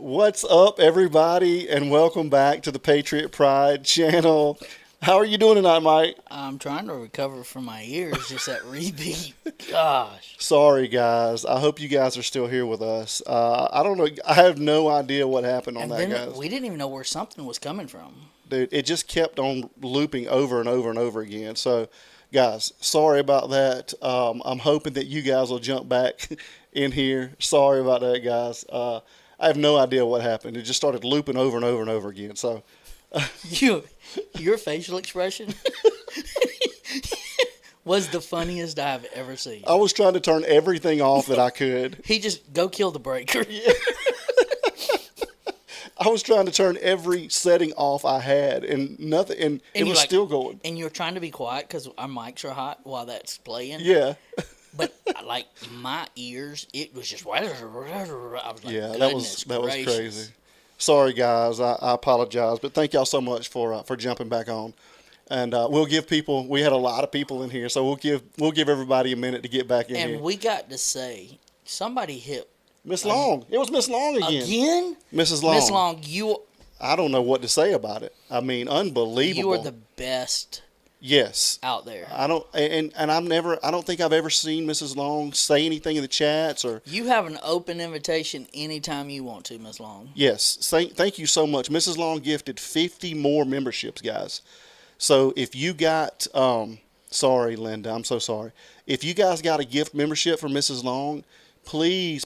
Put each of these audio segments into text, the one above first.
What's up, everybody, and welcome back to the Patriot Pride channel. How are you doing tonight, Mike? I'm trying to recover from my ears, just that repeat. Gosh. Sorry, guys. I hope you guys are still here with us. I don't know. I have no idea what happened on And that, then guys. we didn't even know where something was coming from. Dude, it just kept on looping over and over and over again. So, guys, sorry about that. I'm hoping that you guys will jump back in here. Sorry about that, guys. I have no idea what happened. It just started looping over and over and over again. So, Your facial expression was the funniest I've ever seen. I was trying to turn everything off that I could. He just go kill the breaker. I was trying to turn every setting off I had, and nothing, and it was still going. And you're trying to be quiet because our mics are hot while that's playing. Yeah. But like my ears, it was just. I was like, Yeah, that was crazy. Sorry, guys. I apologize, but thank y'all so much for jumping back on. And we'll give people. We had a lot of people in here, so we'll give everybody a minute to get back in here. And we got to say somebody hit Miss Long. It was Miss Long again. Again? Mrs. Long. Miss Long, you. I don't know what to say about it. I mean, unbelievable. You are the best. Yes. Out there. I don't I don't think I've ever seen Mrs. Long say anything in the chats or. You have an open invitation anytime you want to, Miss Long. Yes. Thank you so much. Mrs. Long gifted 50 more memberships, guys. So if you got sorry, Linda, I'm so sorry. If you guys got a gift membership from Mrs. Long, please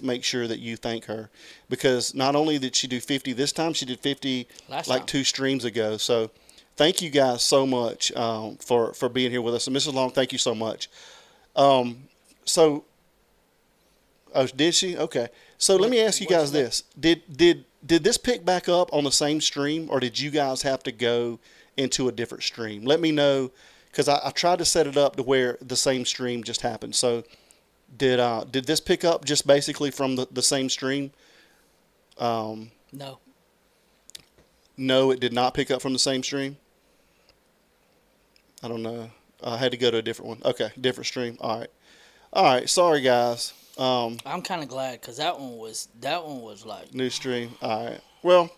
make sure that you thank her, because not only did she do 50 this time, she did 50 Last like time. 2 streams ago. So thank you guys so much for being here with us. And Mrs. Long, thank you so much. Oh, did she? Okay. So let me ask you guys this. Did this pick back up on the same stream, or did you guys have to go into a different stream? Let me know, because I tried to set it up to where the same stream just happened. So did this pick up just basically from the same stream? No. No, it did not pick up from the same stream. I don't know. I had to go to a different one. Okay, different stream. All right. Sorry, guys. I'm kind of glad, because that one was like New stream. All right. Well,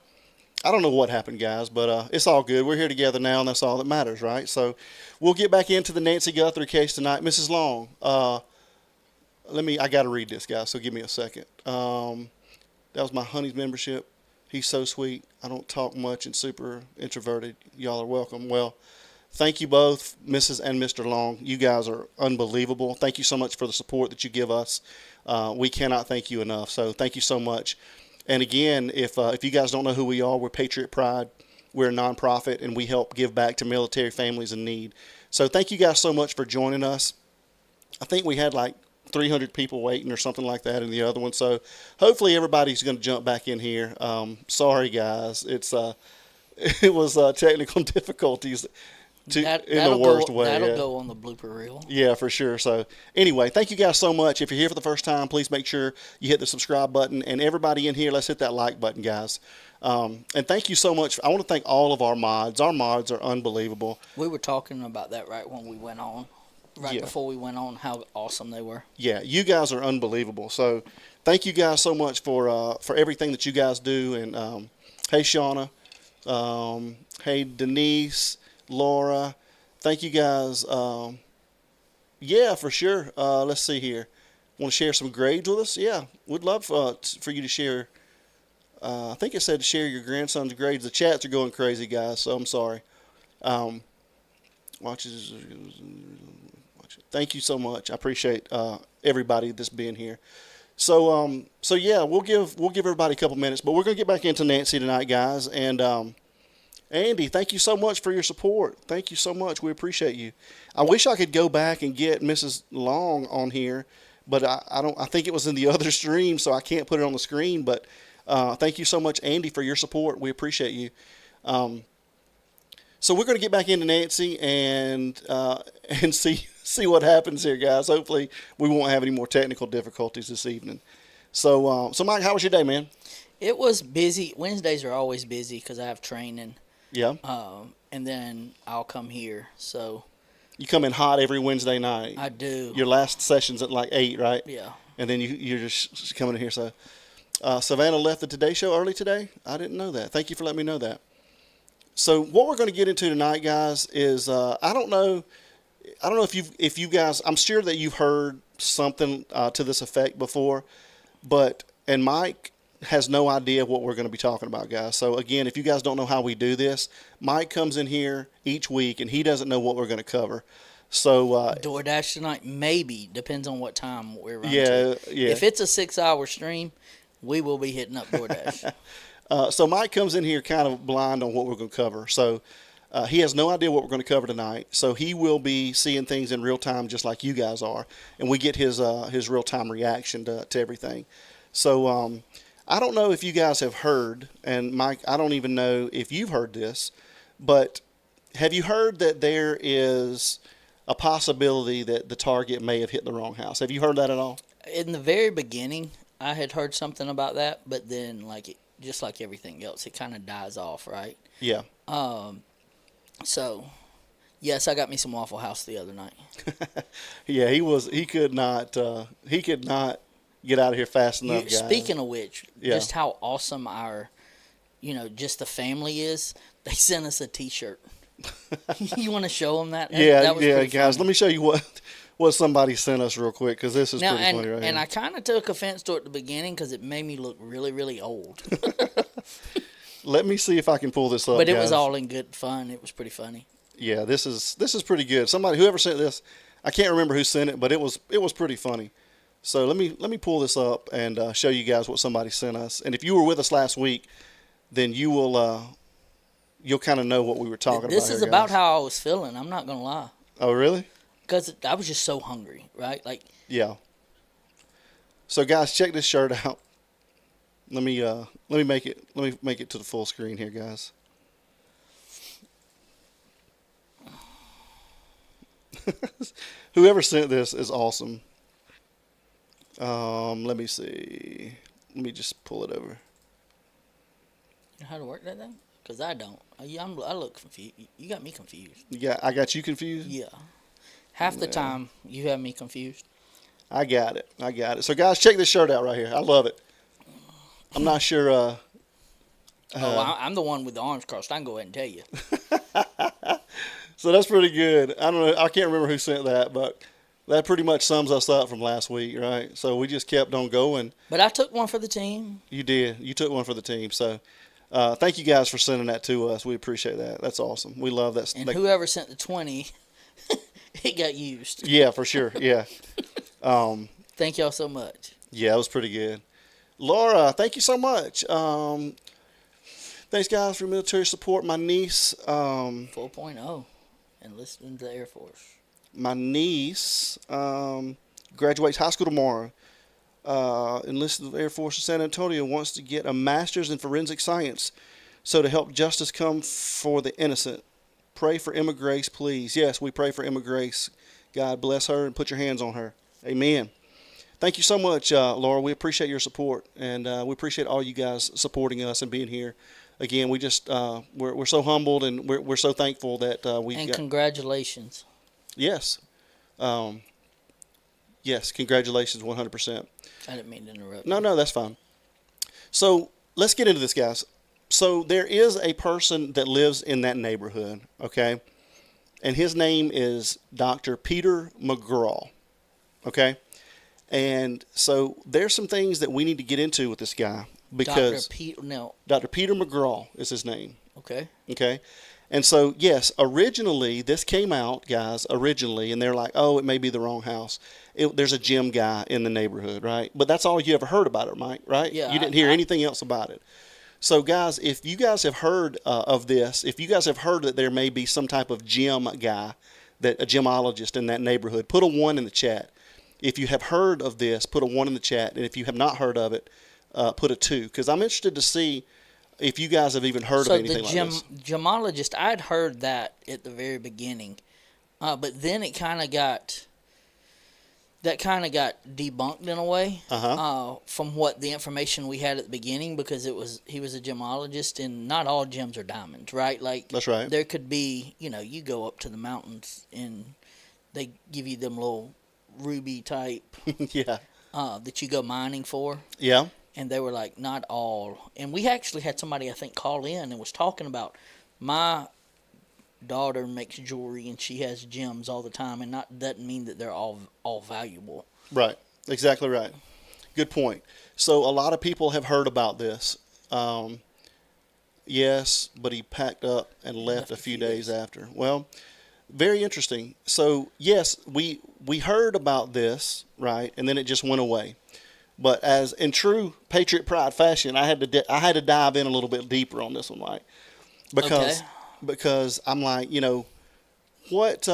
I don't know what happened, guys, but it's all good. We're here together now, and that's all that matters, right? So we'll get back into the Nancy Guthrie case tonight. Mrs. Long, I got to read this, guys, so give me a second. That was my honey's membership. He's so sweet. I don't talk much and super introverted. Y'all are welcome. Well, thank you both, Mrs. and Mr. Long. You guys are unbelievable. Thank you so much for the support that you give us. We cannot thank you enough. So thank you so much. And again, if you guys don't know who we are, we're Patriot Pride. We're a nonprofit, and we help give back to military families in need. So thank you guys so much for joining us. I think we had like 300 people waiting or something like that in the other one. So hopefully everybody's going to jump back in here. Sorry, guys. It was technical difficulties. In the worst way. That'll go on the blooper reel. Yeah, for sure. So anyway, thank you guys so much. If you're here for the first time, please make sure you hit the subscribe button. And everybody in here, let's hit that like button, guys. And thank you so much. I want to thank all of our mods. Our mods are unbelievable. We were talking about that right when we went on. Before we went on, how awesome they were. Yeah, you guys are unbelievable. So thank you guys so much for everything that you guys do. And hey, Shauna. Hey, Denise. Laura, thank you guys. Yeah, for sure. Let's see here. Want to share some grades with us? Yeah, we'd love for you to share. I think it said to share your grandson's grades. The chats are going crazy, guys, so I'm sorry. Thank you so much. I appreciate everybody that's being here. So yeah, we'll give everybody a couple minutes, but we're gonna get back into Nancy tonight, guys. And Andy, thank you so much for your support. Thank you so much. We appreciate you. I wish I could go back and get Mrs. Long on here, but I don't. I think it was in the other stream, so I can't put it on the screen. But thank you so much, Andy, for your support. We appreciate you. So we're going to get back into Nancy and see what happens here, guys. Hopefully we won't have any more technical difficulties this evening. So Mike, how was your day, man? It was busy. Wednesdays are always busy because I have training. Yeah. And then I'll come here. So you come in hot every Wednesday night. I do. Your last session's at like 8, right? Yeah. And then you're just coming in here. So Savannah left the Today Show early today. I didn't know that. Thank you for letting me know that. So what we're going to get into tonight, guys, is I don't know. I don't know if you guys. I'm sure that you've heard something to this effect before, and Mike has no idea what we're going to be talking about, guys. So again, if you guys don't know how we do this, Mike comes in here each week and he doesn't know what we're going to cover. So DoorDash tonight, maybe, depends on what time we're running. yeah, yeah. If it's a 6-hour stream, we will be hitting up DoorDash. So Mike comes in here kind of blind on what we're going to cover. So he has no idea what we're going to cover tonight. So he will be seeing things in real time, just like you guys are, and we get his real time reaction to everything. So I don't know if you guys have heard, and Mike, I don't even know if you've heard this, but have you heard that there is a possibility that the target may have hit the wrong house? Have you heard that at all? In the very beginning, I had heard something about that, but then, just like everything else, it kind of dies off, right? Yeah. So, yes, I got me some Waffle House the other night. Yeah, he could not get out of here fast enough, guys. Speaking of which, Yeah. just how awesome our, just the family is, they sent us a T-shirt. You want to show them that? Yeah, that was guys. funny. Let me show you what somebody sent us real quick, because this is Now, pretty funny right and here. I kind of took offense to it at the beginning because it made me look really, really old. Let me see if I can pull this up. But it was guys. all in good fun. It was pretty funny. Yeah, this is pretty good. Whoever sent this, I can't remember who sent it, but it was pretty funny. So let me pull this up and show you guys what somebody sent us. And if you were with us last week, then you'll kind of know what we were talking about. This is here, about guys. how I was feeling. I'm not gonna lie. Oh, really? Because I was just so hungry, right? Yeah. So guys, check this shirt out. Let me make it to the full screen here, guys. Whoever sent this is awesome. Let me see. Let me just pull it over. You know how to work that thing? Because I don't. I look confused. You got me confused. Yeah, I got you confused. Yeah. Half the time, you have me confused. I got it. So guys, check this shirt out right here. I love it. I'm not sure. I'm the one with the arms crossed. I can go ahead and tell you. So that's pretty good. I don't know. I can't remember who sent that, but that pretty much sums us up from last week, right? So we just kept on going. But I took one for the team. You did. You took one for the team. So thank you guys for sending that to us. We appreciate that. That's awesome. We love that. And whoever sent the 20, it got used. Yeah, for sure. Yeah. Thank y'all so much. Yeah, it was pretty good. Laura, thank you so much. Thanks, guys, for military support. My niece. 4.0. Enlisted into the Air Force. My niece graduates high school tomorrow. Enlisted in the Air Force in San Antonio, wants to get a master's in forensic science. So to help justice come for the innocent, pray for Emma Grace, please. Yes, we pray for Emma Grace. God bless her and put your hands on her. Amen. Thank you so much, Laura. We appreciate your support, and we appreciate all you guys supporting us and being here. Again, we just we're so humbled, and we're so thankful that we. And congratulations. Yes. Yes, congratulations, 100%. I didn't mean to interrupt. No, that's fine. So let's get into this, guys. So there is a person that lives in that neighborhood, okay? And his name is Dr. Peter McGraw, okay? And so there's some things that we need to get into with this guy because Dr. Peter McGraw is his name. Okay. Okay. And so, yes, originally this came out, guys, and they're like, oh, it may be the wrong house. There's a gym guy in the neighborhood, right? But that's all you ever heard about it, Mike, right? Yeah. You didn't hear anything else about it. So, guys, if you guys have heard of this, if you guys have heard that there may be some type of gym guy, a gymologist in that neighborhood, put a 1 in the chat. If you have heard of this, put a 1 in the chat. And if you have not heard of it, put a 2. Because I'm interested to see if you guys have even heard of anything like this. So the gemologist, I'd heard that at the very beginning. But then it kind of got debunked in a way from what the information we had at the beginning, because he was a gemologist, and not all gems are diamonds, right? Like, that's right. There could be, you go up to the mountains and they give you them little ruby type yeah. that you go mining for. Yeah. and they were like, not all. And we actually had somebody, I think, call in and was talking about, my daughter makes jewelry and she has gems all the time, and not doesn't mean that they're all valuable. Right. Exactly right. Good point. So a lot of people have heard about this. Yes, but he packed up and left a few days after. Well, very interesting. So yes, we heard about this, right, and then it just went away. But as in true Patriot Pride fashion, I had to dive in a little bit deeper on this one, right? Because Okay. because I'm like, what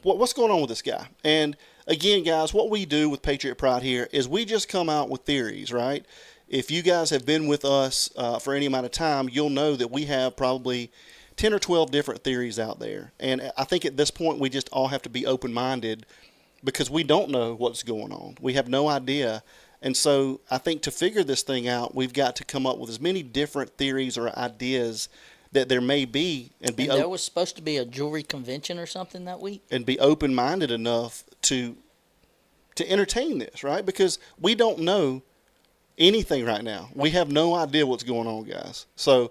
what's going on with this guy? And again, guys, what we do with Patriot Pride here is we just come out with theories, right? If you guys have been with us for any amount of time, you'll know that we have probably 10 or 12 different theories out there. And I think at this point we just all have to be open-minded because we don't know what's going on. We have no idea. And so I think to figure this thing out, we've got to come up with as many different theories or ideas that there may be And there was supposed to be a jewelry convention or something that week. and be open-minded enough to entertain this, right? Because we don't know anything right now. We have no idea what's going on, guys. So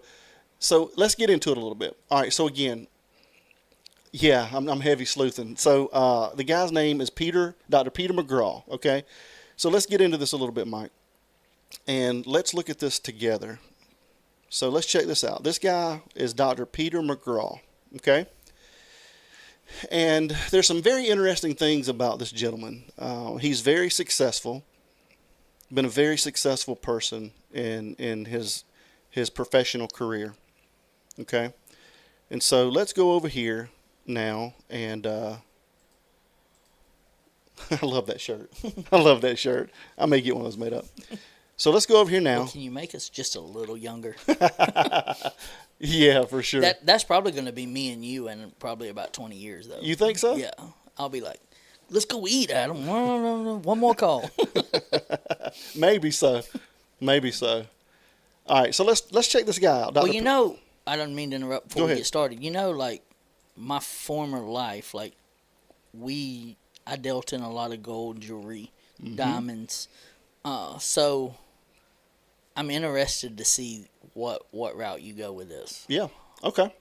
let's get into it a little bit. All right. So again, yeah, I'm heavy sleuthing. So the guy's name is Dr. Peter McGraw. Okay. So let's get into this a little bit, Mike, and let's look at this together. So let's check this out. This guy is Dr. Peter McGraw. Okay. And there's some very interesting things about this gentleman. He's very successful. Been a very successful person in his professional career. Okay. And so let's go over here now, and I love that shirt. I love that shirt. I may get one of those made up. So let's go over here now. Well, can you make us just a little younger? Yeah, for sure. That's probably going to be me and you in probably about 20 years, though. You think so? Yeah. I'll be like, let's go eat, Adam. No. One more call. Maybe so. Maybe so. All right, so let's check this guy out. Well, I don't mean to interrupt before Go we ahead. get started. Like, my former life, like, I dealt in a lot of gold jewelry, diamonds. So I'm interested to see what route you go with this. Yeah. Okay.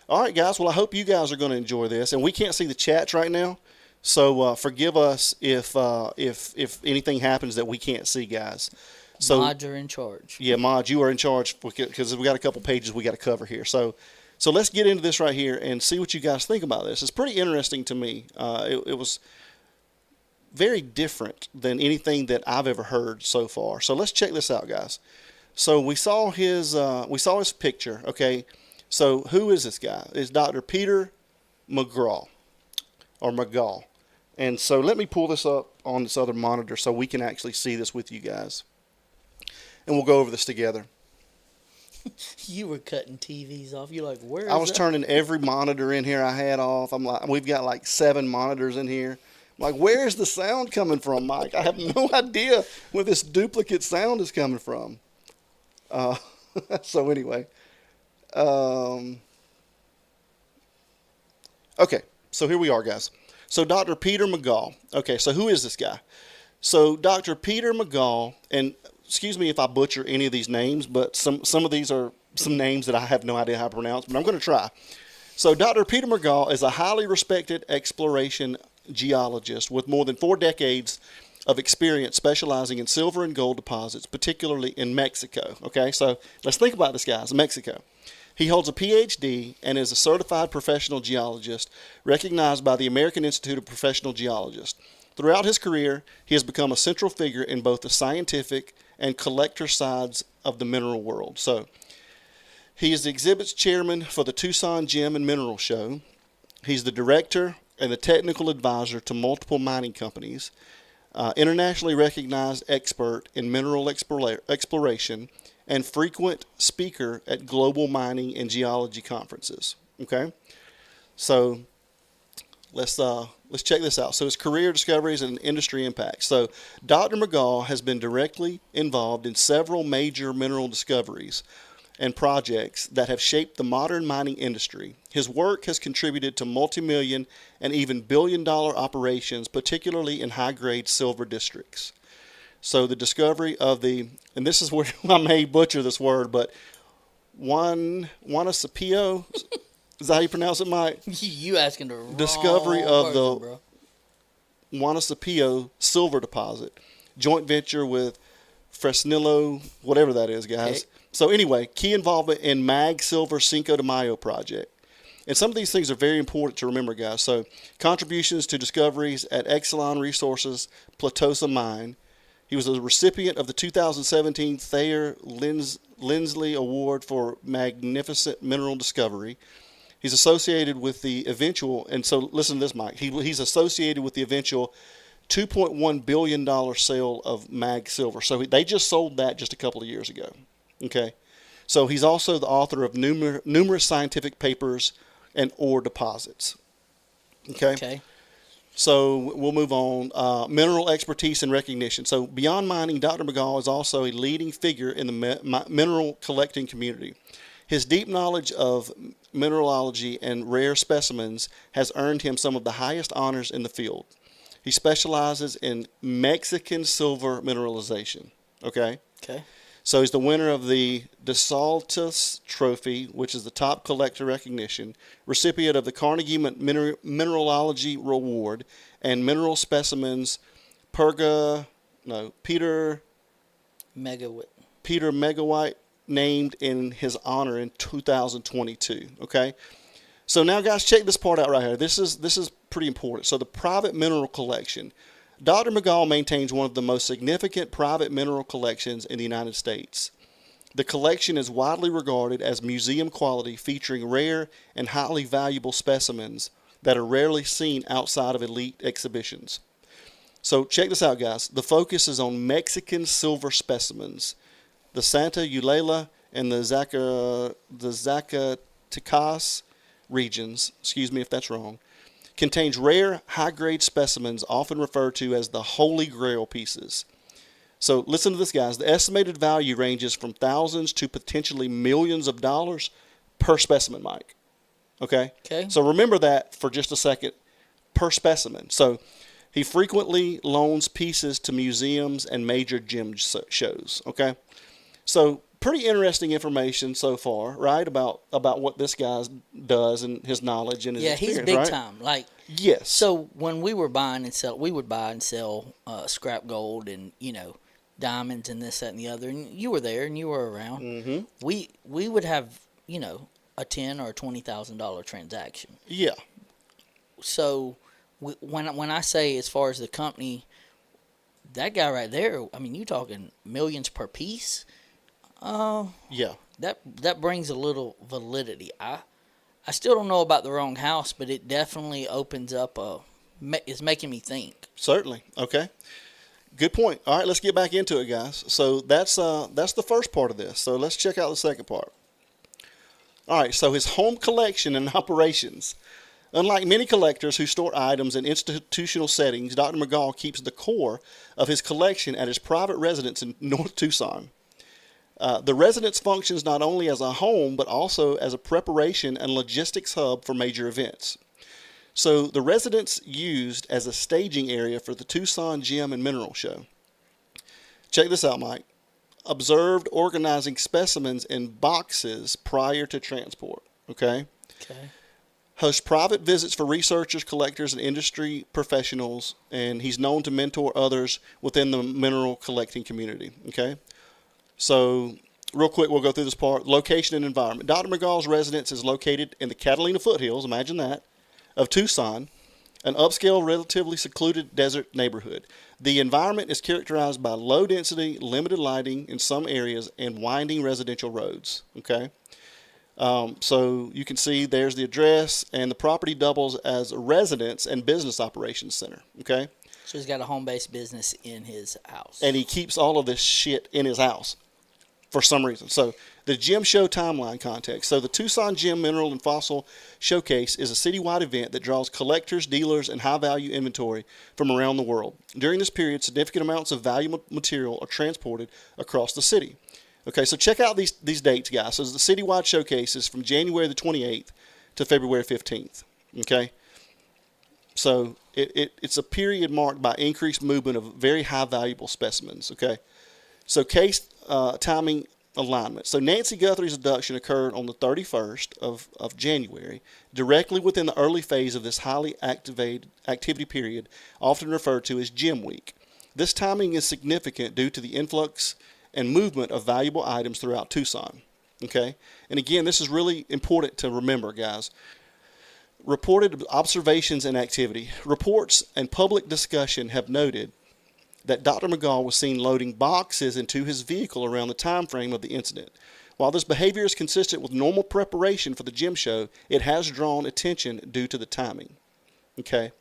All right, guys. Well, I hope you guys are going to enjoy this. And we can't see the chats right now, so forgive us if anything happens that we can't see, guys. So Mods are in charge. yeah, Mod, you are in charge because we got a couple pages we got to cover here. So let's get into this right here and see what you guys think about this. It's pretty interesting to me. It was very different than anything that I've ever heard so far. So let's check this out, guys. So we saw his picture. Okay, so who is this guy? It's Dr. Peter McGraw or McGaw. And so let me pull this up on this other monitor so we can actually see this with you guys. And we'll go over this together. You were cutting TVs off. You're like, where is I was that? turning every monitor in here I had off. I'm like, we've got like 7 monitors in here. I'm like, where's the sound coming from, Mike? I have no idea where this duplicate sound is coming from. So anyway, okay, so here we are, guys. So Dr. Peter McGaw. Okay, so who is this guy? So Dr. Peter McGaw, and excuse me if I butcher any of these names, but some of these are some names that I have no idea how to pronounce, but I'm going to try. So Dr. Peter McGaw is a highly respected exploration geologist with more than 4 decades of experience specializing in silver and gold deposits, particularly in Mexico. Okay, so let's think about this, guys. Mexico. He holds a PhD and is a certified professional geologist recognized by the American Institute of Professional Geologists. Throughout his career, he has become a central figure in both the scientific and collector sides of the mineral world. So he is the exhibits chairman for the Tucson Gem and Mineral Show. He's the director and the technical advisor to multiple mining companies, internationally recognized expert in mineral exploration, and frequent speaker at global mining and geology conferences. Okay, so let's check this out. So his career discoveries and industry impacts. So Dr. McGaw has been directly involved in several major mineral discoveries and projects that have shaped the modern mining industry. His work has contributed to multi-million and even billion-dollar operations, particularly in high-grade silver districts. So the discovery of and this is where I may butcher this word, but Juanicipio, is that how you pronounce it, Mike? You asking the wrong Discovery of person, bro. the Juanicipio silver deposit, joint venture with Fresnillo, whatever that is, guys. Okay. So anyway, key involvement in Mag Silver Cinco de Mayo project. And some of these things are very important to remember, guys. So contributions to discoveries at Exelon Resources Platosa Mine. He was a recipient of the 2017 Thayer Lindsley Award for Magnificent Mineral Discovery. He's associated with the eventual, and so listen to this, Mike. He's associated with the eventual $2.1 billion sale of Mag Silver. So they just sold that just a couple of years ago. Okay. So he's also the author of numerous scientific papers and ore deposits. Okay. Okay. So we'll move on. Mineral expertise and recognition. So beyond mining, Dr. McGall is also a leading figure in the mineral collecting community. His deep knowledge of mineralogy and rare specimens has earned him some of the highest honors in the field. He specializes in Mexican silver mineralization. Okay? Okay. So he's the winner of the DeSaltis Trophy, which is the top collector recognition, recipient of the Carnegie Mineralogy Award, and mineral specimens Peter Megawhite named in his honor in 2022. Okay, so now guys, check this part out right here. This is pretty important. So the private mineral collection. Dr. McGall maintains one of the most significant private mineral collections in the United States. The collection is widely regarded as museum quality, featuring rare and highly valuable specimens that are rarely seen outside of elite exhibitions. So check this out, guys. The focus is on Mexican silver specimens. The Santa Eulalia and the Zacatecas regions, excuse me if that's wrong, contains rare, high-grade specimens often referred to as the Holy Grail pieces. So listen to this, guys. The estimated value ranges from thousands to potentially millions of dollars per specimen, Mike. Okay? Okay. So remember that for just a second, per specimen. So he frequently loans pieces to museums and major gem shows. Okay? So pretty interesting information so far, right? About what this guy does and his knowledge and his experience, he's big right? time. Like, yes. so when we were buying and sell, we would buy and sell scrap gold and diamonds and this, that, and the other. And you were there and you were around. Mm-hmm. We would have a $10,000 or $20,000 transaction. Yeah. So when I say as far as the company, that guy right there, I mean, you talking millions per piece. Yeah. That brings a little validity. I still don't know about the wrong house, but it definitely opens up is making me think. Certainly. Okay. Good point. All right, let's get back into it, guys. So that's the first part of this. So let's check out the second part. All right, so his home collection and operations. Unlike many collectors who store items in institutional settings, Dr. McGall keeps the core of his collection at his private residence in North Tucson. The residence functions not only as a home, but also as a preparation and logistics hub for major events. So the residence used as a staging area for the Tucson Gem and Mineral Show. Check this out, Mike. Observed organizing specimens in boxes prior to transport. Okay? Okay. Hosts private visits for researchers, collectors, and industry professionals, and he's known to mentor others within the mineral collecting community. Okay? So, real quick, we'll go through this part. Location and environment. Dr. McGall's residence is located in the Catalina foothills, imagine that, of Tucson, an upscale, relatively secluded desert neighborhood. The environment is characterized by low density, limited lighting in some areas, and winding residential roads. Okay? So you can see there's the address, and the property doubles as a residence and business operations center. Okay? So he's got a home-based business in his house. And he keeps all of this shit in his house for some reason. So the Gem Show timeline context. So the Tucson Gem Mineral and Fossil Showcase is a citywide event that draws collectors, dealers, and high-value inventory from around the world. During this period, significant amounts of valuable material are transported across the city. Okay, so check out these dates, guys. So the citywide showcase is from January the 28th to February 15th. Okay? So it's a period marked by increased movement of very high valuable specimens. Okay, so case timing alignment. So Nancy Guthrie's abduction occurred on the 31st of January, directly within the early phase of this highly activated activity period, often referred to as Gem Week. This timing is significant due to the influx and movement of valuable items throughout Tucson. Okay, and again, this is really important to remember, guys. Reported observations and activity. Reports and public discussion have noted that Dr. McGaw was seen loading boxes into his vehicle around the time frame of the incident. While this behavior is consistent with normal preparation for the gem show, it has drawn attention due to the timing. Okay,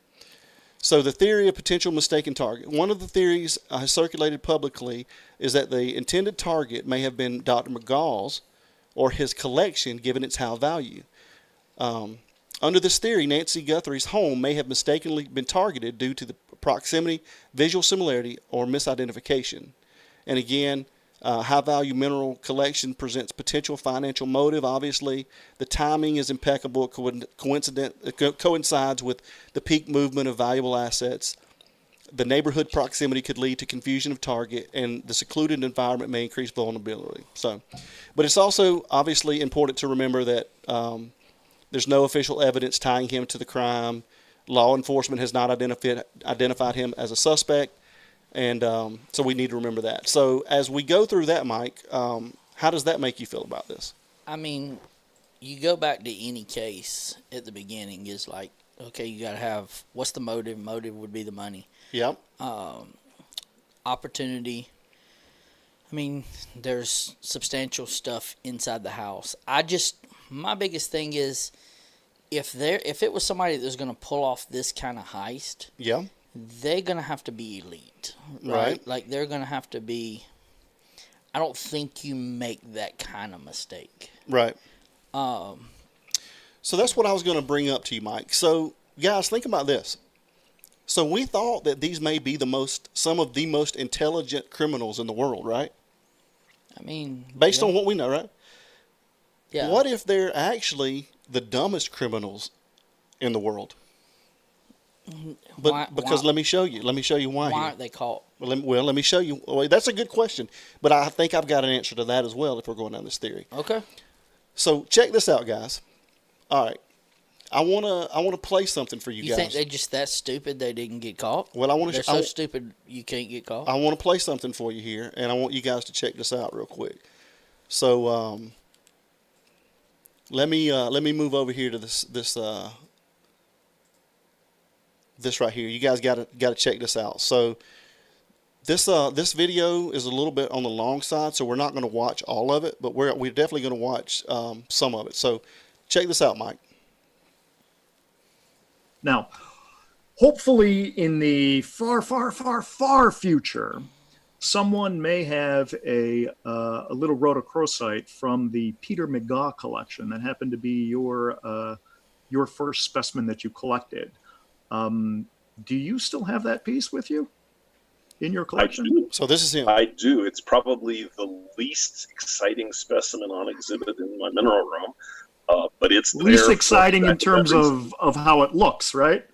so the theory of potential mistaken target. One of the theories has circulated publicly is that the intended target may have been Dr. McGaw's or his collection, given its high value. Under this theory, Nancy Guthrie's home may have mistakenly been targeted due to the proximity, visual similarity, or misidentification. And again, high-value mineral collection presents potential financial motive. Obviously, the timing is impeccable. Coincides with the peak movement of valuable assets. The neighborhood proximity could lead to confusion of target, and the secluded environment may increase vulnerability. So, but it's also obviously important to remember that there's no official evidence tying him to the crime. Law enforcement has not identified him as a suspect, and so we need to remember that. So as we go through that, Mike, how does that make you feel about this? I mean, you go back to any case at the beginning is like, okay, you got to have, what's the motive? Motive would be the money. Yep. Opportunity. I mean, there's substantial stuff inside the house. My biggest thing is, if it was somebody that was going to pull off this kind of heist, yeah, they're going to have to be elite, right? Like, they're going to have to be. I don't think you make that kind of mistake, right? So that's what I was going to bring up to you, Mike. So, guys, think about this. So we thought that these may be some of the most intelligent criminals in the world, right? I mean, based on what we know, right? Yeah. What if they're actually the dumbest criminals in the world? Because let me show you. Let me show you why. Why aren't they caught? Well, let me show you. Well, that's a good question, but I think I've got an answer to that as well if we're going down this theory. Okay. So check this out, guys. All right, I wanna play something for you guys. You think they're just that stupid they didn't get caught? Well, they're so stupid you can't get caught. I want to play something for you here, and I want you guys to check this out real quick. So let me move over here to this right here. You guys got to check this out. So this video is a little bit on the long side, so we're not going to watch all of it, but we're definitely going to watch some of it. So check this out, Mike. Now, hopefully in the far, far, far, far future, someone may have a little rhodochrosite from the Peter McGaw collection that happened to be your first specimen that you collected. Do you still have that piece with you in your collection? I do. So this is him. I do. It's probably the least exciting specimen on exhibit in my mineral room, but it's least exciting in terms of how it looks, right?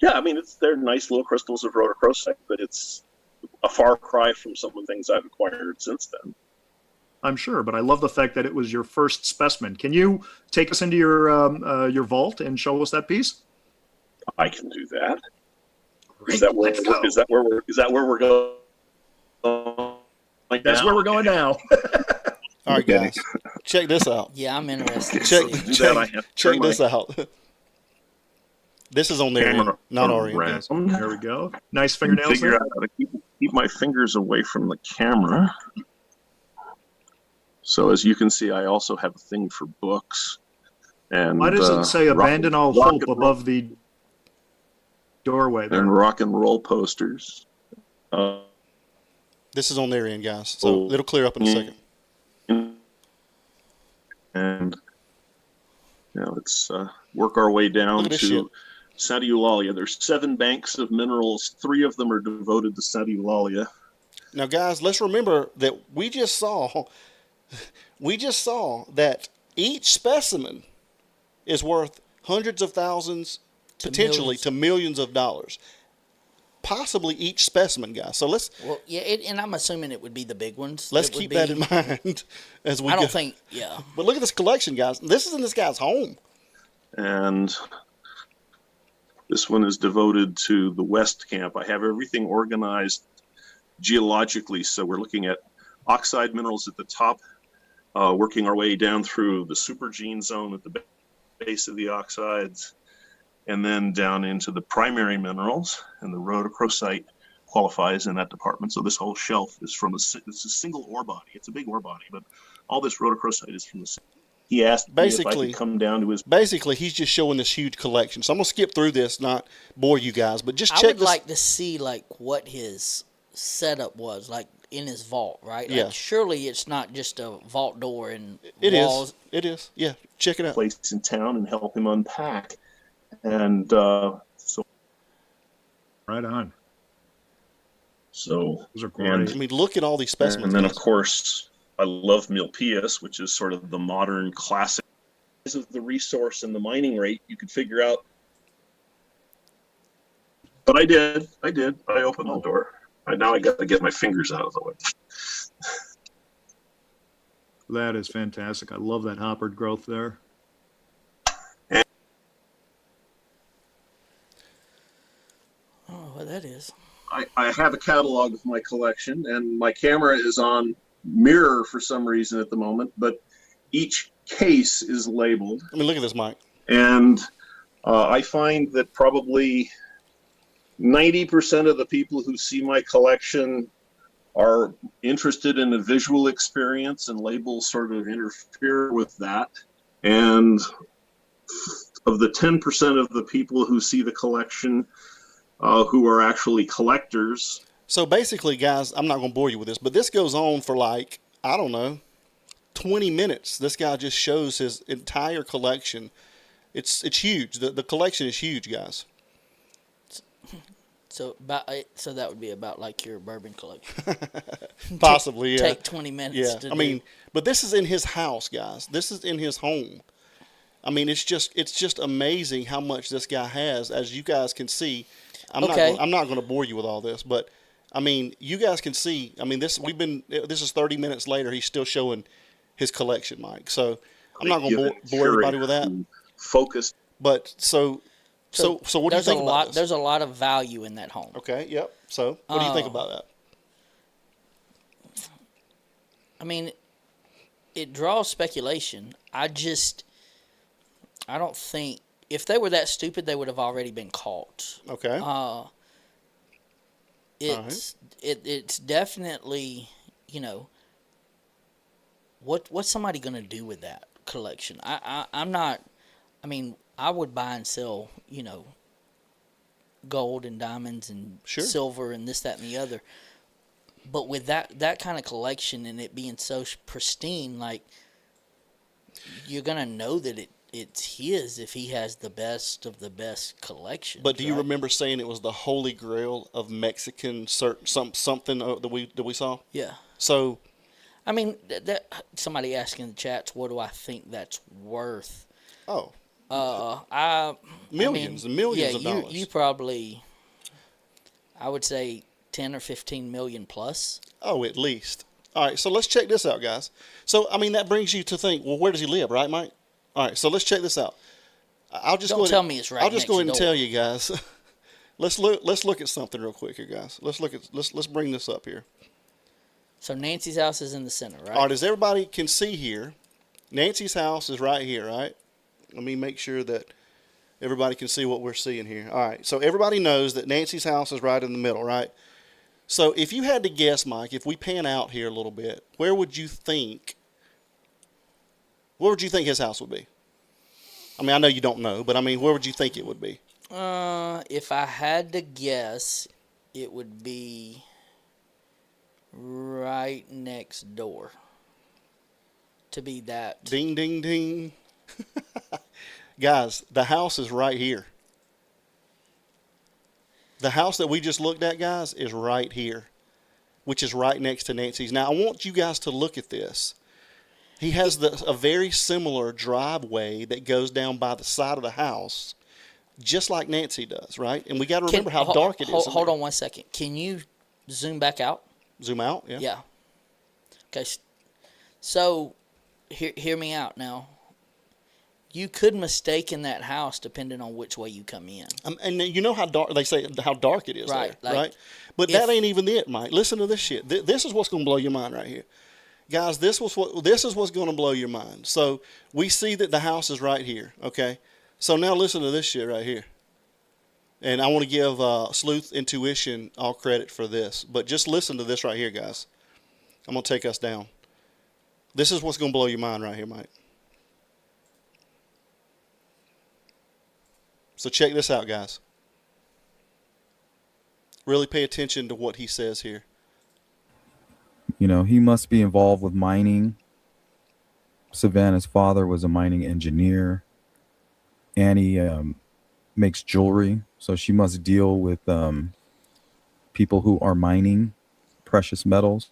Yeah, I mean, they're nice little crystals of rhodochrosite, but it's a far cry from some of the things I've acquired since then. I'm sure, but I love the fact that it was your first specimen. Can you take us into your vault and show us that piece? I can do that. Great. Is that where we're going? That's where we're going now. All right, guys, check this out. Yeah, I'm interested. Check this out. This is on their end, not our end. There we go. Nice fingernails. Figure out how to keep my fingers away from the camera. So as you can see, I also have a thing for books. And why does it say "Abandon all hope" above the doorway there? And rock and roll posters. This is on their end, guys. So it'll clear up in a second. And let's work our way down to Santa Eulalia. There's 7 banks of minerals. 3 of them are devoted to Santa Eulalia. Now, guys, let's remember that we just saw that each specimen is worth hundreds of thousands potentially to millions of dollars. Possibly each specimen, guys. So let's and I'm assuming it would be the big ones. let's keep that in mind as we I go. don't think, yeah. But look at this collection, guys. This is in this guy's home. And this one is devoted to the West Camp. I have everything organized geologically. So we're looking at oxide minerals at the top, working our way down through the supergene zone at the base of the oxides, and then down into the primary minerals, and the rhodochrosite qualifies in that department. So this whole shelf is from it's a single ore body. It's a big ore body, but all this rhodochrosite is from the. He asked me if I could come down to his. Basically, he's just showing this huge collection. So I'm gonna skip through this, not bore you guys, but just check. I would this. like to see like what his setup was like in his vault, right? Yeah. Like, surely it's not just a vault door and It walls. is. It is. Yeah. Check it out. Place in town and help him unpack. And so Right on. Those are great. I mean, look at all these specimens. And then, guys. of course, I love Milpias, which is sort of the modern classic. Because of the resource and the mining rate, you could figure out. But I did. I opened the door. Now I got to get my fingers out of the way. That is fantastic. I love that hoppered growth there. Oh, what that is. I have a catalog of my collection, and my camera is on mirror for some reason at the moment, but each case is labeled. I mean, look at this, Mike. And I find that probably 90% of the people who see my collection are interested in a visual experience, and labels sort of interfere with that. And of the 10% of the people who see the collection who are actually collectors. So basically, guys, I'm not going to bore you with this, but this goes on for like, I don't know, 20 minutes. This guy just shows his entire collection. It's huge. The collection is huge, guys. So that would be about like your bourbon collection. Possibly, yeah. Take 20 minutes. Yeah, I mean, but this is in his house, guys. This is in his home. I mean, it's just amazing how much this guy has, as you guys can see. I'm not going to bore you with all this, but I mean, you guys can see. I mean, this is 30 minutes later. He's still showing his collection, Mike. So I'm not going to bore everybody with that. Focused. But so what do you think about this? There's a lot of value in that home. Okay. Yep. So what do you think about that? I mean, it draws speculation. I don't think if they were that stupid, they would have already been caught. Okay. It's definitely, what's somebody gonna do with that collection? I'm not. I mean, I would buy and sell, gold and diamonds and silver and this, that, and the other. But with that kind of collection and it being so pristine, like, you're gonna know that it's his if he has the best of the best collection. But do you remember saying it was the holy grail of Mexican something that we saw? Yeah. So, I mean, somebody asking in the chats, what do I think that's worth? Oh. Millions and millions of dollars. You probably, I would say 10 or 15 million plus. Oh, at least. All right, so let's check this out, guys. So, I mean, that brings you to think, well, where does he live, right, Mike? All right, so let's check this out. I'll just Don't tell me it's right. I'll just go ahead and next door. tell you guys. Let's look at something real quick here, guys. Let's bring this up here. So Nancy's house is in the center, right? All right, as everybody can see here, Nancy's house is right here, right? Let me make sure that everybody can see what we're seeing here. All right, so everybody knows that Nancy's house is right in the middle, right? So if you had to guess, Mike, if we pan out here a little bit, where would you think his house would be? I mean, I know you don't know, but I mean, where would you think it would be? If I had to guess, it would be right next door. To be that. Ding, ding, ding. Guys, the house is right here. The house that we just looked at, guys, is right here, which is right next to Nancy's. Now, I want you guys to look at this. He has a very similar driveway that goes down by the side of the house just like Nancy does, right? And we got to remember how dark it is. Hold on 1 second. Can you zoom back out? Zoom out, yeah. Yeah. Okay. So, hear me out now. You could mistake in that house depending on which way you come in. And you know how dark they say how dark it is, Right, there, like, right? But that ain't even it, Mike. Listen to this shit. This is what's going to blow your mind right here, guys. This is what's going to blow your mind. So we see that the house is right here. Okay. So now listen to this shit right here. And I want to give Sleuth Intuition all credit for this, but just listen to this right here, guys. I'm going to take us down. This is what's going to blow your mind right here, Mike. So check this out, guys. Really pay attention to what he says here. You know, he must be involved with mining. Savannah's father was a mining engineer. Annie makes jewelry, so she must deal with people who are mining precious metals,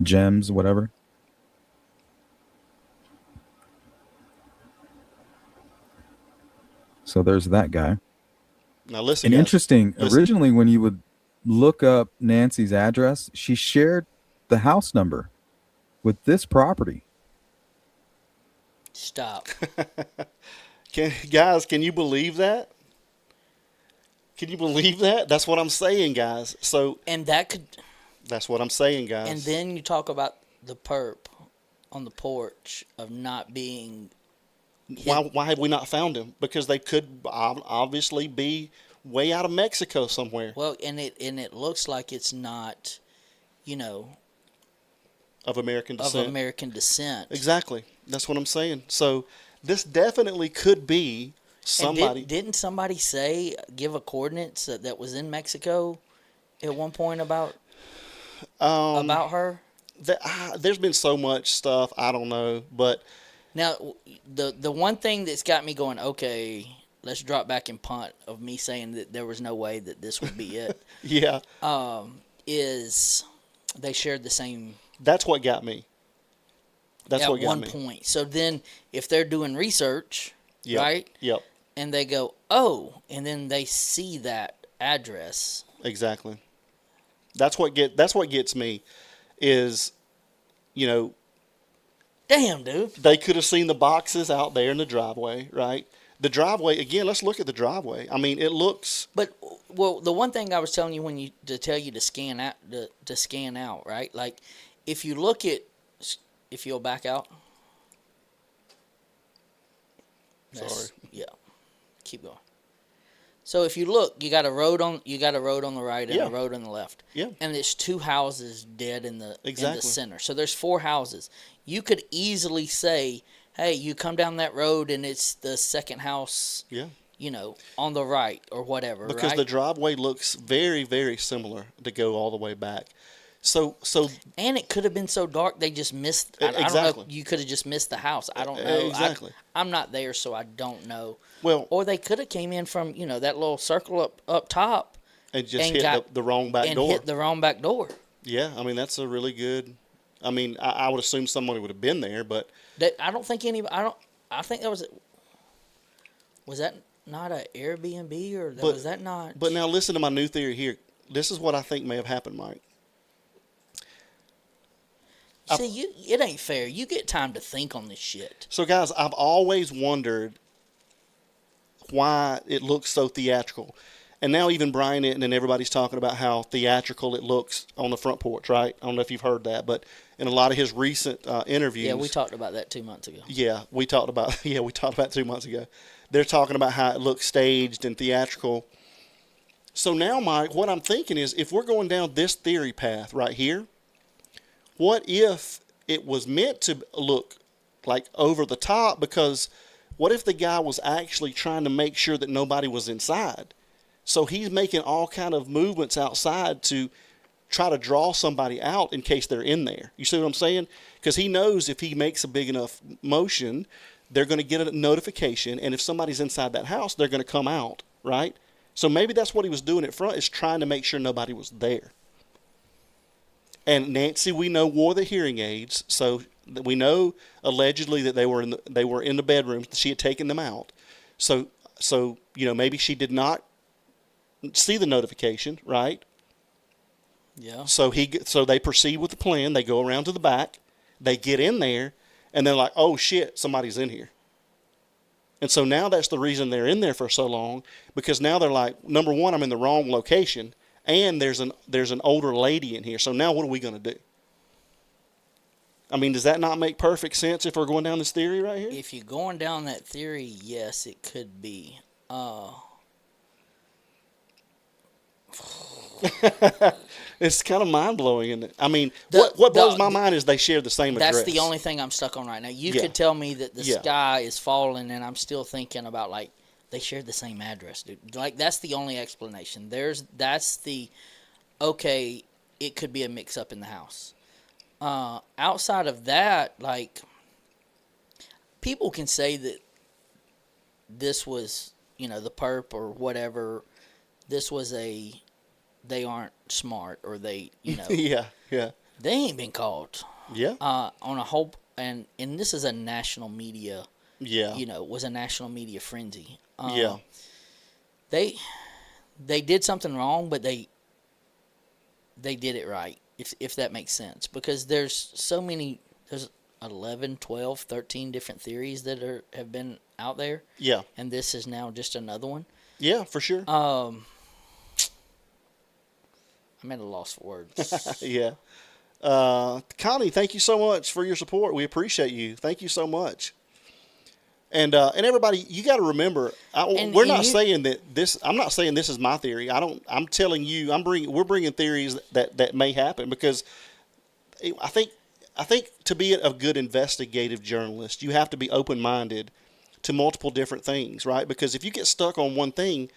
gems, whatever. So there's that guy. Now listen, And guys. interesting, Listen. originally when you would look up Nancy's address, she shared the house number with this property. Stop. Can you believe that? Can you believe that? That's what I'm saying, guys. So And that could. that's what I'm saying, guys. And then you talk about the perp on the porch of not being. Why have we not found him? Because they could obviously be way out of Mexico somewhere. Well, and it looks like it's not, you know, Of American descent. of American descent. Exactly. That's what I'm saying. So this definitely could be somebody. And didn't somebody say give a coordinates that was in Mexico at one point about her? There's been so much stuff. I don't know, but Now, the one thing that's got me going, okay, let's drop back and punt of me saying that there was no way that this would be it, yeah, is they shared the same that's what got me. That's at what got one me. point. So then if they're doing research, Yep. right, Yep. and they go, oh, and then they see that address. Exactly. That's what gets me is, you know, Damn, dude. they could have seen the boxes out there in the driveway, right? The driveway, again, let's look at the driveway. I mean, it looks... But, well, the one thing I was telling you to scan out, to scan out, right? Like, if you look at, if you'll back out. Sorry. Yeah. Keep going. So if you look, you got a road on the right and Yeah. a road on the left. Yeah. And there's two houses dead in the Exactly. center. So there's four houses. You could easily say, hey, you come down that road and it's the second house, Yeah. you know, on the right or whatever, Because right? the driveway looks very, very similar to go all the way back. So And it could have been so dark they just missed. I don't know. Exactly. You could have just missed the house. I don't know. Exactly. I'm not there, so I don't know. well, Or they could have came in from that little circle up top and just and hit got- the wrong back and door. hit the wrong back door. Yeah, I mean that's a really good. I mean, I would assume somebody would have been there, but I don't think any. I think that was. Was that not an Airbnb or was that not? But now listen to my new theory here. This is what I think may have happened, Mike. See, it ain't fair. You get time to think on this shit. So, guys, I've always wondered why it looks so theatrical. And now even Brian and everybody's talking about how theatrical it looks on the front porch, right? I don't know if you've heard that, but in a lot of his recent interviews. Yeah, we talked about that 2 months ago. Yeah, we talked about 2 months ago. They're talking about how it looks staged and theatrical. So now, Mike, what I'm thinking is if we're going down this theory path right here, what if it was meant to look like over the top? Because what if the guy was actually trying to make sure that nobody was inside? So he's making all kind of movements outside to try to draw somebody out in case they're in there. You see what I'm saying? Because he knows if he makes a big enough motion, they're going to get a notification. And if somebody's inside that house, they're going to come out, right? So maybe that's what he was doing at front, is trying to make sure nobody was there. And Nancy, we know, wore the hearing aids, so we know allegedly that they were in the bedroom. She had taken them out. So maybe she did not see the notification, right? Yeah. So they proceed with the plan. They go around to the back, they get in there, and they're like, "Oh shit, somebody's in here." And so now that's the reason they're in there for so long, because now they're like, number one, I'm in the wrong location, and there's an older lady in here. So now what are we going to do? I mean, does that not make perfect sense if we're going down this theory right here? If you're going down that theory, yes, it could be. It's kind of mind blowing, isn't it? I mean, what blows my mind is they share the same address. That's the only thing I'm stuck on right now. You Yeah. could tell me that the Yeah. sky is falling, and I'm still thinking about, like, they shared the same address, dude. Like, that's the only explanation. Okay, it could be a mix-up in the house. Outside of that, like, people can say that this was, the perp or whatever. This was they aren't smart, or they, yeah. they ain't been caught. Yeah. On a whole, and this is a national media, Yeah. was a national media frenzy. Yeah. They did something wrong, but they did it right, if that makes sense. Because there's 11, 12, 13 different theories that have been out there. Yeah. And this is now just another one. Yeah, for sure. I'm at a loss for words. Yeah. Connie, thank you so much for your support. We appreciate you. Thank you so much. And everybody, you got to remember, we're not saying that this. I'm not saying this is my theory. I'm telling you, we're bringing theories that may happen, because I think to be a good investigative journalist, you have to be open-minded to multiple different things, right? Because if you get stuck on one thing,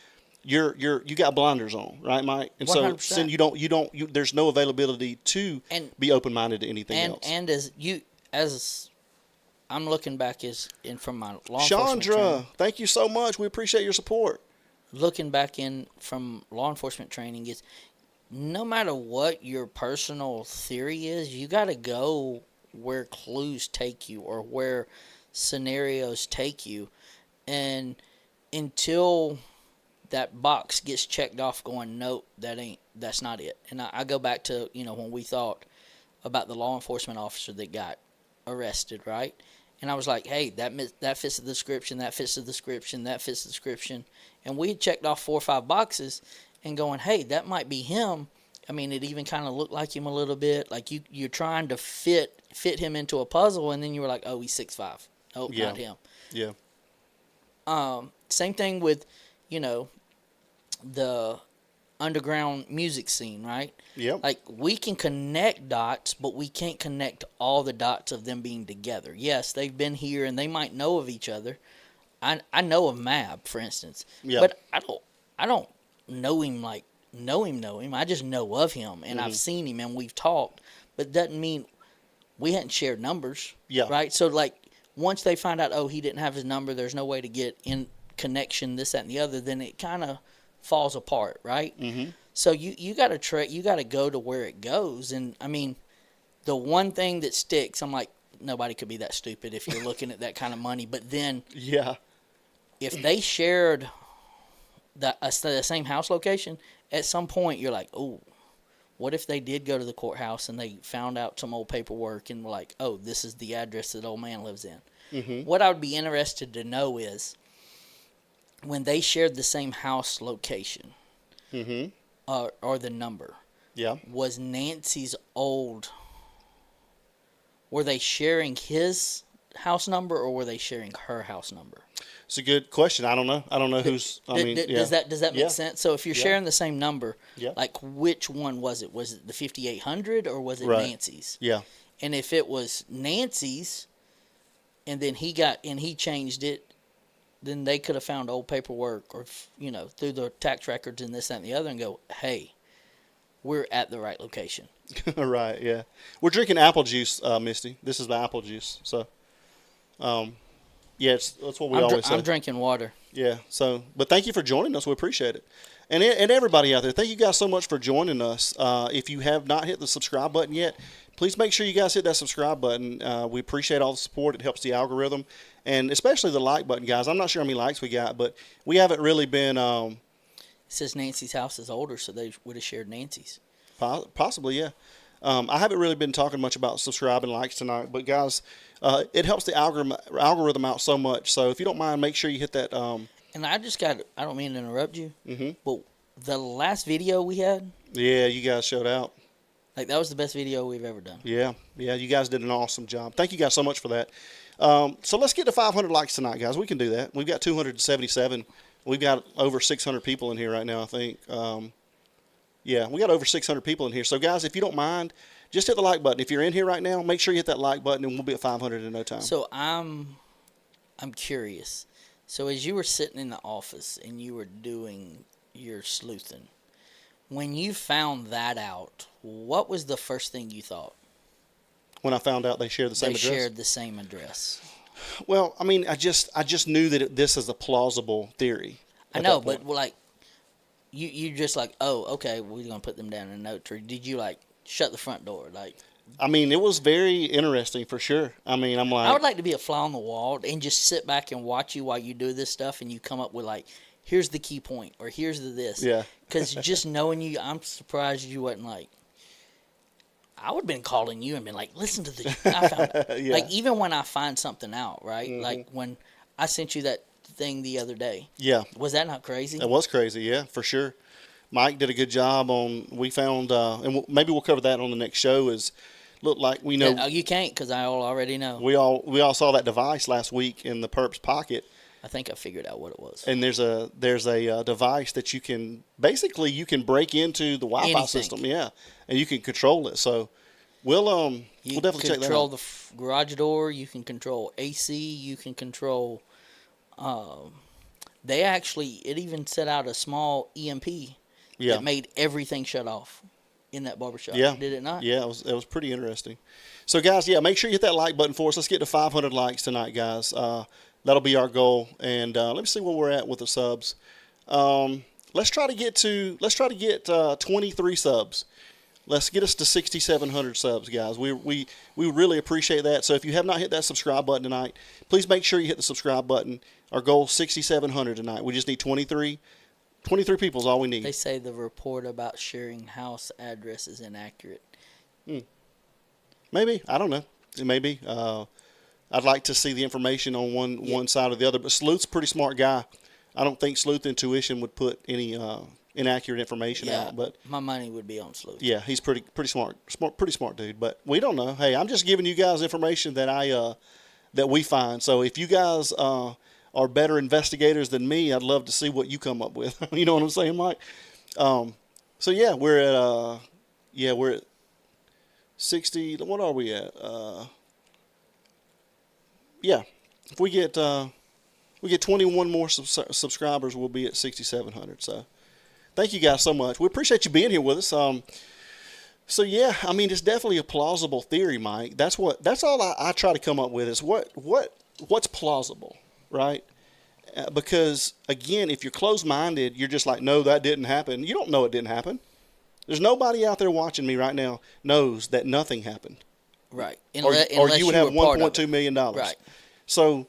you got blinders on, right, Mike? And 100%. so you there's no availability to be open-minded to anything else. And as I'm looking back from my law enforcement Chandra, training, thank you so much. We appreciate your support. looking back from law enforcement training is, no matter what your personal theory is, you got to go where clues take you or where scenarios take you. And until that box gets checked off going, nope, that's not it. And I go back to, when we thought about the law enforcement officer that got arrested, right? And I was like, hey, that fits the description, that fits the description, that fits the description. And we had checked off 4 or 5 boxes and going, hey, that might be him. I mean, it even kind of looked like him a little bit. Like you're trying to fit him into a puzzle, and then you were like, oh, he's 6'5". Oh, Yeah. not him. Yeah. Same thing with, the underground music scene, right? Yep. Like, we can connect dots, but we can't connect all the dots of them being together. Yes, they've been here and they might know of each other. I know of Mab, for instance. Yeah. But I don't know him like know him. I just know of him, and I've seen him and we've talked. But it doesn't mean we hadn't shared numbers. Yeah. Right? So, like, once they find out, oh, he didn't have his number, there's no way to get in connection, this, that, and the other, then it kind of falls apart, right? Mm-hmm. So you got to you got to go to where it goes. And I mean, the one thing that sticks, I'm like, nobody could be that stupid if you're looking at that kind of money. But then, Yeah. if they shared the same house location, at some point you're like, oh, what if they did go to the courthouse and they found out some old paperwork and were like, oh, this is the address that old man lives in? Mm-hmm. What I would be interested to know is, when they shared the same house location, Mm-hmm. or the number, Yeah. was Nancy's old, were they sharing his house number or were they sharing her house number? It's a good question. I don't know who's. Does that make Yeah. sense? So if you're Yeah. sharing the same number, Yeah. like, which one was it? Was it the 5800 or was it Right. Nancy's? Yeah. And if it was Nancy's, and then he changed it, then they could have found old paperwork or, through the tax records and this, that, and the other, and go, hey, we're at the right location. Right. Yeah. We're drinking apple juice, Misty. This is the apple juice. So, yeah, that's what we always say. I'm drinking water. Yeah. So, but thank you for joining us. We appreciate it. And everybody out there, thank you guys so much for joining us. If you have not hit the subscribe button yet, please make sure you guys hit that subscribe button. We appreciate all the support. It helps the algorithm. and especially the like button, guys. I'm not sure how many likes we got, but we haven't really been. It says Nancy's house is older, so they would have shared Nancy's. Possibly, yeah. I haven't really been talking much about subscribe and likes tonight, but guys, it helps the algorithm out so much. So if you don't mind, make sure you hit that. And I don't mean to interrupt you, Mhm. but the last video we had, Yeah, you guys showed out. like that was the best video we've ever done. Yeah, you guys did an awesome job. Thank you guys so much for that. So let's get to 500 likes tonight, guys. We can do that. We've got 277. We've got over 600 people in here right now, I think. Yeah, we got over 600 people in here. So, guys, if you don't mind, just hit the like button. If you're in here right now, make sure you hit that like button, and we'll be at 500 in no time. So I'm curious. So as you were sitting in the office and you were doing your sleuthing, when you found that out, what was the first thing you thought? When I found out they shared the same They address. shared the same address. Well, I mean, I just knew that this is a plausible theory. I at know, that point. but like you just like, oh, okay, we're gonna put them down in a note tree. Did you like shut the front door? Like, I mean, it was very interesting for sure. I mean, I'm like, I would like to be a fly on the wall and just sit back and watch you while you do this stuff, and you come up with like, here's the key point, or here's the this. Yeah. Because just knowing you, I'm surprised you wasn't like. I would have been calling you and been like, listen to this. I found out. Yeah. Like, even when I find something out, right? Mhm. Like, when I sent you that thing the other day. yeah, Was that not crazy? that was crazy. Yeah, for sure. Mike did a good job on. We found, and maybe we'll cover that on the next show. Is look like we know. Oh, you can't because I already know. We all saw that device last week in the perp's pocket, I think I figured out what it was. and there's a device that you can break into the Wi-Fi Anything. system, yeah, and you can control it. So we'll You we'll definitely check that control out. the garage door. You can control AC. You can control. It even set out a small EMP Yeah, that made everything shut off in that barbershop. Yeah. Did it not? yeah, it was pretty interesting. So guys, yeah, make sure you hit that like button for us. Let's get to 500 likes tonight, guys. That'll be our goal, and let me see where we're at with the subs. Let's try to get 23 subs. Let's get us to 6,700 subs, guys. We really appreciate that. So if you have not hit that subscribe button tonight, please make sure you hit the subscribe button. Our goal is 6,700 tonight. We just need 23 people is all we need. They say the report about sharing house address is inaccurate. Maybe, I don't know. It may be. I'd like to see the information on one side or the other. But Sleuth's a pretty smart guy. I don't think Sleuth Intuition would put any inaccurate information out. But my money would be on Sleuth. yeah, he's pretty smart, pretty smart dude. But we don't know. Hey, I'm just giving you guys information that that we find. So if you guys are better investigators than me, I'd love to see what you come up with. You know what I'm saying, Mike? So yeah, we're at 60. What are we at? Yeah, if we get 21 more subscribers, we'll be at 6,700. So thank you guys so much. We appreciate you being here with us. So yeah, I mean, it's definitely a plausible theory, Mike. That's all I try to come up with is what's plausible, right? Because again, if you're closed-minded, you're just like, no, that didn't happen. You don't know it didn't happen. There's nobody out there watching me right now knows that nothing happened. Right. Or Unless you would have were part of $1.2 it. million. Right. So,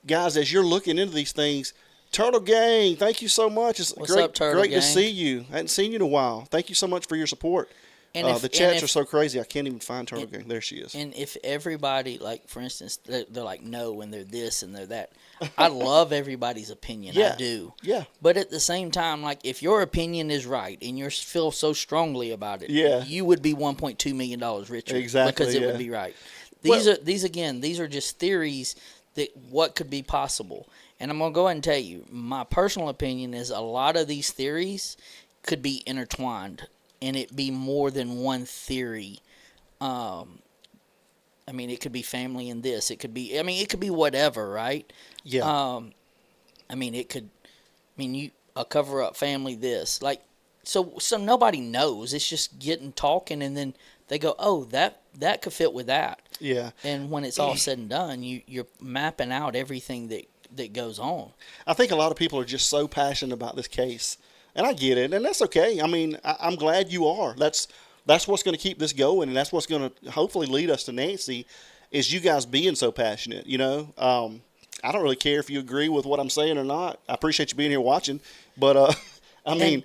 guys, as you're looking into these things, Turtle Gang, thank you so much. It's What's great, up, Turtle great to Gang? see you. I hadn't seen you in a while. Thank you so much for your support. And The chats are so crazy, I can't even find Turtle Gang. There she is. And if everybody, like, for instance, they're like, no, and they're this and they're that. I love everybody's opinion. Yeah. I do. Yeah. But at the same time, like, if your opinion is right and you feel so strongly about it, Yeah. you would be $1.2 million richer. Exactly, Because it yeah. would be right. Well- These are just theories that what could be possible. And I'm going to go ahead and tell you, my personal opinion is a lot of these theories could be intertwined and it be more than one theory. I mean, it could be family and this. It could be whatever, right? Yeah. A cover up family this. Like, so nobody knows. It's just getting talking and then they go, oh, that could fit with that. Yeah. And when it's all said and done, you're mapping out everything that goes on. I think a lot of people are just so passionate about this case. And I get it, and that's okay. I mean, I'm glad you are. That's what's going to keep this going, and that's what's going to hopefully lead us to Nancy. is you guys being so passionate. I don't really care if you agree with what I'm saying or not. I appreciate you being here watching, but I mean,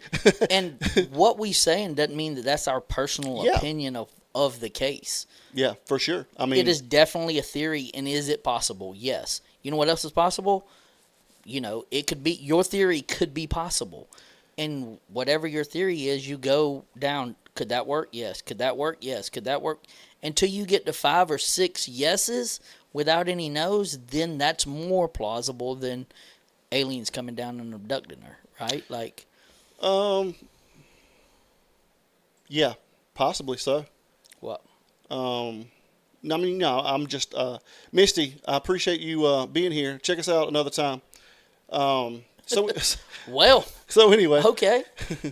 and what we saying doesn't mean that that's our personal Yeah. opinion of the case. yeah, for sure. I mean, It is definitely a theory, and is it possible? Yes. You know what else is possible? It could be, your theory could be possible. And whatever your theory is, you go down, could that work? Yes. Could that work? Yes. Could that work? Until you get to 5 or 6 yeses without any no's, then that's more plausible than aliens coming down and abducting her, right? Like, yeah, possibly so. what? No, I'm just Misty. I appreciate you being here. Check us out another time. So Well, so anyway, okay.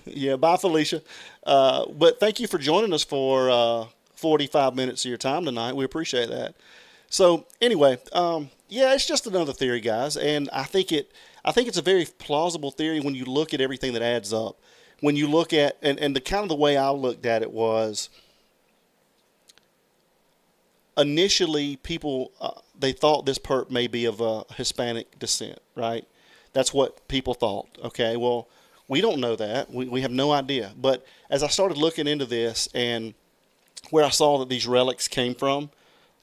yeah. Bye, Felicia. But thank you for joining us for 45 minutes of your time tonight. We appreciate that. So anyway, yeah, it's just another theory, guys, and I think it's a very plausible theory when you look at everything that adds up. When you look at and the kind of the way I looked at it was, initially people they thought this perp may be of a Hispanic descent, right? That's what people thought. Okay, well, we don't know that. We have no idea. But as I started looking into this and where I saw that these relics came from,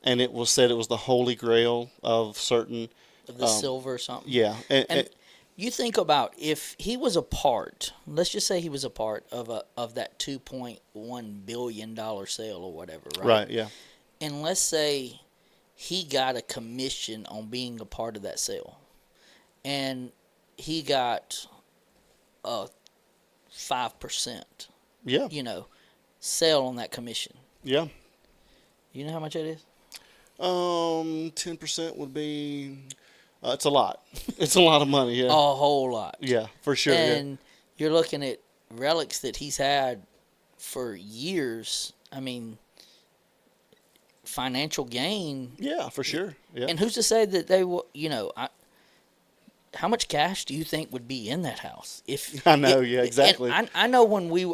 and it was said it was the Holy Grail of certain, Of the silver or something. yeah, And you think about, if he was a part, let's just say he was a part of that $2.1 billion sale or whatever, right? right, yeah, And let's say he got a commission on being a part of that sale, and he got 5%, yeah, sale on that commission. yeah. You know how much that is? 10% would be, it's a lot. It's a lot of money, yeah. A whole lot. Yeah, for sure. And you're looking at relics that he's had for years. I mean, financial gain. Yeah, for sure. Yeah. And who's to say that they will, how much cash do you think would be in that house? If I know, yeah, exactly. and I know when we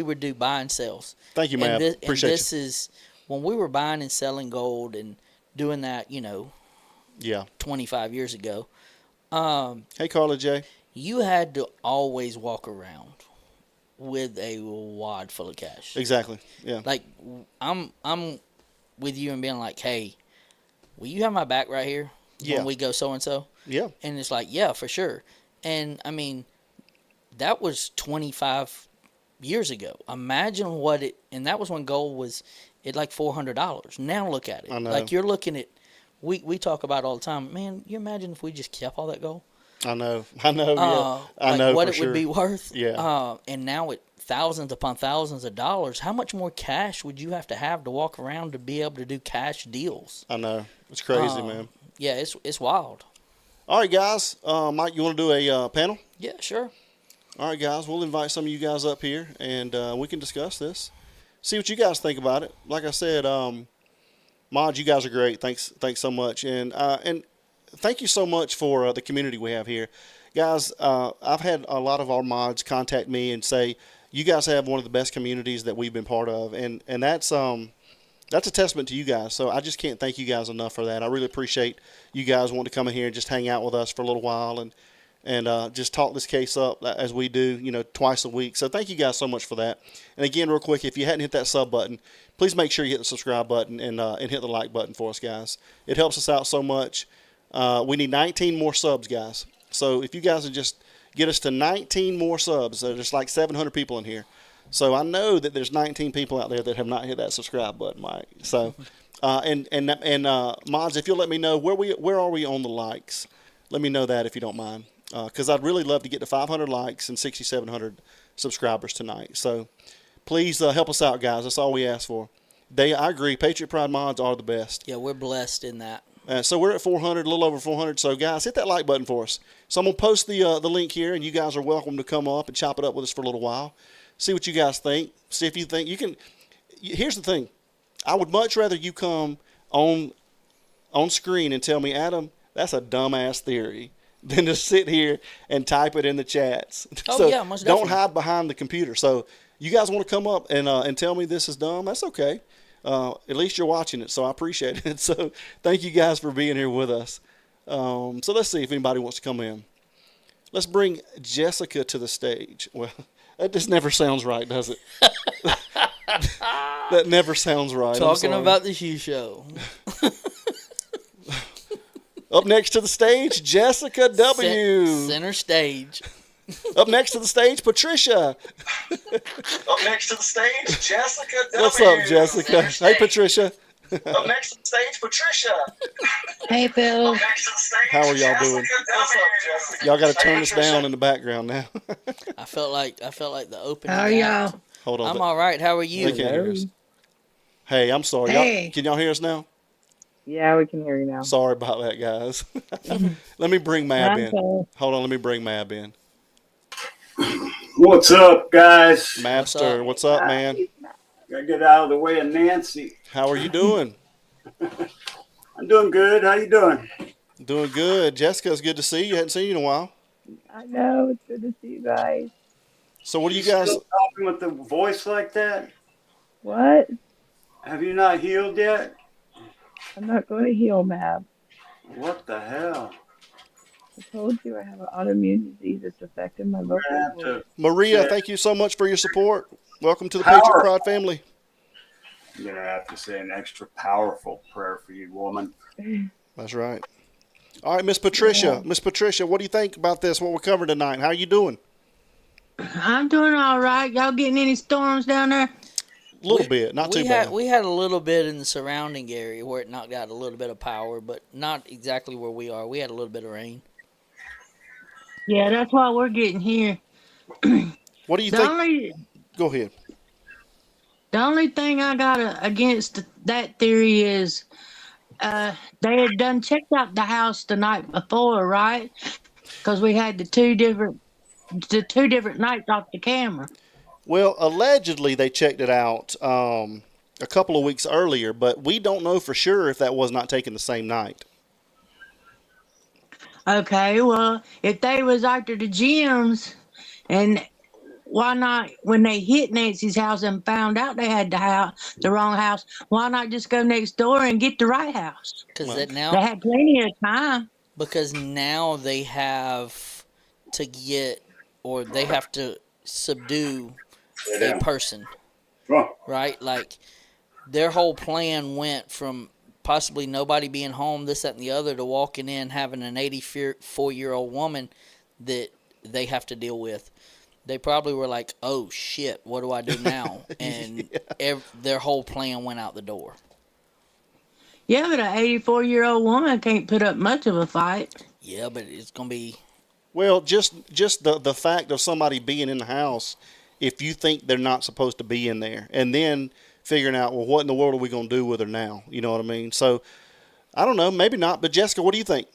would do buy and sells. Thank you, man. Appreciate this is when we were buying and selling gold and doing that, yeah. 25 years ago. Hey, Carla J. You had to always walk around with a wad full of cash. Exactly. Yeah. Like, I'm with you and being like, hey, will you have my back right here Yeah. when we go so and so? Yeah. And it's like, yeah, for sure. And I mean, that was 25 years ago. Imagine and that was when gold was at like $400. Now look at it. I know. Like, you're looking at, we talk about all the time, man, you imagine if we just kept all that gold? I know. Yeah. I Like know what for it sure. would be worth. Yeah. And now at thousands upon thousands of dollars, how much more cash would you have to walk around to be able to do cash deals? I know. It's crazy, man. Yeah, it's wild. All right, guys. Mike, you want to do a panel? Yeah, sure. All right, guys. We'll invite some of you guys up here, and we can discuss this. See what you guys think about it. Like I said, Mod, you guys are great. Thanks so much, and thank you so much for the community we have here, guys. I've had a lot of our mods contact me and say you guys have one of the best communities that we've been part of, and that's a testament to you guys. So I just can't thank you guys enough for that. I really appreciate you guys wanting to come in here and just hang out with us for a little while and just talk this case up as we do, twice a week. So thank you guys so much for that. And again, real quick, if you hadn't hit that sub button, please make sure you hit the subscribe button and hit the like button for us, guys. It helps us out so much. We need 19 more subs, guys. So if you guys would just get us to 19 more subs, there's like 700 people in here. So I know that there's 19 people out there that have not hit that subscribe button, Mike. So, mods, if you'll let me know where are we on the likes, let me know that if you don't mind, because I'd really love to get to 500 likes and 6,700 subscribers tonight. So, please help us out, guys. That's all we ask for. I agree. Patriot Pride mods are the best. Yeah, we're blessed in that. So we're at 400, a little over 400. So, guys, hit that like button for us. So I'm gonna post the link here, and you guys are welcome to come up and chop it up with us for a little while. See what you guys think. See if you think you can. Here's the thing. I would much rather you come on screen and tell me, Adam, that's a dumbass theory, than to sit here and type it in the chats. Oh, So yeah, most don't definitely. hide behind the computer. So you guys want to come up and tell me this is dumb? That's okay. At least you're watching it, so I appreciate it. So thank you guys for being here with us. So let's see if anybody wants to come in. Let's bring Jessica to the stage. Well, that just never sounds right, does it? That never sounds right. Talking about the shoe show. Up next to the stage, Jessica W. Center stage. Up next to the stage, Patricia. Up next to the stage, Jessica W. What's up, Jessica? Hey, Patricia. Up next to the stage, Patricia. Hey, Bill. Up next to the stage, How are y'all Jessica doing? What's up, Jessica? Y'all got to turn Hey, us Patricia. down in the background now. I felt like the opening. How are y'all? act. Hold on. I'm all right. How are you? They can't hear us. Hey, I'm sorry. Hey. Y'all, can y'all hear us now? Yeah, we can hear you now. Sorry about that, guys. Let me bring Mab in. Okay. Hold on, let me bring Mab in. What's up, guys? Mabster, what's up, man? Gotta get out of the way of Nancy. How are you doing? I'm doing good. How you doing? Doing good. Jessica, it's good to see you. Hadn't seen you in a while. I know. It's good to see you guys. So what do you guys... Still talking with the voice like that? What? Have you not healed yet? I'm not going to heal, Mab. What the hell? I told you I have an autoimmune disease that's affecting my vocal We're gonna have cords. to. Maria, Yeah. thank you so much for your support. Welcome to the Power. Patriot Pride family. I'm gonna have to say an extra powerful prayer for you, woman. That's right. All right, Miss Patricia. Yeah. Miss Patricia, what do you think about this, what we're covering tonight? How you doing? I'm doing all right. Y'all getting any storms down there? A little bit, not too bad. We had a little bit in the surrounding area where it knocked out a little bit of power, but not exactly where we are. We had a little bit of rain. Yeah, that's why we're getting here. What do you The think? only Go ahead. the only thing I got against that theory is they had done checked out the house the night before, right? Because we had the two different nights off the camera. Well, allegedly they checked it out a couple of weeks earlier, but we don't know for sure if that was not taken the same night. Okay, well, if they was after the gyms, and why not, when they hit Nancy's house and found out they had the wrong house, why not just go next door and get the right house? Because Well, They now had plenty of time. they have to they have to subdue a person, right? Like their whole plan went from possibly nobody being home, this, that, and the other, to walking in having an 84-year-old woman that they have to deal with. They probably were like, "Oh shit, what do I do now?" And their whole plan went out the door. Yeah, but an 84-year-old woman can't put up much of a fight. Yeah, but it's gonna be. Well, just the fact of somebody being in the house, if you think they're not supposed to be in there, and then figuring out, well, what in the world are we going to do with her now? You know what I mean? So, I don't know, maybe not. But Jessica, what do you think?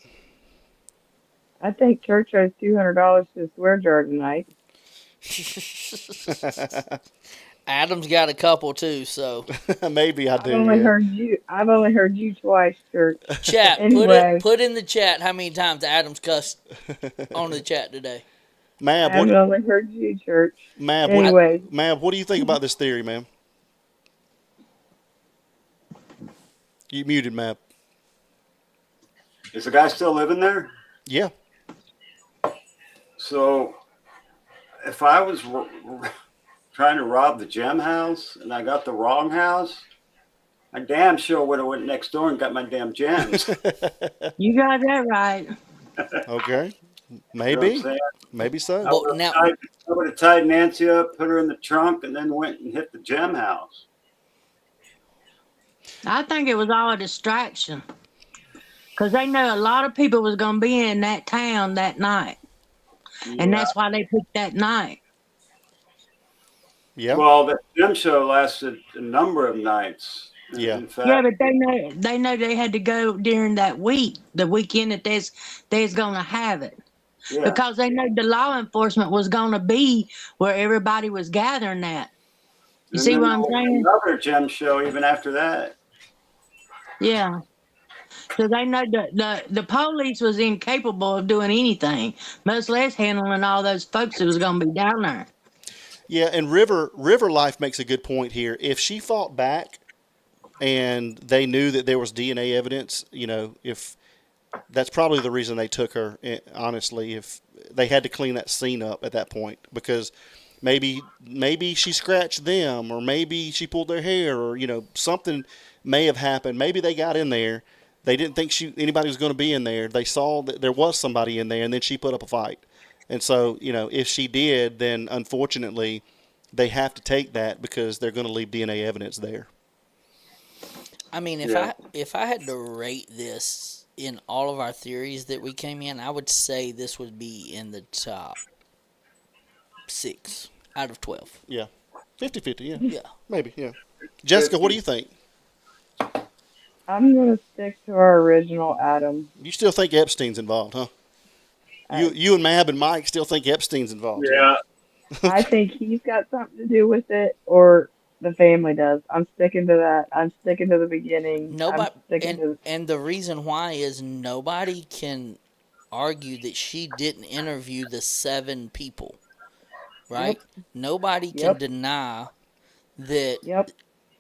I think church owes $200 to the swear jar tonight. Adam's got a couple too, so Maybe I I've do. only Yeah. heard you. I've only heard you twice, church. chat. Anyway. Put in the chat how many times Adam's cussed on the chat today. Mab, I've what, only heard you, church. Mab, Anyway, Mab, what do you think about this theory, ma'am? You muted, Mab. Is the guy still living there? Yeah. So, if I was trying to rob the gem house and I got the wrong house, I damn sure would have went next door and got my damn gems. You got that right. Okay. You know what Maybe. I'm saying? Maybe so. Well, now I would have tied Nancy up, put her in the trunk, and then went and hit the gem house. I think it was all a distraction. Because they know a lot of people was going to be in that town that night. And that's why they picked that night. Yeah. Well, the gem show lasted a number of nights. Yeah. In fact, Yeah, but they know they had to go during that week, the weekend that they's going to have it. yeah. Because they know the law enforcement was going to be where everybody was gathering at. You And see then what I'm there was saying? another gem show even after that. Yeah. So they know the police was incapable of doing anything, much less handling all those folks that was going to be down there. Yeah, and River Life makes a good point here. If she fought back, and they knew that there was DNA evidence, if that's probably the reason they took her. Honestly, if they had to clean that scene up at that point, because maybe she scratched them, or maybe she pulled their hair, or something may have happened. Maybe they got in there. They didn't think anybody was going to be in there. They saw that there was somebody in there, and then she put up a fight. And so, if she did, then unfortunately, they have to take that because they're going to leave DNA evidence there. I mean, if I had to rate this in all of our theories that we came in, I would say this would be in the top 6 out of 12. Yeah. 50-50, yeah. Yeah. Maybe, yeah. Jessica, what do you think? I'm gonna stick to our original Adam. You still think Epstein's involved, huh? You and Mab and Mike still think Epstein's involved. Yeah. I think he's got something to do with it, or the family does. I'm sticking to that. I'm sticking to the beginning. And the reason why is nobody can argue that she didn't interview the 7 people, right? Yep. Nobody can deny that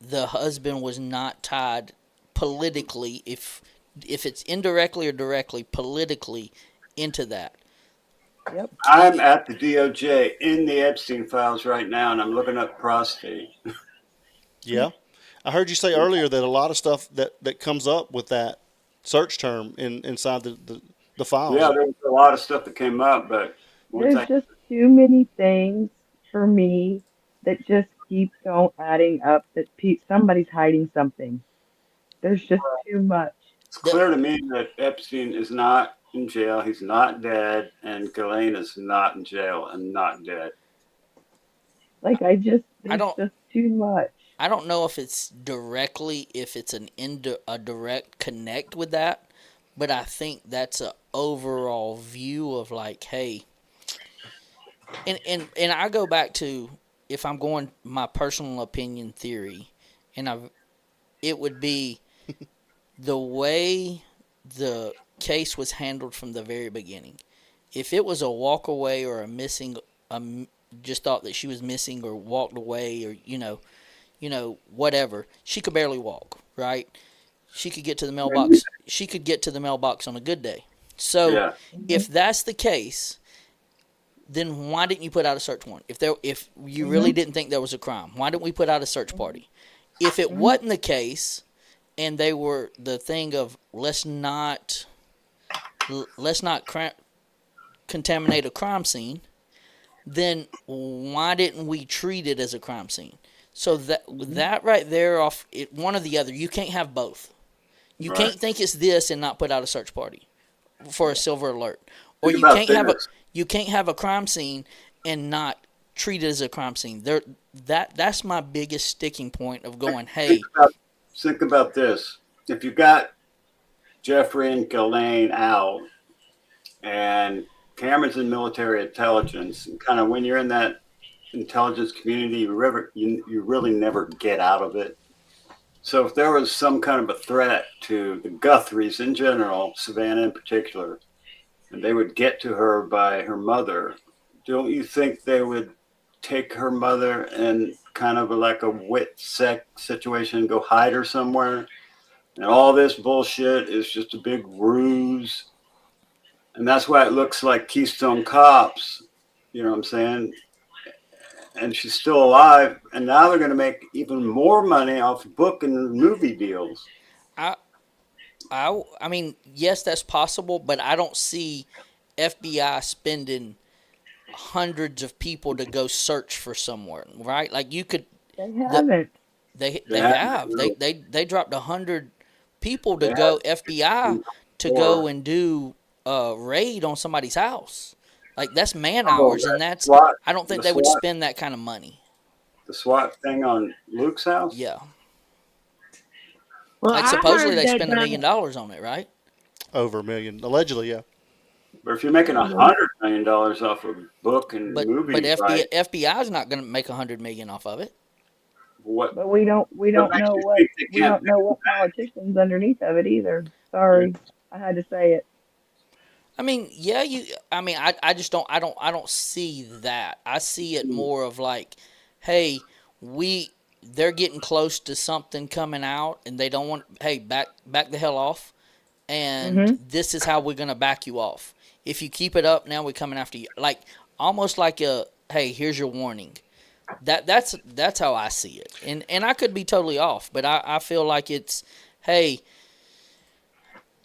the husband was not tied politically, if it's indirectly or directly, politically into that. Yep. I'm at the DOJ in the Epstein files right now, and I'm looking up prostate. Yeah. I heard you say earlier that a lot of stuff that comes up with that search term inside the files. Yeah, there was a lot of stuff that came up, but there's just too many things for me that just keep on adding up that somebody's hiding something. There's just too much. It's clear to me that Epstein is not in jail. He's not dead, and Ghislaine is not in jail and not dead. Like there's just too much. I don't know if it's a direct connect with that, but I think that's a overall view of like, hey, and I go back to, if I'm going my personal opinion theory, it would be the way the case was handled from the very beginning. If it was a walk away or a missing, just thought that she was missing or walked away, or whatever, she could barely walk, right? She could get to the mailbox. She could get to the mailbox on a good day. So if that's the case, then why didn't you put out a search warrant? If you really didn't think there was a crime, why didn't we put out a search party? If it wasn't the case, and they were the thing of let's not contaminate a crime scene, then why didn't we treat it as a crime scene? So that right there, one or the other. You can't have both. You can't think it's this and not put out a search party for a silver alert, or you can't have a crime scene and not treat it as a crime scene. That's my biggest sticking point of going, hey. Think about this. If you got Jeffrey and Ghislaine out, and Cameron's in military intelligence, and kind of when you're in that intelligence community, you really never get out of it. So if there was some kind of a threat to the Guthries in general, Savannah in particular, and they would get to her by her mother, don't you think they would take her mother and kind of like a wit sec situation and go hide her somewhere? And all this bullshit is just a big ruse. And that's why it looks like Keystone Cops, you know what I'm saying? And she's still alive, and now they're going to make even more money off book and movie deals. I mean, yes, that's possible, but I don't see FBI spending hundreds of people to go search for somewhere, right? Like you could. They haven't. They have. They dropped 100 people to go FBI to go and do a raid on somebody's house. Like that's man hours, and that's I don't think they would spend that kind of money. The SWAT thing on Luke's house? Yeah. Well, like supposedly they spend $1 million on it, right? Over $1 million, allegedly, yeah. But if you're making $100 million off of book and movie, but FBI is not going to make $100 million off of it. What? But we don't know what politicians underneath of it either. Sorry, I had to say it. I mean, yeah, I just don't. I don't see that. I see it more of like, hey, we they're getting close to something coming out, and they don't want, hey, back the hell off, and Mm-hmm. this is how we're gonna back you off. If you keep it up, now we're coming after you. Like almost like a, hey, here's your warning. That's how I see it, and I could be totally off, but I feel like it's, hey,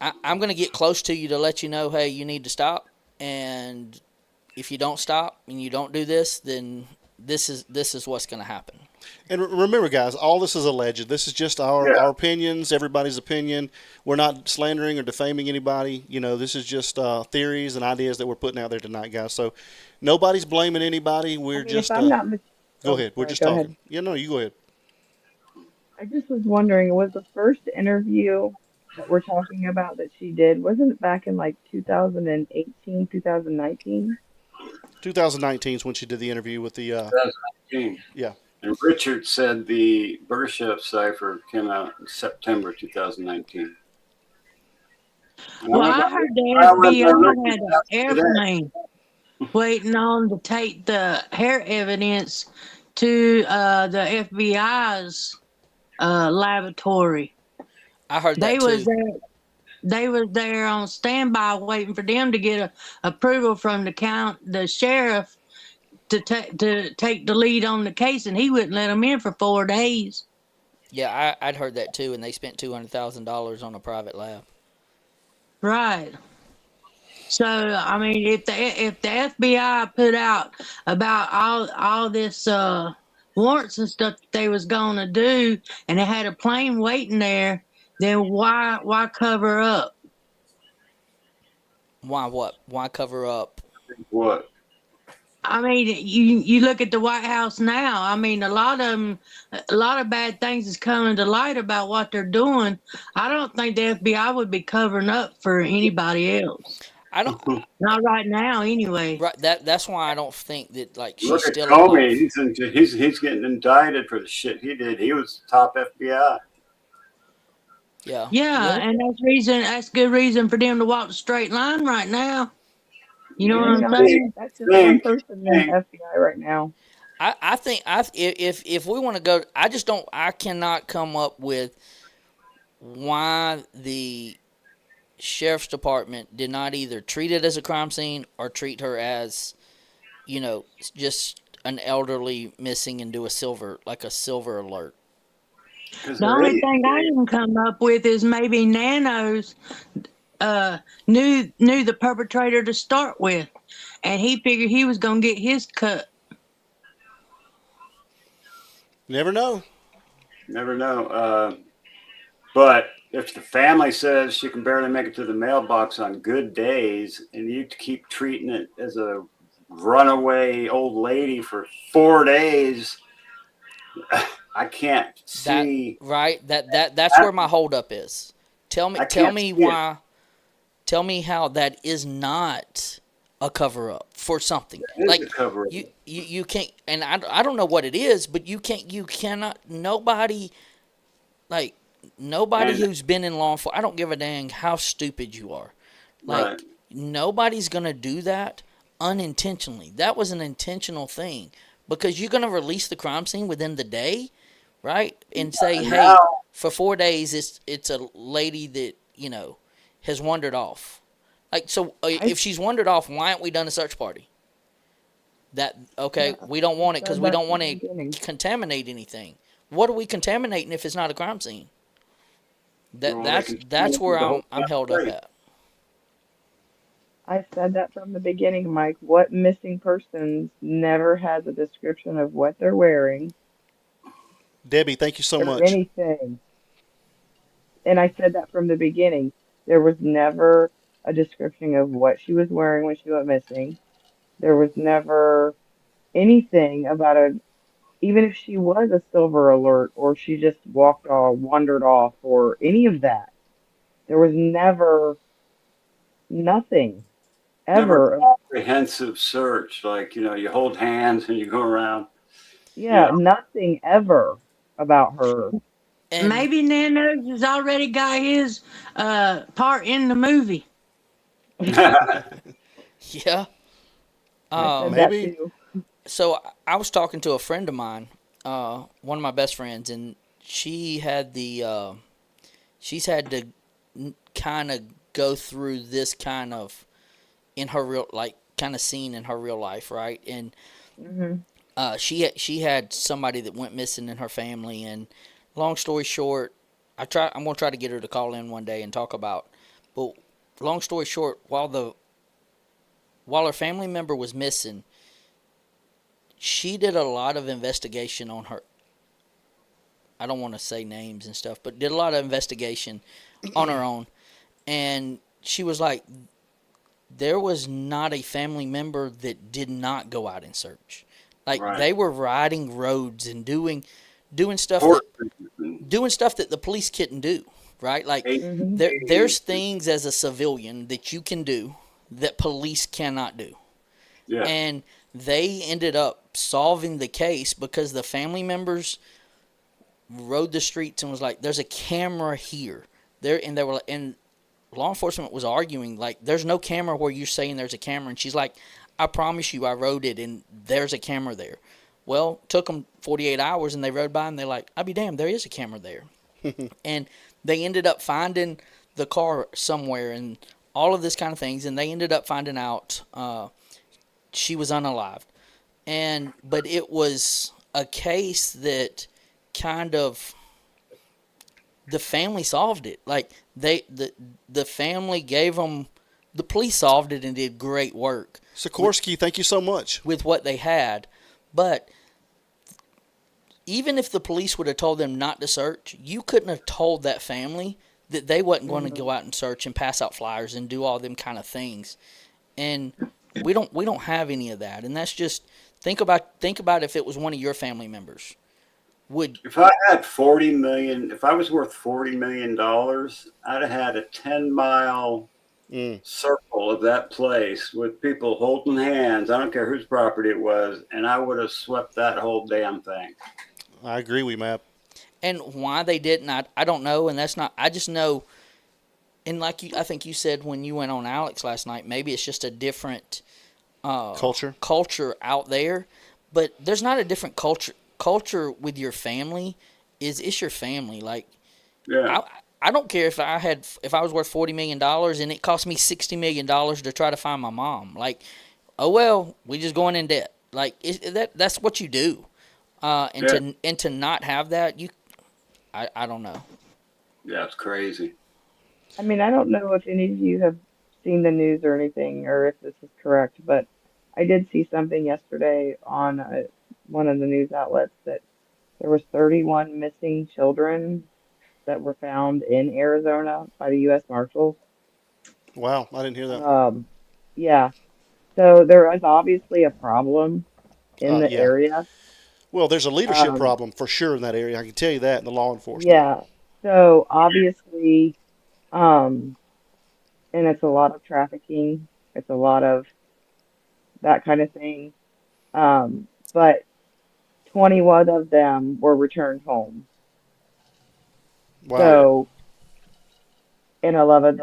I'm gonna get close to you to let you know, hey, you need to stop, and if you don't stop and you don't do this, then this is what's gonna happen. And remember, guys, all this is alleged. This is just our opinions, everybody's opinion. We're not slandering or defaming anybody. This is just theories and ideas that we're putting out there tonight, guys. So nobody's blaming anybody. We're If just I'm not go ahead. We're sorry, just go talking. ahead. Yeah, no, you go ahead. I just was wondering, was the first interview that we're talking about that she did, wasn't it back in like 2018, 2019? 2019 is when she did the interview with the 2019. yeah. And Richard said the Burger Chef cipher came out in September 2019. Well, I heard the I went by FBI had Richard's an house today. airplane waiting on to take the hair evidence to the FBI's laboratory. I heard They that was too. there. They was there on standby, waiting for them to get approval from the sheriff to take the lead on the case, and he wouldn't let them in for 4 days. Yeah, I'd heard that too, and they spent $200,000 on a private lab. Right. So I mean, if the FBI put out about all this warrants and stuff that they was gonna do, and they had a plane waiting there, then why cover up? Why what? Why cover up? What? I mean, you look at the White House now. I mean, a lot of bad things is coming to light about what they're doing. I don't think the FBI would be covering up for anybody else. I don't. Not right now, anyway. Right. That's why I don't think that like she's Look at still Comey. alive. He's getting indicted for the shit he did. He was top FBI. Yeah. Yeah, and that's good reason for them to walk the straight line right now. You know what I'm saying? That's just one person in the FBI right now. I think if we want to go, I cannot come up with why the sheriff's department did not either treat it as a crime scene or treat her as, just an elderly missing and do a silver alert. The only thing I can come up with is maybe Nanos knew the perpetrator to start with, and he figured he was gonna get his cut. Never know. Never know. But if the family says she can barely make it to the mailbox on good days, and you keep treating it as a runaway old lady for 4 days, I can't see. That's where my holdup is. Tell me why. Tell me how that is not a cover up for something. Like you can't, and I don't know what it is, but you cannot. Nobody who's been in law enforcement, I don't give a dang how stupid you are. Like nobody's gonna do that unintentionally. That was an intentional thing because you're gonna release the crime scene within the day, right? And say, hey, for 4 days it's a lady that has wandered off. Like, so if she's wandered off, why haven't we done a search party? We don't want it because we don't want to contaminate anything. What are we contaminating if it's not a crime scene? That's where I'm held up at. I said that from the beginning, Mike. What missing persons never has a description of what they're wearing? Debbie, thank you so or much. anything. And I said that from the beginning. There was never a description of what she was wearing when she went missing. There was never anything about even if she was a silver alert or she just wandered off or any of that. There was never nothing Never ever. comprehensive search, like you hold hands and you go around. Yeah, nothing ever about her. And maybe Nanos has already got his part in the movie. Yeah. I said maybe. that too. So I was talking to a friend of mine one of my best friends, and she had she's had to kind of go through this kind of in her real, like, kind of scene in her real life, right? And Hmm. she had somebody that went missing in her family, and long story short, I'm gonna try to get her to call in one day and talk about. But long story short, while her family member was missing, she did a lot of investigation on her. I don't want to say names and stuff, but did a lot of investigation on her own, and she was like, there was not a family member that did not go out and search. Like, Right. they were riding roads and doing stuff Horse that business. doing stuff that the police couldn't do, right? Like, Hey, Hmm. there's things as a civilian that you can do that police cannot do. yeah. And they ended up solving the case because the family members rode the streets and was like, there's a camera here. And they were, and law enforcement was arguing, like, there's no camera where you're saying there's a camera. And she's like, I promise you, I rode it and there's a camera there. Well, took them 48 hours and they rode by and they're like, I'll be damned, there is a camera there. And they ended up finding the car somewhere and all of this kind of things. And they ended up finding out she was unalived. But it was a case that kind of, the family solved it. Like, the family gave them, the police solved it and did great work Sikorsky, thank you so much. with what they had. But even if the police would have told them not to search, you couldn't have told that family that they wasn't going to go out and search and pass out flyers and do all them kind of things. And we don't have any of that. And that's just, think about if it was one of your family members. If I had 40 million, if I was worth $40 million, I'd have had a 10-mile circle of that place with people holding hands. I don't care whose property it was, and I would have swept that whole damn thing. I agree with you, Matt. And why they didn't, I don't know. And that's not, I just know, and like I think you said when you went on Alex last night, maybe it's just a different culture out there. But there's not a different culture with your family. It's your family. Like, Yeah. I don't care if I was worth $40 million and it cost me $60 million to try to find my mom. Like, oh well, we just going in debt. Like, that's what you do. And to not have that, I don't know. Yeah, it's crazy. I mean, I don't know if any of you have seen the news or anything, or if this is correct, but I did see something yesterday on one of the news outlets that there was 31 missing children that were found in Arizona by the U.S. Marshals. Wow, I didn't hear that. Yeah. So there is obviously a problem in the Yeah. area. Well, there's a leadership Um, problem for sure in that area. I can tell you that in the law enforcement. Yeah. So obviously, and it's a lot of trafficking. It's a lot of that kind of thing. But 21 of them were returned home. Wow. So, and 11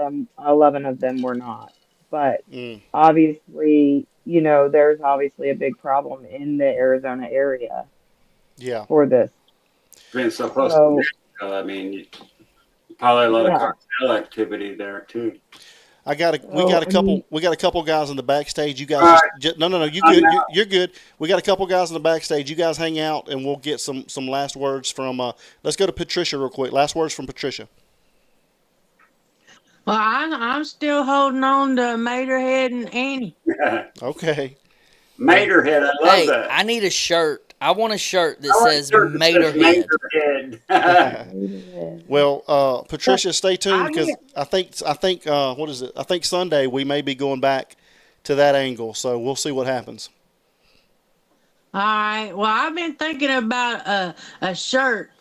of them were not. But Mm, obviously, there's obviously a big problem in the Arizona area yeah. for this. Being so close to So, Mexico, I mean, probably a lot of yeah. cartel activity there too. We got a So, I couple. mean, We got a couple guys in the backstage. You guys, All no. You I'm good? out. You're good. We got a couple guys in the backstage. You guys hang out, and we'll get some last words from. Let's go to Patricia real quick. Last words from Patricia. Well, I'm still holding on to Materhead and Annie. Okay. Materhead, I love Hey, that. I need a shirt. I want a shirt that I want a says shirt that says Materhead. Materhead. Well, Patricia, stay tuned I because get, I think what is it? I think Sunday we may be going back to that angle, so we'll see what happens. all right. Well, I've been thinking about a shirt.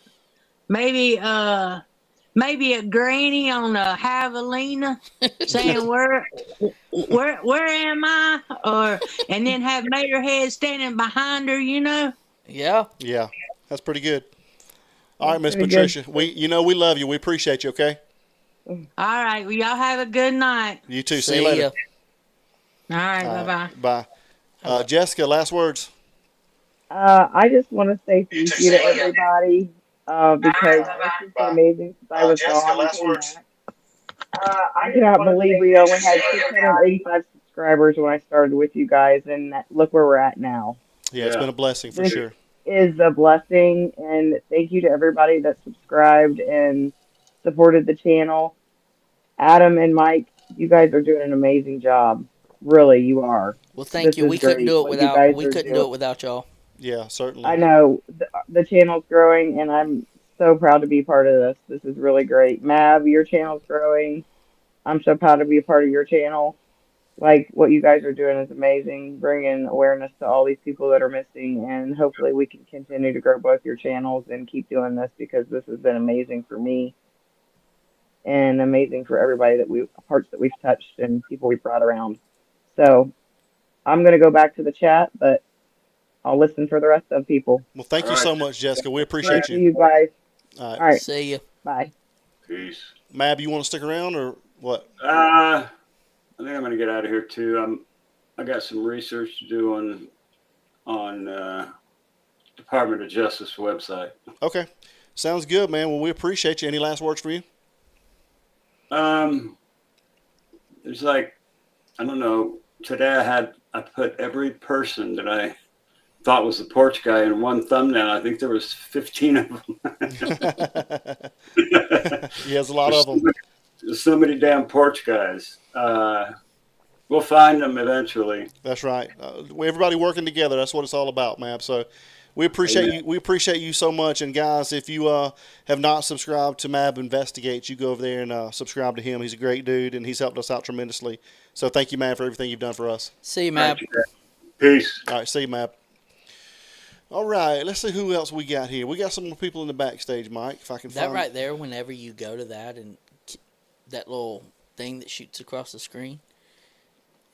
Maybe maybe a granny on a javelina saying where am I? And then have Materhead standing behind her, Yeah. Yeah, that's pretty good. All right, that's Miss pretty good. Patricia, we love you. We appreciate you. Okay. All right. Well, y'all have a good night. You too. See you later. ya. All right. All Bye right, bye. bye. Jessica, last words. I just want to say You thank too, you to Sam. everybody because this has been Bye. amazing since I was Jessica, gone and last came words. back. I cannot believe we You only too, had Sam. 685 subscribers when I started with you guys, and look where we're at now. Yeah, it's been Yeah. a blessing for This sure. is a blessing, and thank you to everybody that subscribed and supported the channel. Adam and Mike, you guys are doing an amazing job. Really, you are. Well, thank This you. is great what you guys We are couldn't do doing. it without y'all. Yeah, certainly. I know the channel's growing, and I'm so proud to be part of this. This is really great. Mav, your channel's growing. I'm so proud to be a part of your channel. Like what you guys are doing is amazing, bringing awareness to all these people that are missing, and hopefully we can continue to grow both your channels and keep doing this because this has been amazing for me and amazing for everybody that we hearts that we've touched and people we've brought around. So I'm gonna go back to the chat, but I'll listen for the rest of people. Well, All thank you right. so much, Jessica. We Thank appreciate you. you guys. All right, All right, See ya. bye. Peace. Mab, you want to stick around or what? I think I'm gonna get out of here too. I got some research to do on Department of Justice website. Okay, sounds good, man. Well, we appreciate you. Any last words for you? Um, there's like, I don't know. Today I put every person that I thought was the porch guy in one thumbnail. I think there was 15 of them. He has a lot of them. There's so many damn porch guys. We'll find them eventually. That's right. Everybody working together. That's what it's all about, Mab. So we appreciate Amen. you. We appreciate you so much. And guys, if you have not subscribed to Mab Investigates, you go over there and subscribe to him. He's a great dude, and he's helped us out tremendously. So thank you, Mab, for everything you've done for us. See you, Map. Peace. All right, see you, Mab. All right, let's see who else we got here. We got some more people in the backstage, Mike. If I can That find right there, whenever you go to that and that little thing that shoots across the screen.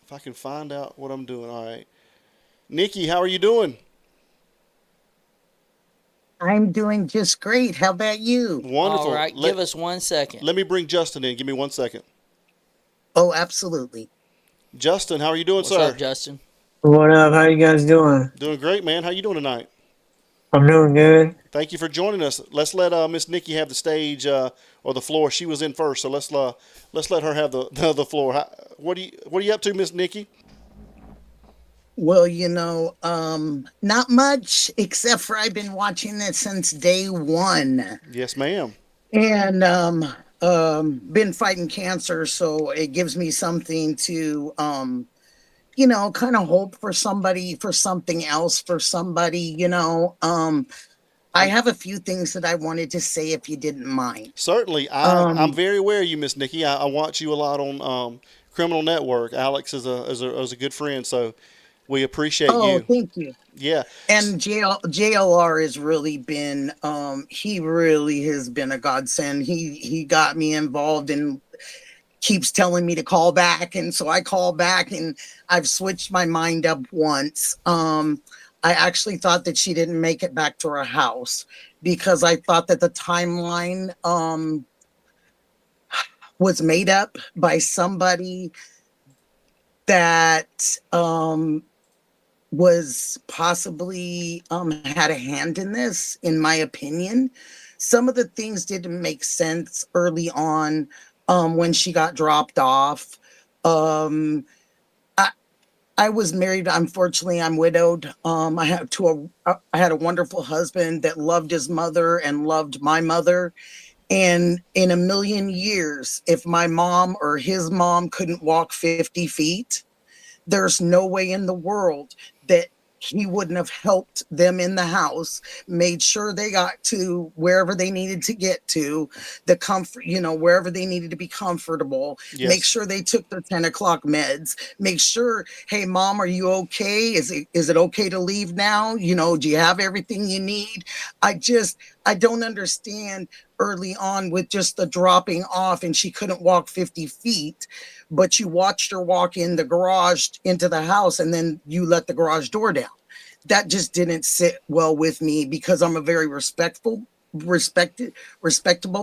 if I can find out what I'm doing. All right, Nikki, how are you doing? I'm doing just great. How about you? Wonderful. All right, Let, give us 1 second. let me bring Justin in. Give me 1 second. Oh, absolutely. Justin, how are you doing, What's sir? up, Justin? What up? How you guys doing? Doing great, man. How you doing tonight? I'm doing good. Thank you for joining us. Let's let Miss Nikki have the stage or the floor. She was in first, so let's let her have the floor. What are you up to, Miss Nikki? Well, not much except for I've been watching this since day one Yes, ma'am. and been fighting cancer, so it gives me something to kind of hope for somebody, for something else, for somebody. I have a few things that I wanted to say if you didn't mind. Certainly, I'm very aware of you, Miss Nikki. I watch you a lot on Criminal Network. Alex is a good friend, so we appreciate Oh, you. thank you. Yeah, And JLR has really been he really has been a godsend. He got me involved and keeps telling me to call back, and so I call back, and I've switched my mind up once. I actually thought that she didn't make it back to her house because I thought that the timeline was made up by somebody that was possibly had a hand in this, in my opinion. Some of the things didn't make sense early on when she got dropped off. I was married. Unfortunately, I'm widowed. I had a wonderful husband that loved his mother and loved my mother. And in a million years, if my mom or his mom couldn't walk 50 feet, there's no way in the world that he wouldn't have helped them in the house, made sure they got to wherever they needed to get to, the comfort, wherever they needed to be comfortable, yes. make sure they took their 10 o'clock meds, make sure, hey, mom, are you okay? Is it okay to leave now? Do you have everything you need? I don't understand early on with just the dropping off and she couldn't walk 50 feet, but you watched her walk in the garage into the house and then you let the garage door down. That just didn't sit well with me because I'm a very respectable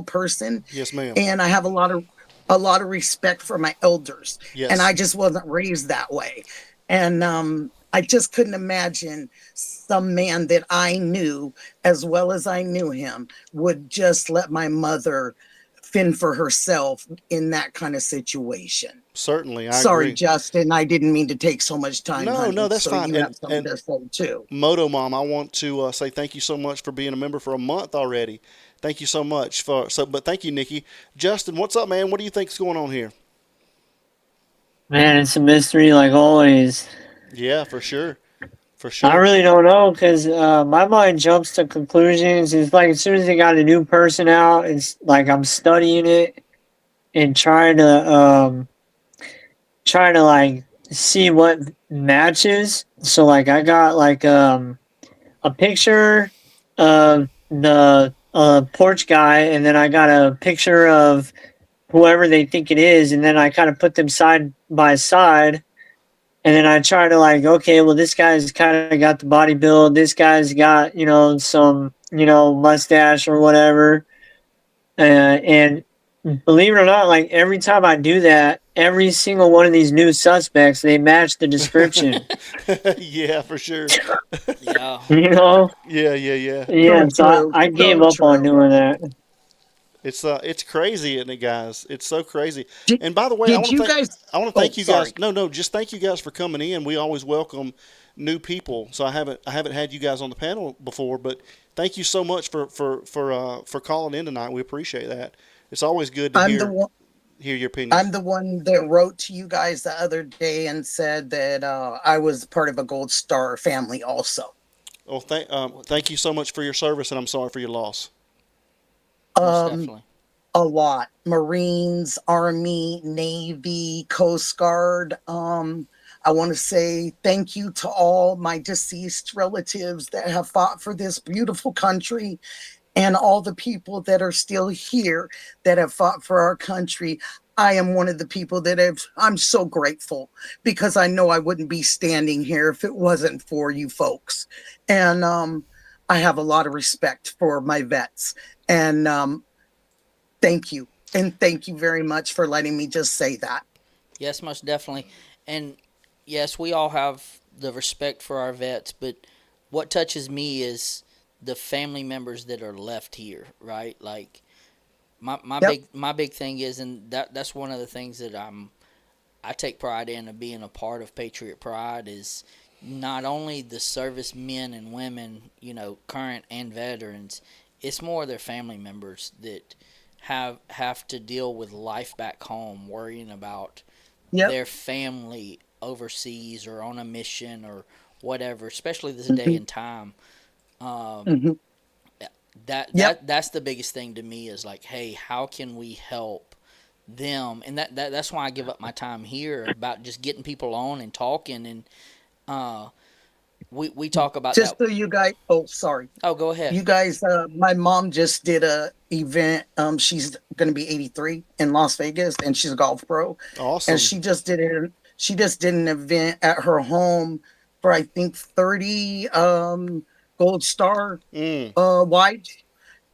person. Yes, ma'am. And I have a lot of respect for my elders. Yes. And I just wasn't raised that way. And I just couldn't imagine some man that I knew as well as I knew him would just let my mother fend for herself in that kind of situation. Certainly, I Sorry, agree. Justin, I didn't mean to take so much time, No, no, honey. that's So fine. you have something And to say too. Moto Mom, I want to say thank you so much for being a member for a month already. Thank you so much for so. But thank you, Nikki. Justin, what's up, man? What do you think's going on here? Man, it's a mystery like always. Yeah, for sure, for I sure. really don't know because my mind jumps to conclusions. It's like as soon as they got a new person out, it's like I'm studying it and trying to like see what matches. So like I got like a picture of the porch guy, and then I got a picture of whoever they think it is, and then I kind of put them side by side, and then I try to like, okay, well, this guy's kind of got the body build, this guy's got some mustache or whatever, and believe it or not, like every time I do that, every single one of these new suspects they match the description. Yeah, for sure. Yeah. You know, Yeah, yeah, yeah. yeah. So So true. I gave So up on true. doing that. It's crazy, isn't it, guys? It's so crazy. Did, And by the way, did you guys? I want to Oh, thank you guys. sorry. No, no, just thank you guys for coming in. We always welcome new people. So I haven't had you guys on the panel before, but thank you so much for calling in tonight. We appreciate that. It's always good to I'm the one. hear your I'm opinions. the one that wrote to you guys the other day and said that I was part of a Gold Star family also. Well, thank you so much for your service, and I'm sorry for your loss. Most Um, definitely. a lot. Marines, Army, Navy, Coast Guard. I want to say thank you to all my deceased relatives that have fought for this beautiful country and all the people that are still here that have fought for our country. I am one of the people that I'm so grateful because I know I wouldn't be standing here if it wasn't for you folks. And I have a lot of respect for my vets. And thank you. And thank you very much for letting me just say that. Yes, most definitely. And yes, we all have the respect for our vets, but what touches me is the family members that are left here, right? Like Yep. my big thing is, and that's one of the things that I take pride in of being a part of Patriot Pride is not only the servicemen and women, current and veterans, it's more their family members that have to deal with life back home, worrying about Yep. their family overseas or on a mission or whatever, especially this day Hmm. and time. Um, Hmm. Yep. that's the biggest thing to me is like, hey, how can we help them? And that's why I give up my time here about just getting people on and talking and uh, we talk about Just that. so you guys, oh, sorry. Oh, go ahead. You guys, my mom just did a event. She's going to be 83 in Las Vegas, and she's a golf pro. And Awesome. she just did it. She just did an event at her home for I think 30 Gold Star Mm, wives,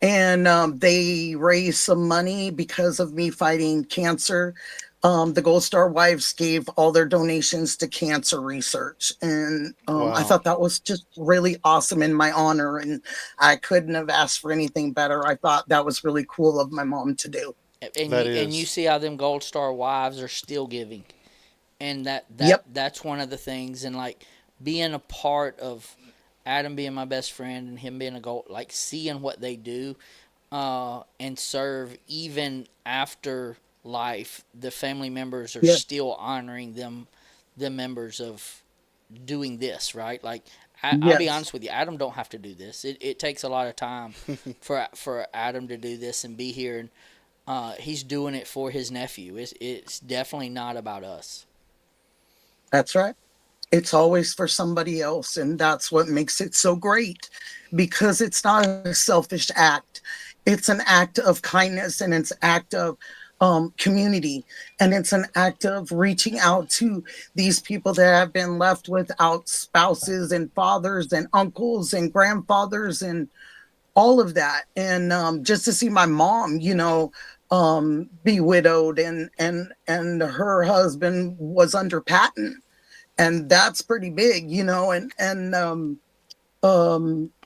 and they raised some money because of me fighting cancer. The Gold Star wives gave all their donations to cancer research, and I wow. thought that was just really awesome in my honor, and I couldn't have asked for anything better. I thought that was really cool of my mom to do. That And you is. see how them Gold Star wives are still giving, and Yep. that's one of the things. And like being a part of Adam being my best friend and him being a gold, like seeing what they do and serve even after life, the family members are Yeah. still honoring them, the members of doing this right. Like I'll be Yes. honest with you, Adam don't have to do this. It takes a lot of time for Adam to do this and be here, and he's doing it for his nephew. It's definitely not about us. That's right. It's always for somebody else, and that's what makes it so great because it's not a selfish act. It's an act of kindness, and it's an act of community, and it's an act of reaching out to these people that have been left without spouses and fathers and uncles and grandfathers and all of that. And just to see my mom, be widowed, and her husband was under patent, and that's pretty big,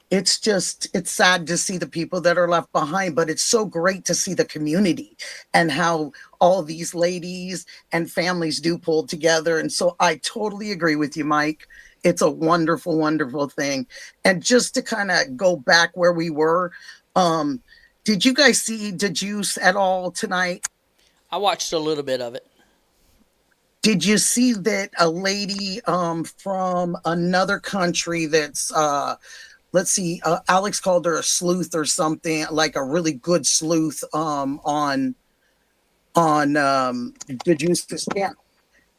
it's sad to see the people that are left behind, but it's so great to see the community and how all these ladies and families do pull together. And so I totally agree with you, Mike. It's a wonderful, wonderful thing. And just to kind of go back where we were, did you guys see the Juice at all tonight? I watched a little bit of it. Did you see that a lady from another country that's let's see, Alex called her a sleuth or something, like a really good sleuth on the Juice's channel.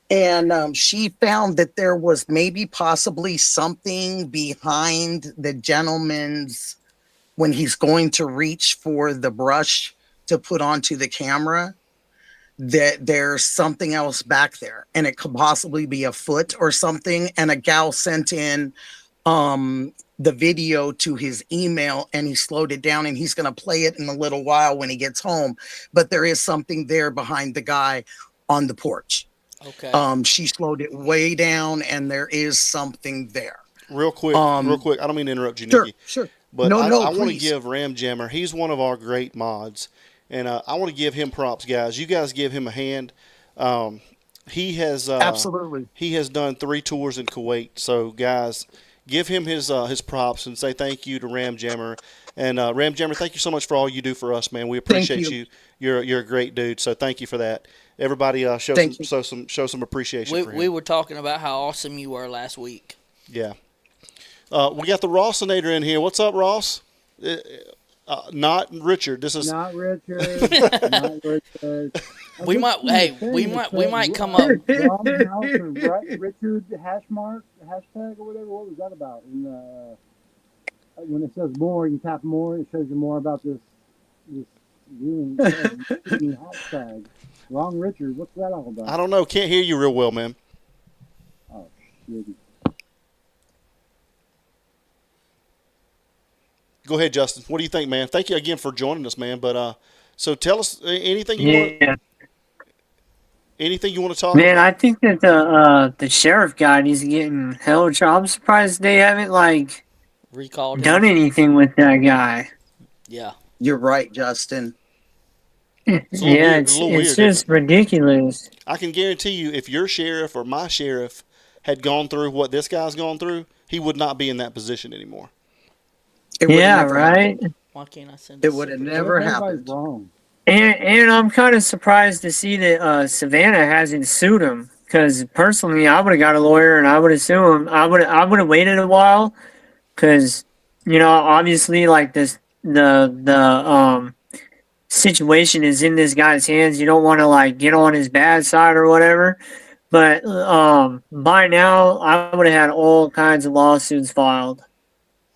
And she found that there was maybe possibly something behind the gentleman's, when he's going to reach for the brush to put onto the camera, that there's something else back there, and it could possibly be a foot or something. And a gal sent in the video to his email, and he slowed it down, and he's going to play it in a little while when he gets home. But there is something there behind the guy on the porch. Okay. She slowed it way down, and there is something there. Real quick. I don't mean to interrupt you, Sure, Nikki. sure. But No, I want to please. give Ram Jammer, he's one of our great mods. And I want to give him props, guys. You guys give him a hand. He has Absolutely. He has done 3 tours in Kuwait. So, guys, give him his props and say thank you to Ram Jammer. And Ram Jammer, thank you so much for all you do for us, man. We appreciate you. You're a great dude. So thank you for that. Everybody, show some appreciation for him. We were talking about how awesome you were last week. Yeah. We got the Rossinator in here. What's up, Ross? Not Richard. This is not Richard. Not Richard. We might come up. Richard hashtag or whatever. What was that about? And when it says more, you tap more. It shows you more about this viewing hashtag. Wrong, Richard. What's that all about? I don't know. Can't hear you real well, man. Oh, shit. Go ahead, Justin. What do you think, man? Thank you again for joining us, man. But so tell us anything you want. Anything you want to talk about? Man, I think that the sheriff guy needs to get in hell trouble. I'm surprised they haven't recalled done anything with that guy. Yeah, you're right, Justin. It's just ridiculous. I can guarantee you, if your sheriff or my sheriff had gone through what this guy's gone through, he would not be in that position anymore. Right. Why can't I send it? Would have never happened. Wrong. And I'm kind of surprised to see that Savannah hasn't sued him, because personally, I would have got a lawyer and I would have sued him. I would have waited a while, because obviously, the situation is in this guy's hands. You don't want to get on his bad side or whatever. But by now, I would have had all kinds of lawsuits filed.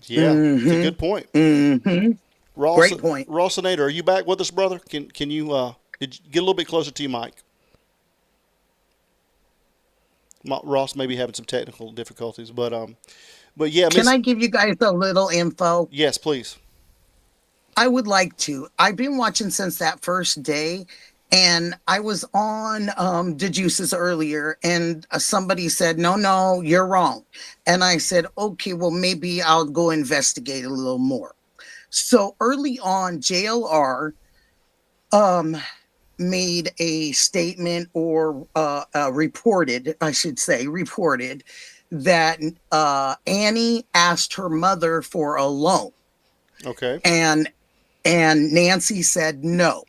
Yeah, it's a good point. Mm-hmm. Great point. Rossinator, are you back with us, brother? Can you get a little bit closer to your mic? Ross may be having some technical difficulties, but yeah. Can I give you guys a little info? Yes, please. I would like to. I've been watching since that first day, and I was on the Juices earlier, and somebody said, no, you're wrong. And I said, okay, well, maybe I'll go investigate a little more. So early on, JLR made a statement, or reported that Annie asked her mother for a loan. Okay. And Nancy said no,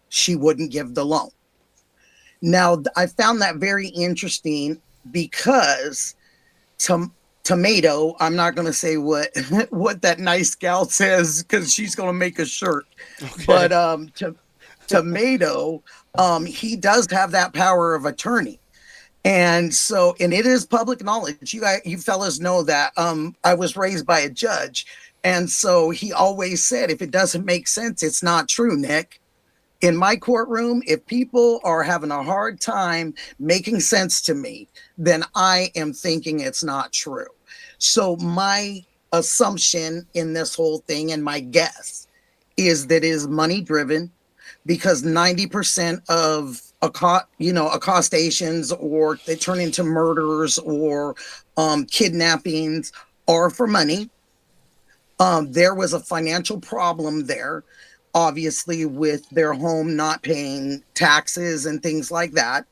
she wouldn't give the loan. Now, I found that very interesting because Tomato, I'm not going to say what that nice gal says, because she's going to make a shirt. Okay. But Tomato, he does have that power of attorney. And so, and it is public knowledge. You fellas know that I was raised by a judge. And so he always said, if it doesn't make sense, it's not true, Nick. In my courtroom, if people are having a hard time making sense to me, then I am thinking it's not true. So my assumption in this whole thing, and my guess, is that it is money driven, because 90% of accostations, or they turn into murders or kidnappings, are for money. There was a financial problem there, obviously, with their home not paying taxes and things like that.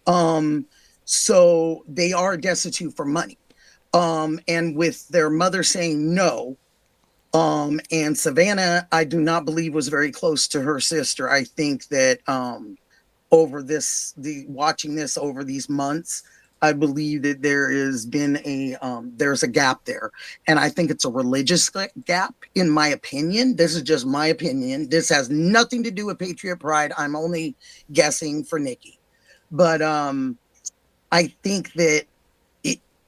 Um, so they are destitute for money. And with their mother saying no, and Savannah, I do not believe was very close to her sister. I think that over watching this over these months, I believe that there has been there's a gap there, and I think it's a religious gap, in my opinion. This is just my opinion. This has nothing to do with Patriot Pride. I'm only guessing for Nikki, but I think that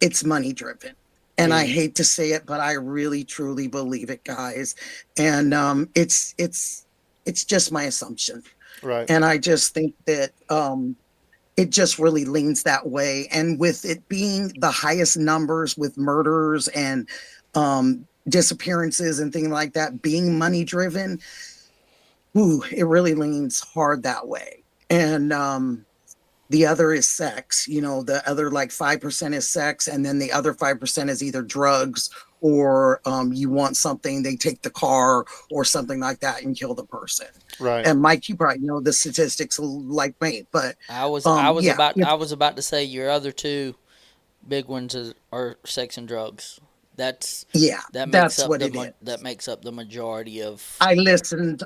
it's money driven. And I hate to say it, but I really truly believe it, guys. And it's just my assumption. Right. And I just think that it just really leans that way. And with it being the highest numbers with murders and disappearances and things like that, being money driven, it really leans hard that way. And the other is sex. The other like 5% is sex, and then the other 5% is either drugs, or you want something, they take the car or something like that and kill the person. Right. And Mike, you probably know the statistics like me, but I was yeah, about to say your other two big ones are sex and drugs. That that's what it is. That makes up the majority of. I listened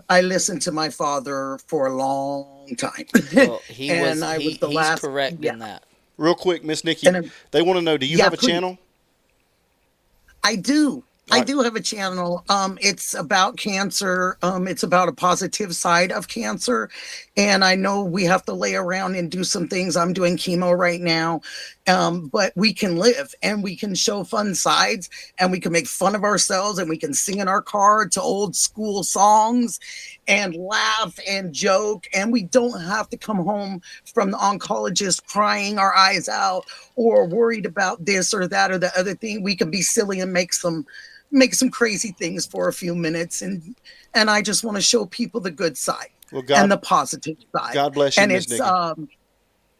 to my father for a long time. Well, he's correct in that. Real quick, Miss Nikki, they want to know: do you have a channel? I do. I do have a channel. It's about cancer. It's about a positive side of cancer. And I know we have to lay around and do some things. I'm doing chemo right now. But we can live, and we can show fun sides, and we can make fun of ourselves, and we can sing in our car to old school songs and laugh and joke. And we don't have to come home from the oncologist crying our eyes out or worried about this or that or the other thing. We can be silly and make some crazy things for a few minutes, and I just want to show people the good side and the positive side. God bless you, and Ms. it's Nikki.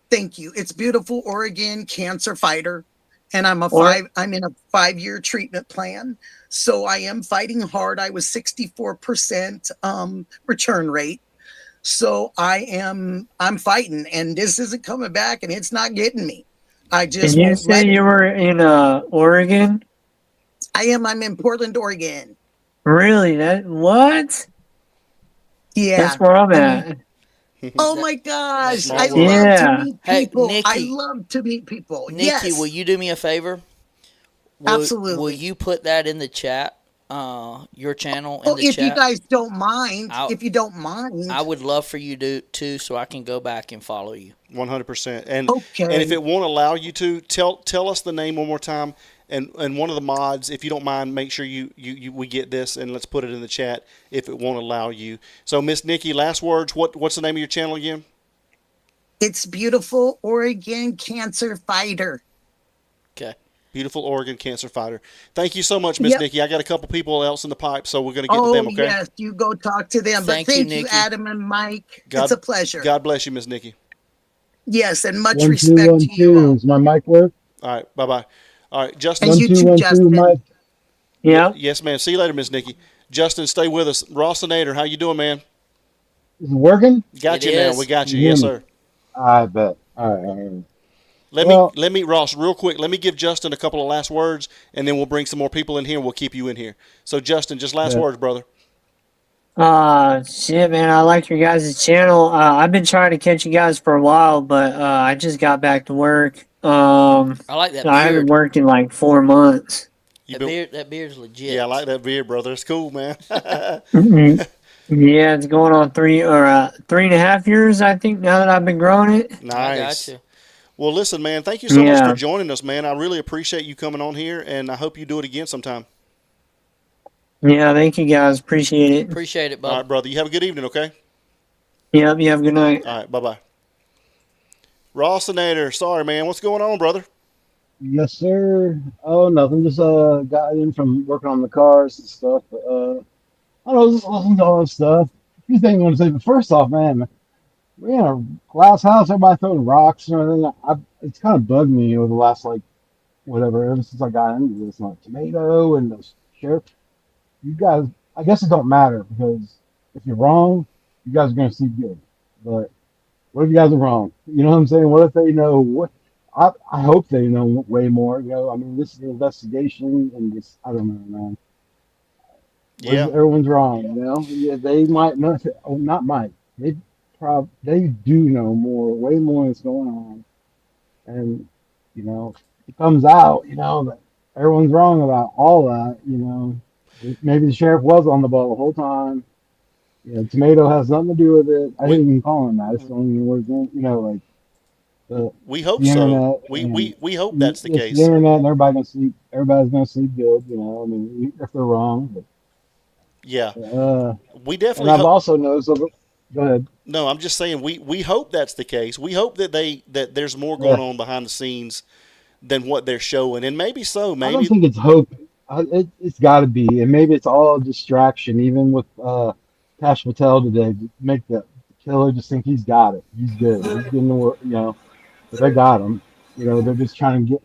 Thank you. It's beautiful Oregon cancer fighter, and I'm in a 5-year treatment plan, so I am fighting hard. I was 64% return rate, so I'm fighting, and this isn't coming back, and it's not getting me. I just Did you say you were in Oregon? I'm in Portland, Oregon. Really? What? Yeah. That's where I'm at. Oh my gosh. I Small love world. to meet people. Hey, Nikki. I love to meet people. Nikki, Yes. will you do me a favor? Absolutely. Will you put that in the chat? Your channel in the if chat? you guys don't mind. If you don't mind. I would love for you to, so I can go back and follow you. 100%. And okay. And if it won't allow you to, tell us the name one more time. And one of the mods, if you don't mind, make sure we get this, and let's put it in the chat if it won't allow you. So, Miss Nikki, last words. What's the name of your channel again? It's Beautiful Oregon Cancer Fighter. Okay. Beautiful Oregon Cancer Fighter. Thank you so much, Miss Nikki. I got a couple people else in the pipe, so we're going to get to them, okay? Yes, you go talk to them. But thank you, Adam and Mike. It's a pleasure. God bless you, Miss Nikki. Yes, and much 1 2 respect 1 to you 2. all. Does my mic work? All right, bye-bye. All right, Justin. 1 2 1 2, Mike. Yeah. Yes, ma'am. See you later, Miss Nikki. Justin, stay with us. Rossinator, how you doing, man? Is it working? Got you now. We got you. Yes, sir. I bet. All right. Let me, Ross, real quick. Let me give Justin a couple of last words, and then we'll bring some more people in here, and we'll keep you in here. So, Justin, just last words, brother. Shit, man, I like your guys' channel. I've been trying to catch you guys for a while, but I just got back to work. I like that beard. I haven't worked in like 4 months. That beard's legit. Yeah, I like that beard, brother. It's cool, man. Yeah, it's going on 3.5 years, I think, now that I've been growing it. Nice. I got you. Well, listen, man, thank you so much for joining us, man. I really appreciate you coming on here, and I hope you do it again sometime. Yeah, thank you guys. Appreciate it. Appreciate it, bud. All right, brother. You have a good evening, okay? Yep, you have a good night. All right, bye-bye. Rossinator, sorry, man. What's going on, brother? Yes, sir. Oh, nothing. Just got in from working on the cars and stuff. But, I don't know, just listening to all this stuff. A few things I want to say, but first off, man, we're in a glass house. Everybody throwing rocks and everything. It's kind of bugged me over the last like whatever ever since I got into this, like tomato and the sheriff. You guys, I guess it don't matter because if you're wrong, you guys are gonna see good. But what if you guys are wrong? You know what I'm saying? What if they know what? I hope they know way more. You know, I mean, this is an investigation, and this I don't know, man. What if Yeah, everyone's wrong? You know, yeah, they might not. Oh, not might. They do know more, way more that's going on, and you know, it comes out, you know, that everyone's wrong about all that. You know, maybe the sheriff was on the ball the whole time. You know, tomato has nothing to do with it. I we didn't even call him that. I just don't even words in. You know, like the we hope the so. internet We and we we hope that's the it's the case. internet and everybody gonna sleep. Everybody's gonna sleep good. You know, I mean, if they're wrong, Yeah, but we and definitely I've hope. also noticed. Go ahead. No, I'm just saying we hope that's the case. We hope that there's more going Yeah. on behind the scenes than what they're showing, and maybe so. I don't Maybe think it's hope. It's got to be, and maybe it's all a distraction. Even with Cash Patel today, to make the killer just think he's got it. He's good. He's getting the work. You know, but they got him. You know, they're just trying to get.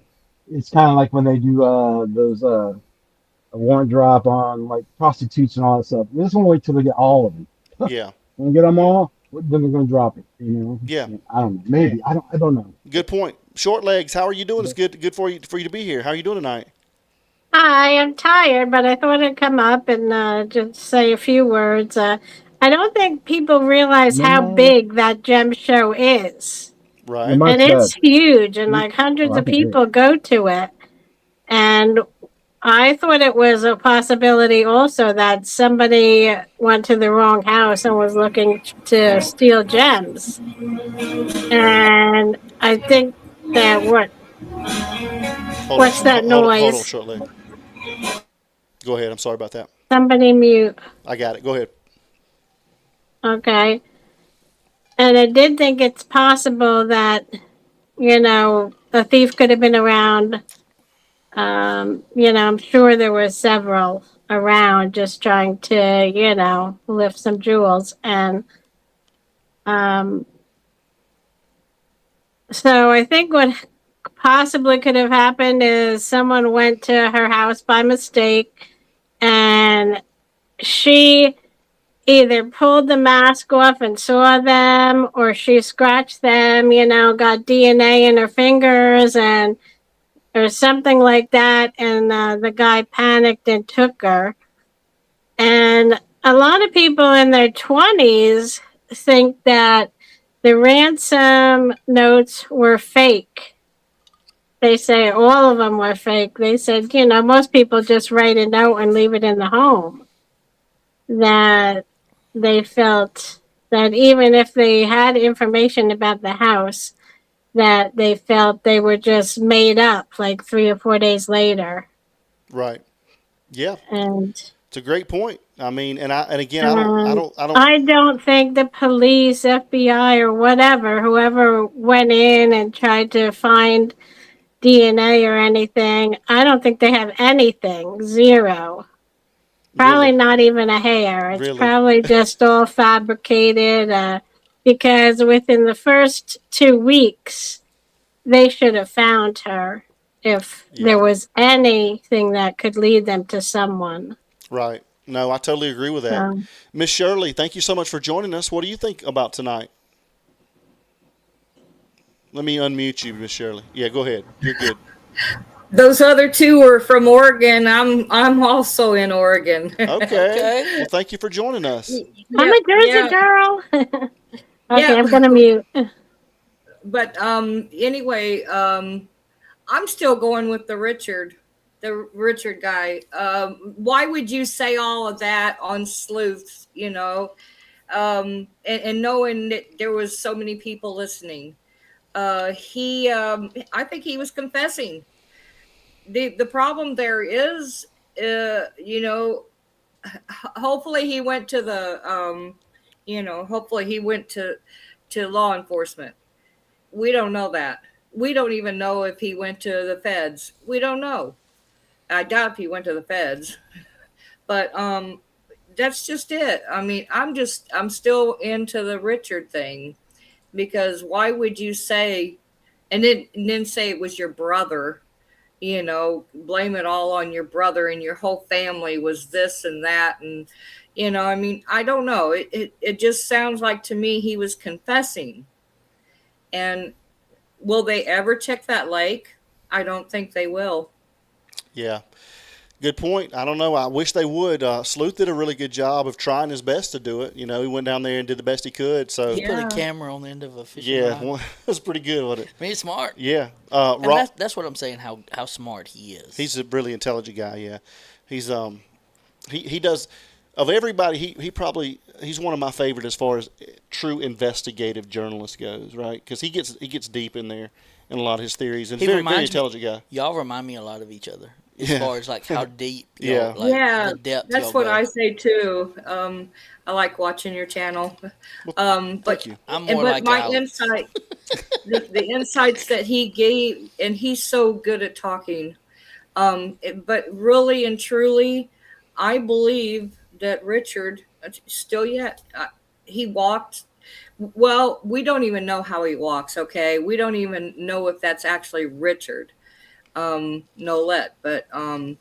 It's kind of like when they do those a warrant drop on like prostitutes and all that stuff. They just want to wait till they get all of them. yeah, When we get them all, then they're going to drop it. You know, yeah. I don't know. Maybe I don't know. Good point. Short legs. How are you doing? It's But good for you to be here. How are you doing tonight? Hi, I'm tired, but I thought I'd come up and just say a few words. I don't think people realize how midnight. big that gem show is. Yeah, Right. And Mike it's said. huge, and He, like oh, hundreds I of can't hear it. people go to it. And I thought it was a possibility also that somebody went to the wrong house and was looking to steal gems. And I think that Hold on. what's that Hold on. noise? Short leg. Go ahead. I'm sorry about that. Somebody mute. I got it. Go ahead. Okay. And I did think it's possible that, a thief could have been around. I'm sure there were several around just trying to, lift some jewels. And um, so I think what possibly could have happened is someone went to her house by mistake and she either pulled the mask off and saw them, or she scratched them, got DNA in her fingers and or something like that, and the guy panicked and took her. And a lot of people in their 20s think that the ransom notes were fake. They say all of them were fake. They said, most people just write a note and leave it in the home. That they felt that even if they had information about the house, that they felt they were just made up like 3 or 4 days later. Right. Yeah. And It's a great point. I mean, and again, um, I don't. I don't think the police, FBI, or whatever, whoever went in and tried to find DNA or anything, I don't think they have anything. Zero. Probably Really, not even a hair. It's really. probably just all fabricated because within the first 2 weeks, they should have found her if there Yeah. was anything that could lead them to someone. Right. No, I totally agree with that. So, Miss Shirley, thank you so much for joining us. What do you think about tonight? Let me unmute you, Miss Shirley. Yeah, go ahead. You're good. Those other two were from Oregon. I'm also in Oregon. Okay. Okay. Well, thank you for joining us. I'm Yeah, a Jersey yeah, girl. Okay, yeah. I'm gonna mute. But anyway, I'm still going with the Richard guy. Why would you say all of that on sleuths? And knowing that there was so many people listening, I think he was confessing. The problem there is, you know, hopefully he went to hopefully he went to law enforcement. We don't know that. We don't even know if he went to the feds. We don't know. I doubt if he went to the feds. But that's just it. I mean, I'm still into the Richard thing. because why would you say, and then say it was your brother, blame it all on your brother and your whole family was this and that. And, I mean, I don't know. It just sounds like to me he was confessing. And will they ever check that lake? I don't think they will. Yeah. Good point. I don't know. I wish they would. Sleuth did a really good job of trying his best to do it. He went down there and did the best he could. So He put a Yeah. camera on the end of a fishing yeah, line. well, it was pretty good, wasn't it? I mean, he's smart. Yeah. And Ross, that's what I'm saying. How smart he is. he's a really intelligent guy. Yeah, he's he does of everybody. He's one of my favorite as far as true investigative journalist goes. Right, because he gets deep in there in a lot of his theories and He very reminds me- intelligent guy. Y'all remind me a lot of each other as Yeah. far as like how deep. Yeah. Y'all, like, Yeah, the depth. that's y'all what go. I say too. I like watching your channel. But Thank you. I'm more but like my Alex. insight, the insights that he gave, and he's so good at talking. But really and truly, I believe that Richard, still yet, he walked. Well, we don't even know how he walks. Okay, we don't even know if that's actually Richard, Nolette. But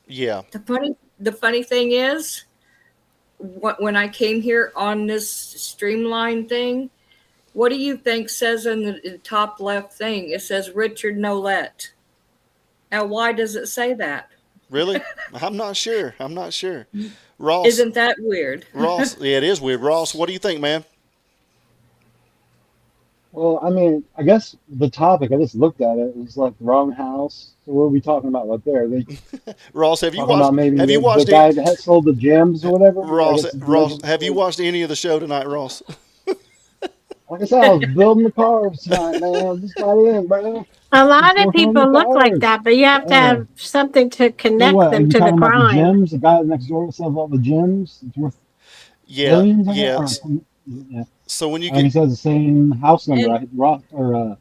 Yeah. the funny thing is, when I came here on this streamline thing, what do you think says in the top left thing? It says Richard Nolette. Now, why does it say that? Really? I'm not sure. Ross. Isn't that weird? Ross. Yeah, it is weird. Ross, what do you think, man? Well, I mean, I guess the topic, I just looked at it, it was like the wrong house. So what are we talking about right there? They Ross, have you talking about watched? maybe Have you the watched guy it? that had sold the gems or whatever? I Ross, guess it's Ross, allegedly have you sold. watched any of the show tonight, Ross? Like I said, I was building the cars tonight, man. Just got in, bro. A Just lot of working on the people look like cars. that, but you have to Yeah. have something to So connect what? Are them you to the talking about the crime. gems? The guy next door that sells all the gems? It's worth Yeah, billions, I guess? yeah. Yeah. So when you And he get, says the same house number. And Rock or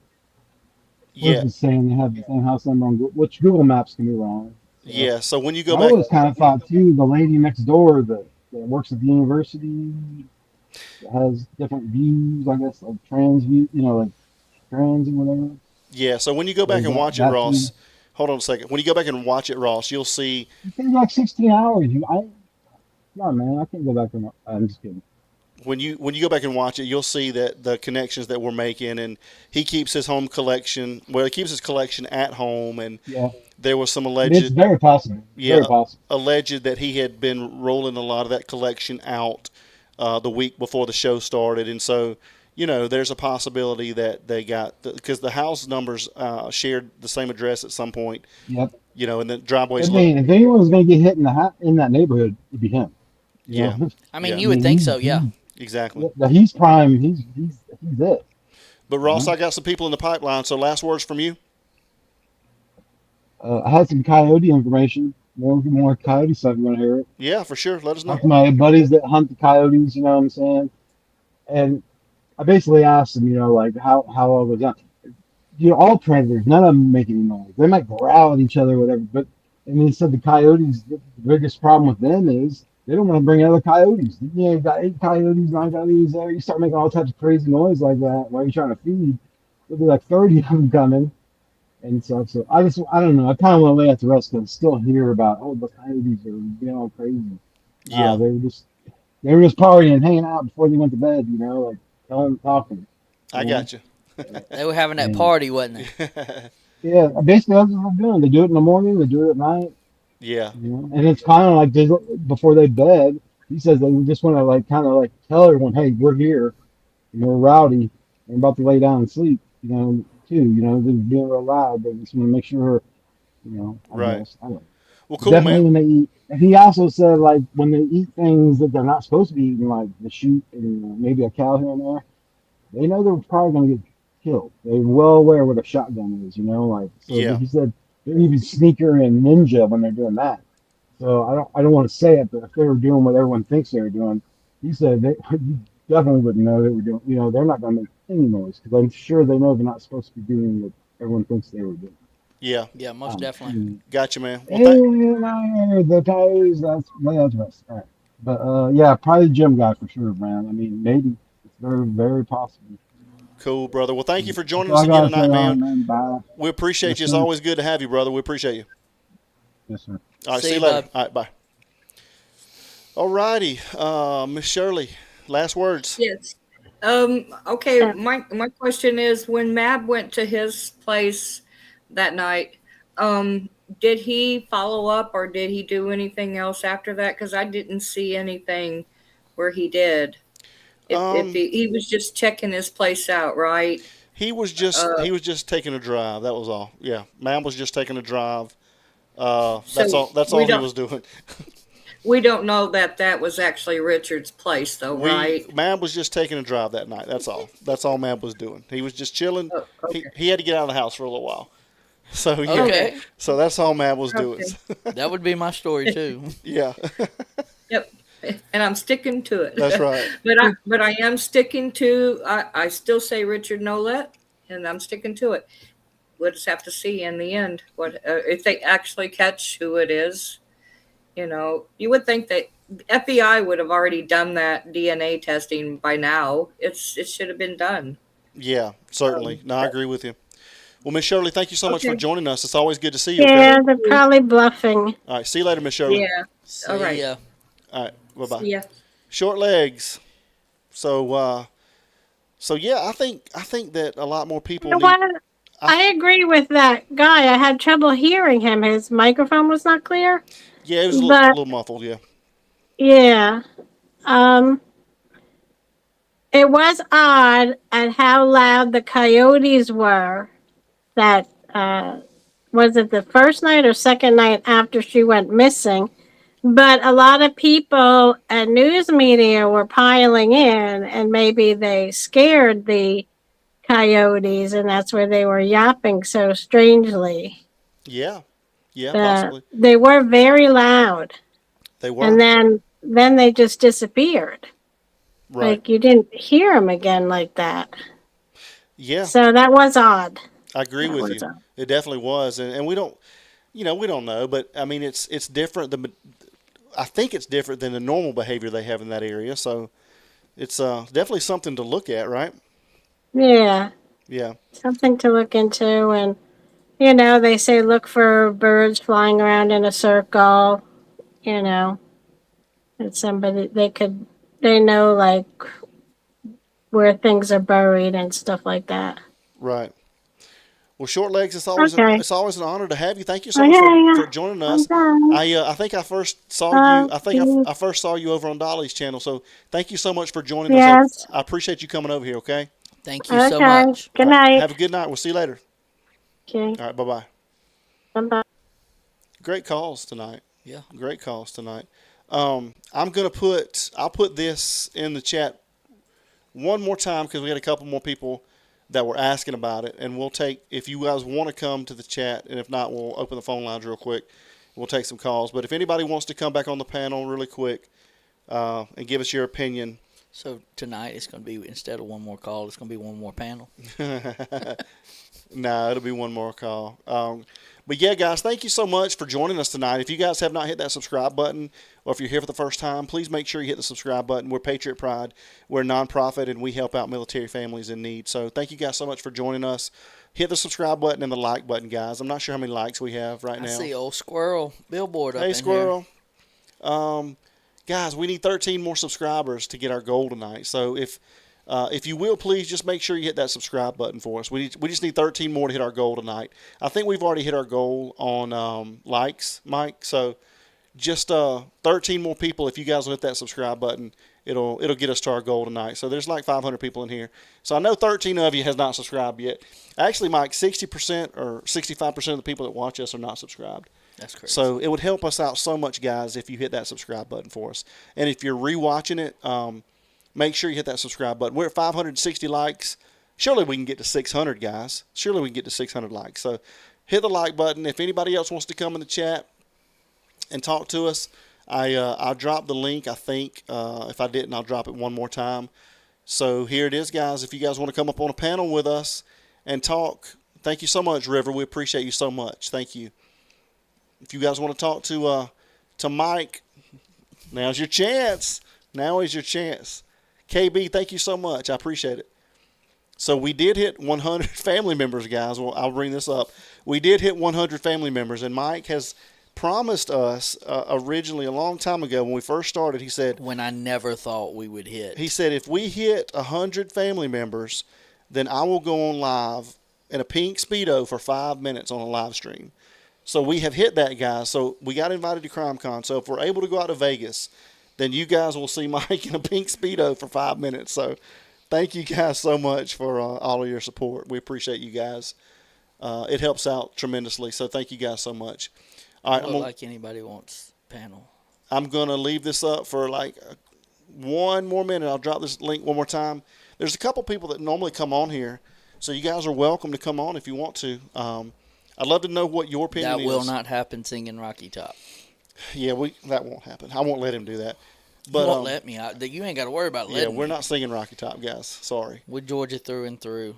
yeah, Where's it saying they have the same house number on which Google Maps can be wrong. So yeah. So when you and go I back, always kind of thought too, the lady next door that works at the university that has different views, I guess, like trans view, like trans and whatever. yeah. So when you go Or back is and watch it, that too? Ross. Hold on a second. When you go back and watch it, Ross, you'll see. It takes like 16 hours. No man, I can't go back and I'm just kidding. When you go back and watch it, you'll see that the connections that we're making, and he keeps his home collection. Well, he keeps his collection at home, and Yeah. there was some I mean, it's alleged, very possible. yeah, Very possible. alleged that he had been rolling a lot of that collection out the week before the show started, and so there's a possibility that they got because the house numbers shared the same address at some point, Yep. and the I driveways look, mean, if anyone was going to get hit in that neighborhood, it'd be him. yeah, I mean, yeah, you would think so, yeah. exactly. He's prime. He's it. But Ross, I got some people in the pipeline. So last words from you. I had some coyote information. More coyote stuff. You want to hear it? Yeah, for sure. Let us Talk know. to my buddies that hunt the coyotes. You know what I'm saying? And I basically asked them, like how I was done. All predators, none of them make any noise. They might growl at each other, or whatever. But and they said the coyotes. The biggest problem with them is they don't want to bring other coyotes. You've got 8 coyotes, 9 coyotes there. You start making all types of crazy noise like that while you're trying to feed. There'll be like 30 of them coming and stuff. So I don't know. I kind of want to lay out the rest because I still hear about the coyotes are being all crazy. Yeah, They were just partying, hanging out before they went to bed. Like talking. I got you. They were having that And party, wasn't they? yeah, basically that's what they're doing. They do it in the morning. They do it at night. Yeah, And it's kind of like before they bed. He says they just want to kind of tell everyone, hey, we're here, and we're rowdy, and about to lay down and sleep. Too. They're being real loud. They just want to make sure. I right. guess I don't know. Well, cool, Definitely man. when they eat. And he also said when they eat things that they're not supposed to be eating, like the sheep and maybe a cow here and there, they know they're probably going to get killed. They're well aware what a shotgun is. So Yeah, he said they're even sneaker and ninja when they're doing that. So I don't want to say it, but if they were doing what everyone thinks they were doing, he said you definitely wouldn't know they were doing. They're not going to make any noise because I'm sure they know they're not supposed to be doing what everyone thinks they were doing. yeah. Yeah, most definitely. Gotcha, man. Well, And I heard the coyotes. That's the rest. All right. But yeah, probably the gym guy for sure, man. I mean, maybe it's very, very possible. Cool, brother. Well, thank you for joining That's us all I again gotta tonight, say man. on that. Bye. We appreciate Yes, you. It's sir. always good to have you, brother. We appreciate you. Yes, sir. All right, See see you you, later. bud. All right, bye. All righty, Miss Shirley, last words. Yes. Okay, my question is, when Mab went to his place that night, did he follow up or did he do anything else after that? Because I didn't see anything where he did. If he was just checking his place out, right? He was Uh, just taking a drive. That was all. Yeah, man was just taking a drive. That's so all. That's we all he don't was doing. we don't know that that was actually Richard's place, though, right? Man was just taking a drive that night. That's all. That's all man was doing. He was just chilling. Oh, okay. He had to get out of the house for a little while. So yeah. Okay. So that's all man was doing. Okay. That would be my story too. Yeah. Yep. And I'm sticking to it. That's right. but I am sticking to I still say Richard Nolet, and I'm sticking to it. We'll just have to see in the end what if they actually catch who it is. You know, you would think that FBI would have already done that DNA testing by now. It should have been done. Yeah, certainly. No, I agree with you. Well, Miss Shirley, thank you so much for Okay. joining us. It's always good to see you. Yeah, Okay. they're probably bluffing. All right. See you later, Miss Shirley. Yeah. See All right. ya. All right. Bye bye. Yeah. Short legs. So yeah, I think that a lot more people You know need. what? I agree with that guy. I had trouble hearing him. His microphone was not clear. Yeah, it was a But little muffled. Yeah. yeah, um, it was odd at how loud the coyotes were. That was it the first night or second night after she went missing. But a lot of people and news media were piling in, and maybe they scared the coyotes, and that's where they were yapping so strangely. Yeah. Yeah. Possibly. They were very loud, They were. and then they just disappeared. Right. Like you didn't hear them again like that. Yeah. So that was odd. I agree That with was you. odd. It definitely was, and we don't, we don't know, but I mean, it's different. I think it's different than the normal behavior they have in that area. So it's definitely something to look at, right? Yeah, Yeah. something to look into, and they say look for birds flying around in a circle. You know, and somebody they know like where things are buried and stuff like that. Right. Well, short legs. Okay. It's always an honor to have you. Thank you so Okay, much for joining I'm us. done. I think I first saw you. I think Okay. I first saw you over on Dolly's channel. So thank you so much for joining us. Yes. I appreciate you coming over here. Okay. Thank you so Okay. much. Good All right. night. Have a good night. We'll see you later. Okay. All right. Bye bye. Bye-bye. Great calls tonight. Yeah. Great calls tonight. I'll put this in the chat one more time because we had a couple more people that were asking about it, and we'll take, if you guys want to come to the chat, and if not, we'll open the phone lines real quick. We'll take some calls. But if anybody wants to come back on the panel really quick and give us your opinion. So tonight it's going to be, instead of one more call, it's going to be one more panel. No, it'll be one more call. But yeah, guys, thank you so much for joining us tonight. If you guys have not hit that subscribe button, or if you're here for the first time, please make sure you hit the subscribe button. We're Patriot Pride. We're a nonprofit, and we help out military families in need. So thank you guys so much for joining us. Hit the subscribe button and the like button, guys. I'm not sure how many likes we have right now. I see old squirrel billboard up in Hey, here. squirrel. Guys, we need 13 more subscribers to get our goal tonight. So if you will, please just make sure you hit that subscribe button for us. We just need 13 more to hit our goal tonight. I think we've already hit our goal on likes, Mike. So just 13 more people. If you guys will hit that subscribe button, it'll get us to our goal tonight. So there's like 500 people in here. So I know 13 of you has not subscribed yet. Actually, Mike, 60% or 65% of the people that watch us are not subscribed. That's crazy. So it would help us out so much, guys, if you hit that subscribe button for us. And if you're rewatching it, make sure you hit that subscribe button. We're at 560 likes. Surely we can get to 600, guys. Surely we can get to 600 likes. So hit the like button. If anybody else wants to come in the chat and talk to us, I'll drop the link, I think. If I didn't, I'll drop it one more time. So here it is, guys. If you guys want to come up on a panel with us and talk, thank you so much, River. We appreciate you so much. Thank you. If you guys want to talk to Mike, now's your chance. Now is your chance. KB, thank you so much. I appreciate it. So we did hit 100 family members, guys. Well, I'll bring this up. We did hit 100 family members, and Mike has promised us originally a long time ago when we first started. He said, when I never thought we would hit. he said, if we hit 100 family members, then I will go on live in a pink Speedo for 5 minutes on a live stream. So we have hit that, guys. So we got invited to CrimeCon. So if we're able to go out to Vegas, then you guys will see Mike in a pink Speedo for 5 minutes. So thank you guys so much for all of your support. We appreciate you guys. It helps out tremendously. So thank you guys so much. All right, Like anybody wants panel. I'm going to leave this up for like 1 more minute. I'll drop this link one more time. There's a couple people that normally come on here, so you guys are welcome to come on if you want to. I'd love to know what your opinion That is. will not happen singing Rocky Top. Yeah, that won't happen. I won't let him do that. But But you won't let me. You ain't got to worry about letting yeah, we're me. not singing Rocky Top, guys. Sorry. We're Georgia through and through.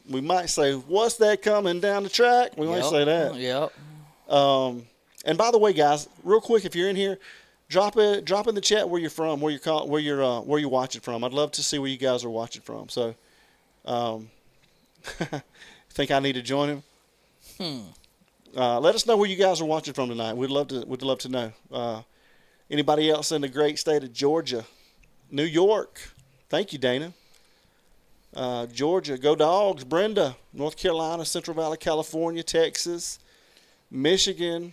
We might say, "What's that coming down the track?" We might say that. Yep. And by the way, guys, real quick, if you're in here, drop in the chat where you're from, where you're watching from. I'd love to see where you guys are watching from. So, think I need to join him? Let us know where you guys are watching from tonight. We'd love to know. Anybody else in the great state of Georgia, New York? Thank you, Dana. Georgia, go Dogs. Brenda, North Carolina, Central Valley, California, Texas, Michigan.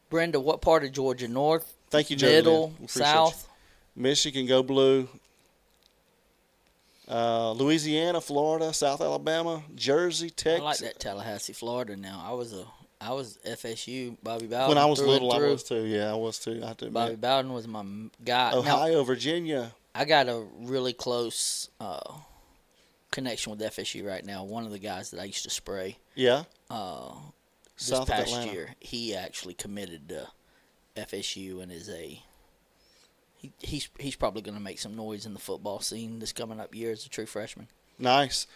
Brenda, what part of Georgia? North? Thank you, Joe. Middle? We appreciate South? you. Michigan, go Blue. Louisiana, Florida, South Alabama, Jersey, Texas. I like that Tallahassee, Florida. Now I was FSU. Bobby Bowden. When I was through and little, I through. was too. Yeah, I was too. I have to admit. Bobby Bowden was my guy. Now, Ohio, Virginia. I got a really close connection with FSU right now. One of the guys that I used to spray. Yeah. This South of past Atlanta. year, he actually committed to FSU and is he's probably going to make some noise in the football scene this coming up year as a true freshman. Nice.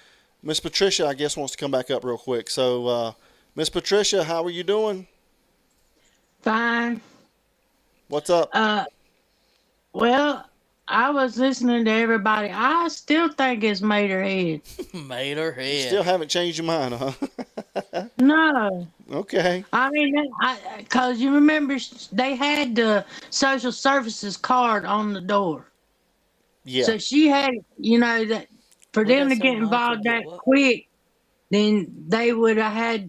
Miss Patricia, I guess, wants to come back up real quick. So, Miss Patricia, how are you doing? Fine. What's up? Well, I was listening to everybody. I still think it's made her head. Made her head. Still haven't changed your mind, huh? No. Okay. I mean, because you remember they had the social services card on the door. Yeah. So she had, that for What them that to get say, Mom? involved Forget that what? quick, then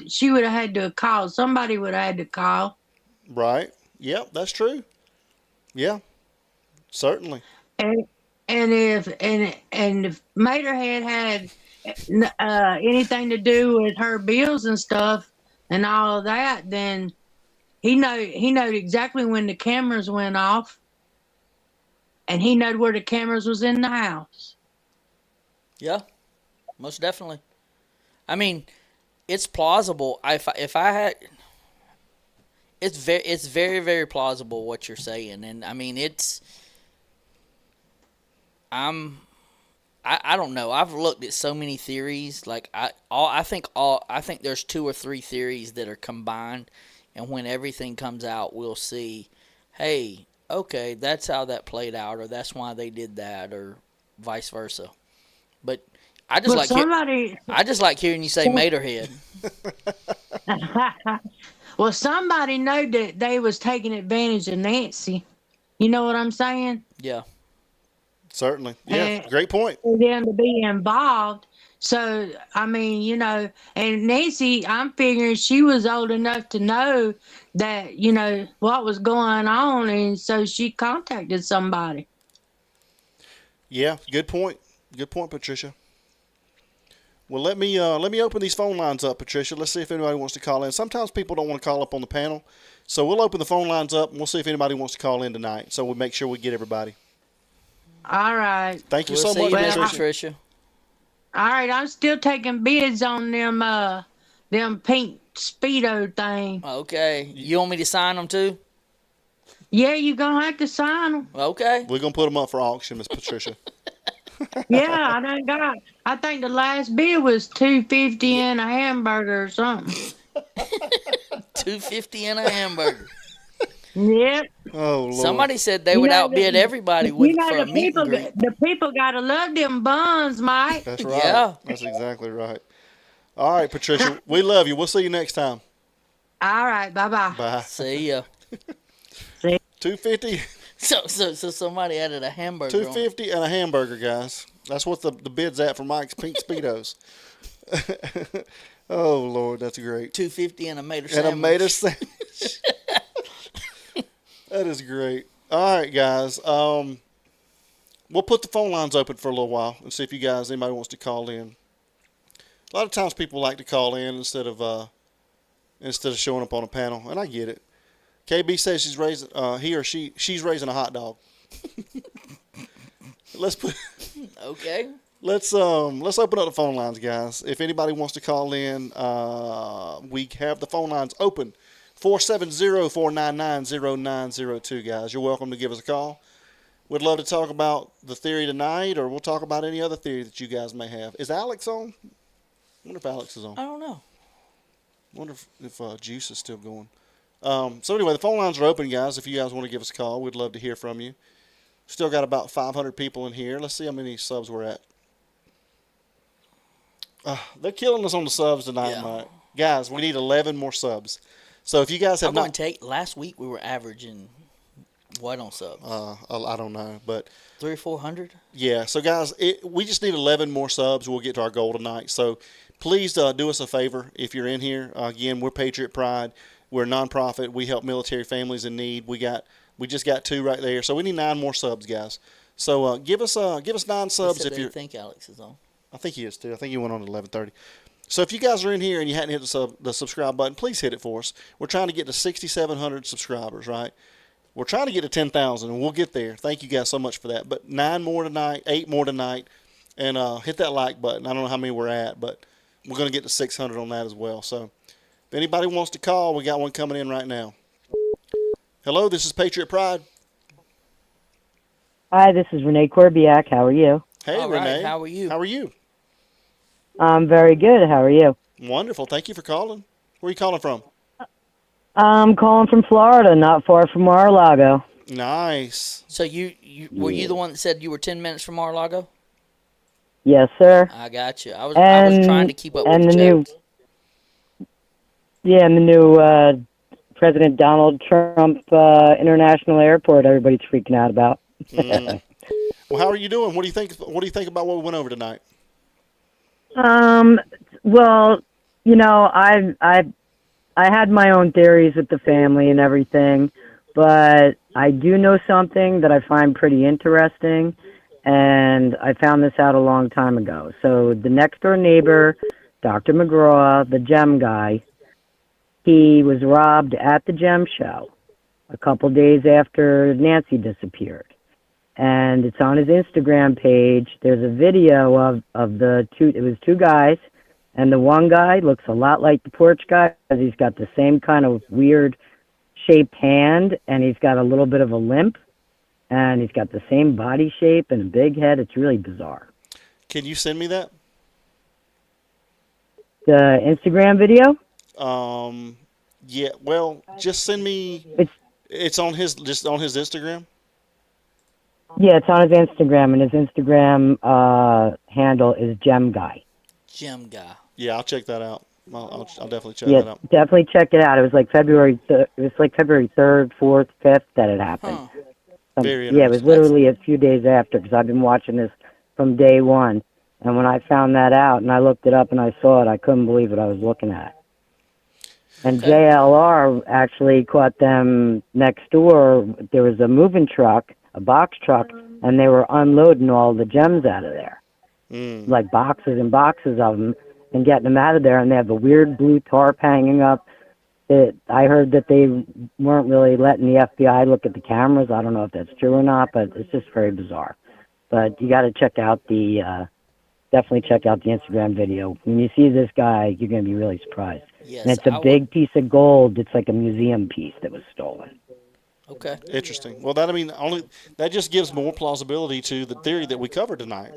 she would have had to call. Somebody would have had to call. Right. Yep, that's true. Yeah. Certainly. And if Materhead had anything to do with her bills and stuff and all of that, then he knowed exactly when the cameras went off, and he knowed where the cameras was in the house. Yeah, most definitely. I mean, it's plausible. If I had, it's very very plausible what you're saying, and I mean I don't know. I've looked at so many theories. Like I think there's 2 or 3 theories that are combined, and when everything comes out, we'll see. Hey, okay, that's how that played out, or that's why they did that, or vice versa. But I just like hearing you say Materhead. Well, somebody knew that they was taking advantage of Nancy. You know what I'm saying? Yeah. Certainly. Yeah. Great point. For them to be involved. So, I mean, and Nancy, I'm figuring she was old enough to know that, what was going on. And so she contacted somebody. Yeah. Good point. Good point, Patricia. Well, let me open these phone lines up, Patricia. Let's see if anybody wants to call in. Sometimes people don't want to call up on the panel. So we'll open the phone lines up and we'll see if anybody wants to call in tonight. So we'll make sure we get everybody. All right. Thank you so much, Patricia. All right, I'm still taking bids on them pink Speedo thing. Okay. You want me to sign them too? Yeah, you're going to have to sign them. Okay. We're going to put them up for auction, Miss Patricia. Yeah, I think the last bid was $2.50 and a hamburger or something. $2.50 and a hamburger. Yep. Oh Lord. Somebody said they would outbid everybody for a meet and greet. The people gotta love them buns, Mike. That's right. Yeah. That's exactly right. All right, Patricia. We love you. We'll see you next time. All right, bye-bye. Bye. See ya. 250. So somebody added a hamburger. 250 and a hamburger, guys. That's what the bid's at for Mike's Pink Speedos. Oh Lord, that's great. 250 and a mater sandwich. And a mater sandwich. That is great. All right, guys. We'll put the phone lines open for a little while and see if anybody wants to call in. A lot of times people like to call in instead of showing up on a panel, and I get it. KB says she's raising a hot dog. Okay. Let's open up the phone lines, guys. If anybody wants to call in, we have the phone lines open. 470-499-0902, guys. You're welcome to give us a call. We'd love to talk about the theory tonight, or we'll talk about any other theory that you guys may have. Is Alex on? I wonder if Alex is on. I don't know. I wonder if Juice is still going. So anyway, the phone lines are open, guys. If you guys want to give us a call, we'd love to hear from you. Still got about 500 people in here. Let's see how many subs we're at. They're killing us on the subs tonight, Yeah. Mike. Guys, we need 11 more subs. So if you guys have I'm going to take, last week we were averaging what on subs? I don't know, but 300 or 400. Yeah. So guys, we just need 11 more subs. We'll get to our goal tonight. So please do us a favor if you're in here. Again, we're Patriot Pride. We're a nonprofit. We help military families in need. We just got 2 right there. So we need 9 more subs, guys. So give us 9 subs if you think Alex is on. I think he is too. I think he went on at 11:30. So if you guys are in here and you hadn't hit the subscribe button, please hit it for us. We're trying to get to 6,700 subscribers, right? We're trying to get to 10,000, and we'll get there. Thank you guys so much for that. But 9 more tonight, 8 more tonight, and hit that like button. I don't know how many we're at, but we're going to get to 600 on that as well. So if anybody wants to call, we got one coming in right now. Hello, this is Patriot Pride. Hi, this is Renee Corbiak. How are you? Hey, All right, Renee. how are you? How are you? I'm very good. How are you? Wonderful. Thank you for calling. Where are you calling from? I'm calling from Florida, not far from Mar-a-Lago. Nice. So were you the one that said you were 10 minutes from Mar-a-Lago? Yes, sir. I got you. I was trying to keep up with the jokes. And the new President Donald Trump International Airport. Everybody's freaking out about. Well, how are you doing? What do you think? What do you think about what we went over tonight? Well, you know, I had my own theories with the family and everything, but I do know something that I find pretty interesting, and I found this out a long time ago. So the next door neighbor, Dr. McGraw, the gem guy, he was robbed at the gem show a couple days after Nancy disappeared. And it's on his Instagram page. There's a video of the two. It was 2 guys, and the one guy looks a lot like the porch guy because he's got the same kind of weird shaped hand, and he's got a little bit of a limp, and he's got the same body shape and a big head. It's really bizarre. Can you send me that? The Instagram video? Yeah. Well, just send me. It's on his Instagram. Yeah, it's on his Instagram, and his Instagram handle is Gem Guy. Gem Guy. Yeah, I'll check that out. I'll definitely check that out. Definitely check it out. It was like February 3rd, 4th, 5th that it happened. Very yeah, it was literally a few days after because I've been watching this from day one. And when I found that out and I looked it up and I saw it, I couldn't believe what I was looking at. And JLR actually caught them next door. There was a moving truck, a box truck, and they were unloading all the gems out of there. Like boxes and boxes of them, and getting them out of there. And they have the weird blue tarp hanging up. I heard that they weren't really letting the FBI look at the cameras. I don't know if that's true or not, but it's just very bizarre. But you got to check out definitely check out the Instagram video. When you see this guy, you're going to be really surprised. Yes, and it's a big piece of gold. It's like a museum piece that was stolen. Okay. Interesting. Well, that just gives more plausibility to the theory that we covered tonight.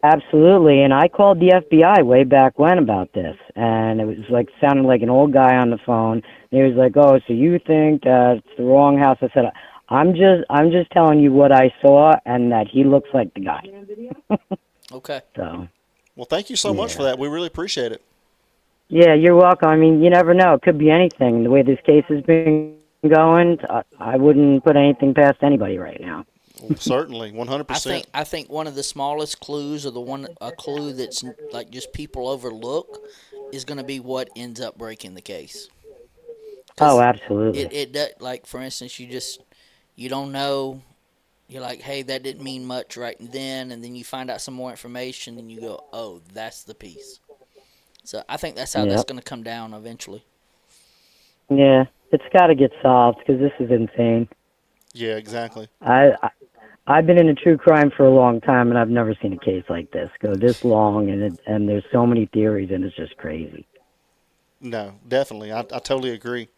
Absolutely, and I called the FBI way back when about this, and it was like sounding like an old guy on the phone. And he was like, "Oh, so you think that it's the wrong house?" I said, I'm just telling you what I saw, and that he looks like the guy." Okay. So, Well, thank you so much for yeah. that. We really appreciate it. Yeah, you're welcome. I mean, you never know. It could be anything. The way this case has been going, I wouldn't put anything past anybody right now. Certainly, 100%. I think one of the smallest clues, or a clue that's like just people overlook, is going to be what ends up breaking the case. Oh, 'Cause absolutely. like for instance, you don't know. You're like, hey, that didn't mean much right then, and then you find out some more information, and you go, oh, that's the piece. So I think that's how that's Yep. going to come down eventually. Yeah, it's got to get solved because this is insane. Yeah, exactly. I've been into true crime for a long time, and I've never seen a case like this go this long, and there's so many theories, and it's just crazy. No, definitely. I totally agree.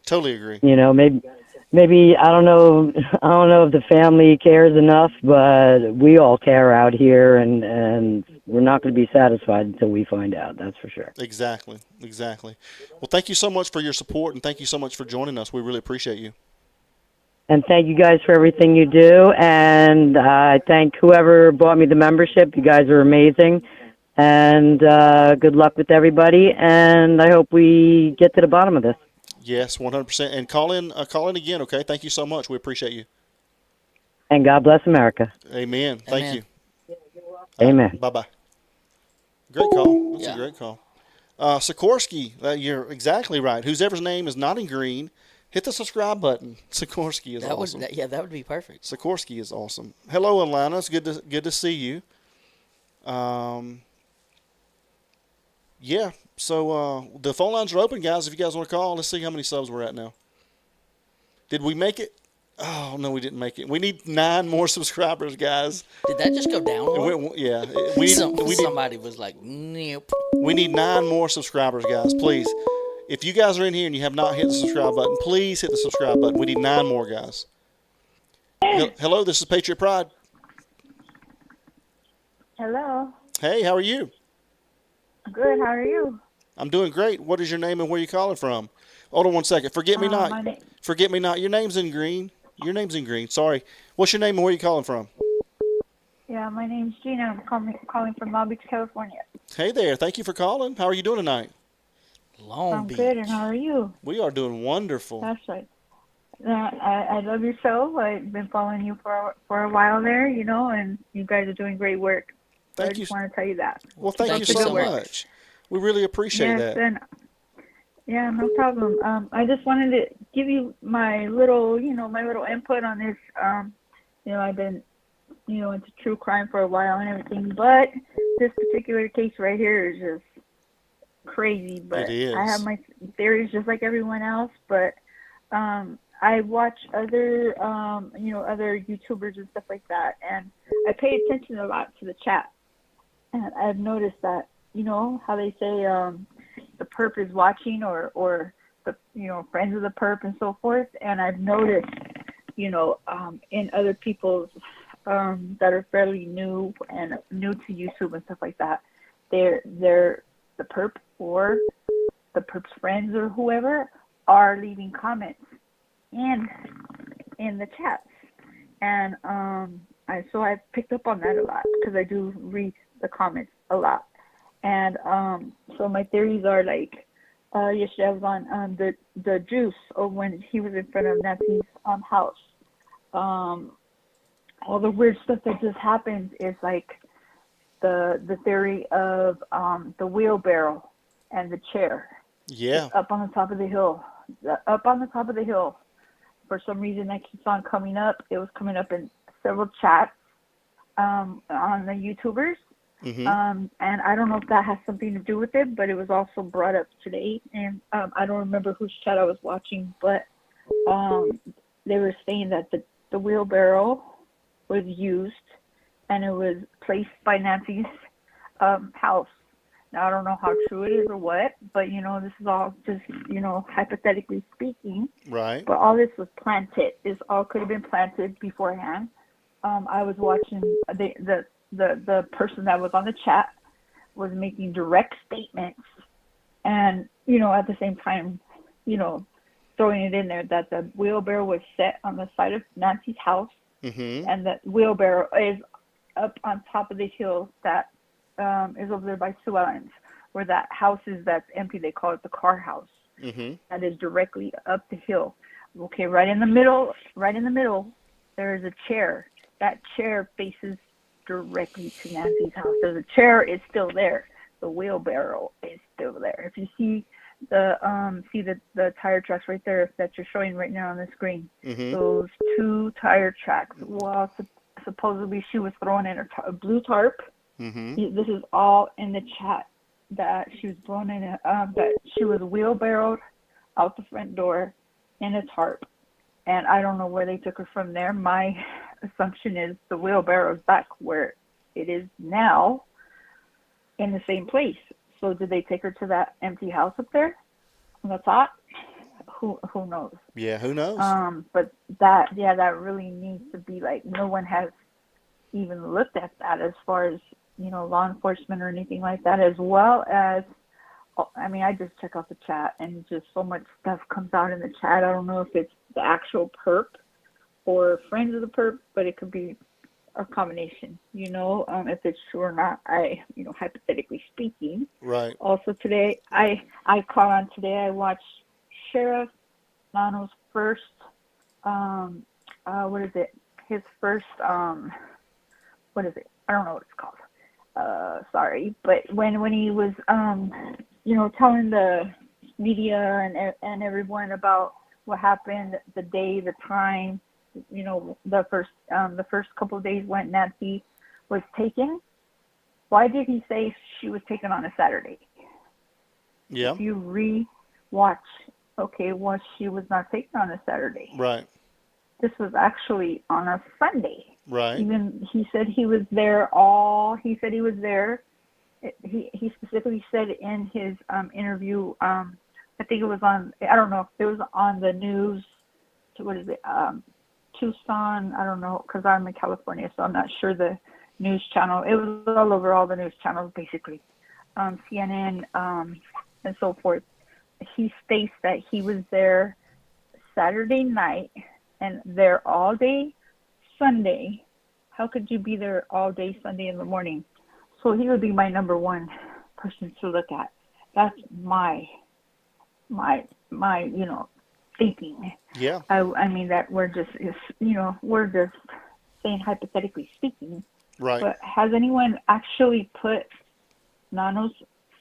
Totally agree. You know, maybe I don't know, I don't know if the family cares enough, but we all care out here, and we're not going to be satisfied until we find out. That's for sure. Exactly. Exactly. Well, thank you so much for your support, and thank you so much for joining us. We really appreciate you. And thank you guys for everything you do, and I thank whoever bought me the membership. You guys are amazing, and good luck with everybody, and I hope we get to the bottom of this. Yes, 100%. And call in again, okay? Thank you so much. We appreciate you. And God bless America. Amen. Thank Amen. you. Amen. Bye-bye. Great call. That's Yeah. a great call. Sikorsky, you're exactly right. Whoever's name is not in green, hit the subscribe button. Sikorsky is awesome. That would be perfect. Sikorsky is awesome. Hello, Atlanta. It's good to see you. Yeah. So the phone lines are open, guys. If you guys want to call, let's see how many subs we're at now. Did we make it? Oh no, we didn't make it. We need 9 more subscribers, guys. Did that just go down? Yeah. We need Somebody was like, nope. We need 9 more subscribers, guys. Please. If you guys are in here and you have not hit the subscribe button, please hit the subscribe button. We need 9 more, guys. Hello, this is Patriot Pride. Hello. Hey, how are you? Good. How are you? I'm doing great. What is your name and where are you calling from? Hold on one second. Forget me not. Forget me not. Your name's in green. Your name's in green. Sorry. What's your name and where are you calling from? Yeah, my name's Gina. I'm calling from Long Beach, California. Hey there. Thank you for calling. How are you doing tonight? I'm good, and how are you? We are doing wonderful. That's right. I love your show. I've been following you for a while there, and you guys are doing great work. So I just want to tell you that. Well, thank you so much. We really appreciate that. And, yeah, no problem. I just wanted to give you my little input on this. I've been, into true crime for a while and everything, but this particular case right here is just crazy. But it is. I have my theories just like everyone else, but I watch other other YouTubers and stuff like that, and I pay attention a lot to the chat, and I've noticed that how they say the perp is watching, or the friends of the perp and so forth, and I've noticed in other people's that are fairly new to YouTube and stuff like that, they're the perp or the perp's friends or whoever are leaving comments in the chats, and I picked up on that a lot because I do read the comments a lot, and so my theories are like yesterday I was on the juice, or when he was in front of Nancy's house, all the weird stuff that just happened is like the theory of the wheelbarrow and the chair. Yeah. Up on the top of the hill. Up on the top of the hill. For some reason that keeps on coming up. It was coming up in several chats on the YouTubers. Mm-hmm. And I don't know if that has something to do with it, but it was also brought up today. And I don't remember whose chat I was watching, but they were saying that the wheelbarrow was used and it was placed by Nancy's house. Now, I don't know how true it is or what, but, this is all just, hypothetically speaking. Right. But all this was planted. This all could have been planted beforehand. I was watching the the person that was on the chat was making direct statements, and at the same time, throwing it in there that the wheelbarrow was set on the side of Nancy's house, and that wheelbarrow is up on top of the hill that is over there by Sioux Islands, where that house is that's empty. They call it the car house. That is directly up the hill. Okay, right in the middle, there is a chair. That chair faces directly to Nancy's house. So the chair is still there. The wheelbarrow is still there. If you see the tire tracks right there that you're showing right now on the screen, those 2 tire tracks. Well, supposedly she was throwing in a blue tarp. This is all in the chat, that she was thrown in that she was wheelbarrowed out the front door in a tarp, and I don't know where they took her from there. My assumption is the wheelbarrow is back where it is now, in the same place. So did they take her to that empty house up there on the top? Who knows? Yeah, who knows? But that really needs to be like, no one has even looked at that as far as law enforcement or anything like that, as well as, I mean, I just check out the chat and just so much stuff comes out in the chat. I don't know if it's the actual perp or friends of the perp, but it could be a combination, if it's true or not. Hypothetically speaking. Right. Also today, I caught on today, I watched Sheriff Nano's first, what is it? His first, what is it? I don't know what it's called. Sorry, but when he was, telling the media and everyone about what happened, the day, the time, the first couple of days when Nancy was taken. Why did he say she was taken on a Saturday? Yeah. If you re-watch, she was not taken on a Saturday. Right. This was actually on a Sunday. Right. Even he said he was there. He specifically said in his interview, I think it was on, I don't know if it was on the news, what is it, Tucson, I don't know, because I'm in California, so I'm not sure the news channel. It was all over all the news channels, basically, CNN and so forth. He states that he was there Saturday night and there all day Sunday. How could you be there all day Sunday in the morning? So he would be my number one person to look at. That's my thinking. Yeah. I mean that we're just saying hypothetically speaking. Right. But has anyone actually put Nano's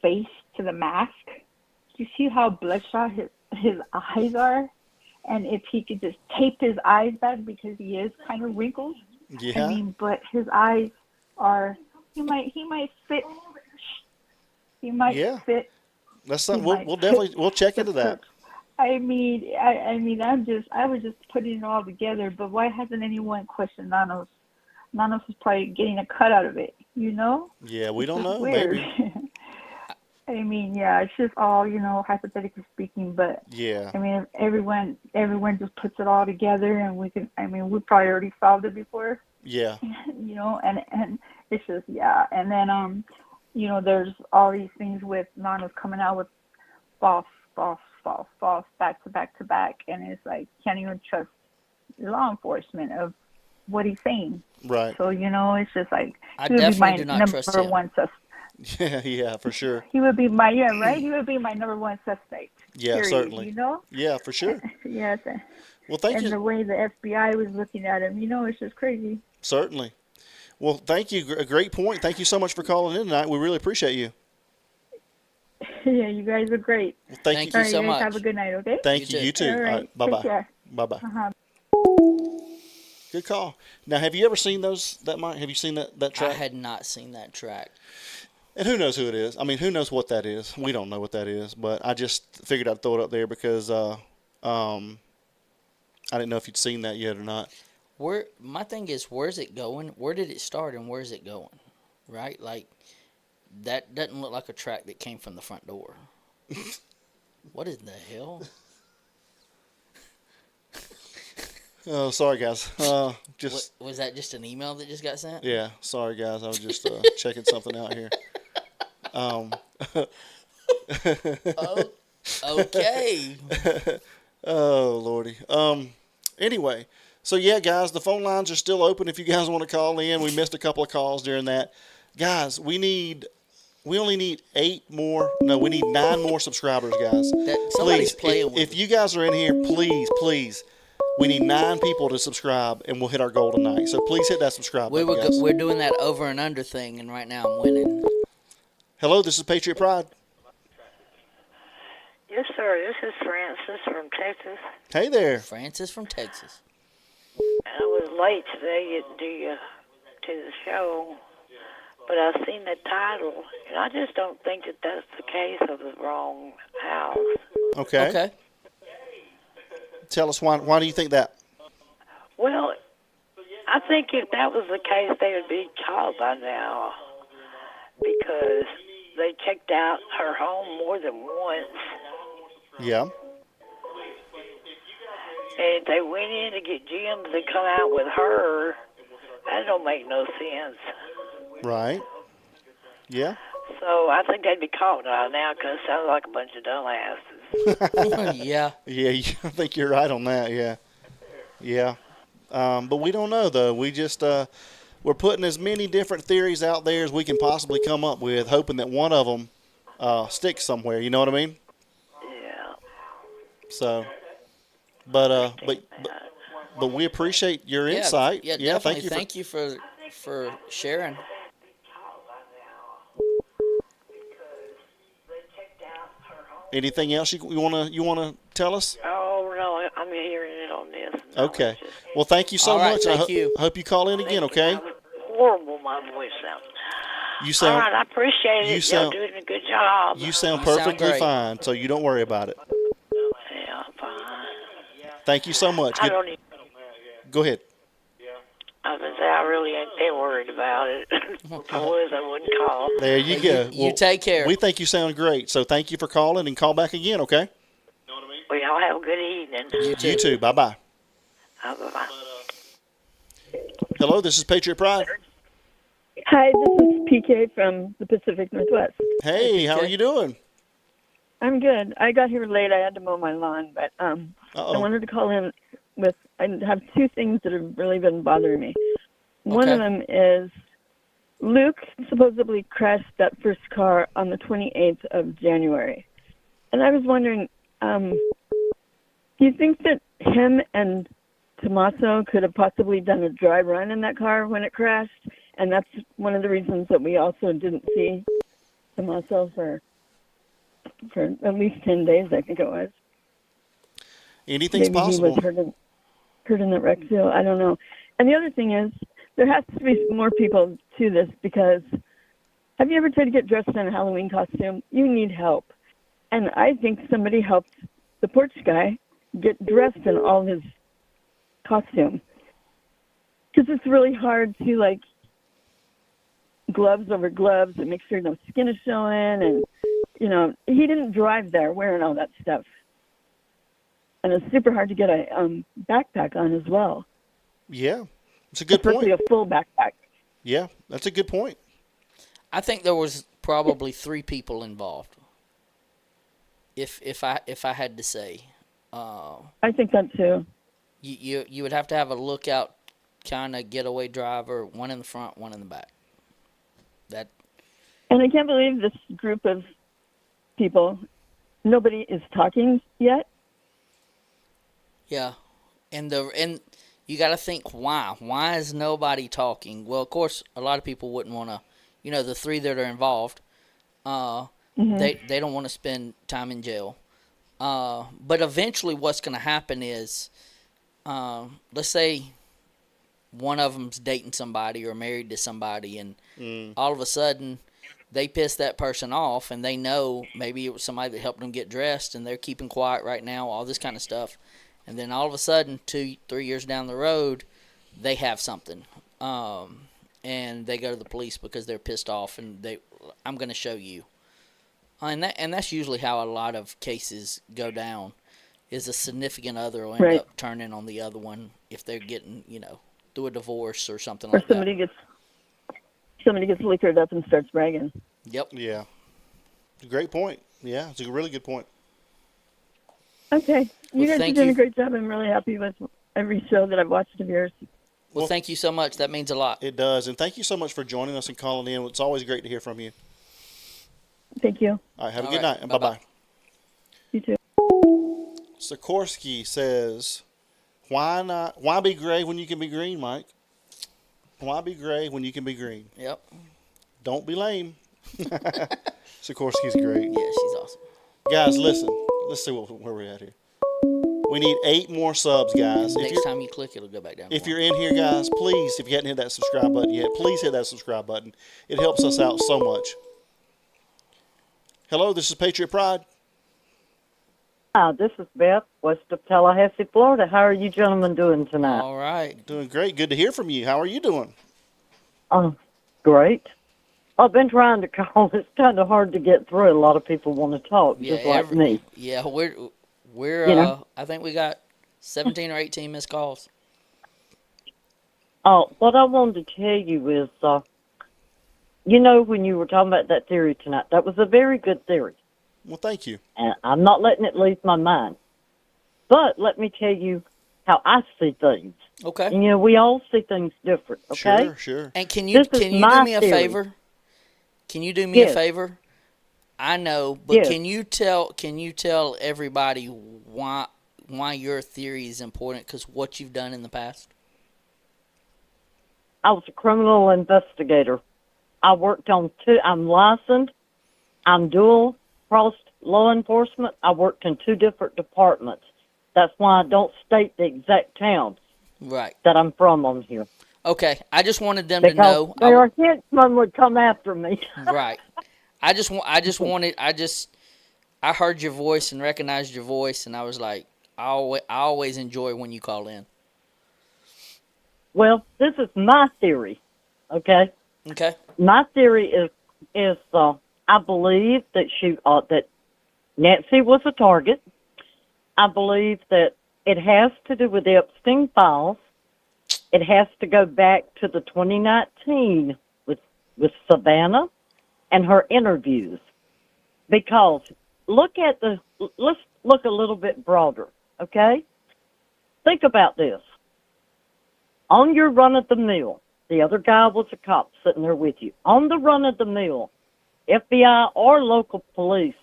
face to the mask? Do you see how bloodshot his eyes are? And if he could just tape his eyes back because he is kind of wrinkled. Yeah. I mean, but his eyes are, he might fit. He might fit. That's something we'll check into that. I was just putting it all together, but why hasn't anyone questioned Nanos? Nanos is probably getting a cut out of it, Yeah, we don't know. Weird. Maybe. I mean, yeah, it's just all, hypothetically speaking, but yeah. I mean, if everyone just puts it all together and we probably already solved it before. Yeah. And it's just, yeah. And then, there's all these things with Nanos coming out with false, back to back. And it's like, can't even trust law enforcement of what he's saying. Right. So, it's just like, I he would be my definitely do not trust number him. one suspect. Yeah, for sure. He would be my, right? He would be my number one suspect. Yeah, period, certainly. Yeah, for sure. Yes. Well, thank you. And the way the FBI was looking at him, it's just crazy. Certainly. Well, thank you. A great point. Thank you so much for calling in tonight. We really appreciate you. Yeah, you guys are great. Well, thank you so you guys much. Have a good night, okay? Thank you. You too. All right. Bye-bye. Take care. Bye-bye. Uh-huh. Good call. Now, have you ever seen those? Have you seen that track? I had not seen that track. And who knows who it is? I mean, who knows what that is? We don't know what that is, but I just figured I'd throw it up there because I didn't know if you'd seen that yet or not. My thing is, where's it going? Where did it start and where's it going? Right? Like, that doesn't look like a track that came from the front door. What in the hell? Oh, sorry guys. Just Was that just an email that just got sent? yeah. Sorry guys. I was just checking something out here. Um. Oh, okay. Oh lordy. Anyway, so yeah, guys, the phone lines are still open if you guys want to call in. We missed a couple of calls during that. Guys, we only need 8 more. No, we need 9 more subscribers, guys. Somebody's Please, playing with if you guys are in here, please, we need 9 people to subscribe, and we'll hit our goal tonight. So please hit that subscribe button, guys. We're doing that over and under thing, and right now I'm winning. Hello, this is Patriot Pride. Yes, sir. This is Francis from Texas. Hey there. Francis from Texas. I was late today to the show, but I seen the title, and I just don't think that that's the case of the wrong house. Okay. Okay. Tell us why do you think that? Well, I think if that was the case, they would be caught by now because they checked out her home more than once. Yeah. And if they went in to get Jim to come out with her, that don't make no sense. Right. Yeah. So I think they'd be caught now because it sounds like a bunch of dumbasses. Yeah. Yeah, I think you're right on that. Yeah. Yeah. But we don't know though. We just we're putting as many different theories out there as we can possibly come up with, hoping that one of them sticks somewhere. You know what I mean? Yeah. So, but we appreciate your insight. Yeah, definitely. Thank you for sharing. Anything else you wanna tell us? Oh no, I'm hearing it on this. Okay. Well, thank you so All right, much. thank you. I hope you call in again. Okay. Horrible, my voice sounds. You sound. All right, I appreciate it. You sound. You're doing a good job. You sound You sound perfectly great. fine. So you don't worry about it. Yeah, I'm fine. Thank you so much. I don't even. Go ahead. I was gonna say I really ain't that worried about it. If I was, I wouldn't call. There you go. You take care. We think you sound great. So thank you for calling and call back again. Okay. Well, y'all have a good evening. You too. Bye bye. Bye-bye. Hello, this is Patriot Pride. Hi, this is PK from the Pacific Northwest. Hey, how are you doing? I'm good. I got here late. I had to mow my lawn, but I wanted to call in with. I have 2 things that have really been bothering me. One of them is Luke supposedly crashed that first car on the 28th of January, and I was wondering, do you think that him and Tommaso could have possibly done a dry run in that car when it crashed? And that's one of the reasons that we also didn't see Tommaso for at least 10 days, I think it was. Anything's Maybe possible. He was hurt in the wreck too. I don't know. And the other thing is, there has to be more people to this because have you ever tried to get dressed in a Halloween costume? You need help. And I think somebody helped the porch guy get dressed in all his costume. Because it's really hard to, like, gloves over gloves and make sure no skin is showing. And, you know, he didn't drive there wearing all that stuff. And it's super hard to get a backpack on as well. Yeah, it's a good Especially point. a full backpack. Yeah, that's a good point. I think there was probably 3 people involved. If I had to say, I think that too. You would have to have a lookout kind of getaway driver, one in the front, one in the back. That. And I can't believe this group of people, nobody is talking yet. Yeah, and you got to think why. Why is nobody talking? Well, of course, a lot of people wouldn't want to. You know, the 3 that are involved, they don't want to spend time in jail. But eventually, what's going to happen is, let's say one of them's dating somebody or married to somebody, and all of a sudden they piss that person off, and they know maybe it was somebody that helped them get dressed, and they're keeping quiet right now, all this kind of stuff. And then all of a sudden, 2-3 years down the road, they have something, and they go to the police because they're pissed off, and I'm going to show you. And that's usually how a lot of cases go down, is a significant other will end Right. up turning on the other one if they're getting, through a divorce or something Or like that. somebody gets liquored up and starts bragging. Yep. Yeah. Great point. Yeah, it's a really good point. Okay. You Well, guys are thank doing you. a great job. I'm really happy with every show that I've watched of yours. Well, thank you so much. That means a lot. It does. And thank you so much for joining us and calling in. It's always great to hear from you. Thank you. All right, have a All good right. night, and Bye-bye. bye-bye. You too. Sikorsky says, why be gray when you can be green, Mike? Why be gray when you can be green? Yep. Don't be lame. Sikorsky's great. Yeah, she's awesome. Guys, listen. Let's see where we're at here. We need 8 more subs, guys. Next time you click, it'll go back down. If you're in here, guys, please, if you hadn't hit that subscribe button yet, please hit that subscribe button. It helps us out so much. Hello, this is Patriot Pride. Hi, this is Beth, west of Tallahassee, Florida. How are you gentlemen doing tonight? All right. Doing great. Good to hear from you. How are you doing? Great. I've been trying to call. It's kind of hard to get through. A lot of people want to talk, just like me. Yeah, we're You know? I think we got 17 or 18 missed calls. What I wanted to tell you is, when you were talking about that theory tonight, that was a very good theory. Well, thank you. And I'm not letting it leave my mind. But let me tell you how I see things. Okay. And, we all see things different, okay? Sure. And can you This is do my me a theory. favor? Can you do me a Yes. favor? I know, but Yes. can you tell everybody why your theory is important? Because what you've done in the past. I was a criminal investigator. I worked on I'm licensed. I'm dual crossed law enforcement. I worked in 2 different departments. That's why I don't state the exact town Right. that I'm from on here. Okay. I just wanted them to Because know. their henchmen would come after me. Right. I heard your voice and recognized your voice, and I was like, I always enjoy when you call in. Well, this is my theory, okay? Okay. My theory is I believe that that Nancy was a target. I believe that it has to do with the Epstein files. It has to go back to the 2019 with Savannah and her interviews. Because let's look a little bit broader, okay? Think about this. On your run-of-the-mill, the other guy was a cop sitting there with you. On the run-of-the-mill, FBI or local police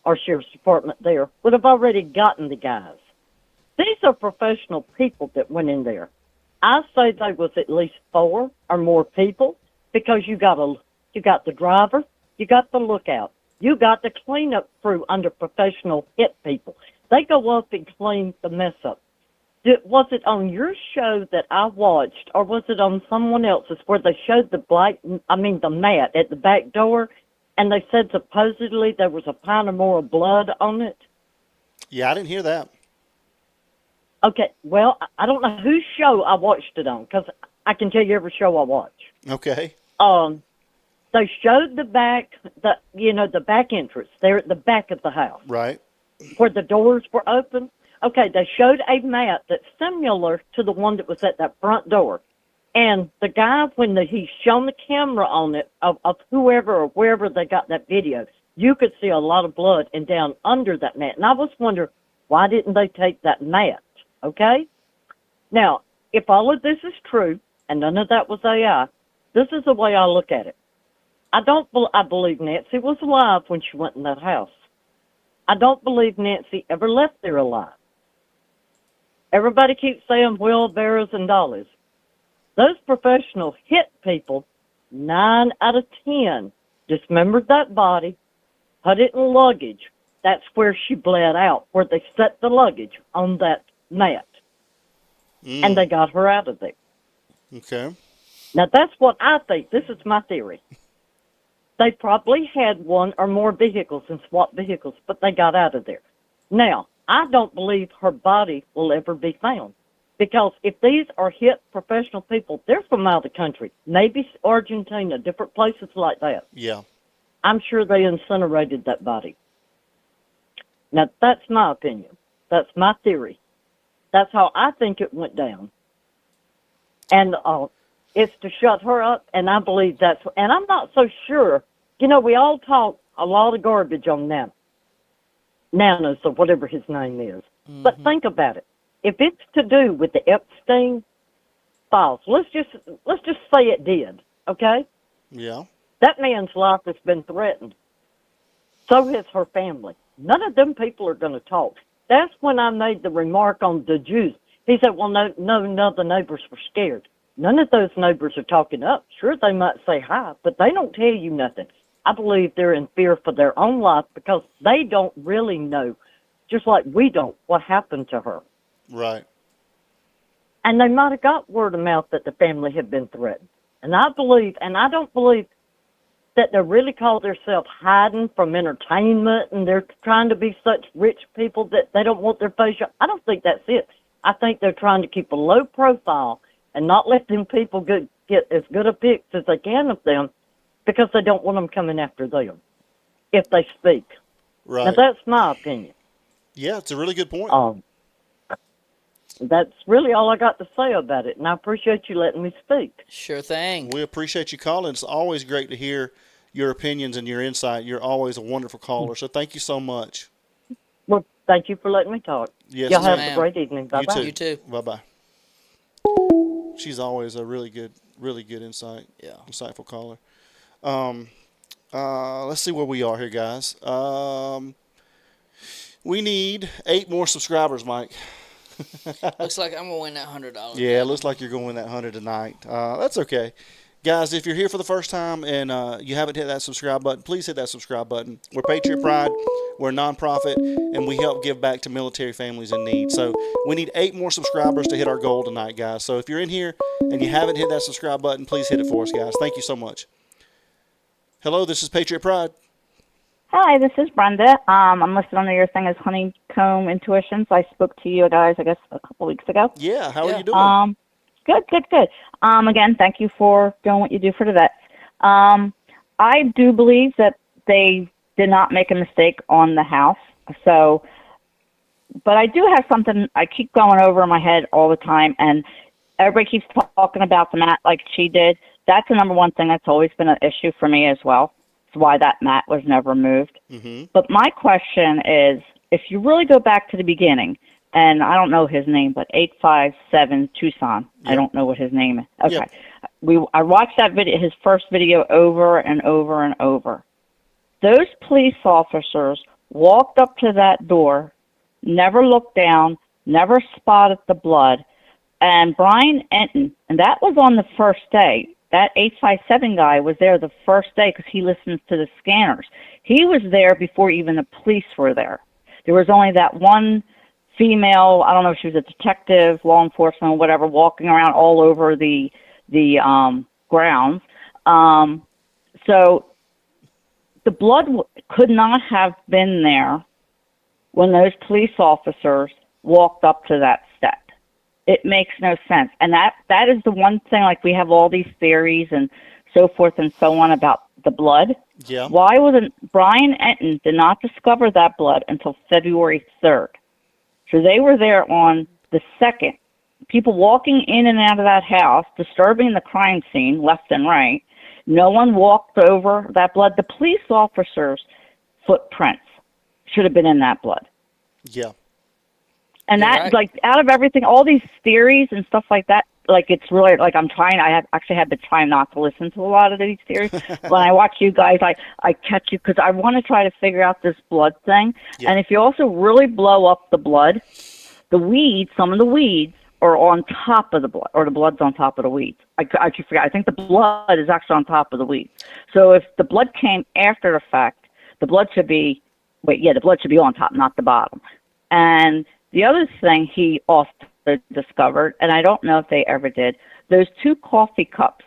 or sheriff's department there would have already gotten the guys. These are professional people that went in there. I say there was at least 4 or more people because you got the driver, you got the lookout, you got the cleanup crew under professional hit people. They go up and clean the mess up. Was it on your show that I watched, or was it on someone else's where they showed the mat at the back door, and they said supposedly there was a pint or more of blood on it? Yeah, I didn't hear that. Okay, well, I don't know whose show I watched it on, because I can tell you every show I watch. Okay. They showed the back entrance there at the back of the house. Right. Where the doors were open. Okay, they showed a mat that's similar to the one that was at that front door. And the guy, when he's shown the camera on it of whoever or wherever they got that video, you could see a lot of blood and down under that mat. And I was wondering, why didn't they take that mat? Okay? Now, if all of this is true, and none of that was AI, this is the way I look at it. I believe Nancy was alive when she went in that house. I don't believe Nancy ever left there alive. Everybody keeps saying wheelbarrows and dollies. Those professional hit people, 9 out of 10, dismembered that body, put it in luggage. That's where she bled out, where they set the luggage on that mat. And they got her out of there. Okay. Now, that's what I think. This is my theory. They probably had 1 or more vehicles and SWAT vehicles, but they got out of there. Now, I don't believe her body will ever be found. Because if these are hit professional people, they're from out of the country. Maybe Argentina, different places like that. Yeah. I'm sure they incinerated that body. Now, that's my opinion. That's my theory. That's how I think it went down. And it's to shut her up, and I believe that's, and I'm not so sure. You know, we all talk a lot of garbage on Nanas or whatever his name is. But think about it. If it's to do with the Epstein files, let's just say it did, okay? Yeah. That man's life has been threatened. So has her family. None of them people are going to talk. That's when I made the remark on the Jews. He said, well, no, none of the neighbors were scared. None of those neighbors are talking up. Sure, they might say hi, but they don't tell you nothing. I believe they're in fear for their own life because they don't really know, just like we don't, what happened to her. Right. And they might have got word of mouth that the family had been threatened. And I believe, and I don't believe that they really call themselves hiding from entertainment and they're trying to be such rich people that they don't want their face. I don't think that's it. I think they're trying to keep a low profile and not let them people get as good a pics as they can of them because they don't want them coming after them if they speak. Right. Now, that's my opinion. Yeah, it's a really good point. That's really all I got to say about it, and I appreciate you letting me speak. Sure thing. We appreciate you calling. It's always great to hear your opinions and your insight. You're always a wonderful caller, so thank you so much. Well, thank you for letting me talk. Yes, Y'all have ma'am. a great evening. Bye-bye. You too. Bye-bye. She's always a really good insight. Yeah. Insightful caller. Let's see where we are here, guys. We need 8 more subscribers, Mike. Looks like I'm gonna win that $100. Yeah, it looks like you're going to win that 100 tonight. That's okay. Guys, if you're here for the first time and you haven't hit that subscribe button, please hit that subscribe button. We're Patriot Pride. We're a nonprofit, and we help give back to military families in need. So we need 8 more subscribers to hit our goal tonight, guys. So if you're in here and you haven't hit that subscribe button, please hit it for us, guys. Thank you so much. Hello, this is Patriot Pride. Hi, this is Brenda. I'm listed under your thing as Honeycomb Intuitions. I spoke to you guys, I guess, a couple weeks ago. Yeah, how are you doing? Good. Again, thank you for doing what you do for the vets. I do believe that they did not make a mistake on the house. So, but I do have something I keep going over in my head all the time, and everybody keeps talking about the mat like she did. That's the number one thing that's always been an issue for me as well. It's why that mat was never moved. Mm-hmm. But my question is, if you really go back to the beginning, and I don't know his name, but 857 Tucson. Yep. I don't know what his name is. Okay. Yep. I watched that video, his first video, over and over and over. Those police officers walked up to that door, never looked down, never spotted the blood. And Brian Enton, and that was on the first day. That 857 guy was there the first day because he listens to the scanners. He was there before even the police were there. There was only that one female, I don't know if she was a detective, law enforcement, whatever, walking around all over the grounds. So the blood could not have been there when those police officers walked up to that step. It makes no sense. And that is the one thing, like we have all these theories and so forth and so on about the blood. Yeah. Why wasn't Brian Enton did not discover that blood until February 3rd? So they were there on the 2nd. People walking in and out of that house, disturbing the crime scene left and right. No one walked over that blood. The police officers' footprints should have been in that blood. Yeah. And You're that, right. like, out of everything, all these theories and stuff like that, like, it's really, like, I have actually had to try not to listen to a lot of these theories. When I watch you guys, I catch you, because I want to try to figure out this blood thing. Yeah. And if you also really blow up the blood, the weeds, some of the weeds are on top of the blood, or the blood's on top of the weeds. I keep forgetting. I think the blood is actually on top of the weeds. So if the blood came after the fact, the blood should be, the blood should be on top, not the bottom. And the other thing he also discovered, and I don't know if they ever did, those 2 coffee cups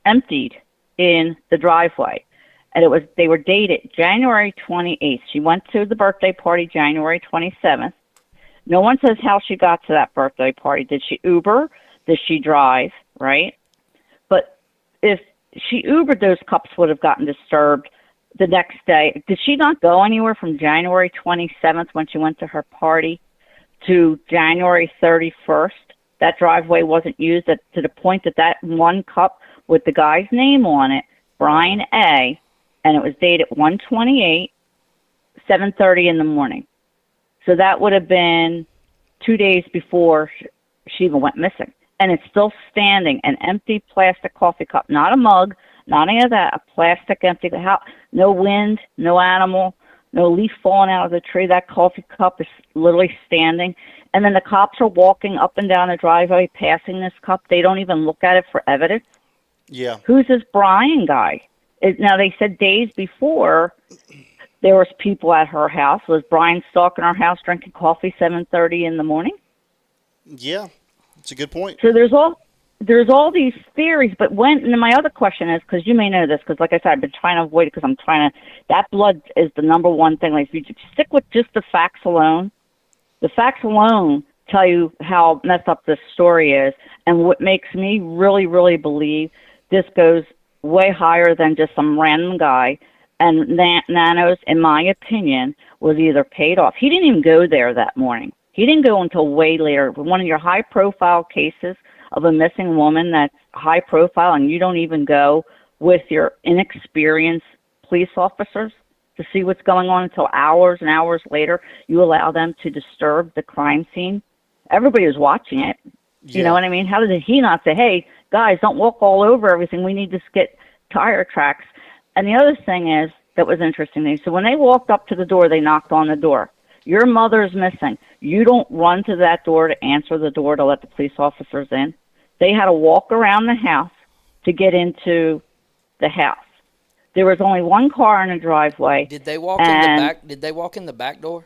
emptied in the driveway. And they were dated January 28th. She went to the birthday party January 27th. No one says how she got to that birthday party. Did she Uber? Did she drive? Right? But if she Ubered, those cups would have gotten disturbed the next day. Did she not go anywhere from January 27th when she went to her party to January 31st. That driveway wasn't used to the point that one cup with the guy's name on it, Brian A., and it was dated 1/28, 7:30 in the morning. So that would have been 2 days before she even went missing. And it's still standing, an empty plastic coffee cup, not a mug, not any of that, a plastic empty cup. No wind, no animal, no leaf falling out of the tree. That coffee cup is literally standing. And then the cops are walking up and down the driveway, passing this cup. They don't even look at it for evidence. Yeah. Who's this Brian guy? Now, they said days before there was people at her house. Was Brian stalking our house drinking coffee 7:30 in the morning? Yeah, it's a good point. So there's all these theories, but and my other question is, because you may know this, because like I said, I've been trying to avoid it because that blood is the number one thing. Like, if you stick with just the facts alone, the facts alone tell you how messed up this story is, and what makes me really, really believe this goes way higher than just some random guy. And Nanos, in my opinion, was either paid off. He didn't even go there that morning. He didn't go until way later. One of your high-profile cases of a missing woman that's high-profile, and you don't even go with your inexperienced police officers to see what's going on until hours and hours later. You allow them to disturb the crime scene. Everybody was watching it. Yeah. You know what I mean? How did he not say, hey, guys, don't walk all over everything. We need to get tire tracks. And the other thing is that was interesting to me. So when they walked up to the door, they knocked on the door. Your mother's missing. You don't run to that door to answer the door to let the police officers in. They had to walk around the house to get into the house. There was only one car in the driveway. Did they walk in the back? Did they walk in the back door?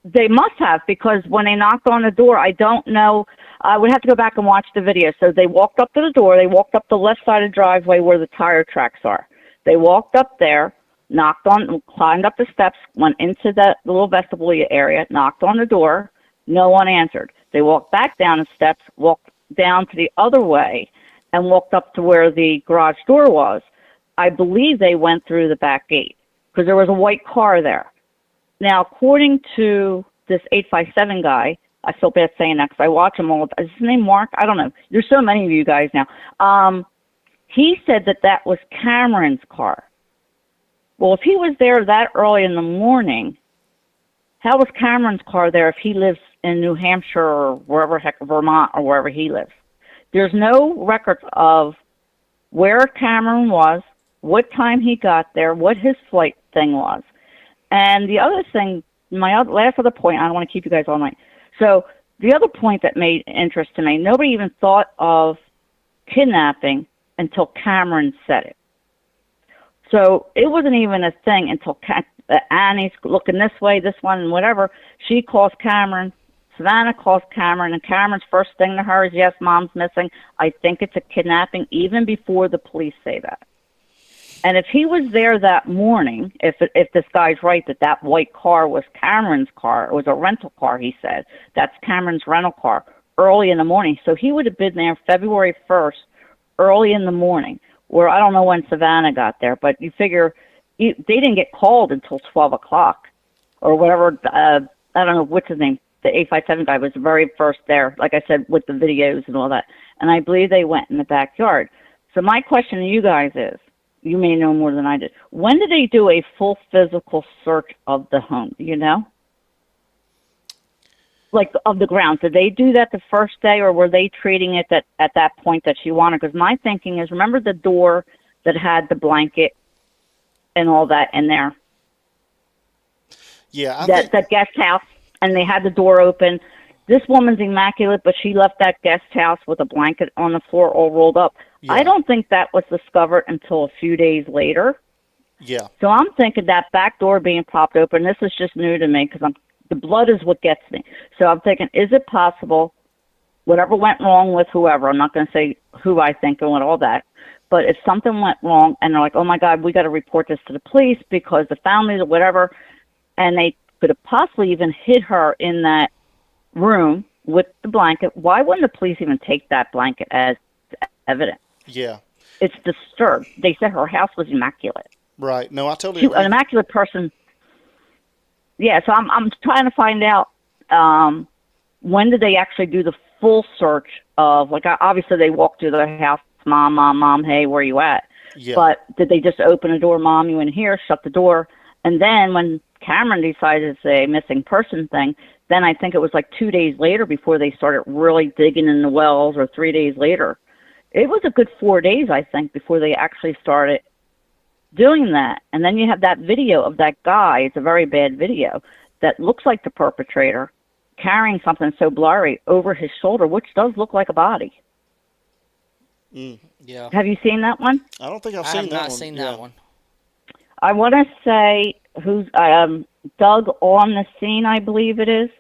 They must have, because when they knocked on the door, I don't know. I would have to go back and watch the video. So they walked up to the door. They walked up the left side of the driveway where the tire tracks are. They walked up there, climbed up the steps, went into the little vestibule area, knocked on the door. No one answered. They walked back down the steps, walked down to the other way, and walked up to where the garage door was. I believe they went through the back gate because there was a white car there. Now, according to this 857 guy, I feel bad saying that because I watch him all. Is his name Mark? I don't know. There's so many of you guys now. He said that was Cameron's car. Well, if he was there that early in the morning, how was Cameron's car there if he lives in New Hampshire or wherever, heck, Vermont or wherever he lives? There's no records of where Cameron was, what time he got there, what his flight thing was. And the other thing, last other point, I don't want to keep you guys all night. So the other point that made interest to me, nobody even thought of kidnapping until Cameron said it. So it wasn't even a thing until Annie's looking this way, this one, and whatever. She calls Cameron. Savannah calls Cameron, and Cameron's first thing to her is, yes, Mom's missing. I think it's a kidnapping, even before the police say that. And if he was there that morning, if this guy's right that white car was Cameron's car, it was a rental car, he said. That's Cameron's rental car, early in the morning. So he would have been there February 1st, early in the morning, where I don't know when Savannah got there, but you figure they didn't get called until 12 o'clock or whatever. I don't know, what's his name? The 857 guy was the very first there, like I said, with the videos and all that. And I believe they went in the backyard. So my question to you guys is, you may know more than I did. When did they do a full physical search of the home? Do you know? Like, of the grounds. Did they do that the first day, or were they treating it at that point that she wanted? Because my thinking is, remember the door that had the blanket and all that in there? Yeah. That guest house, and they had the door open. This woman's immaculate, but she left that guest house with a blanket on the floor all rolled up. Yeah. I don't think that was discovered until a few days later. Yeah. So I'm thinking that back door being propped open, this is just new to me because the blood is what gets me. So I'm thinking, is it possible, whatever went wrong with whoever, I'm not going to say who I think and all that, but if something went wrong and they're like, oh my God, we got to report this to the police because the families or whatever, and they could have possibly even hid her in that room with the blanket, why wouldn't the police even take that blanket as evidence? Yeah. It's disturbed. They said her house was immaculate. Right. No, I totally agree. An immaculate person. Yeah, so I'm trying to find out when did they actually do the full search of, like, obviously they walked through the house, mom, hey, where you at? Yeah. But did they just open the door, mom, you in here, shut the door? And then when Cameron decided to say missing person thing, then I think it was like 2 days later before they started really digging in the wells, or 3 days later. It was a good 4 days, I think, before they actually started doing that. And then you have that video of that guy, it's a very bad video, that looks like the perpetrator carrying something so blurry over his shoulder, which does look like a body. Yeah. Have you seen that one? I don't think I've I seen have that not one. seen Yeah. that one. I want to say who's Doug on the scene, I believe it is.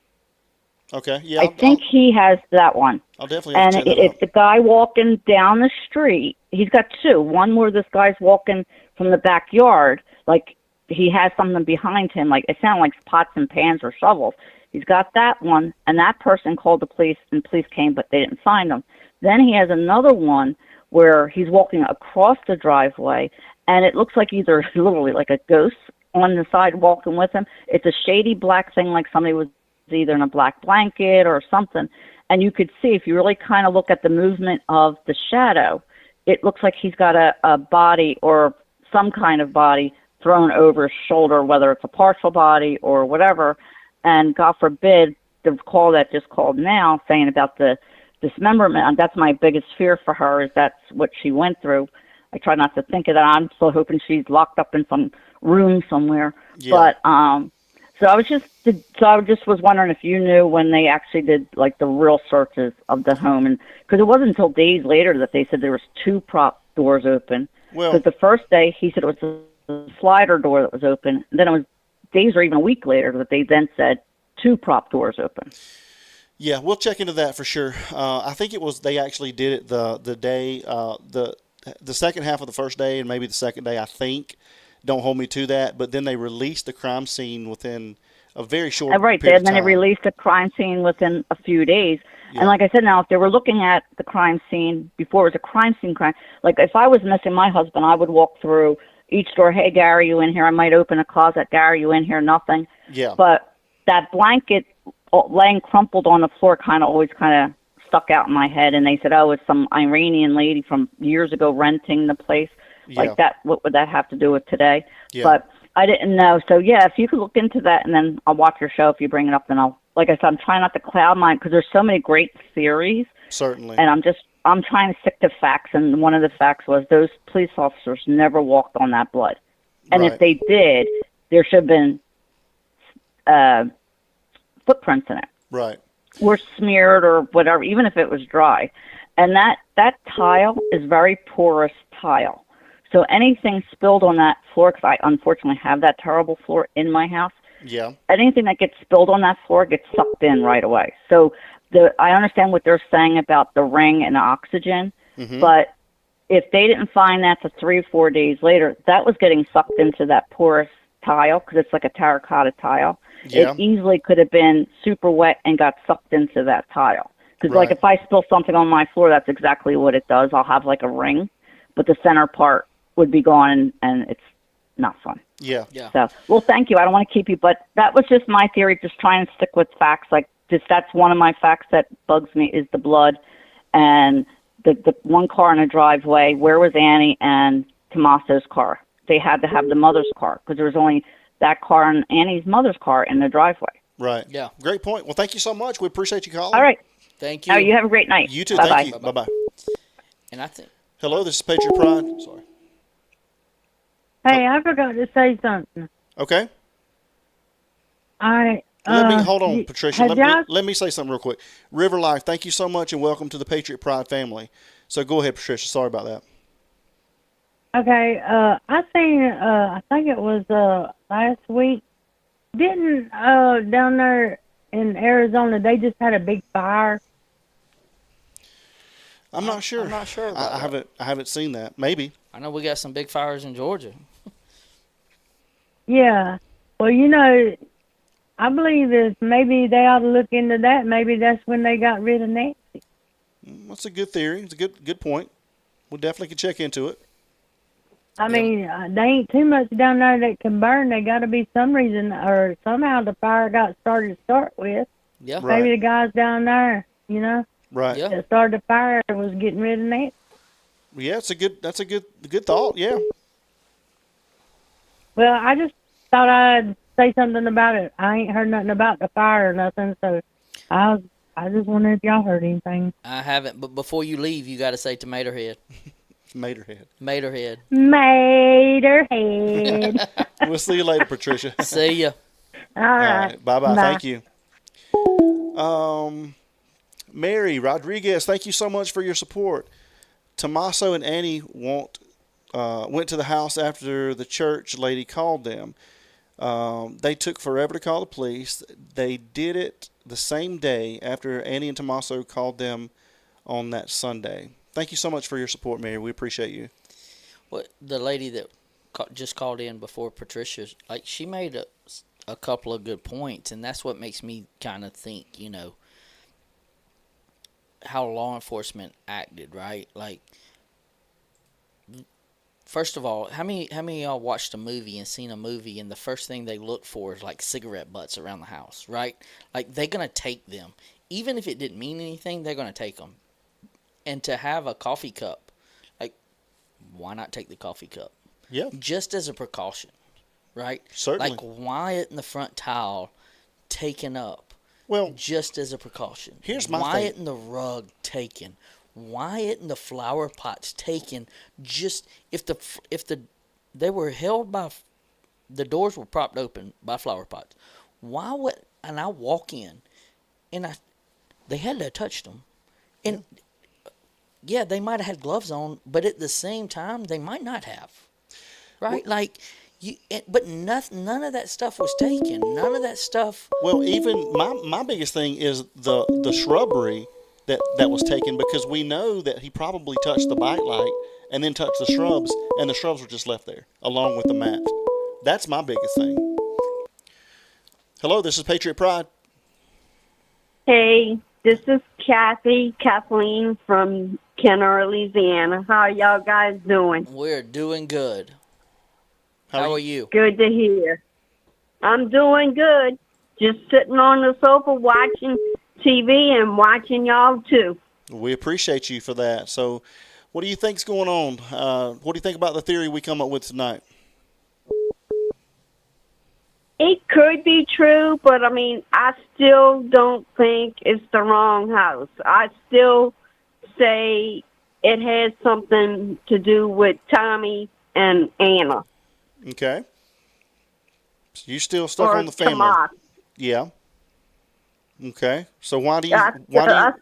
Okay. Yeah. I think he has that one. I'll definitely have And to check that it's out. the guy walking down the street. He's got two. One where this guy's walking from the backyard, like he has something behind him, like it sounded like pots and pans or shovels. He's got that one, and that person called the police, and police came, but they didn't find him. Then he has another one where he's walking across the driveway, and it looks like either literally like a ghost on the side walking with him. It's a shady black thing, like somebody was either in a black blanket or something. And you could see, if you really kind of look at the movement of the shadow, it looks like he's got a body or some kind of body thrown over his shoulder, whether it's a partial body or whatever. And God forbid, the call that just called now saying about the dismemberment, and that's my biggest fear for her, is that's what she went through. I try not to think of that. I'm still hoping she's locked up in some room somewhere. Yeah. But so I just was wondering if you knew when they actually did like the real searches of the home, and because it wasn't until days later that they said there was two prop doors open. Well, Because the first day he said it was the slider door that was open, and then it was days or even a week later that they then said two prop doors open. yeah, we'll check into that for sure. I think it was they actually did it the day the second half of the first day and maybe the second day, I think. Don't hold me to that, but then they released the crime scene within a very short Right, period and then of they time. released the crime scene within a few days. Yeah. And like I said, now if they were looking at the crime scene before it was a crime scene crime, like if I was missing my husband, I would walk through each door. Hey, Gary, you in here? I might open a closet. Gary, you in here? Nothing. Yeah. But that blanket laying crumpled on the floor kind of always kind of stuck out in my head. And they said, oh, it's some Iranian lady from years ago renting the place. Yeah. Like that, what would that have to do with today? Yeah. But I didn't know. So yeah, if you could look into that, and then I'll watch your show if you bring it up. Then I'll, like I said, I'm trying not to cloud mine because there's so many great theories, Certainly. and I'm trying to stick to facts. And one of the facts was those police officers never walked on that blood, and Right. if they did, there should have been footprints in it, Right. or smeared or whatever, even if it was dry. And that tile is very porous tile. So anything spilled on that floor, because I unfortunately have that terrible floor in my house, Yeah. anything that gets spilled on that floor gets sucked in right away. So I understand what they're saying about the ring and the oxygen, Mhm. but if they didn't find that to 3 or 4 days later, that was getting sucked into that porous tile because it's like a terracotta tile. Yeah. It easily could have been super wet and got sucked into that tile. Because like Right. if I spill something on my floor, that's exactly what it does. I'll have like a ring, but the center part would be gone, and it's not fun. Yeah. Yeah. So, well, thank you. I don't want to keep you, but that was just my theory, just trying to stick with facts. Like, just that's one of my facts that bugs me is the blood. And the one car in the driveway, where was Annie and Tommaso's car? They had to have the mother's car because there was only that car and Annie's mother's car in the driveway. Right. Yeah. Great point. Well, thank you so much. We appreciate you calling. All right. Thank you. Oh, you have a great night. You too. Bye-bye. Thank you. Bye-bye. And I think Hello, this is Patriot Pride. Sorry. Hey, I forgot to say something. Okay. I Let me hold on, Patricia. have y'all- Let me say something real quick. River Life, thank you so much and welcome to the Patriot Pride family. So go ahead, Patricia. Sorry about that. Okay, I seen. I think it was last week. Didn't down there in Arizona they just had a big fire? I'm not sure. I'm not sure about that. I haven't seen that. Maybe. I know we got some big fires in Georgia. Yeah. Well, I believe if maybe they ought to look into that. Maybe that's when they got rid of Nancy. That's a good theory. It's a good point. We definitely can check into it. I mean, they ain't too much down there that can burn. They got to be some reason or somehow the fire got started to start with. Yeah. Right. Maybe the guys down there, you know, Right. Yeah. that started the fire was getting rid of Nancy. Yeah, that's a good thought. Yeah. Well, I just thought I'd say something about it. I ain't heard nothing about the fire or nothing, so I just wondered if y'all heard anything. I haven't, but before you leave, you got to say tomato head. Materhead. Mater head. Materhead. We'll see you later, Patricia. See ya. All right. Bye-bye. Bye. Thank you. Mary Rodriguez, thank you so much for your support. Tommaso and Annie went to the house after the church lady called them. They took forever to call the police. They did it the same day after Annie and Tommaso called them on that Sunday. Thank you so much for your support, Mary. We appreciate you. Well, the lady that just called in before Patricia's, like, she made a couple of good points, and that's what makes me kind of think, how law enforcement acted, right? Like, first of all, how many of y'all watched a movie and seen a movie and the first thing they look for is like cigarette butts around the house, right? Like, they're gonna take them, even if it didn't mean anything. They're gonna take them. And to have a coffee cup, like, why not take the coffee cup? Yeah. Just as a precaution, right? Certainly. Like, why isn't the front tile taken up? Well, just as a precaution. Here's my why thing. isn't the rug taken? Why isn't the flower pots taken? Just if they were held by the doors were propped open by flower pots. Why would and I walk in and they had to have touched them. And yeah, they might have had gloves on, but at the same time, they might not have. Right? Like, but none of that stuff was taken. None of that stuff. Well, even my biggest thing is the shrubbery that was taken, because we know that he probably touched the bike light and then touched the shrubs, and the shrubs were just left there along with the mat. That's my biggest thing. Hello, this is Patriot Pride. Hey, this is Kathleen from Kenner, Louisiana. How are y'all guys doing? We're doing good. How are you? Good to hear. I'm doing good. Just sitting on the sofa watching TV and watching y'all too. We appreciate you for that. So, what do you think's going on? What do you think about the theory we come up with tonight? It could be true, but I mean, I still don't think it's the wrong house. I still say it has something to do with Tommy and Anna. Okay. So you still stuck Or on the family? Tomas. Yeah. Okay. So why do you I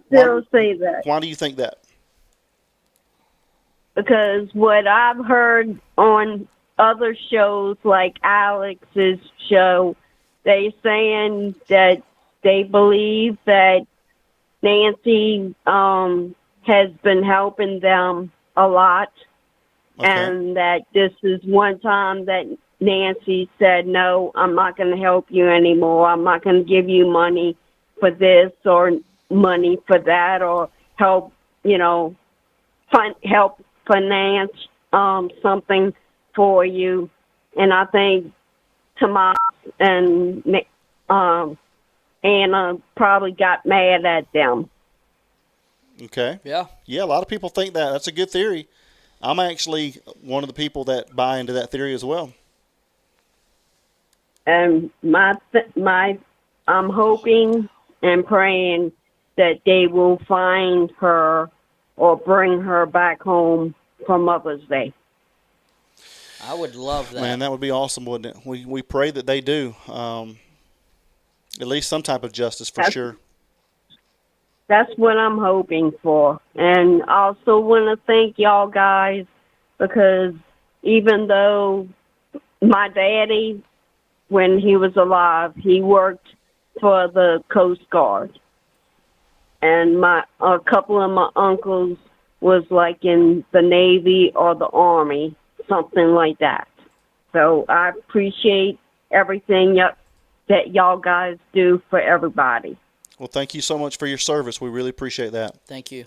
still say that. Why do you think that? Because what I've heard on other shows like Alex's show, they saying that they believe that Nancy has been helping them a lot. Okay. And that this is one time that Nancy said, no, I'm not going to help you anymore. I'm not going to give you money for this or money for that, or help, help finance something for you. And I think Tomas and Anna probably got mad at them. Okay. Yeah. Yeah, a lot of people think that. That's a good theory. I'm actually one of the people that buy into that theory as well. And I'm hoping and praying that they will find her or bring her back home for Mother's Day. I would love that. Man, that would be awesome, wouldn't it? We pray that they do. At least some type of justice for sure. That's what I'm hoping for. And I also want to thank y'all guys, because even though my daddy, when he was alive, he worked for the Coast Guard. And a couple of my uncles was like in the Navy or the Army, something like that. So I appreciate everything that y'all guys do for everybody. Well, thank you so much for your service. We really appreciate that. Thank you.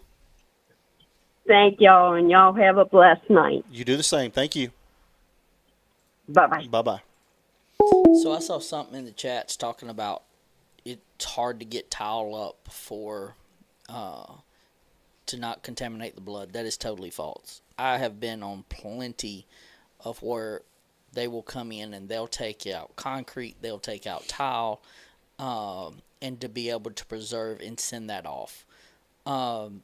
Thank y'all, and y'all have a blessed night. You do the same. Thank you. Bye-bye. Bye-bye. So I saw something in the chats talking about it's hard to get towel up for to not contaminate the blood. That is totally false. I have been on plenty of where they will come in and they'll take out concrete, they'll take out tile, and to be able to preserve and send that off. Um,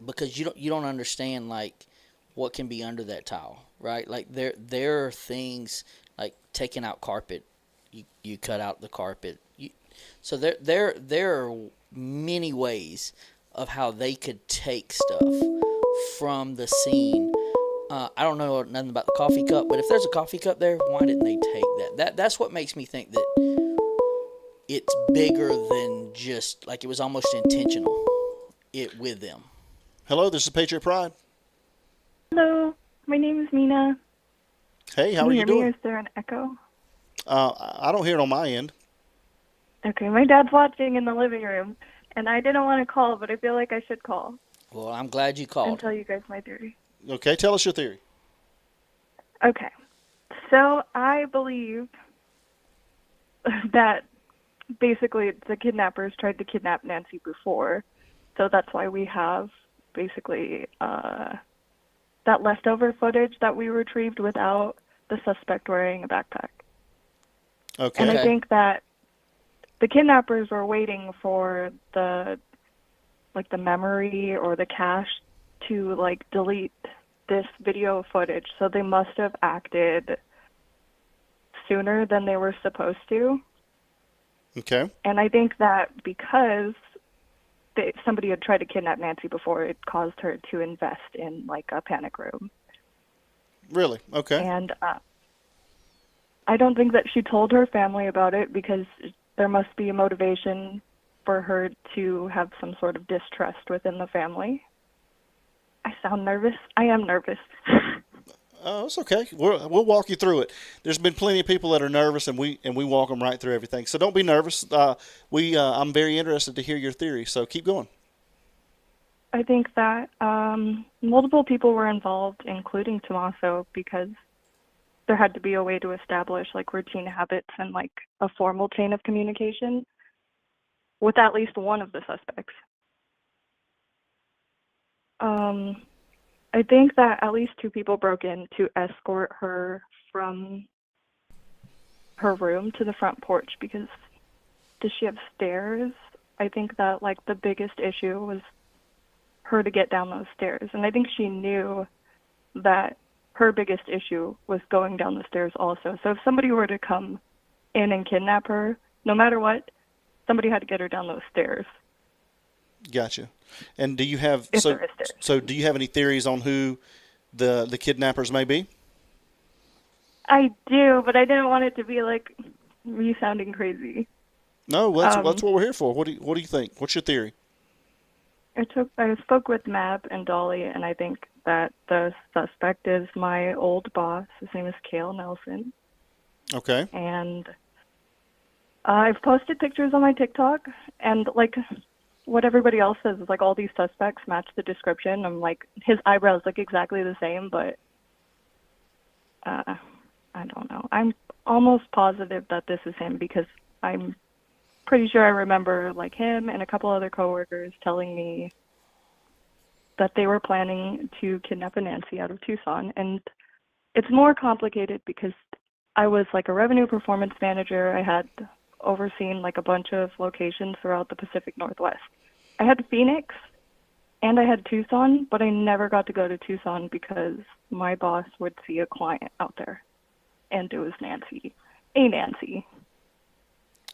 because you don't understand like what can be under that tile, right? Like there are things like taking out carpet. You cut out the carpet. So there are many ways of how they could take stuff from the scene. I don't know nothing about the coffee cup, but if there's a coffee cup there, why didn't they take that? That's what makes me think that it's bigger than just like it was almost intentional. It with them. Hello, this is Patriot Pride. Hello, my name is Mina. Hey, how Can are you you hear me? doing? Is there an echo? I don't hear it on my end. Okay, my dad's watching in the living room, and I didn't want to call, but I feel like I should call Well, I'm glad you and called. tell you guys my theory. Okay, tell us your theory. Okay, so I believe that basically the kidnappers tried to kidnap Nancy before, so that's why we have basically that leftover footage that we retrieved without the suspect wearing a backpack. Okay. And I think that the kidnappers were waiting for the memory or the cache to like delete this video footage, so they must have acted sooner than they were supposed to. Okay. And I think that because somebody had tried to kidnap Nancy before, it caused her to invest in like a panic room. Really? Okay. And I don't think that she told her family about it because there must be a motivation for her to have some sort of distrust within the family. I sound nervous. I am nervous. Oh, it's okay. We'll walk you through it. There's been plenty of people that are nervous, and we walk them right through everything. So don't be nervous. I'm very interested to hear your theory. So keep going. I think that multiple people were involved, including Tommaso, because there had to be a way to establish like routine habits and like a formal chain of communication with at least one of the suspects. I think that at least two people broke in to escort her from her room to the front porch because does she have stairs? I think that like the biggest issue was her to get down those stairs. And I think she knew that her biggest issue was going down the stairs also. So if somebody were to come in and kidnap her, no matter what, somebody had to get her down those stairs. Gotcha. And do you have If there is stairs. so do you have any theories on who the kidnappers may be? I do, but I didn't want it to be like me sounding crazy. No, that's what we're here for. What do you think? What's your theory? I spoke with Mab and Dolly, and I think that the suspect is my old boss. His name is Cale Nelson. Okay. And I've posted pictures on my TikTok, and like what everybody else says is like all these suspects match the description. I'm like, his eyebrows look exactly the same, but I don't know. I'm almost positive that this is him because I'm pretty sure I remember like him and a couple other coworkers telling me that they were planning to kidnap a Nancy out of Tucson. And it's more complicated because I was like a revenue performance manager. I had overseen like a bunch of locations throughout the Pacific Northwest. I had Phoenix and I had Tucson, but I never got to go to Tucson because my boss would see a client out there. And it was Nancy. A Nancy.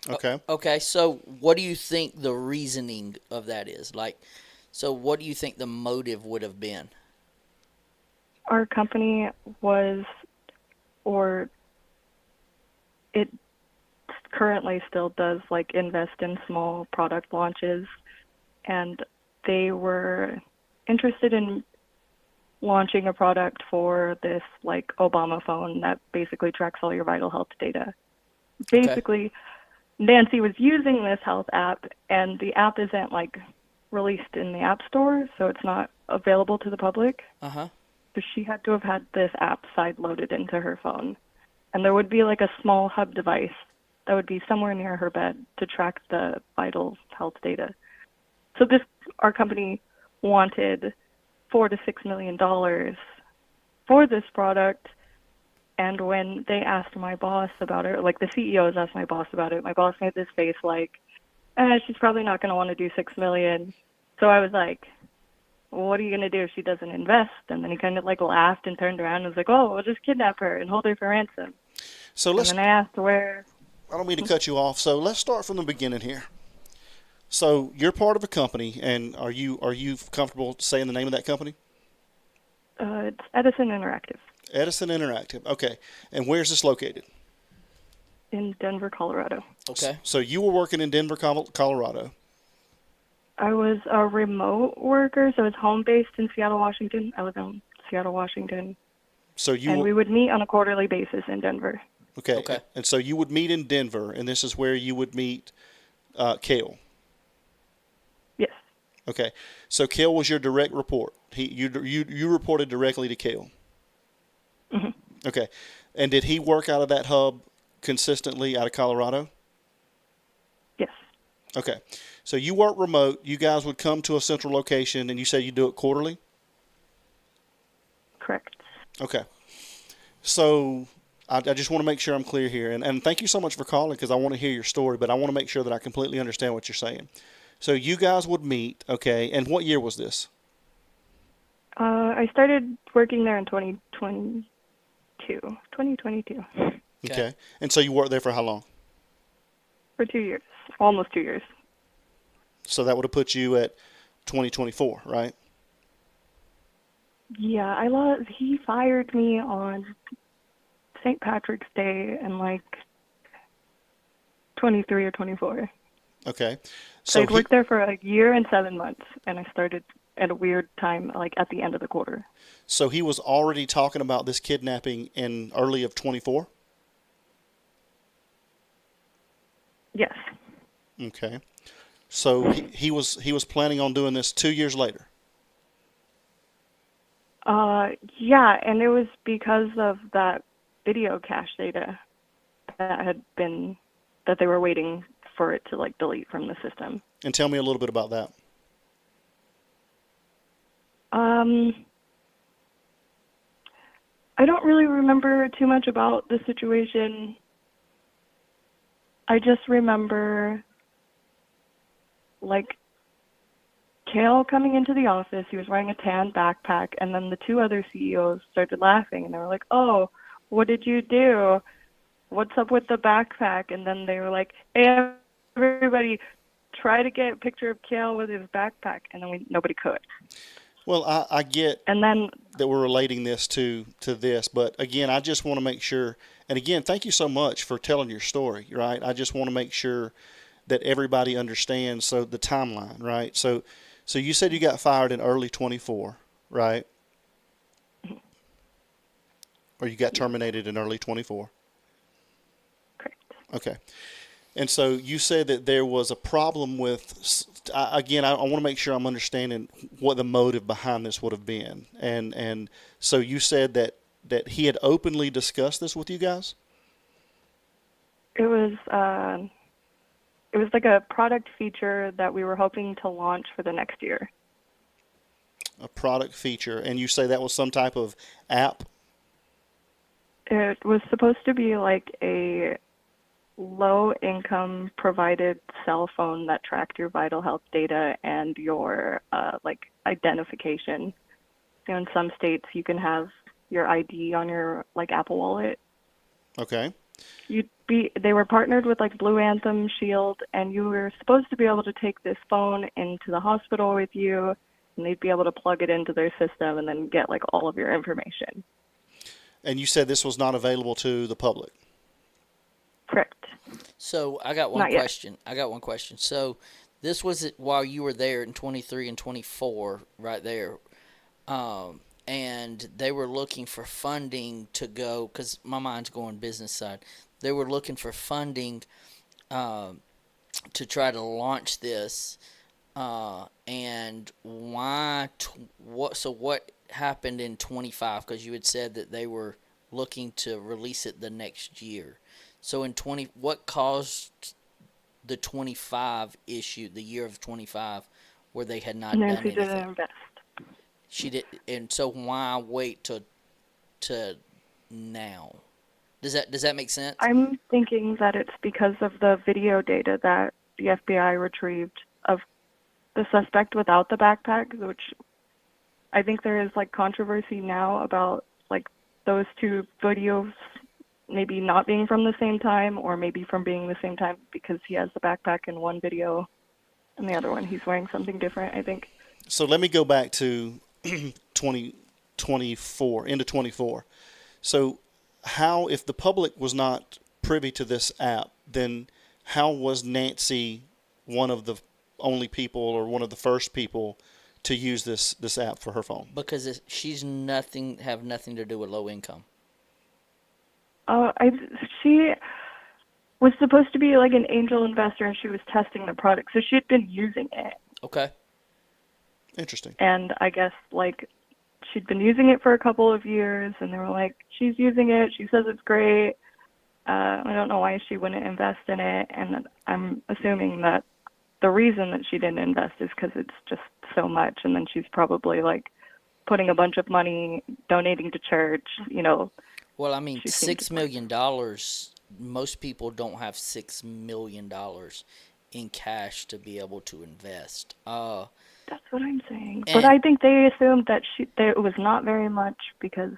Okay. Okay, so what do you think the reasoning of that is? Like, so what do you think the motive would have been? Our company was, or it currently still does, like invest in small product launches, and they were interested in launching a product for this like Obama phone that basically tracks all your vital health data. Basically, Nancy was using this health app, and the app isn't like released in the App Store, so it's not available to the public. Uh-huh. So she had to have had this app side loaded into her phone. And there would be like a small hub device that would be somewhere near her bed to track the vital health data. So our company wanted $4 to $6 million for this product. And when they asked my boss about it, like the CEOs asked my boss about it, my boss made this face like, she's probably not going to want to do $6 million. So I was like, well, what are you going to do if she doesn't invest? And then he kind of like laughed and turned around and was like, oh, we'll just kidnap her and hold her for ransom. So and then I asked where. I don't mean to cut you off. So let's start from the beginning here. So you're part of a company, and are you comfortable saying the name of that company? It's Edison Interactive. Edison Interactive. Okay. And where's this located? In Denver, Colorado. Okay. So you were working in Denver, Colorado. I was a remote worker, so it's home-based in Seattle, Washington. I live in Seattle, Washington. So we would meet on a quarterly basis in Denver. Okay. And so you would meet in Denver, and this is where you would meet Cale. Yes. Okay. So Cale was your direct report. You reported directly to Cale. Mm-hmm. Okay. And did he work out of that hub consistently out of Colorado? Yes. Okay. So you work remote. You guys would come to a central location, and you said you do it quarterly? Correct. Okay. So I just want to make sure I'm clear here. And thank you so much for calling, because I want to hear your story, but I want to make sure that I completely understand what you're saying. So you guys would meet, okay, and what year was this? I started working there in 2022. Okay. And so you worked there for how long? For 2 years. Almost 2 years. So that would have put you at 2024, right? Yeah, he fired me on St. Patrick's Day in like 23 or 24. Okay. So I'd worked there for a year and 7 months, and I started at a weird time, like at the end of the quarter. So he was already talking about this kidnapping in early of 24? Yes. Okay. So he was planning on doing this 2 years later? Yeah, and it was because of that video cache data that they were waiting for it to like delete from the system. And tell me a little bit about that. I don't really remember too much about the situation. I just remember like Cale coming into the office. He was wearing a tan backpack, and then the two other CEOs started laughing, and they were like, "Oh, what did you do? What's up with the backpack?" And then they were like, "Hey, everybody, try to get a picture of Cale with his backpack," and then nobody could. Well, I get and then that we're relating this to this, but again, I just want to make sure, and again, thank you so much for telling your story, right? I just want to make sure that everybody understands, so the timeline, right? So you said you got fired in early 24, right? Or you got terminated in early 24? Correct. Okay. And so you said that there was a problem with, again, I want to make sure I'm understanding what the motive behind this would have been. And so you said that he had openly discussed this with you guys? It was like a product feature that we were hoping to launch for the next year. A product feature. And you say that was some type of app? It was supposed to be like a low-income provided cell phone that tracked your vital health data and your like identification. You know, in some states, you can have your ID on your like Apple Wallet. Okay. They were partnered with like Blue Anthem, Shield, and you were supposed to be able to take this phone into the hospital with you, and they'd be able to plug it into their system and then get like all of your information. And you said this was not available to the public? Correct. So I got one Not yet. question. So this was while you were there in 23 and 24, right there. And they were looking for funding to go, because my mind's going business side. They were looking for funding to try to launch this. And why? What happened in 25? Because you had said that they were looking to release it the next year. So in what caused the 25 issue, the year of 25, where they had not done Nancy anything? didn't invest. She did, and so why wait to now? Does that make sense? I'm thinking that it's because of the video data that the FBI retrieved of the suspect without the backpack, which I think there is like controversy now about like those two videos maybe not being from the same time or maybe from being the same time because he has the backpack in one video and the other one he's wearing something different, I think. So let me go back to 2024, into 24. So how, if the public was not privy to this app, then how was Nancy one of the only people or one of the first people to use this app for her phone? Because she's have nothing to do with low income. She was supposed to be like an angel investor and she was testing the product, so she had been using it. Okay. Interesting. And I guess like she'd been using it for a couple of years and they were like, she's using it, she says it's great. I don't know why she wouldn't invest in it, and I'm assuming that the reason that she didn't invest is because it's just so much, and then she's probably like putting a bunch of money, donating to church, you know. Well, I mean, $6 million, most people don't have $6 million in cash to be able to invest. That's what I'm saying. But I think they assumed that it was not very much because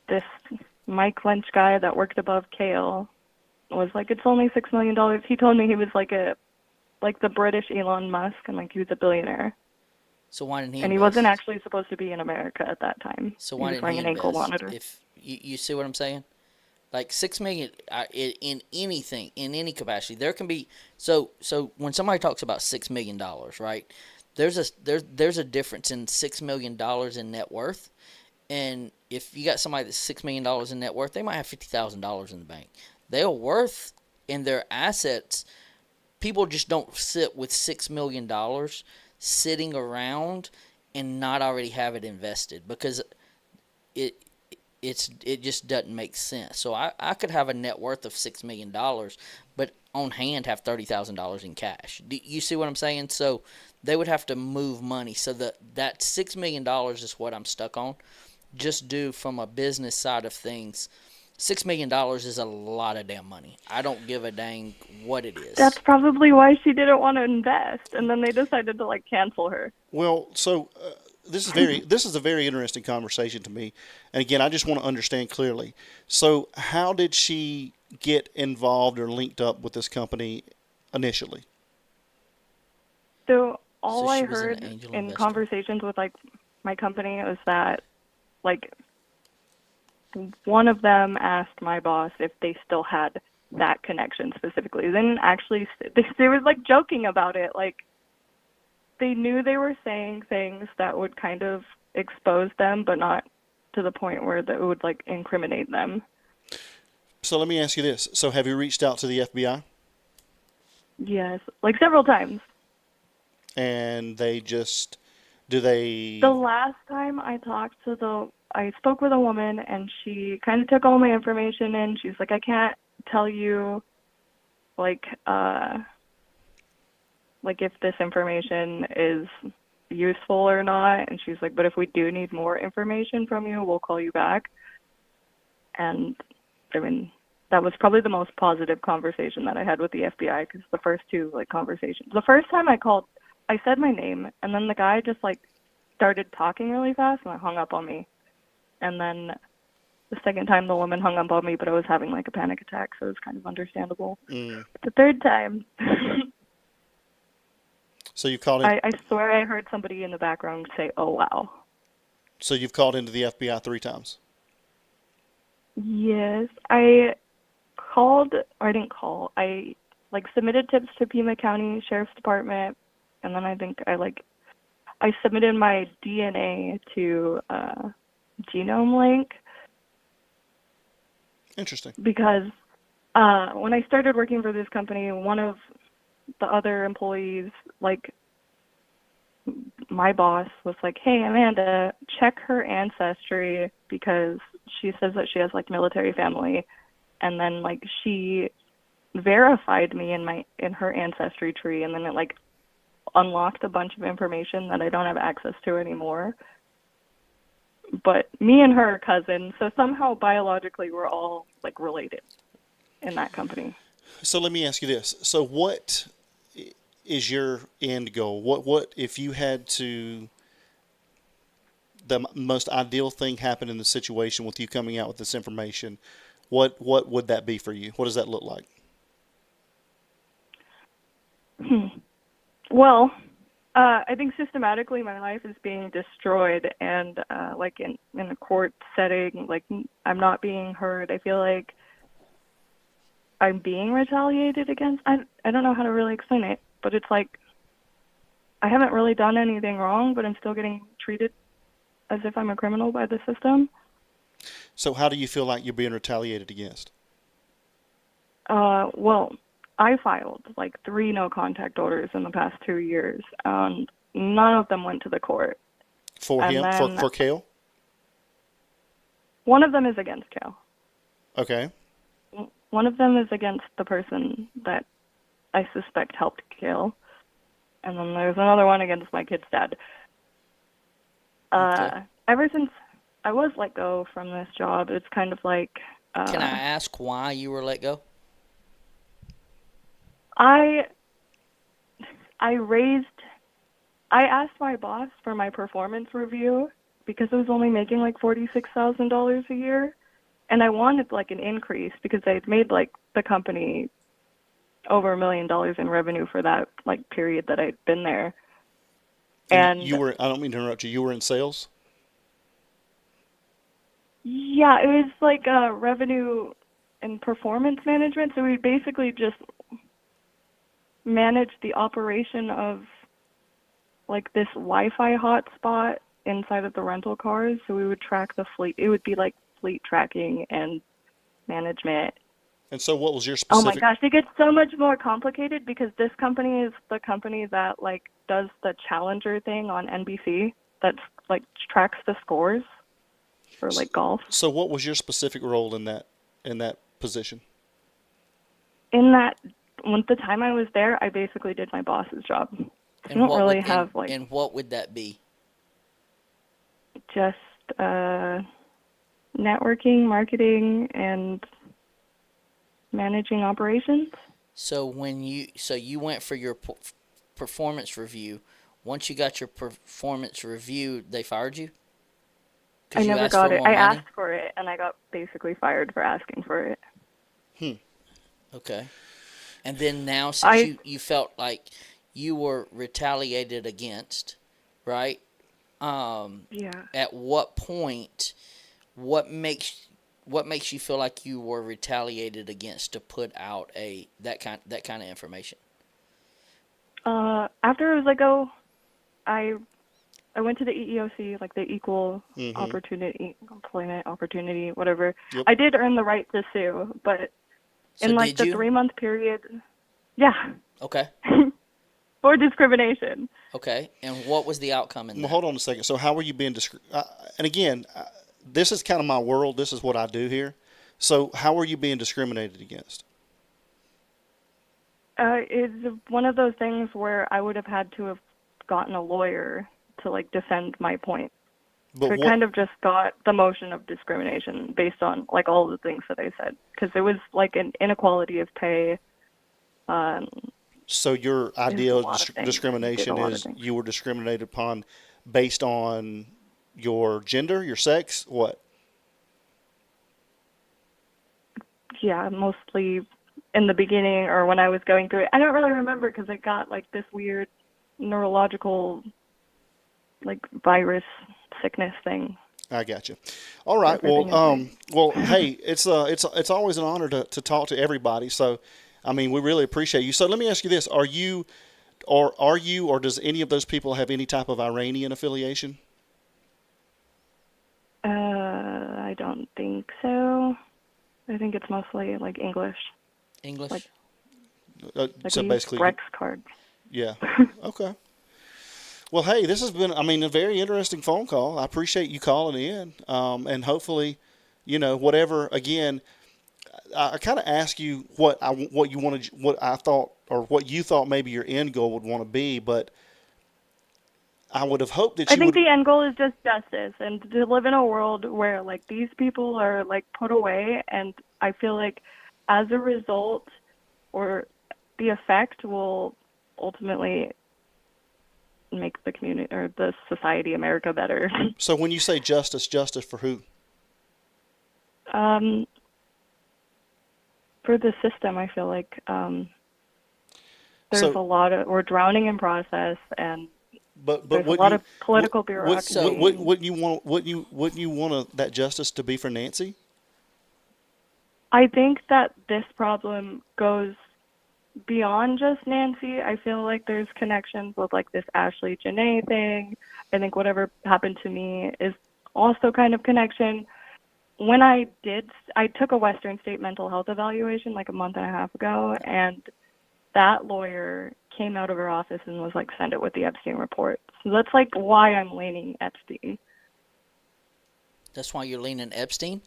this Mike Lynch guy that worked above Kale was like, it's only $6 million. He told me he was like the British Elon Musk, and like he was a billionaire. So why didn't he? And he wasn't actually supposed to be in America at that time. So he why was didn't wearing he an ankle invest? monitor. If you see what I'm saying, like $6 million in anything, in any capacity, there can be. So when somebody talks about $6 million, right? There's a difference in $6 million in net worth, and if you got somebody that's $6 million in net worth, they might have $50,000 in the bank. They are worth in their assets. People just don't sit with $6 million sitting around and not already have it invested, because it just doesn't make sense. So I could have a net worth of $6 million, but on hand have $30,000 in cash. Do you see what I'm saying? So they would have to move money. So that $6 million is what I'm stuck on. Just due from a business side of things, $6 million is a lot of damn money. I don't give a dang what it is. That's probably why she didn't want to invest, and then they decided to like cancel her. Well, so this is a very interesting conversation to me, and again, I just want to understand clearly. So, how did she get involved or linked up with this company initially? So all I she was an heard angel in investor. conversations with like my company was that like one of them asked my boss if they still had that connection specifically. They didn't actually. They were like joking about it. Like they knew they were saying things that would kind of expose them, but not to the point where that would like incriminate them. So let me ask you this. So have you reached out to the FBI? Yes, like several times. And they just, do they... The last time I spoke with a woman and she kind of took all my information and she's like, I can't tell you like if this information is useful or not. And she's like, but if we do need more information from you, we'll call you back. And I mean, that was probably the most positive conversation that I had with the FBI, because the first two like conversations, the first time I called, I said my name, and then the guy just like started talking really fast and hung up on me. And then the second time the woman hung up on me, but I was having like a panic attack, so it was kind of understandable. Mm. The third time, So you've called in... I swear I heard somebody in the background say, "Oh wow." So you've called into the FBI 3 times? Yes, I didn't call. I like submitted tips to Pima County Sheriff's Department, and then I think I submitted my DNA to Genome Link. Interesting. Because when I started working for this company, one of the other employees, like my boss, was like, "Hey, Amanda, check her ancestry because she says that she has like military family." and then like she verified me in her ancestry tree, and then it like unlocked a bunch of information that I don't have access to anymore. But me and her are cousins, so somehow biologically we're all like related in that company. So let me ask you this. So what is your end goal? What if you had to, the most ideal thing happen in the situation with you coming out with this information, what would that be for you? What does that look like? Well, I think systematically my life is being destroyed, and like in a court setting, like I'm not being heard. I feel like I'm being retaliated against. I don't know how to really explain it, but it's like I haven't really done anything wrong, but I'm still getting treated as if I'm a criminal by the system. So how do you feel like you're being retaliated against? Well, I filed like 3 no contact orders in the past 2 years, and none of them went to the court. For And him? then For Kale? one of them is against Kale. Okay. One of them is against the person that I suspect helped Kale. And then there's another one against my kid's dad. Ever since I was let go from this job, it's kind of like... Can I ask why you were let go? I asked my boss for my performance review because I was only making like $46,000 a year, and I wanted like an increase because I had made like the company over $1 million in revenue for that like period that I'd been there. And you were, I don't mean to interrupt you, you were in sales? yeah, it was like revenue and performance management. So we basically just managed the operation of like this Wi-Fi hotspot inside of the rental cars. So we would track the fleet. It would be like fleet tracking and management. And so what was your Oh specific... my gosh, it gets so much more complicated because this company is the company that like does the Challenger thing on NBC that like tracks the scores for like golf. So what was your specific role in that position? In that, with the time I was there, I basically did my boss's job. I don't really have like... And what would that be? Just networking, marketing, and managing operations. So you went for your performance review. Once you got your performance review, they fired you? I never got it. I asked for it, and I got basically fired for asking for it. Okay. And then now, since you felt like you were retaliated against, right? Yeah. At what point, what makes you feel like you were retaliated against to put out that kind of information? After I was let go, I went to the EEOC, like the Equal Opportunity, Employment Opportunity, whatever. Yep. I did earn the right to sue, but So in like did the you? 3-month period, yeah, Okay. for discrimination. Okay. And what was the outcome in Well, that? hold on a second. So how were you being and again, this is kind of my world. This is what I do here. So how were you being discriminated against? It's one of those things where I would have had to have gotten a lawyer to like defend my point. But So I kind of just got the motion of discrimination based on like all the things that I said, because it was like an inequality of pay. So your idea a of lot of things. discrimination Did a lot of is things. you were discriminated upon based on your gender, your sex, what? Yeah, mostly in the beginning or when I was going through it. I don't really remember because I got like this weird neurological like virus sickness thing. I got you. All right. Well, hey, it's always an honor to talk to everybody. So, I mean, we really appreciate you. So let me ask you this: are you, or does any of those people have any type of Iranian affiliation? I don't think so. I think it's mostly like English. English. Like So we use basically, Rex cards. Yeah. Okay. Well, hey, this has been, I mean, a very interesting phone call. I appreciate you calling in. And hopefully, whatever, again, I kind of asked you what you wanted, what I thought, or what you thought maybe your end goal would want to be, but I would have hoped that I you think would. the end goal is just justice and to live in a world where like these people are like put away, and I feel like as a result or the effect will ultimately make the community or the society, America, better. So when you say justice, justice for who? um, for the system, I feel like there's So- a lot of we're drowning in process, and But there's a what lot you of political bureaucracy. what you want? Wouldn't you want that justice to be for Nancy? I think that this problem goes beyond just Nancy. I feel like there's connections with like this Ashley Janae thing. I think whatever happened to me is also kind of connection. When I took a Western State mental health evaluation like a month and a half ago, and that lawyer came out of her office and was like, send it with the Epstein report. So that's like why I'm leaning Epstein. That's why you're leaning Epstein?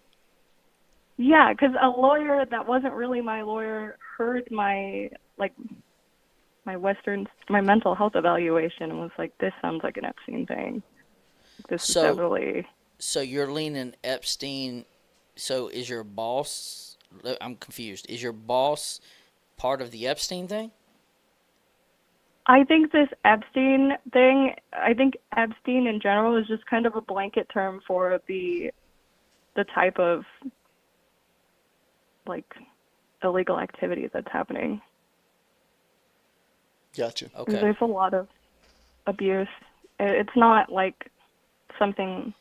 Yeah, because a lawyer that wasn't really my lawyer heard my mental health evaluation and was like, this sounds like an Epstein thing. This is definitely. So you're leaning Epstein. So is your boss? I'm confused. Is your boss part of the Epstein thing? I think this Epstein thing, I think Epstein in general is just kind of a blanket term for the type of like illegal activity that's happening. Gotcha. Okay. There's a lot of abuse. It's not like something.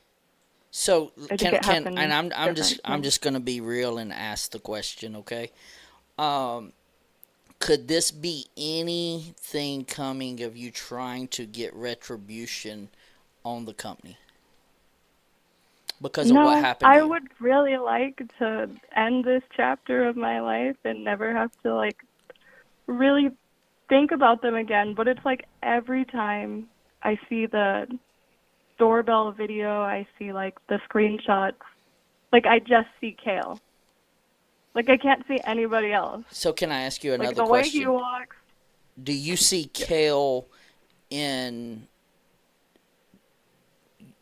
So I think it and happened I'm different. just gonna be real and ask the question, okay? Could this be anything coming of you trying to get retribution on the company because of what happened? I would really like to end this chapter of my life and never have to like really think about them again. But it's like every time I see the doorbell video, I see like the screenshots, like I just see Kale. Like I can't see anybody else. So can I ask you another Like the question? way he walks. Do you see Kale in?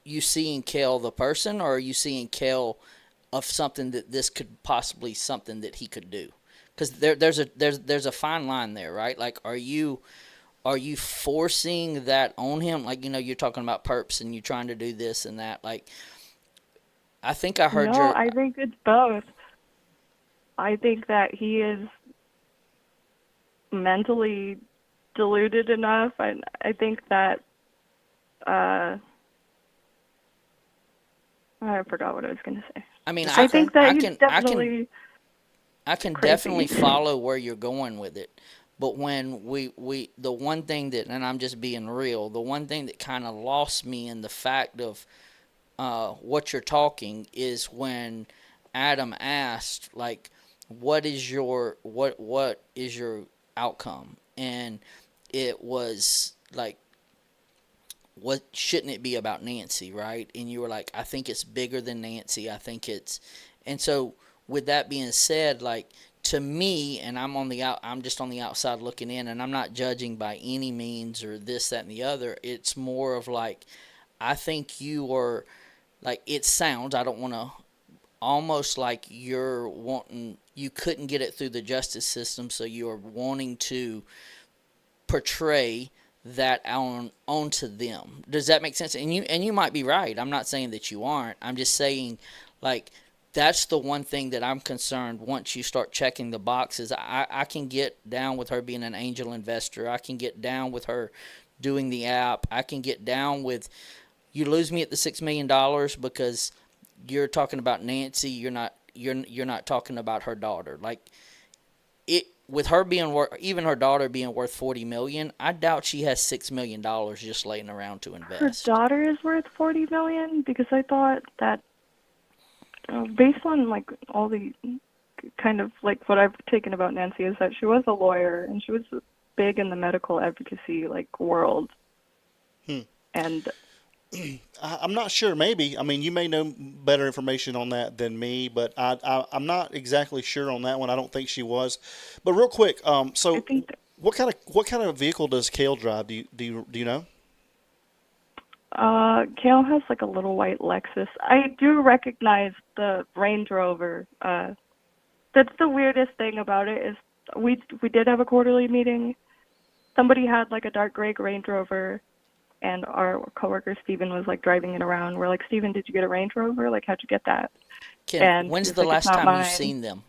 You seeing Kale the person, or are you seeing Kale of something that this could possibly something that he could do? Because there's a fine line there, right? Like, are you forcing that on him? Like, you're talking about perps and you trying to do this and that. Like, I think I heard No, I think it's both. I think that he is mentally deluded enough. I think that I forgot what I was going to say. I mean, I think that he's definitely. I can crazy. definitely follow where you're going with it. But when we the one thing that, and I'm just being real, the one thing that kind of lost me in the fact of what you're talking is when Adam asked, like, what is your outcome? And it was like, what shouldn't it be about Nancy, right? And you were like, I think it's bigger than Nancy. I think it's, and so with that being said, like, to me, and I'm just on the outside looking in, and I'm not judging by any means or this, that, and the other. It's more of like, I think you are, like, it sounds, I don't want to, almost like you're wanting, you couldn't get it through the justice system, so you are wanting to portray that onto them. Does that make sense? And you might be right. I'm not saying that you aren't. I'm just saying, like, that's the one thing that I'm concerned. Once you start checking the boxes, I can get down with her being an angel investor. I can get down with her doing the app. I can get down with, you lose me at the $6 million because you're talking about Nancy. You're not talking about her daughter. Like, it, with her being worth, even her daughter being worth $40 million, I doubt she has $6 million just laying around to invest. Her daughter is worth $40 million, because I thought that based on like all the kind of like what I've taken about Nancy is that she was a lawyer and she was big in the medical advocacy like world. And I'm not sure. Maybe. I mean, you may know better information on that than me, but I'm not exactly sure on that one. I don't think she was. But real quick, so what kind of vehicle does Kale drive? Do you know? Kale has like a little white Lexus. I do recognize the Range Rover. That's the weirdest thing about it is we did have a quarterly meeting. Somebody had like a dark gray Range Rover, and our coworker Steven was like driving it around. We're like, Steven, did you get a Range Rover? Like, how'd you get that? And When's he's the like, "It's last not time you've mine." seen them?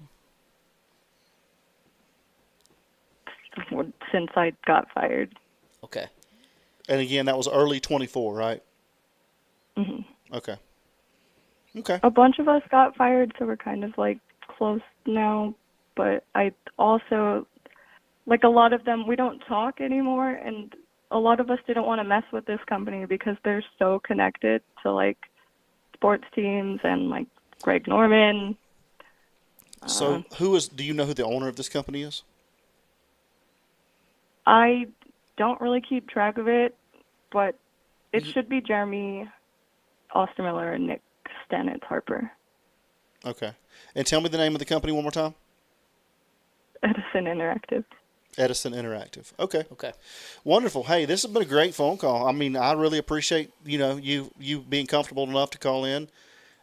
Since I got fired. Okay. And again, that was early 24, right? hmm Okay. Okay. A bunch of us got fired, so we're kind of like close now. But I also, like a lot of them, we don't talk anymore, and a lot of us didn't want to mess with this company because they're so connected to like sports teams and like Greg Norman. So do you know who the owner of this company is? I don't really keep track of it, but it should be Jeremy Ostermiller and Nick Stanitz Harper. Okay. And tell me the name of the company one more time. Edison Interactive. Edison Interactive. Okay. Okay. Wonderful. Hey, this has been a great phone call. I mean, I really appreciate, you being comfortable enough to call in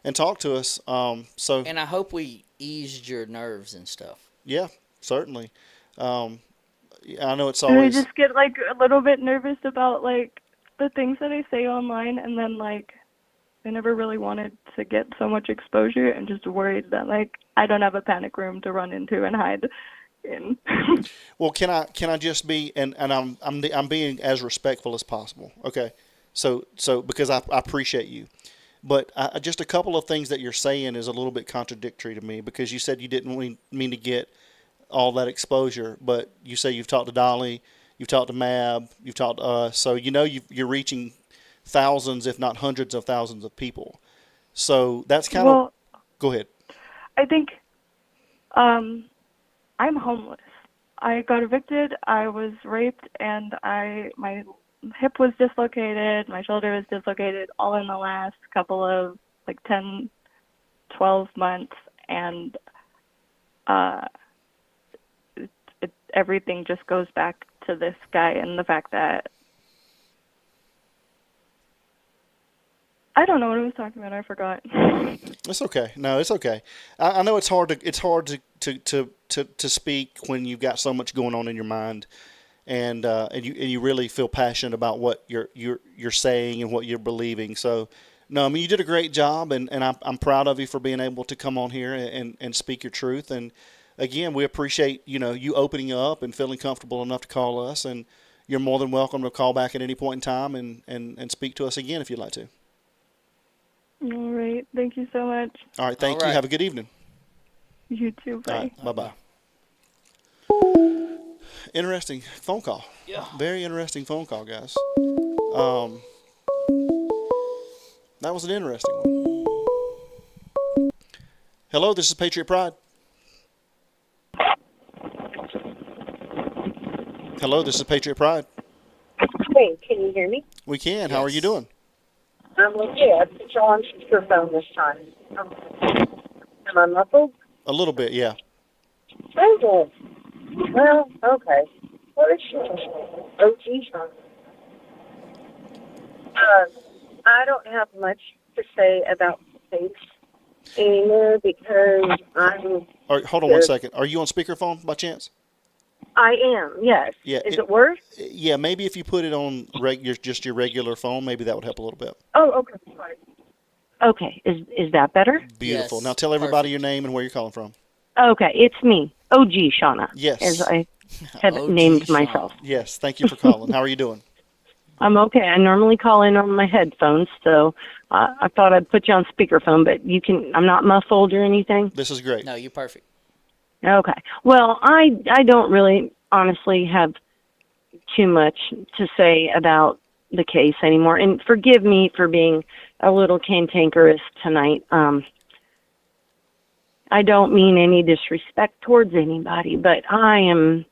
and talk to us. And I hope we eased your nerves and stuff. Yeah, certainly. I know it's And I always just get like a little bit nervous about like the things that I say online, and then like I never really wanted to get so much exposure, and just worried that like I don't have a panic room to run into and hide in. Well, can I just be and I'm being as respectful as possible. Okay. So because I appreciate you. But just a couple of things that you're saying is a little bit contradictory to me, because you said you didn't mean to get all that exposure, but you say you've talked to Dolly, you've talked to Mab, you've talked to us, so you're reaching thousands, if not hundreds of thousands of people. So that's kind of. Go ahead. I think I'm homeless. I got evicted, I was raped, and my hip was dislocated, my shoulder was dislocated, all in the last couple of like 10, 12 months, and everything just goes back to this guy and the fact that I don't know what I was talking about. I forgot. It's okay. No, it's okay. I know it's hard to speak when you've got so much going on in your mind, and you really feel passionate about what you're saying and what you're believing. So, no, I mean, you did a great job, and I'm proud of you for being able to come on here and speak your truth. And again, we appreciate you opening up and feeling comfortable enough to call us, and you're more than welcome to call back at any point in time and speak to us again if you'd like to. All right. Thank you so much. All right. Thank you. Have a good evening. You too. Bye. All right. Bye-bye. Interesting phone call. Yeah. Very interesting phone call, guys. That was an interesting one. Hello, this is Patriot Pride. Hello, this is Patriot Pride. Hey, can you hear me? We can. How are you doing? I'm okay. I put you on speakerphone this time. Am I muffled? A little bit, yeah. Okay. Well, okay. What is she? Oh, geez. I don't have much to say about space anymore because I'm. All right, hold on 1 second. Are you on speakerphone by chance? I am, yes. Yeah. Is it worse? Yeah, maybe if you put it on just your regular phone, maybe that would help a little bit. Oh, okay. Fine. Okay, is that better? Beautiful. Now tell everybody your name and where you're calling from. Okay, it's me, OG Shauna. Yes. As I have named myself. Yes, thank you for calling. How are you doing? I'm okay. I normally call in on my headphones, so I thought I'd put you on speakerphone, but I'm not muffled or anything? This is great. No, you're perfect. Okay. Well, I don't really honestly have too much to say about the case anymore. And forgive me for being a little cantankerous tonight. I don't mean any disrespect towards anybody, but I am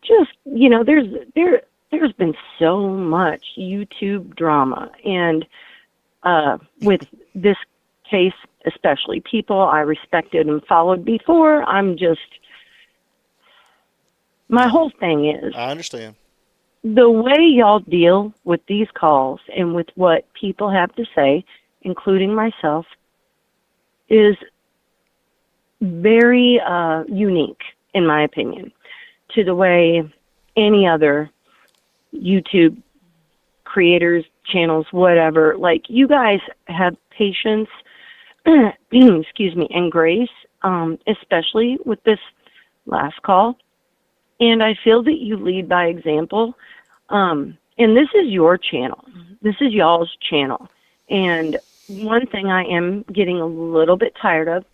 just, there's been so much YouTube drama, and with this case, especially people I respected and followed before. My whole thing is, I understand. the way y'all deal with these calls and with what people have to say, including myself, is very unique, in my opinion, to the way any other YouTube creators, channels, whatever. Like, you guys have patience, excuse me, and grace, especially with this last call. And I feel that you lead by example. And this is your channel. This is y'all's channel. And one thing I am getting a little bit tired of,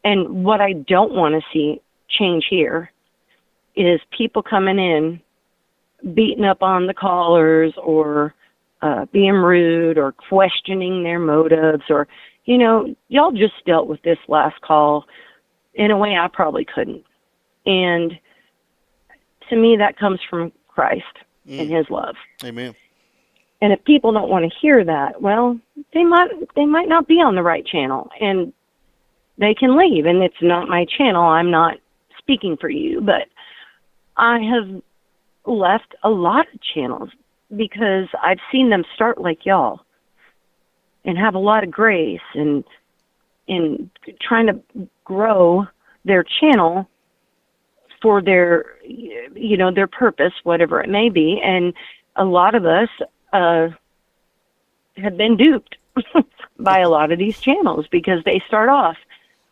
and what I don't want to see change here, is people coming in, beating up on the callers, or being rude, or questioning their motives, or, y'all just dealt with this last call in a way I probably couldn't. And to me, that comes from Christ and his love. Amen. And if people don't want to hear that, well, they might not be on the right channel, and they can leave. And it's not my channel. I'm not speaking for you, but I have left a lot of channels because I've seen them start like y'all and have a lot of grace and trying to grow their channel for their, their purpose, whatever it may be. And a lot of us have been duped by a lot of these channels because they start off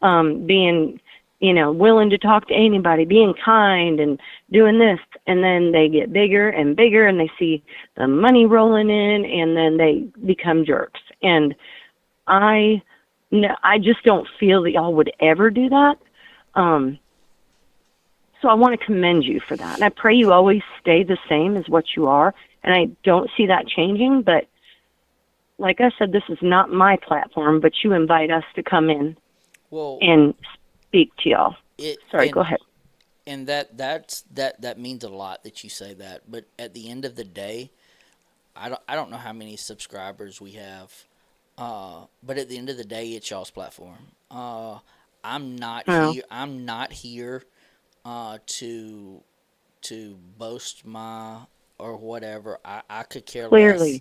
being, willing to talk to anybody, being kind and doing this, and then they get bigger and bigger, and they see the money rolling in, and then they become jerks. And I just don't feel that y'all would ever do that. So I want to commend you for that. And I pray you always stay the same as what you are. And I don't see that changing. But like I said, this is not my platform, but you invite us to come in and speak to y'all. Sorry, go ahead. And that means a lot that you say that. But at the end of the day, I don't know how many subscribers we have. But at the end of the day, it's y'all's platform. I'm not here to boast my or whatever. I could care less.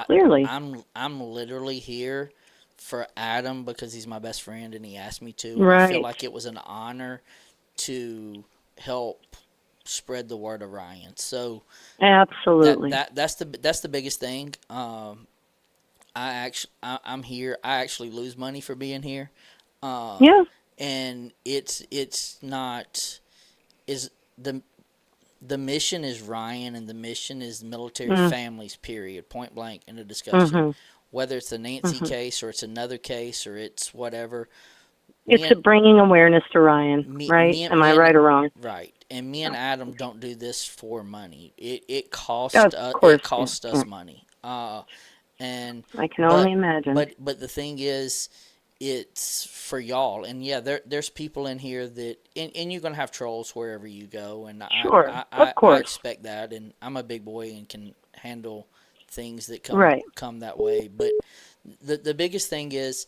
Clearly. I'm literally here for Adam because he's my best friend and he asked me to. And Right. I feel like it was an honor to help spread the word of Ryan. So absolutely, that's the biggest thing. I'm here. I actually lose money for being here. Yeah. And it's not is the mission is Ryan, and the mission is military families, period, point blank in the discussion. Whether it's the Nancy case or it's another case or it's whatever. It's bringing awareness to Ryan, right? Am I right or wrong? Right. And me and Adam don't do this for money. It costs us money. And I can only imagine. But the thing is, it's for y'all. And yeah, there's people in here that and you're gonna have trolls wherever you go. And Sure, I of course. expect that. And I'm a big boy and can handle things that come that way. But the biggest thing is,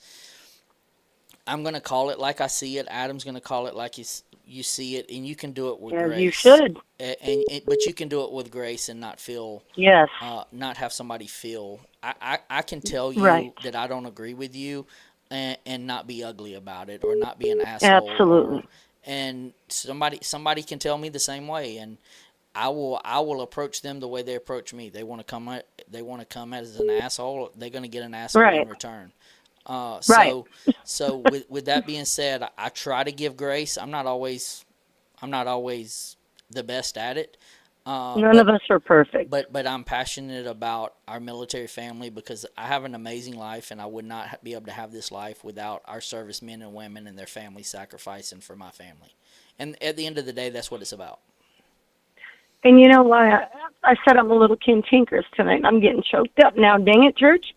I'm gonna call it like I see it. Adam's gonna call it like you see it, and you can do it with grace. You should. But you can do it with grace and not feel not have somebody feel. I can tell you that I don't agree with you, and not be ugly about it or not be an asshole. Absolutely. And somebody can tell me the same way, and I will approach them the way they approach me. They want to come as an asshole. They're gonna get an asshole in return. So with that being said, I try to give grace. I'm not always the best at it. None of us are perfect. But I'm passionate about our military family because I have an amazing life, and I would not be able to have this life without our servicemen and women and their families sacrificing for my family. And at the end of the day, that's what it's about. And you know why I said I'm a little cantankerous tonight? I'm getting choked up now. Dang it, church.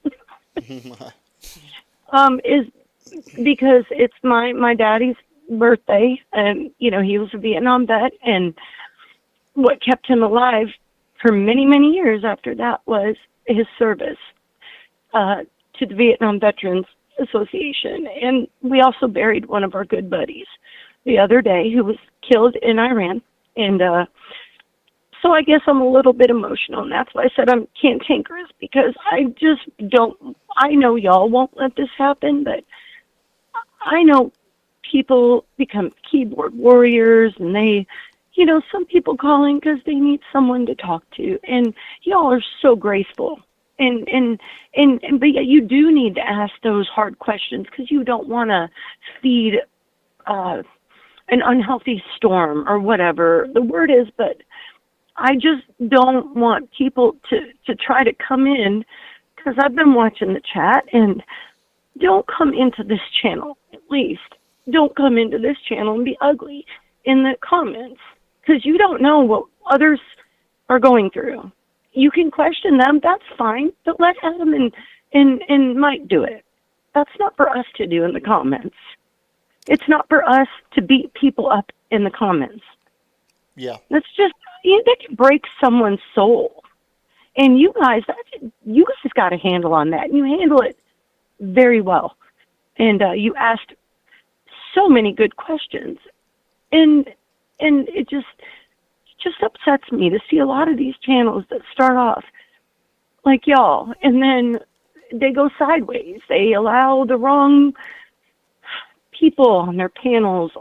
Is because it's my daddy's birthday, and he was a Vietnam vet, and what kept him alive for many, many years after that was his service. to the Vietnam Veterans Association, and we also buried one of our good buddies the other day who was killed in Iran. And so I guess I'm a little bit emotional, and that's why I said I'm cantankerous, because I just don't. I know y'all won't let this happen, but I know people become keyboard warriors, and they, some people calling because they need someone to talk to, and y'all are so graceful. But yet you do need to ask those hard questions, because you don't want to feed an unhealthy storm or whatever the word is. But I just don't want people to try to come in, because I've been watching the chat, and don't come into this channel, at least. Don't come into this channel and be ugly in the comments, because you don't know what others are going through. You can question them, that's fine, but let Adam and Mike do it. That's not for us to do in the comments. It's not for us to beat people up in the comments. Yeah. That's just, that can break someone's soul. And you guys got a handle on that, and you handle it very well. And you asked so many good questions. And it just upsets me to see a lot of these channels that start off like y'all, and then they go sideways. They allow the wrong people on their panels,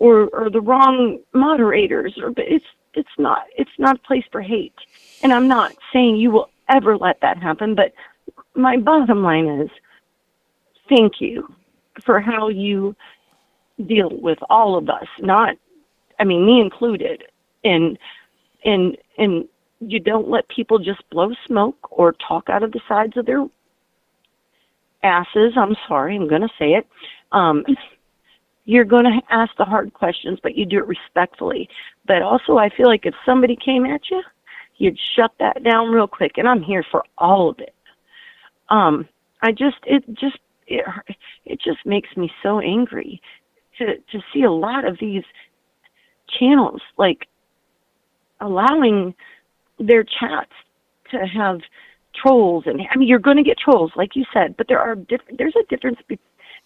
or the wrong moderators, or it's not a place for hate. And I'm not saying you will ever let that happen, but my bottom line is thank you for how you deal with all of us, me included. And you don't let people just blow smoke or talk out of the sides of their asses. I'm sorry, I'm going to say it. You're going to ask the hard questions, but you do it respectfully. But also, I feel like if somebody came at you, you'd shut that down real quick. And I'm here for all of it. It just makes me so angry to see a lot of these channels allowing their chats to have trolls. And you're going to get trolls, like you said, but there's a difference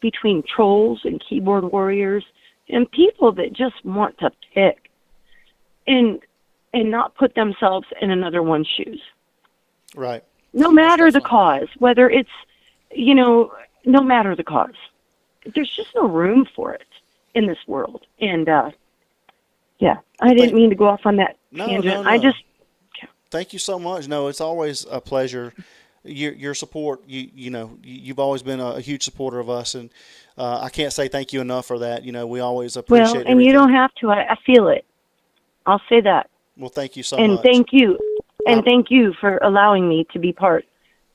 between trolls and keyboard warriors and people that just want to pick and not put themselves in another one's shoes. Right. No matter the cause, whether it's, no matter the cause, there's just no room for it in this world. And, I didn't mean to go off on that tangent. No. Thank you so much. No, it's always a pleasure. Your support, you've always been a huge supporter of us, and I can't say thank you enough for that. We always appreciate and everything. You don't have to. I feel it. I'll say that. Well, thank you so much. much. And thank you for allowing me to be part.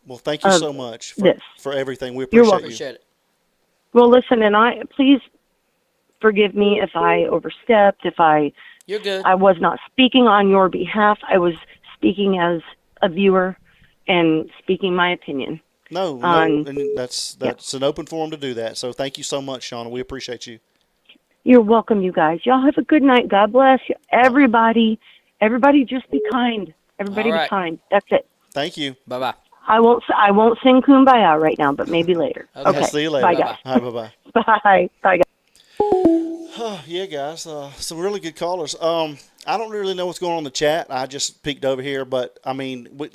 Well, thank you so much for everything. We You're appreciate welcome. you. Appreciate it. Well, listen, and please forgive me if I overstepped, if You're good. I was not speaking on your behalf. I was speaking as a viewer and speaking my opinion. No, and that's an open forum to do that. So thank you so much, Shauna. We appreciate you. You're welcome, you guys. Y'all have a good night. God bless you. Everybody just be kind. Everybody be kind. That's it. Thank you. Bye-bye. I won't sing Kumbaya right now, but maybe later. Okay. See you later. Bye, guys. All right, bye-bye. Bye. Bye, guys. Yeah, guys. Some really good callers. I don't really know what's going on in the chat. I just peeked over here, but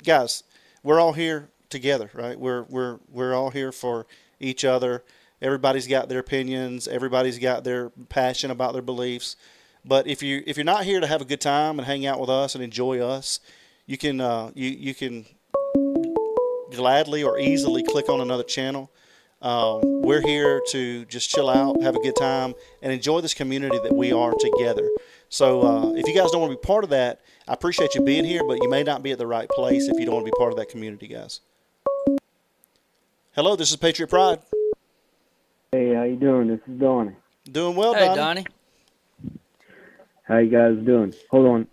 guys, we're all here together, right? We're all here for each other. Everybody's got their opinions. Everybody's got their passion about their beliefs. But if you're not here to have a good time and hang out with us and enjoy us, you can you can gladly or easily click on another channel. We're here to just chill out, have a good time, and enjoy this community that we are together. So if you guys don't want to be part of that, I appreciate you being here, but you may not be at the right place if you don't want to be part of that community, guys. Hello, this is Patriot Pride. Hey, how you doing? This is Donnie. Doing well, Hey, Donnie. How you guys doing? Hold on.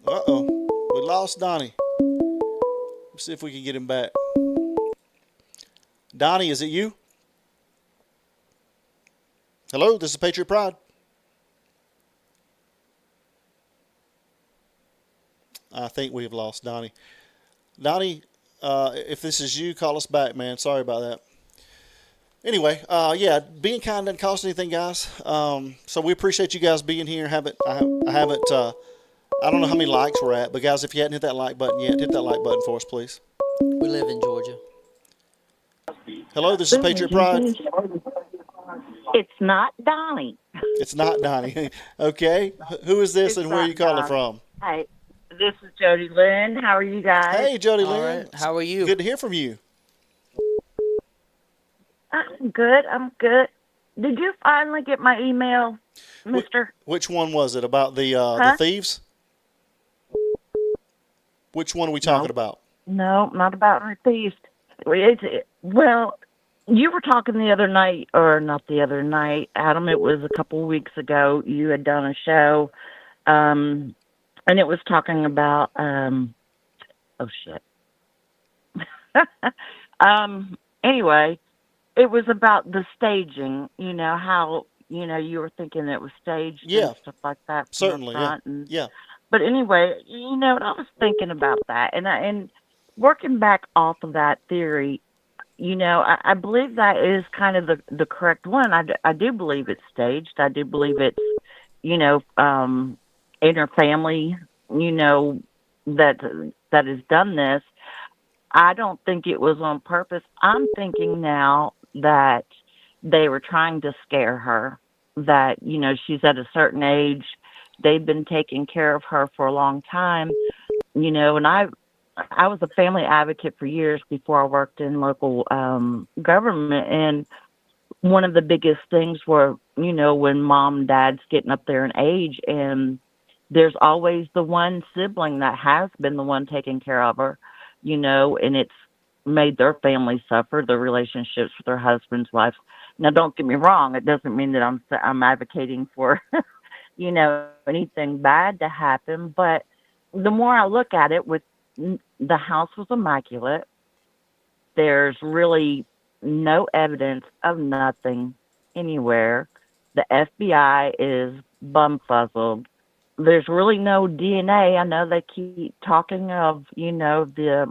Uh-oh. We lost Donnie. Let's see if we can get him back. Donnie, is it you? Hello, this is Patriot Pride. I think we've lost Donnie. Donnie, if this is you, call us back, man. Sorry about that. Anyway, yeah, being kind doesn't cost anything, guys. So we appreciate you guys being here. I haven't. I don't know how many likes we're at, but guys, if you hadn't hit that like button yet, hit that like button for us, please. We live in Georgia. Hello, this is Patriot Pride. It's not Donnie. It's not Donnie. Okay, who is this It's and where are you not calling Donnie. from? Hey, this is Jody Lynn. How are you guys? Hey, Jody All Lynn. right. How are you? Good to hear from you. I'm good. I'm good. Did you finally get my email, Mister? Which one was it about the thieves? Which one are we talking about? No, not about my thieves. Well, you were talking the other night, or not the other night, Adam. It was a couple weeks ago. You had done a show, and it was talking about oh shit. Anyway, it was about the staging. You know how you were thinking it was staged and stuff like that. From Certainly, the front yeah. But anyway, I was thinking about that, and working back off of that theory, I believe that is kind of the correct one. I do believe it's staged. I do believe it's, in her family, that has done this. I don't think it was on purpose. I'm thinking now that they were trying to scare her, that, she's at a certain age. They've been taking care of her for a long time, and I was a family advocate for years before I worked in local government. And one of the biggest things were, when mom and dad's getting up there in age, and there's always the one sibling that has been the one taking care of her, and it's made their family suffer, their relationships with their husbands, wives. Now, don't get me wrong. It doesn't mean that I'm advocating for, anything bad to happen. But the more I look at it, the house was immaculate. There's really no evidence of nothing anywhere. The FBI is bumfuzzled. There's really no DNA. I know they keep talking of, the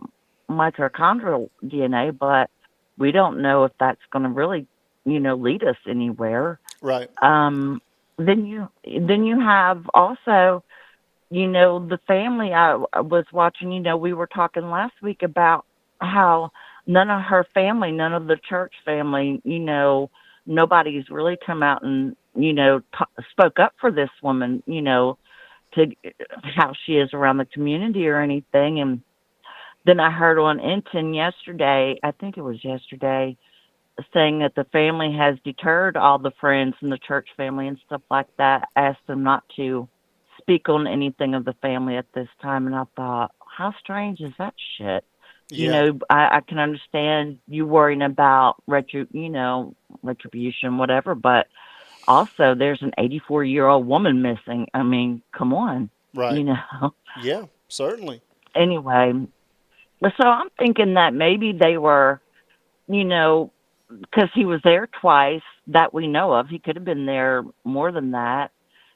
mitochondrial DNA, but we don't know if that's going to really, lead us anywhere. Right. Then you have also, the family. I was watching, we were talking last week about how none of her family, none of the church family, nobody's really come out and, spoke up for this woman, to how she is around the community or anything. And then I heard on Enton yesterday, I think it was yesterday, saying that the family has deterred all the friends in the church family and stuff like that, asked them not to speak on anything of the family at this time. And I thought, how strange is that shit? Yeah. I can understand you worrying about retribution, whatever, but also there's an 84-year-old woman missing. I mean, come on. Right. Yeah, certainly. Anyway, so I'm thinking that maybe they were, because he was there twice that we know of. He could have been there more than that.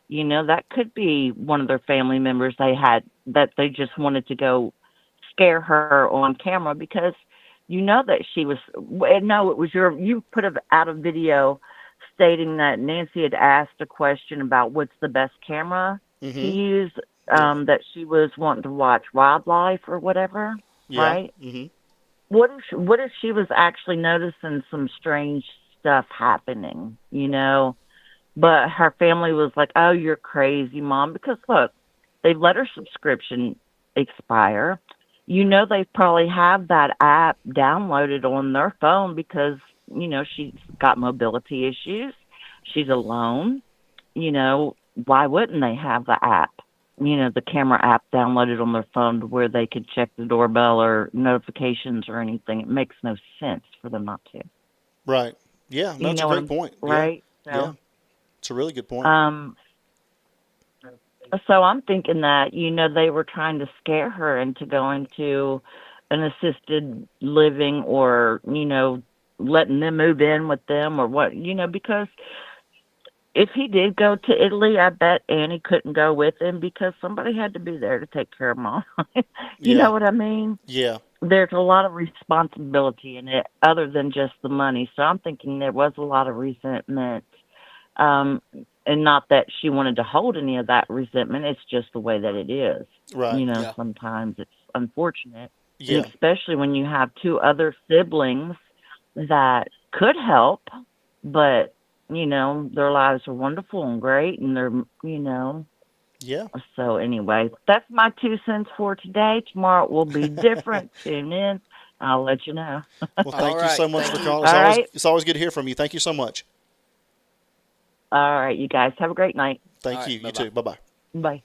That could be one of their family members they had, that they just wanted to go scare her on camera, because that she was, no, it was you put out a video stating that Nancy had asked a question about what's the best camera to use, that she was wanting to watch wildlife or whatever, right? Mm-hmm. What if she was actually noticing some strange stuff happening, But her family was like, oh, you're crazy, Mom. Because, look, they've let her subscription expire. They probably have that app downloaded on their phone because, she's got mobility issues. She's alone. Why wouldn't they have the app? The camera app downloaded on their phone to where they could check the doorbell or notifications or anything. It makes no sense for them not to. Right. Yeah, that's a great point. Right? Yeah. Yeah. It's a really good point. So I'm thinking that, they were trying to scare her into going to an assisted living or, letting them move in with them or what, because if he did go to Italy, I bet Annie couldn't go with him because somebody had to be there to take care of Mom. You Yeah. know what I mean? Yeah. There's a lot of responsibility in it other than just the money. So I'm thinking there was a lot of resentment. Um, and not that she wanted to hold any of that resentment. It's just the way that it is. Right. You know, Yeah. sometimes it's unfortunate. Yeah. And especially when you have two other siblings that could help, but, you know, their lives are wonderful and great and they're, you know. Yeah. So anyway, that's my 2 cents for today. Tomorrow it will be different. Tune in. I'll let you know. Well, All thank you so right. much Thank for you. calling. All right. It's always good to hear from you. Thank you so much. All right, you guys have a great night. Thank All right, you. You bye-bye. too. Bye bye. Bye.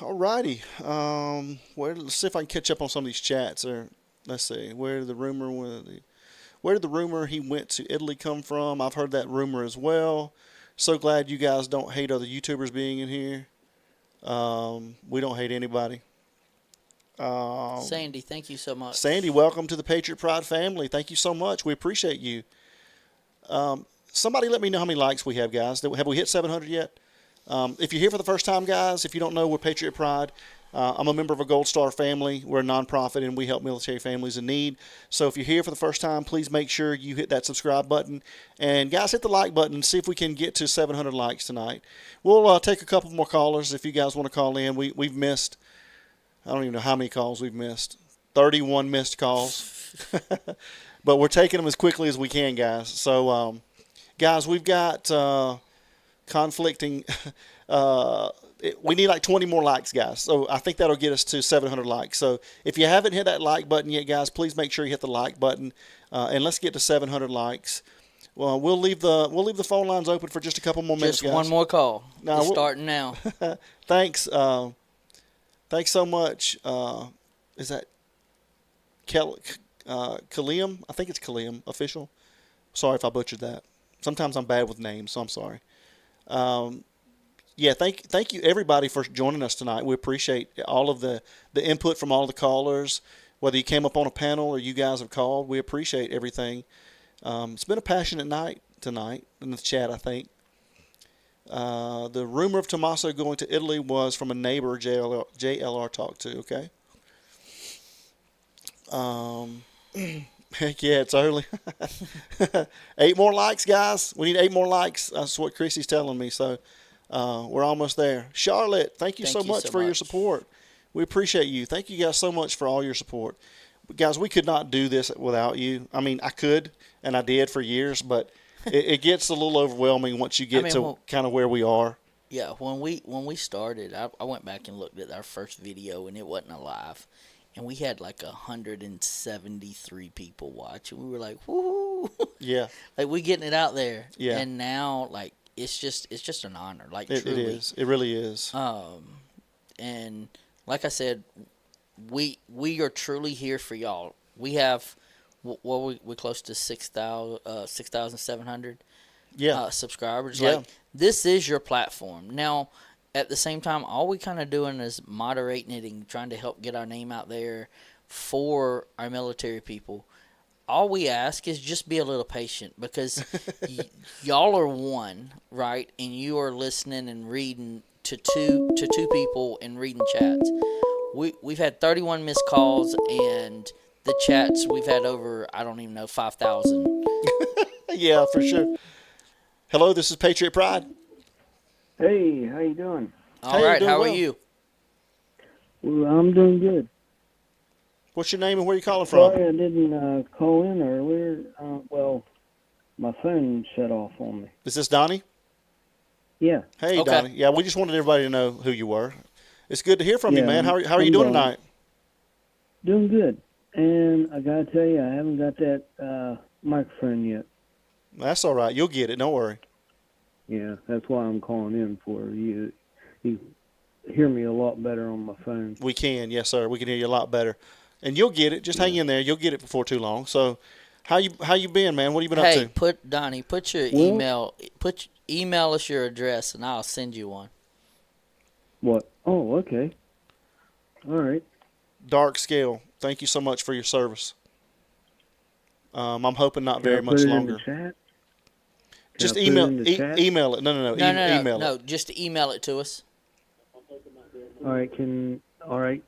All righty. Let's see if I can catch up on some of these chats. Or let's see. Where did the rumor he went to Italy come from? I've heard that rumor as well. So glad you guys don't hate other YouTubers being in here. We don't hate anybody. Sandy, thank you so much. Sandy, welcome to the Patriot Pride family. Thank you so much. We appreciate you. Somebody let me know how many likes we have, guys. Have we hit 700 yet? If you're here for the first time, guys, if you don't know, we're Patriot Pride. I'm a member of a Gold Star family. We're a nonprofit, and we help military families in need. So if you're here for the first time, please make sure you hit that subscribe button. And, guys, hit the like button and see if we can get to 700 likes tonight. We'll take a couple more callers if you guys want to call in. We've missed, I don't even know how many calls we've missed. 31 missed calls. But we're taking them as quickly as we can, guys. So, guys, we've got conflicting we need like 20 more likes, guys. So I think that'll get us to 700 likes. So if you haven't hit that like button yet, guys, please make sure you hit the like button, and let's get to 700 likes. Well, we'll leave the phone lines open for just a couple more minutes, Just guys. one more call. No, It's starting now. Thanks. Thanks so much. Is that Kaliam? I think it's Kaliam official. Sorry if I butchered that. Sometimes I'm bad with names, so I'm sorry. Yeah, thank you everybody for joining us tonight. We appreciate all of the input from all the callers, whether you came up on a panel or you guys have called. We appreciate everything. It's been a passionate night tonight in the chat, I think. The rumor of Tommaso going to Italy was from a neighbor JLR talked to, okay? Heck yeah, it's early. 8 more likes, guys. We need 8 more likes. That's what Chrissy's telling me. So we're almost there. Charlotte, thank you so much for your support. We appreciate you. Thank you guys so much for all your support. Guys, we could not do this without you. I mean, I could, and I did for years, but it gets a little overwhelming once you get to kind of where we are. Yeah, when we started, I went back and looked at our first video, and it wasn't alive. And we had like 173 people watch, and we were like, "Woo!" Yeah, like we getting it out there. Yeah, and now like it's just an honor. Like it truly, is. It really is. And like I said, we are truly here for y'all. We have we're close to 6,700 subscribers. Yeah. Like this is your platform now. At the same time, all we kind of doing is moderating it and trying to help get our name out there for our military people. All we ask is just be a little patient because y'all are one, right? And you are listening and reading to two people and reading chats. We've had 31 missed calls, and the chats we've had over, I don't even know, 5,000. Yeah, for sure. Hello, this is Patriot Pride. Hey, how you doing? All right, how are you? Well, I'm doing good. What's your name and where are you calling from? Sorry I didn't call in earlier. Well, my phone shut off on me. Is this Donnie? Yeah. Hey, Donnie. Yeah, we just wanted everybody to know who you were. It's good to hear from you, man. How are you doing tonight? Doing good. And I got to tell you, I haven't got that microphone yet. That's all right. You'll get it. Don't worry. Yeah, that's why I'm calling in for you. You hear me a lot better on my phone. We can, yes, sir. We can hear you a lot better, and you'll get it. Just hang in there. You'll get it before too long. So, how you been, man? What have you been up to? Hey, Donnie, put your email us your address, and I'll send you one. What? Oh, okay. All right. Dark Scale. Thank you so much for your service. I'm hoping not Should I very much put it longer. in the chat? Can I Just put it email in the chat? email it. No. Email it. No, just email it to us. All right. All right.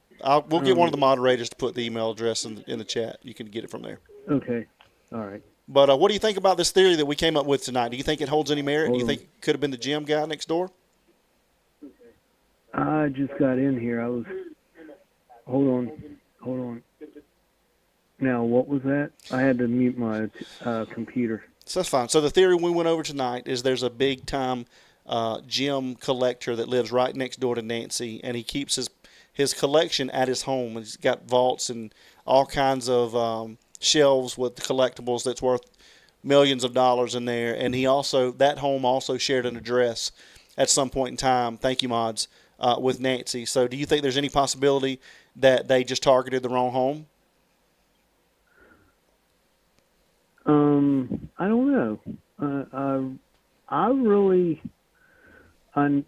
We'll get one of the moderators to put the email address in the chat. You can get it from there. Okay. All right. But what do you think about this theory that we came up with tonight? Do you think it holds any merit? Do you Hold think it could have been the gym guy next door? I just got in here. Hold on. Now, what was that? I had to mute my computer. So that's fine. So the theory we went over tonight is there's a big time gem collector that lives right next door to Nancy, and he keeps his collection at his home. He's got vaults and all kinds of shelves with collectibles that's worth millions of dollars in there. And that home also shared an address at some point in time. Thank you, mods, with Nancy. So do you think there's any possibility that they just targeted the wrong home? I don't know. I really, I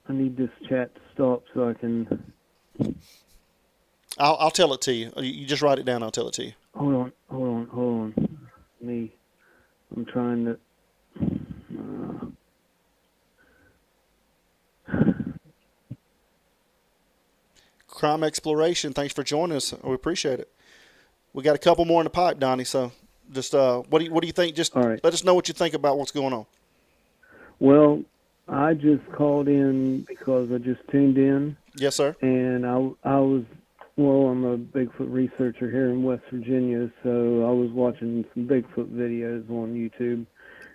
need this chat to stop so I can. I'll tell it to you. You just write it down. I'll tell it to you. Hold on. I'm trying to. Crime Exploration, thanks for joining us. We appreciate it. We got a couple more in the pipe, Donnie. So, just what do you think? Just let us know what you think about what's going on. Well, I just called in because I just tuned in. Yes, sir. And I'm a Bigfoot researcher here in West Virginia, so I was watching some Bigfoot videos on YouTube,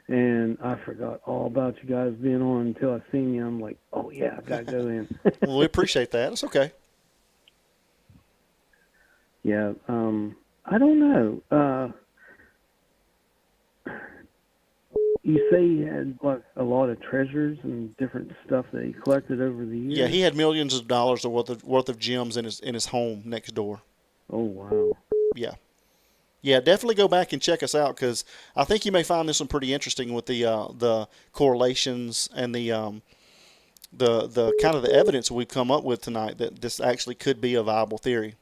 and I forgot all about you guys being on until I seen you. I'm like, oh yeah, I gotta go in. Well, we appreciate that. It's okay. Yeah, I don't know. You say he had like a lot of treasures and different stuff that he collected over the years. Yeah, he had millions of dollars worth of gems in his home next door. Oh wow. Yeah, definitely go back and check us out because I think you may find this one pretty interesting with the correlations and the kind of the evidence we've come up with tonight that this actually could be a viable theory.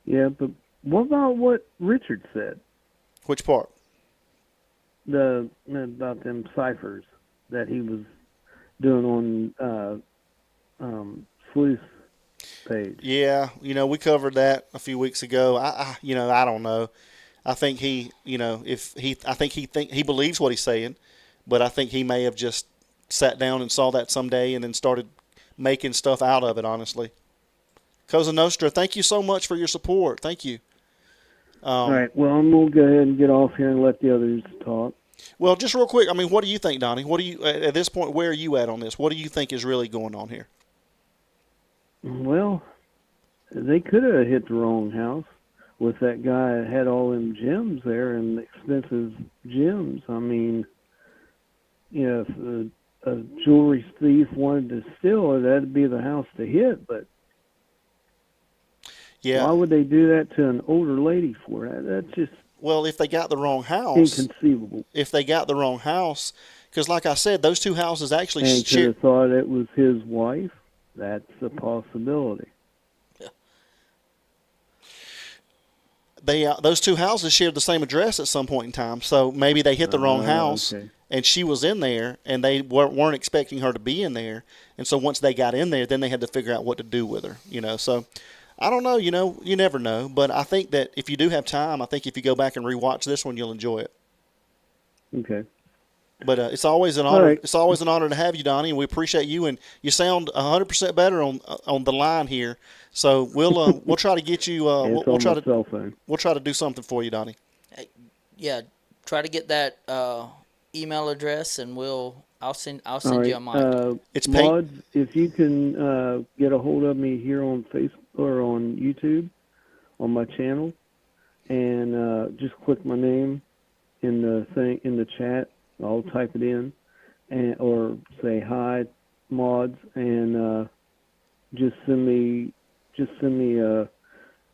Yeah, but what about what Richard said? Which part? About them ciphers that he was doing on Sleuth's page. Yeah, we covered that a few weeks ago. I don't know. I think he believes what he's saying, but I think he may have just sat down and saw that someday and then started making stuff out of it, honestly. Cosa Nostra, thank you so much for your support. Thank you. All right, well, I'm going to go ahead and get off here and let the others talk. Well, just real quick, what do you think, Donnie? What do you, at this point, where are you at on this? What do you think is really going on here? Well, they could have hit the wrong house with that guy that had all them gems there and expensive gems. I mean, if a jewelry thief wanted to steal it, that'd be the house to hit, but yeah. Why would they do that to an older lady for that? That's just if they got the wrong house, inconceivable. If they got the wrong house, because like I said, those two houses actually and could have thought it was his wife. That's a possibility. Yeah. Those two houses shared the same address at some point in time, so maybe they hit the wrong house, and she was in there, and they weren't expecting her to be in there, and so once they got in there, then they had to figure out what to do with her. So. I don't know, you never know, but I think that if you do have time, I think if you go back and rewatch this one, you'll enjoy it. Okay. But it's always an honor. Right. It's always an honor to have you, Donnie, and we appreciate you. And you sound 100% better on the line here. So we'll try to get you. We'll try to cell phone. We'll try to do something for you, Donnie. Yeah, try to get that email address, and I'll send right. you a mic. It's mods. If you can get a hold of me here on Facebook or on YouTube, on my channel, and just click my name in the chat. I'll type it in, or say hi, mods, and just send me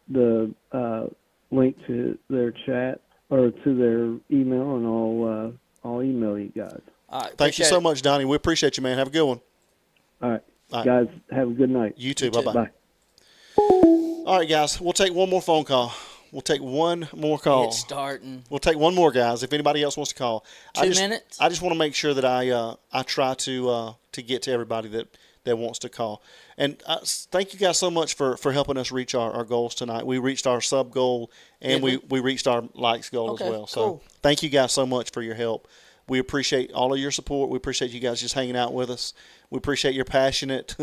the link to their chat or to their email, and I'll email you guys. All right, thank you so much, Donnie. We appreciate you, man. Have a good one. All right. Guys, have a good night. You too. Bye-bye. Bye. All right, guys, we'll take one more phone call. We'll take one more call. It's starting. We'll take one more, guys. If anybody else wants to call, 2 minutes. I just want to make sure that I try to get to everybody that wants to call. And thank you guys so much for helping us reach our goals tonight. We reached our sub goal and we reached our likes goal as well. So cool. Thank you guys so much for your help. We appreciate all of your support. We appreciate you guys just hanging out with us. We appreciate your passionate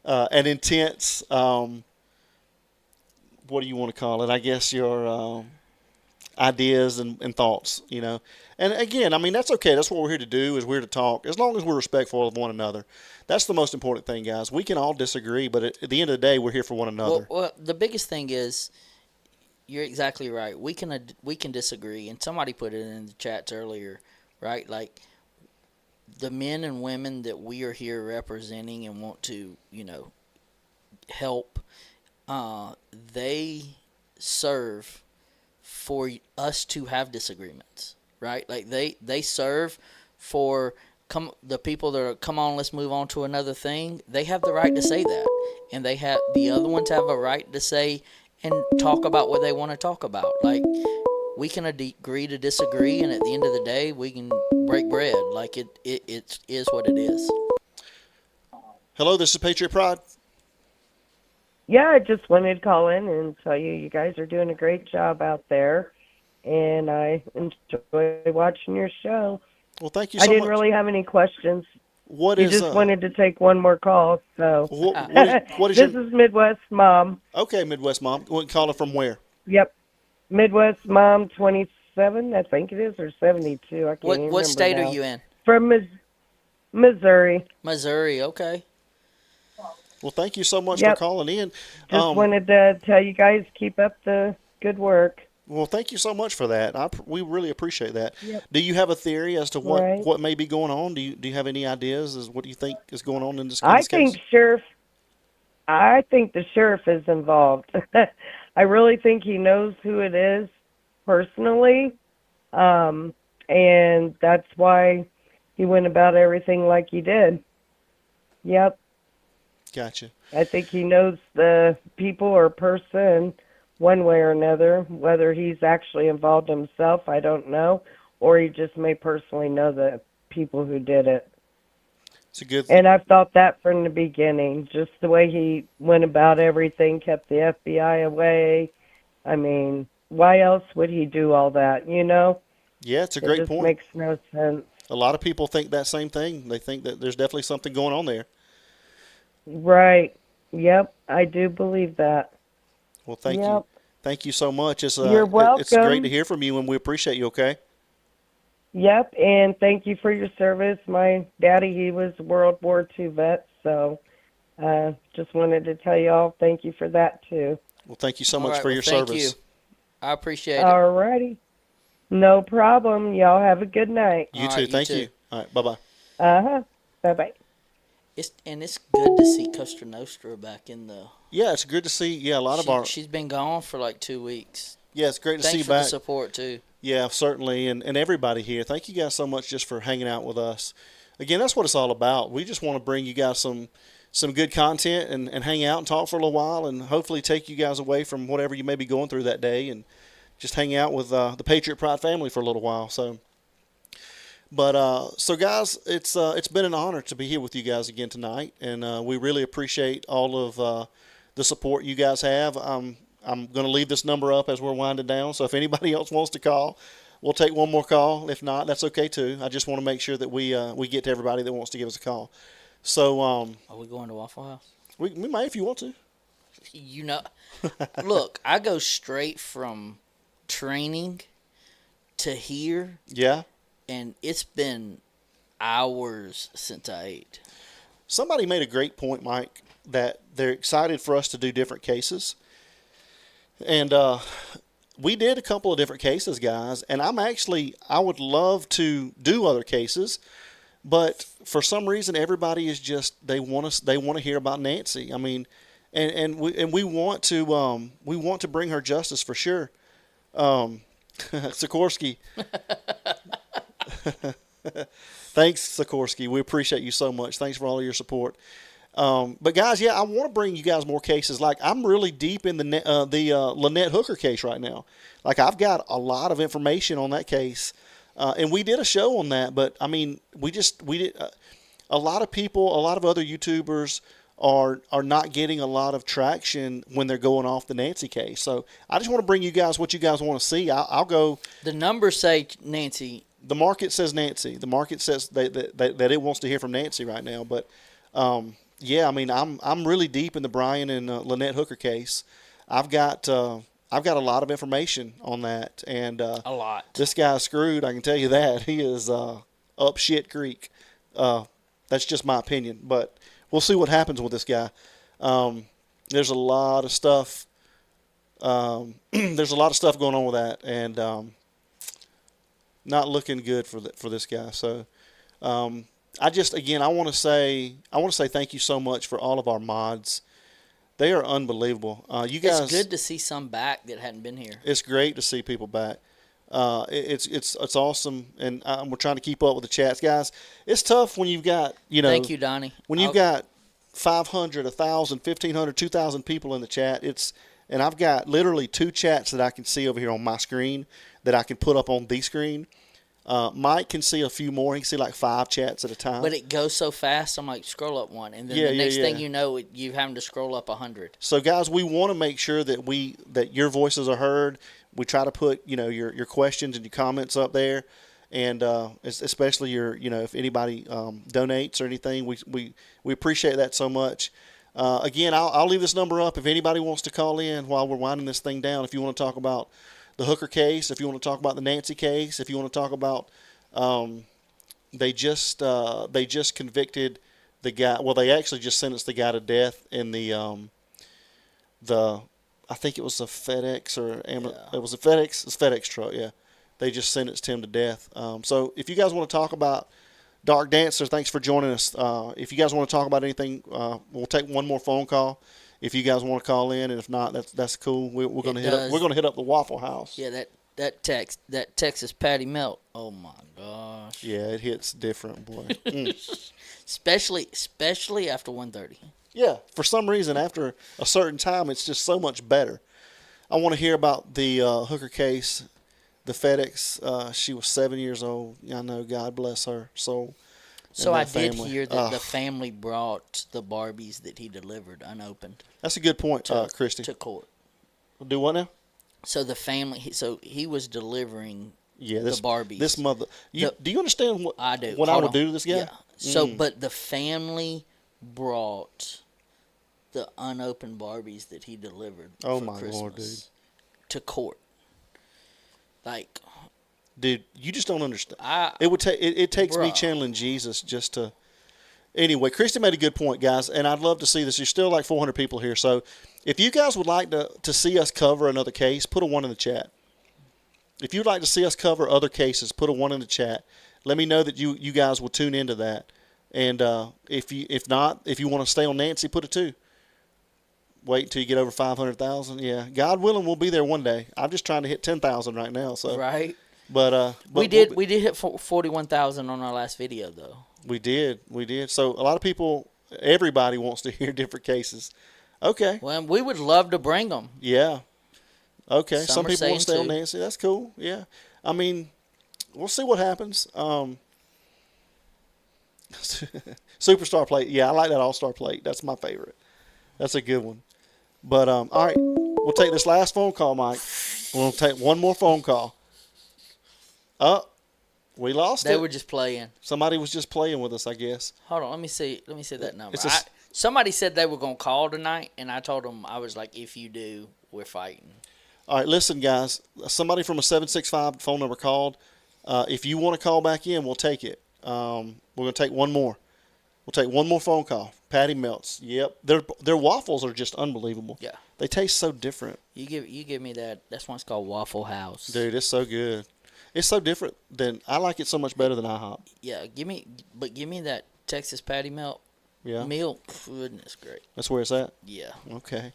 and intense. What do you want to call it? I guess your ideas and thoughts, you know. And again, I mean, that's okay. That's what we're here to do, is we're here to talk, as long as we're respectful of one another. That's the most important thing, guys. We can all disagree, but at the end of the day, we're here for one another. Well, the biggest thing is, you're exactly right. We can disagree, and somebody put it in the chats earlier, right? Like, the men and women that we are here representing and want to, you know, help, they serve for us to have disagreements, right? Like they serve for the people that are, come on, let's move on to another thing. They have the right to say that, and they have the other ones have a right to say and talk about what they want to talk about. Like, we can agree to disagree, and at the end of the day, we can break bread. Like, it is what it is. Hello, this is Patriot Pride. Yeah, I just wanted to call in and tell you guys are doing a great job out there, and I enjoy watching your show. Well, thank you so much. I didn't really have any questions. You is just wanted to take one more call, so. What is this is Midwest Mom. Okay, Midwest Mom. Calling from where? Yep, Midwest Mom 27, I think it is, or 72. I can't even remember. What state now. are you in? From Missouri. Missouri, okay. Well, thank you so much for calling in. Just wanted to tell you guys, keep up the good work. Well, thank you so much for that. We really appreciate that. Yep. Do you have a theory as to what, Right. what may be going on? Do you have any ideas as what do you think is going on in this I case? think the sheriff is involved. I really think he knows who it is personally, and that's why he went about everything like he did. Yep. Gotcha. I think he knows the people or person one way or another. Whether he's actually involved himself, I don't know, or he just may personally know the people who did it. It's a good And I've thought that from the beginning, just the way he went about everything, kept the FBI away. I mean, why else would he do all that, you know? Yeah, it's a great It just point. makes no sense. A lot of people think that same thing. They think that there's definitely something going on there. Right. Yep, I do believe that. Well, thank you. Yep. Thank you so much. It's You're It's great welcome. to hear from you, and we appreciate you, okay? Yep, and thank you for your service. My daddy, he was a World War II vet, so just wanted to tell you all thank you for that, too. Well, thank you so All much right, for well, your thank service. you. I appreciate it. All righty. No problem. Y'all have a good night. You too. Thank you. All right. Bye-bye. Uh-huh. Bye-bye. It's good to see Costa Nostra back in the. Yeah, it's good to see. Yeah, a lot of our. She's been gone for like 2 weeks. Yeah, it's great to Thanks see for back. the support too. Yeah, certainly, and everybody here. Thank you guys so much just for hanging out with us. Again, that's what it's all about. We just want to bring you guys some good content and hang out and talk for a little while, and hopefully take you guys away from whatever you may be going through that day, and just hang out with the Patriot Pride family for a little while. So guys, it's been an honor to be here with you guys again tonight, and we really appreciate all of the support you guys have. I'm going to leave this number up as we're winding down, so if anybody else wants to call, we'll take one more call. If not, that's okay too. I just want to make sure that we get to everybody that wants to give us a call. So Are we going to Waffle House? we might if you want to. You know, look, I go straight from training to here. Yeah. And it's been hours since I ate. Somebody made a great point, Mike, that they're excited for us to do different cases. And we did a couple of different cases, guys. And I would love to do other cases. But for some reason, everybody is just, they want to hear about Nancy. I mean, and we want to bring her justice for sure. Sikorsky. Thanks, Sikorsky. We appreciate you so much. Thanks for all of your support. But guys, yeah, I want to bring you guys more cases. Like I'm really deep in the Lynette Hooker case right now. Like I've got a lot of information on that case, and we did a show on that. But I mean, we did a lot of people, a lot of other YouTubers are not getting a lot of traction when they're going off the Nancy case. So I just want to bring you guys what you guys want to see. I'll go. The numbers say Nancy. The market says Nancy. The market says that it wants to hear from Nancy right now. But yeah, I mean, I'm really deep in the Brian and Lynette Hooker case. I've got a lot of information on that, and a lot. This guy's screwed. I can tell you that. He is up shit creek. That's just my opinion, but we'll see what happens with this guy. There's a lot of stuff. There's a lot of stuff going on with that, and not looking good for this guy. So, I want to say thank you so much for all of our mods. They are unbelievable. You guys, it's good to see some back that hadn't been here. It's great to see people back. It's awesome, and we're trying to keep up with the chats, guys. It's tough when you've got Thank you, Donnie. When you've got 500, 1,000, 1,500, 2,000 people in the chat. And I've got literally 2 chats that I can see over here on my screen that I can put up on the screen. Mike can see a few more. He can see like 5 chats at a time. But it goes so fast. I'm like, scroll up one, and then the next thing you know, you're having to scroll up 100. So, guys, we want to make sure that your voices are heard. We try to put your questions and your comments up there, and especially if anybody donates or anything, we appreciate that so much. Again, I'll leave this number up if anybody wants to call in while we're winding this thing down. If you want to talk about the Hooker case, if you want to talk about the Nancy case, if you want to talk about they just convicted the guy. Well, they actually just sentenced the guy to death in the I think it was a FedEx it was a FedEx truck. Yeah, they just sentenced him to death. So if you guys want to talk about Dark Dancer, thanks for joining us. If you guys want to talk about anything, we'll take one more phone call. If you guys want to call in, and if not, that's cool. We're gonna hit up the Waffle House. Yeah, that Texas patty melt. Oh my gosh. Yeah, it hits different, boy. especially after 1:30. Yeah, for some reason, after a certain time, it's just so much better. I want to hear about the Hooker case, the FedEx. She was 7 years old. I know, God bless her soul. So I did hear that the family brought the Barbies that he delivered unopened. That's a good point, Christy. To court. Do what now? So the family, he was delivering the Barbies. This mother. Do you understand what I do? What I would do to this guy? Yeah. So, but the family brought the unopened Barbies that he delivered for Christmas Lord, dude. To court. Like, dude, you just don't understand. It takes me channeling Jesus just to. Anyway, Christy made a good point, guys, and I'd love to see this. There's still like 400 people here, so if you guys would like to see us cover another case, put a 1 in the chat. If you'd like to see us cover other cases, put a 1 in the chat. Let me know that you guys will tune into that. And if not, if you want to stay on Nancy, put a 2. Wait until you get over 500,000. Yeah, God willing, we'll be there one day. I'm just trying to hit 10,000 right now. So right. But we did hit 41,000 on our last video though. We did. So a lot of people, everybody wants to hear different cases. Okay. Well, we would love to bring them. Yeah. Okay. Some people want to stay on 2. Nancy. That's cool. Yeah. I mean, we'll see what happens. Superstar plate. Yeah, I like that All-Star plate. That's my favorite. That's a good one. But all right, we'll take this last phone call, Mike. We'll take one more phone call. We lost it. They were just playing. Somebody was just playing with us, I guess. Hold on, let me see that number. Somebody said they were gonna call tonight, and I told them, I was like, if you do, we're fighting. All right, listen, guys. Somebody from a 765 phone number called. If you want to call back in, we'll take it. We're gonna take one more. We'll take one more phone call. Patty melts. Yep. Their waffles are just unbelievable. Yeah. They taste so different. You give me that. That's why it's called Waffle House. Dude, it's so good. It's so different than I like it so much better than IHOP. Yeah, give me that Texas patty melt. Yeah. Milk. Goodness great. That's where it's at? Yeah. Okay.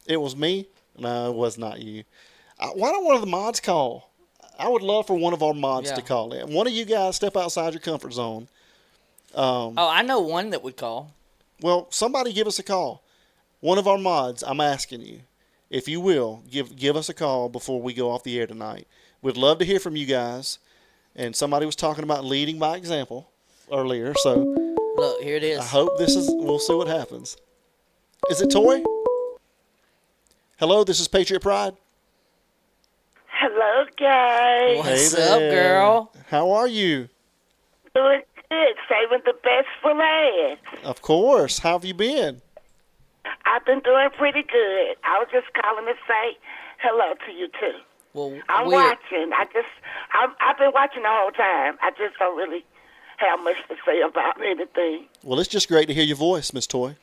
It was me? No, it was not you. Why don't one of the mods call? I would love for one of our mods to call in. One of you guys step outside your comfort zone. I know one that would call. Well, somebody give us a call. One of our mods, I'm asking you, if you will, give us a call before we go off the air tonight. We'd love to hear from you guys. And somebody was talking about leading by example earlier, so Look, here it is. I hope we'll see what happens. Is it Toy? Hello, this is Patriot Pride. Hello, guys. What's up, girl? How are you? Doing good. Saving the best for last. Of course. How have you been? I've been doing pretty good. I was just calling to say hello to you, too. Well, I'm watching. I've been watching the whole time. I just don't really have much to say about anything. Well, it's just great to hear your voice, Miss Toy.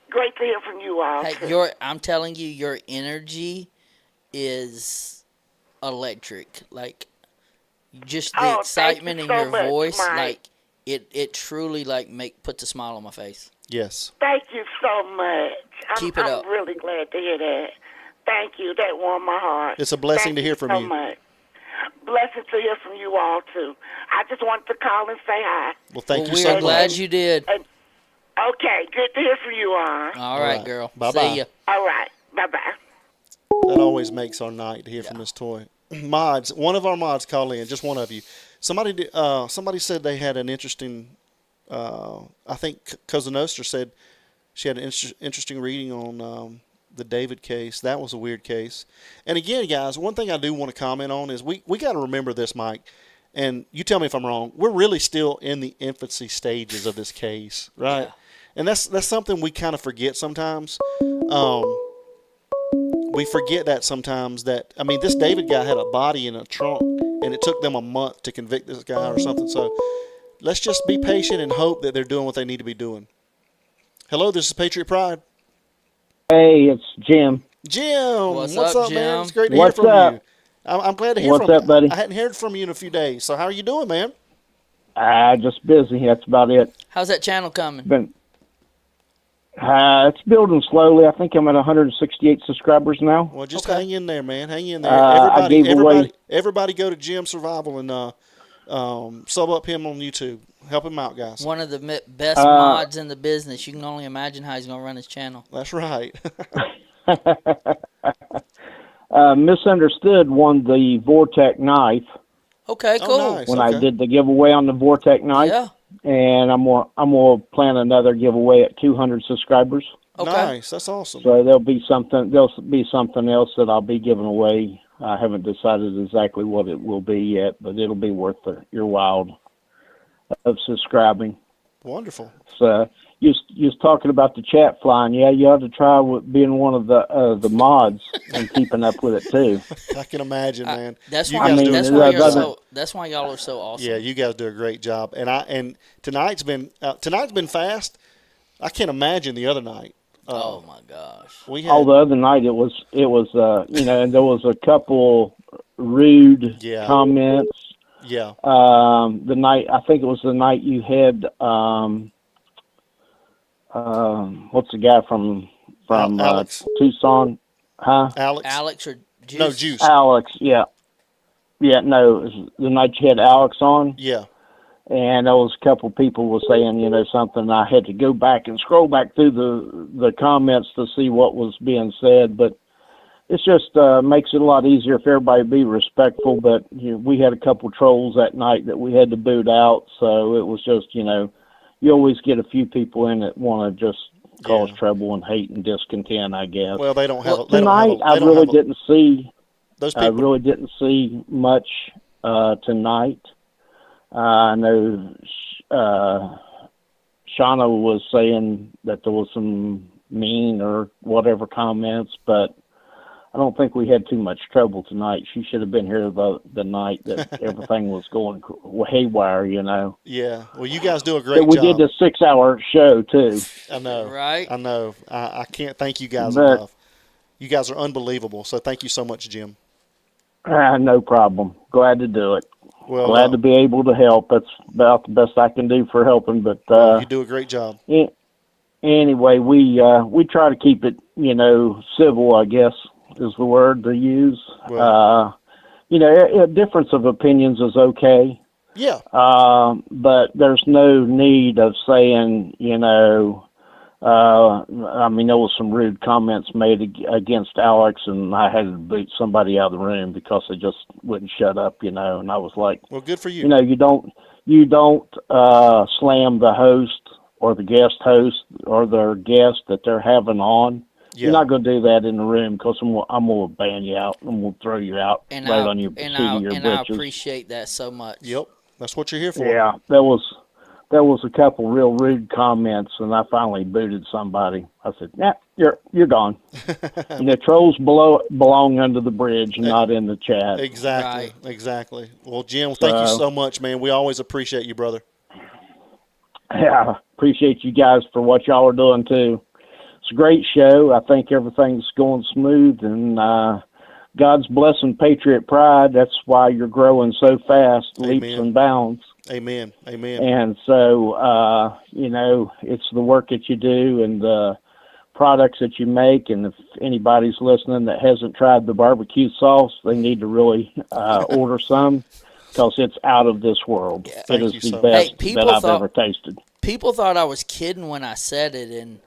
Great to hear from you all, Hey, too. I'm telling you, your energy is electric. Like, just the excitement in your voice, Mike. like, it truly, like, puts a smile on my face. Yes. Thank you so much. Keep it up. I'm really glad to hear that. Thank you. That warmed my heart. It's a blessing to hear from so you. Much. Blessed to hear from you all, too. I just wanted to call and say hi. Well, thank you so much. We're glad you did. Okay, good to hear from you all. All right, girl. Bye-bye. See ya. All right. Bye-bye. That always makes our night to hear from Miss Toy. Mods, one of our mods called in, just one of you. Somebody said they had an interesting, I think Cousin Oster said she had an interesting reading on the David case. That was a weird case. And again, guys, one thing I do want to comment on is we got to remember this, Mike, and you tell me if I'm wrong. We're really still in the infancy stages of this case, right? Yeah. And that's something we kind of forget sometimes. We forget that sometimes that, I mean, this David guy had a body in a trunk, and it took them a month to convict this guy or something. So let's just be patient and hope that they're doing what they need to be doing. Hello, this is Patriot Pride. Hey, it's Jim. Jim, what's up, Jim? man? It's great to What's hear from up? you. I'm glad to hear What's from up, you. buddy? I hadn't heard from you in a few days. So how are you doing, man? Just busy. That's about it. How's that channel coming? It's building slowly. I think I'm at 168 subscribers now. Well, just hang in there, man. Hang in there. Everybody go to Jim Survival and sub up him on YouTube. Help him out, guys. One of the best mods in the business. You can only imagine how he's going to run his channel. That's right. Misunderstood won the Vortex knife. Okay, cool. Oh, nice. When I did the giveaway on the Vortex knife. Yeah. And I'm gonna plan another giveaway at 200 subscribers. Okay. Nice. That's awesome. So there'll be something else that I'll be giving away. I haven't decided exactly what it will be yet, but it'll be worth your while of subscribing. Wonderful. So you was talking about the chat flying. Yeah, you ought to try being one of the mods and keeping up with it too. I can imagine, man. That's You why. guys do a great job. That's why y'all are so awesome. Yeah, you guys do a great job. And tonight's been fast. I can't imagine the other night. Oh my gosh. The other night it was and there was a couple rude comments. Yeah. The night, I think it was the night you had what's the guy from Alex. Tucson? Huh? Alex or Juice? No, Juice. Alex, yeah. Yeah, no, it was the night you had Alex on. Yeah. And there was a couple people were saying, something. I had to go back and scroll back through the comments to see what was being said, but it's just makes it a lot easier if everybody be respectful. But we had a couple trolls that night that we had to boot out, so it was just you always get a few people in that want to just cause trouble and hate and discontent, I guess. Well, they don't have tonight. I really didn't see. Those people. I really didn't see much tonight. I know Shauna was saying that there was some mean or whatever comments, but I don't think we had too much trouble tonight. She should have been here the night that everything was going haywire, Yeah. Well, you guys do a great job. We did the 6-hour show, too. I know. Right? I know. I can't thank you guys enough. You guys are unbelievable. So thank you so much, Jim. No problem. Glad to do it. Well, glad to be able to help. That's about the best I can do for helping. But you do a great job. Anyway, we try to keep it, civil, I guess, is the word to use. Well, a difference of opinions is okay. Yeah. But there's no need of saying, I mean, there was some rude comments made against Alex, and I had to boot somebody out of the room because they just wouldn't shut up, and I was like, well, good for you. You don't slam the host or the guest host or their guest that they're having on. Yeah. You're not going to do that in the room because I'm going to ban you out. I'm going to throw you out And on your seat of your I britches. appreciate that so much. Yep, that's what you're here for. Yeah, there was a couple real rude comments, and I finally booted somebody. I said, "Yeah, you're gone." And the trolls belong under the bridge, not in the chat. Exactly. Well, Jim, thank you so much, man. We always appreciate you, brother. Yeah, appreciate you guys for what y'all are doing too. It's a great show. I think everything's going smooth, and God's blessing Patriot Pride. That's why you're growing so fast, leaps and bounds. Amen. And so, it's the work that you do and the products that you make. And if anybody's listening that hasn't tried the barbecue sauce, they need to really order some because it's out of this world. It is the best that I've ever tasted. People thought I was kidding when I said it, and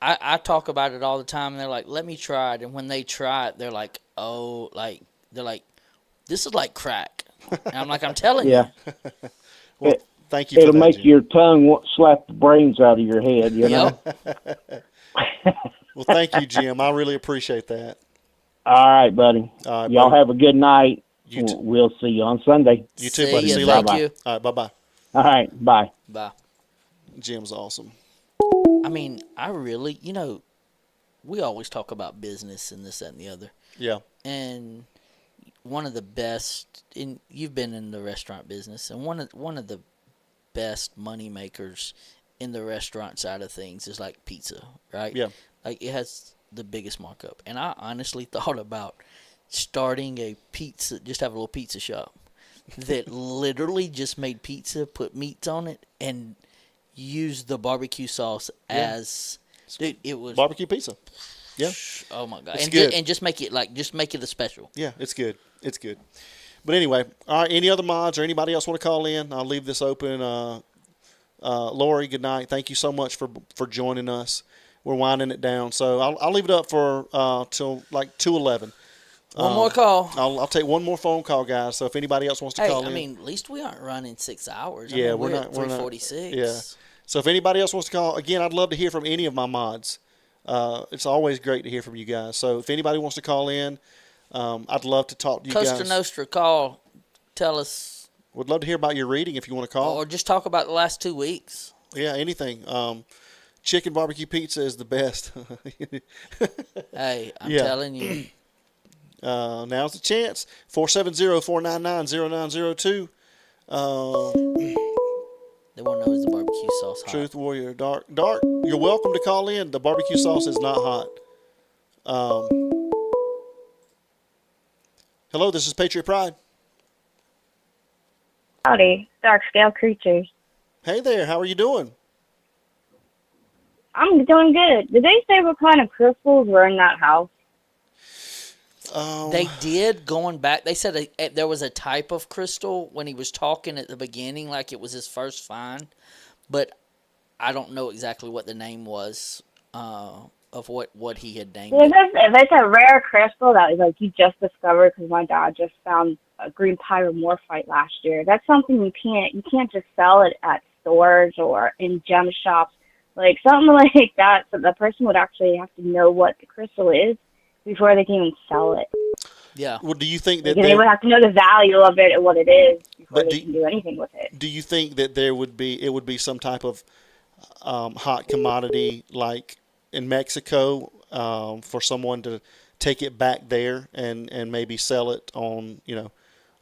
I talk about it all the time. And they're like, "Let me try it." And when they try it, they're like, "Oh, this is like crack." And I'm like, "I'm telling you." Well, thank you. It'll make your tongue slap the brains out of your head, you know. Well, thank you, Jim. I really appreciate that. All right, buddy. All right, y'all buddy. have a good night. You too. We'll see you on Sunday. You too, buddy. See you later. All right, bye-bye. All right, bye. Bye. Jim's awesome. I mean, I really, we always talk about business and this, that, and the other. Yeah. And one of the best, you've been in the restaurant business, and one of the best money makers in the restaurant side of things is like pizza, right? Yeah. Like it has the biggest markup. And I honestly thought about starting just have a little pizza shop that literally just made pizza, put meats on it, and use the barbecue sauce as, dude, it was barbecue pizza. Yeah. Oh my God. It's And good. just make it a special. Yeah, it's good. It's good. But anyway, all right, any other mods or anybody else want to call in? I'll leave this open. Lori, good night. Thank you so much for joining us. We're winding it down. So I'll leave it up for till like 2:11. One more call. I'll take one more phone call, guys. So if anybody else wants to call in. I mean, at least we aren't running 6 hours. Yeah, we're not. at 3:46. Yeah. So if anybody else wants to call, again, I'd love to hear from any of my mods. It's always great to hear from you guys. So if anybody wants to call in, I'd love to talk to you Costa guys. Nostra, call. Tell us. Would love to hear about your reading if you want to call. Or just talk about the last 2 weeks. Yeah, anything. Chicken barbecue pizza is the best. Hey, I'm telling you. Now's the chance. 470-499-0902. They want to know, is the barbecue sauce hot? Truth Warrior. Dark, you're welcome to call in. The barbecue sauce is not hot. Hello, this is Patriot Pride. Howdy, dark scale creatures. Hey there, how are you doing? I'm doing good. Did they say what kind of crystals were in that house? They did, going back. They said there was a type of crystal when he was talking at the beginning, like it was his first find. But I don't know exactly what the name was of what he had named it. If it's a rare crystal that like you just discovered, because my dad just found a green pyromorphite last year. That's something you can't just sell it at stores or in gem shops. Like something like that, so the person would actually have to know what the crystal is before they can even sell it. Yeah. Well, do you think that they would have to know the value of it and what it is before they can do anything with it? Do you think that it would be some type of hot commodity like in Mexico for someone to take it back there and maybe sell it on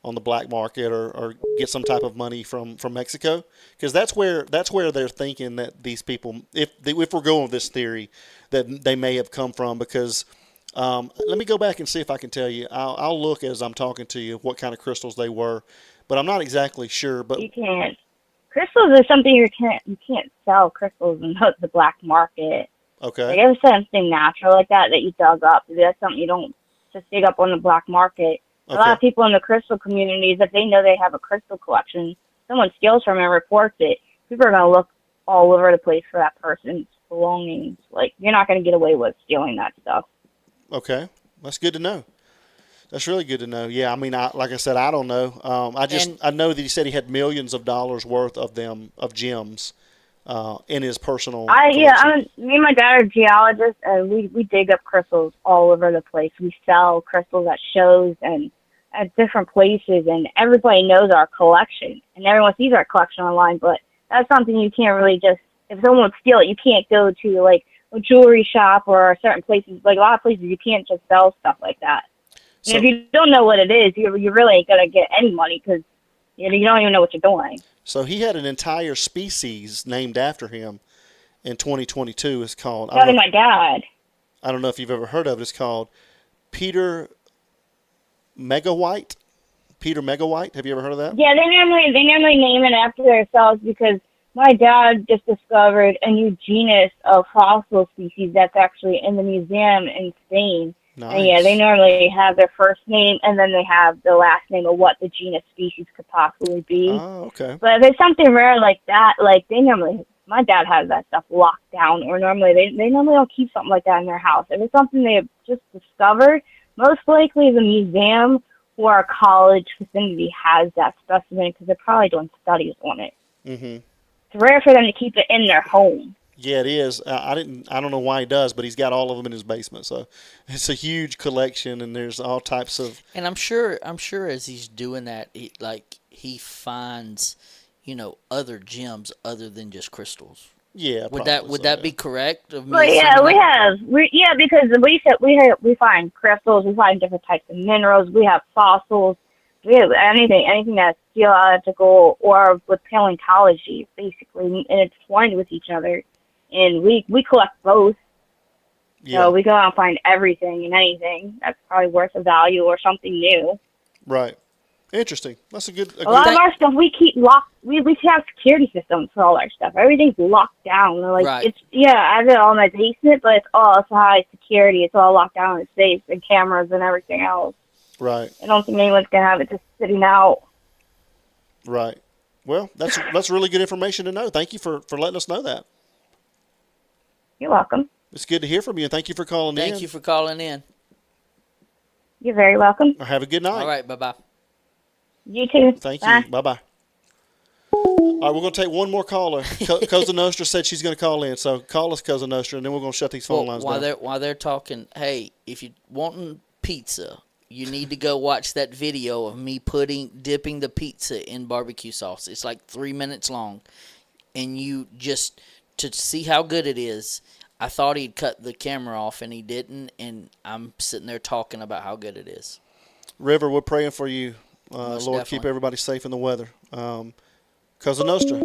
on the black market or get some type of money from Mexico? Because that's where they're thinking that these people, if we're going with this theory, that they may have come from. Because let me go back and see if I can tell you. I'll look as I'm talking to you what kind of crystals they were, but I'm not exactly sure. But you can't. Crystals is something you can't sell crystals in the black market. Okay. Like if it's something natural like that you dug up, that's something you don't just dig up on the black market. Okay. A lot of people in the crystal communities, if they know they have a crystal collection, someone steals from it and reports it, people are going to look all over the place for that person's belongings. Like, you're not going to get away with stealing that stuff. Okay, that's good to know. That's really good to know. Yeah, I mean, like I said, I don't know. I know that he said he had millions of dollars worth of gems in his personal collection. Me and my dad are geologists, and we dig up crystals all over the place. We sell crystals at shows and at different places, and everybody knows our collection, and everyone sees our collection online. But that's something you can't really just, if someone would steal it, you can't go to like a jewelry shop or certain places. Like a lot of places, you can't just sell stuff like that. And if you don't know what it is, you really ain't gonna get any money because you don't even know what you're doing. So he had an entire species named after him in 2022. It's called. That was my dad. I don't know if you've ever heard of it. It's called Peter Megawhite. Peter Megawhite. Have you ever heard of that? Yeah, they normally name it after themselves because my dad just discovered a new genus of fossil species that's actually in the museum in Spain. Nice. And yeah, they normally have their first name and then they have the last name of what the genus species could possibly be. Oh, okay. But if it's something rare like that, like my dad has that stuff locked down, or normally they normally don't keep something like that in their house. If it's something they have just discovered, most likely the museum or a college vicinity has that specimen because they're probably doing studies on it. Mm-hmm. It's rare for them to keep it in their home. Yeah, it is. I don't know why he does, but he's got all of them in his basement. So it's a huge collection, and there's all types of. And I'm sure as he's doing that, he finds, other gems other than just crystals. Yeah, would that be correct? Well, yeah, because we find crystals, we find different types of minerals, we have fossils, we have anything that's geological or with paleontology, basically, and it's intertwined with each other. And we collect both. Yeah. So we go out and find everything and anything that's probably worth a value or something new. Right. Interesting. That's a good. A lot of our stuff we keep locked. We have security systems for all our stuff. Everything's locked down. Like right. I have it all in my basement, but it's all high security. It's all locked down in safes and cameras and everything else. Right. I don't think anyone's gonna have it just sitting out. Right. Well, that's really good information to know. Thank you for letting us know that. You're welcome. It's good to hear from you, and thank you for calling in. Thank you for calling in. You're very welcome. Have a good night. All right, bye-bye. You too. Thank Bye. you. Bye-bye. All right, we're going to take one more caller. Cousin Nostra said she's going to call in, so call us, Cousin Nostra, and then we're going to shut these phone lines down. While they're talking, hey, if you're wanting pizza, you need to go watch that video of me dipping the pizza in barbecue sauce. It's like 3 minutes long, and to see how good it is. I thought he'd cut the camera off, and he didn't, and I'm sitting there talking about how good it is. River, we're praying for you. Lord, definitely. Keep everybody safe in the weather. Cousin Nostra.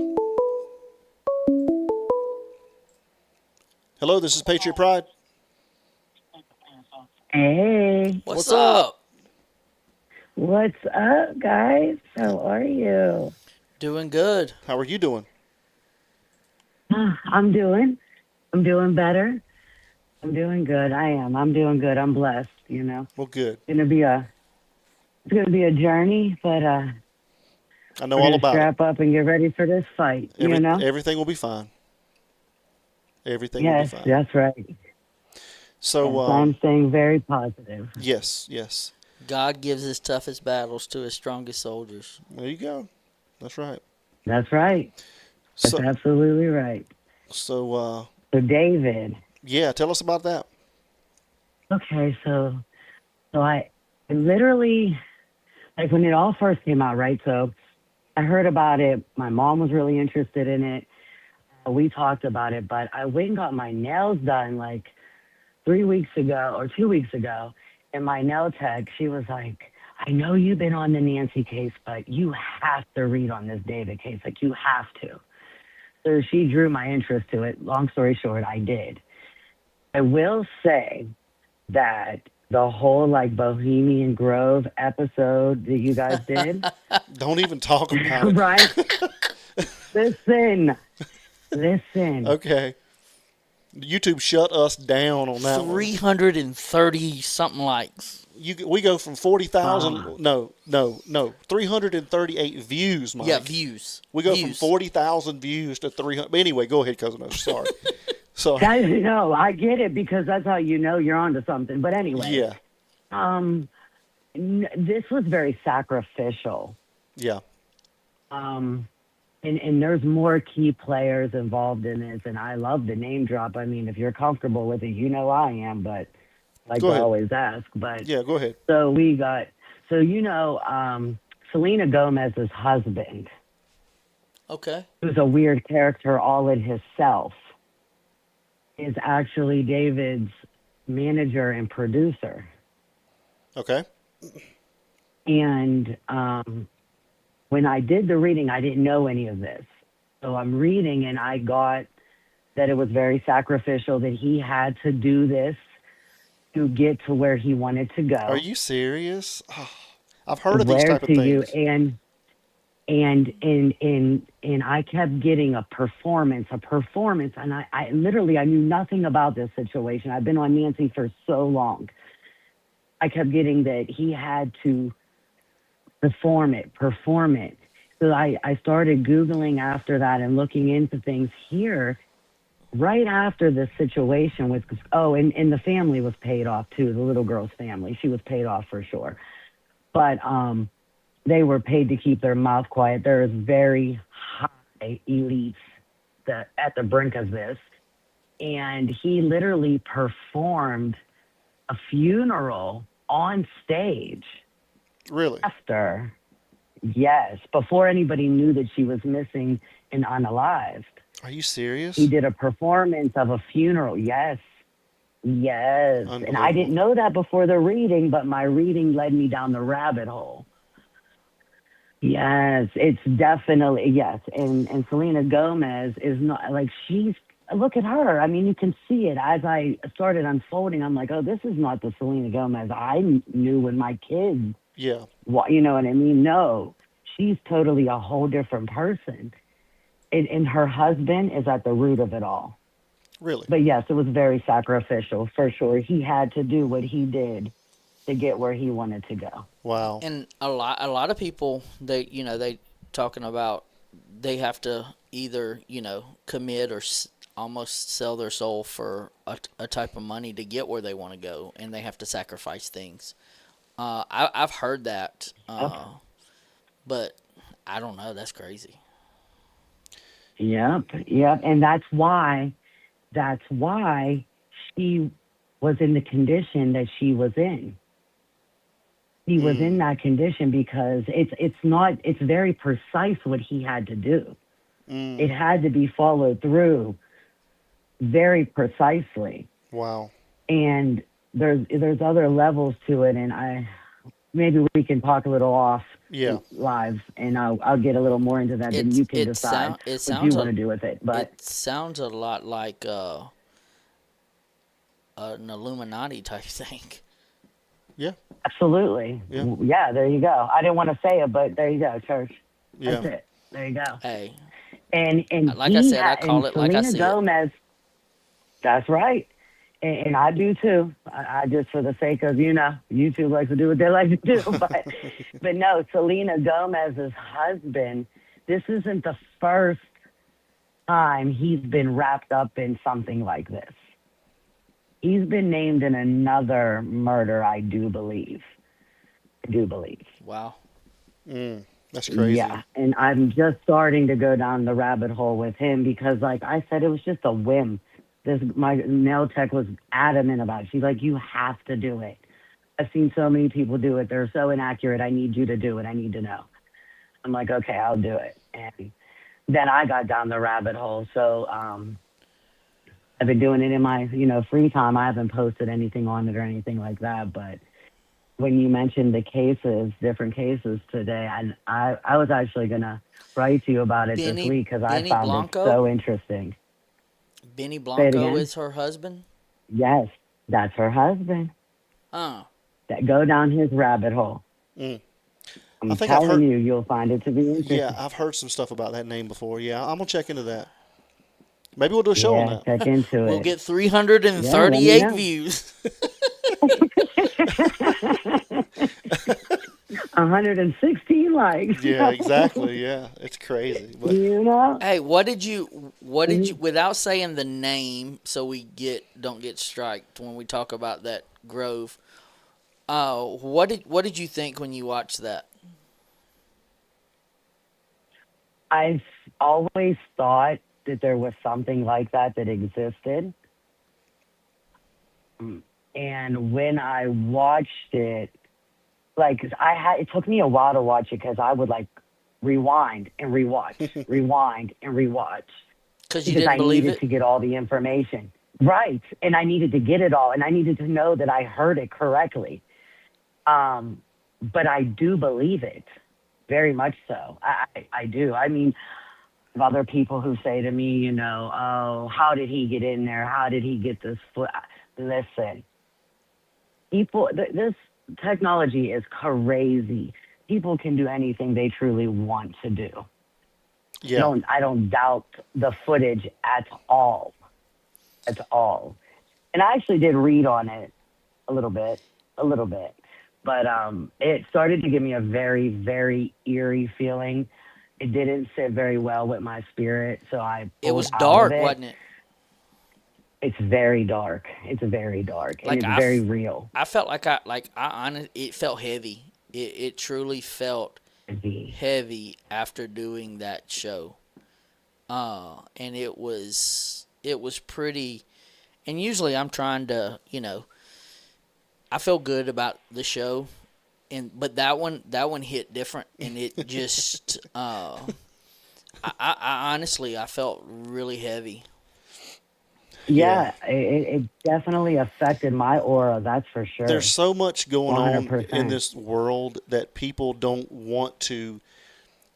Hello, this is Patriot Pride. Hey. What's up? What's up, guys? How are you? Doing good. How are you doing? I'm doing better. I'm doing good. I am. I'm doing good. I'm blessed, Well, good. It's gonna be a journey, but I know all about strap up and get ready for this fight, Everything will be fine. Everything will be fine. Yes, that's right. So I'm staying very positive. Yes. God gives his toughest battles to his strongest soldiers. There you go. That's right. That's right. That's absolutely right. So David. Yeah, tell us about that. Okay, so I literally, like when it all first came out, right? So I heard about it. My mom was really interested in it. We talked about it, but I went and got my nails done like 3 weeks ago or 2 weeks ago. And my nail tech, she was like, I know you've been on the Nancy case, but you have to read on this David case. Like, you have to. So she drew my interest to it. Long story short, I did. I will say that the whole Bohemian Grove episode that you guys did. Don't even talk about it. Right? Listen. Okay. YouTube shut us down on that 330 something likes. We go from 40,000. No. 338 views, Mike. Yeah, views. We go from 40,000 views to 300. Anyway, go ahead, Cousin Osh. Sorry. Sorry. No, I get it because that's how you know you're onto something. But anyway, Yeah. this was very sacrificial. Yeah. And there's more key players involved in this, and I love the name drop. I mean, if you're comfortable with it, you know I am, but like Go I ahead. always ask. But Yeah, go ahead. so we got, so Selena Gomez's husband, Okay. who's a weird character all in himself, is actually David's manager and producer. Okay. And when I did the reading, I didn't know any of this. So I'm reading, and I got that it was very sacrificial, that he had to do this to get to where he wanted to go. Are you serious? Oh, I've heard I of these swear type of to you, things. and I kept getting a performance, and I literally, I knew nothing about this situation. I've been on Nancy for so long. I kept getting that he had to perform it. So I started Googling after that and looking into things here. Right after the situation with, and the family was paid off too, the little girl's family. She was paid off for sure. But they were paid to keep their mouth quiet. There is very high elites at the brink of this. And he literally performed a funeral on stage. Really? After, yes, before anybody knew that she was missing and unalived. Are you serious? He did a performance of a funeral. Yes. And I didn't know that before the reading, but my reading led me down the rabbit hole. Yes, it's definitely, yes. And Selena Gomez is not, like, look at her. I mean, you can see it. As I started unfolding, I'm like, oh, this is not the Selena Gomez I knew when my kids. Yeah. You know what I mean? No, she's totally a whole different person. And her husband is at the root of it all. Really? But yes, it was very sacrificial, for sure. He had to do what he did to get where he wanted to go. Wow. And a lot of people, they talking about they have to either, commit or almost sell their soul for a type of money to get where they want to go, and they have to sacrifice things. I've heard that, but I don't know. That's crazy. Yep. And that's why she was in the condition that she was in. He was in that condition because it's very precise what he had to do. It had to be followed through very precisely. Wow. And there's other levels to it, and maybe we can talk a little off live, and I'll get a little more into that, and you can decide what you want to do with it. But it sounds a lot like an Illuminati type thing. Yeah. Absolutely. Yeah, there you go. I didn't want to say it, but there you go, church. Yeah. That's it. There you go. Hey. And like I said, I call it like I see Selena Gomez. That's right. And I do too. I just, for the sake of, YouTube likes to do what they like to do. But no, Selena Gomez's husband, this isn't the first time he's been wrapped up in something like this. He's been named in another murder, I do believe. Wow. That's crazy. Yeah, and I'm just starting to go down the rabbit hole with him because, like I said, it was just a whim. My nail tech was adamant about it. She's like, you have to do it. I've seen so many people do it. They're so inaccurate. I need you to do it. I need to know. I'm like, okay, I'll do it. And then I got down the rabbit hole. So I've been doing it in my, free time. I haven't posted anything on it or anything like that. But when you mentioned the different cases today, I was actually going to write to you about it this week because I found it so interesting. Benny Blanco is her husband? Yes, that's her husband. That go down his rabbit hole. I'm telling you, you'll find it to be interesting. Yeah, I've heard some stuff about that name before. Yeah, I'm going to check into that. Maybe we'll do a show on that. Check into it. We'll get 338 views. 116 likes. Yeah, exactly. Yeah, it's crazy. But You know? Hey, what did you without saying the name so we don't get striked when we talk about that grove. What did you think when you watched that? I've always thought that there was something like that existed. And when I watched it, like it took me a while to watch it because I would like rewind and rewatch, rewind and rewatch Because you because didn't I believe needed it? to get all the information. Right. And I needed to get it all and I needed to know that I heard it correctly. But I do believe it very much so. I do. I mean, other people who say to me, oh, how did he get in there? How did he get this foot? Listen, this technology is crazy. People can do anything they truly want to do. yeah, I don't doubt the footage at all. At all. And I actually did read on it a little bit. But it started to give me a very, very eerie feeling. It didn't sit very well with my spirit, so I It pulled was out of dark, it. wasn't it? It's very dark. It's very dark, and Like it's very real. I felt it felt heavy. It truly felt heavy after doing that show. And it was pretty. And usually I'm trying to, I feel good about the show, but that one hit different, and it just, I honestly I felt really heavy. yeah. Yeah, it definitely affected my aura. That's for There's sure. so much going on in 100%. this world that people don't want to.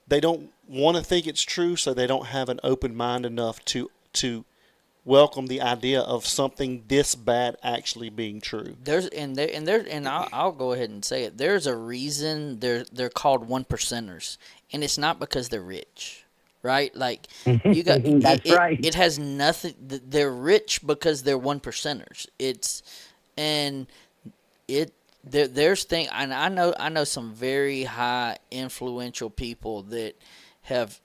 They don't want to think it's true, so they don't have an open mind enough to welcome the idea of something this bad actually being true. I'll go ahead and say it. There's a reason they're called one percenters, and it's not because they're rich, right? Like you got That's right. it has nothing. They're rich because they're one percenters. And it there's thing, and I know some very high influential people that have